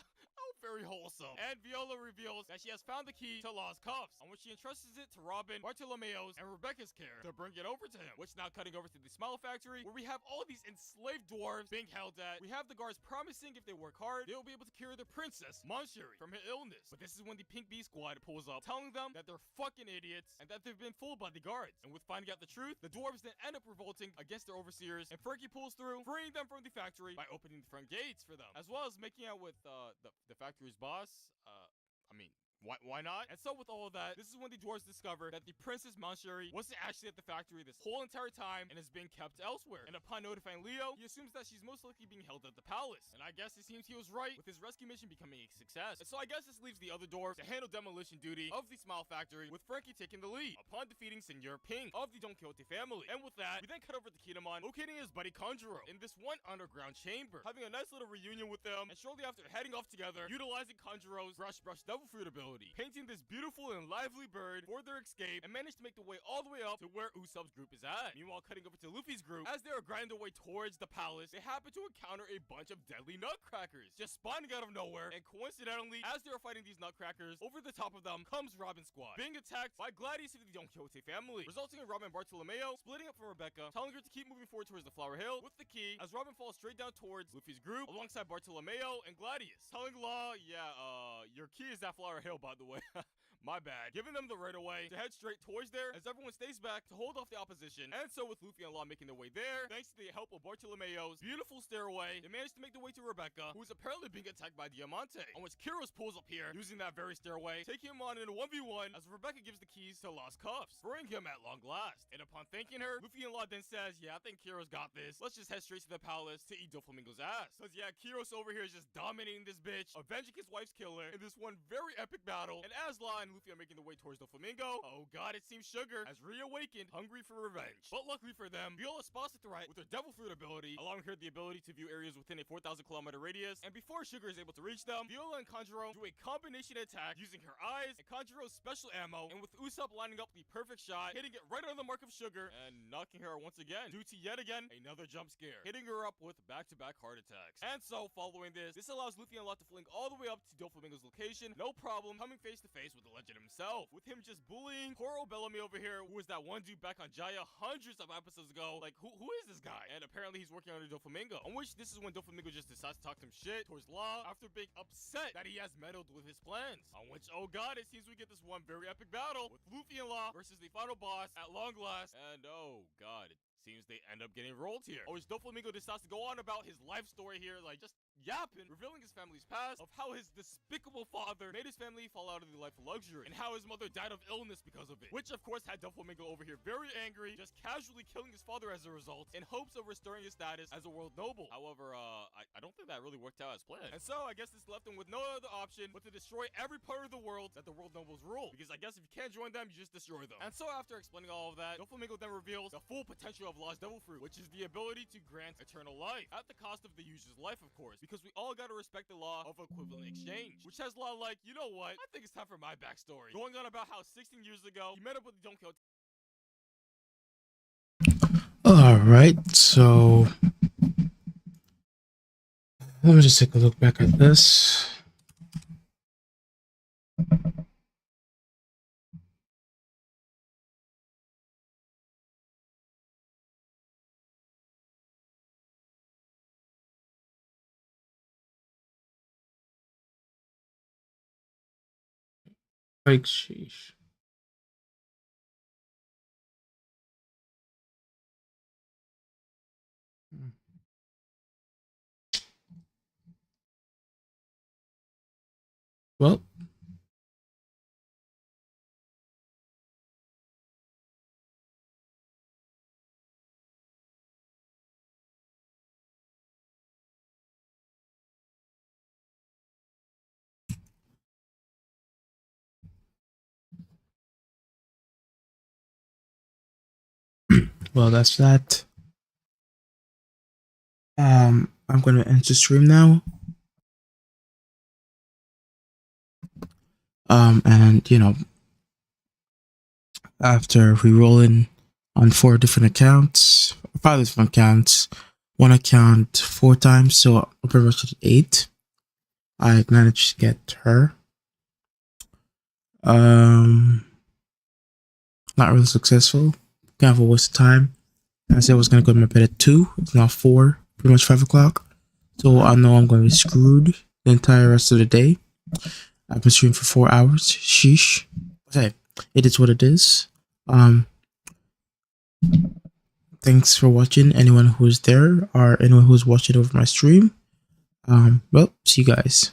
very wholesome. And Viola reveals that she has found the key to Law's cuffs, on which she entrusts it to Robin, Bartolomeo's, and Rebecca's care to bring it over to him. Which now cutting over to the Smile Factory, where we have all these enslaved dwarves being held at. We have the guards promising if they work hard, they will be able to cure the princess, Monshiri, from her illness. But this is when the Pink Bee Squad pulls up, telling them that they're fucking idiots and that they've been fooled by the guards. And with finding out the truth, the dwarves then end up revolting against their overseers, and Frankie pulls through, freeing them from the factory by opening the front gates for them, as well as making out with the factory's boss. I mean, why not? And so with all of that, this is when the dwarves discover that the Princess Monshiri wasn't actually at the factory this whole entire time and is being kept elsewhere. And upon notifying Leo, he assumes that she's most likely being held at the palace. And I guess it seems he was right, with his rescue mission becoming a success. And so I guess this leaves the other dwarves to handle demolition duty of the Smile Factory, with Frankie taking the lead upon defeating Senor Pink of the Don Quixote family. And with that, we then cut over to Kinemon, locating his buddy Kanjuro in this one underground chamber, having a nice little reunion with them, and shortly after heading off together, utilizing Kanjuro's Brush Devil Fruit ability, painting this beautiful and lively bird for their escape, and managed to make the way all the way up to where Usopp's group is at. Meanwhile, cutting over to Luffy's group, as they are grinding their way towards the palace, they happen to encounter a bunch of deadly nutcrackers just spawning out of nowhere. And coincidentally, as they are fighting these nutcrackers, over the top of them comes Robin's squad, being attacked by Gladius of the Don Quixote family, resulting in Robin and Bartolomeo splitting up from Rebecca, telling her to keep moving forward towards the Flower Hill with the key, as Robin falls straight down towards Luffy's group alongside Bartolomeo and Gladius, telling Law, yeah, your key is that Flower Hill, by the way. My bad. Giving them the right of way to head straight towards there, as everyone stays back to hold off the opposition. And so with Luffy and Law making their way there, thanks to the help of Bartolomeo's beautiful stairway, they managed to make their way to Rebecca, who is apparently being attacked by Diamante, on which Kiros pulls up here, using that very stairway, taking him on in a 1v1, as Rebecca gives the keys to Law's cuffs, freeing him at long last. And upon thanking her, Luffy and Law then says, yeah, I think Kiros got this. Let's just head straight to the palace to eat Doflamingo's ass. Cause yeah, Kiros over here is just dominating this bitch, avenging his wife's killer in this one very epic battle. And as Law and Luffy are making their way towards Doflamingo, oh god, it seems Sugar has reawakened, hungry for revenge. But luckily for them, Viola spots the threat with her Devil Fruit ability, allowing her the ability to view areas within a 4,000 kilometer radius. And before Sugar is able to reach them, Viola and Kanjuro do a combination attack using her eyes and Kanjuro's special ammo, and with Usopp lining up the perfect shot, hitting it right on the mark of Sugar and knocking her once again, due to yet again another jump scare, hitting her up with back-to-back heart attacks. And so following this allows Luffy and Law to fling all the way up to Doflamingo's location, no problem, coming face to face with the Sajin himself, with him just bullying Horo Bellamy over here, who was that one dude back on Jaya hundreds of episodes ago. Like, who is this guy? And apparently he's working under Doflamingo, on which this is when Doflamingo just decides to talk some shit towards Law after being upset that he has meddled with his plans. On which, oh god, it seems we get this one very epic battle with Luffy and Law versus the final boss at long last. And oh god, it seems they end up getting rolled here. Oh, Doflamingo decides to go on about his life story here, like just yapping, revealing his family's past, of how his despicable father made his family fall out of the life of luxury, and how his mother died of illness because of it. Which of course had Doflamingo over here very angry, just casually killing his father as a result, in hopes of restoring his status as a world noble. However, I don't think that really worked out as planned. And so I guess this left him with no other option but to destroy every part of the world that the world nobles rule. Because I guess if you can't join them, you just destroy them. And so after explaining all of that, Doflamingo then reveals the full potential of Law's Devil Fruit, which is the ability to grant eternal life, at the cost of the user's life, of course, because we all gotta respect the law of equivalent exchange. Which has Law like, you know what, I think it's time for my backstory, going on about how 16 years ago, he met up with the Don't Kill. Alright, so let me just take a look back at this. Like, sheesh. Well, well, that's that. I'm gonna end the stream now. And you know, after re-rolling on 4 different accounts, 5 different accounts, one account 4 times, so I pretty much did 8. I managed to get her. Not really successful. Kind of a waste of time. I said I was gonna go to my bed at 2. It's now 4, pretty much 5 o'clock. So I know I'm gonna be screwed the entire rest of the day. I've been streaming for 4 hours. Sheesh. Okay, it is what it is. Thanks for watching, anyone who's there or anyone who's watching over my stream. Well, see you guys.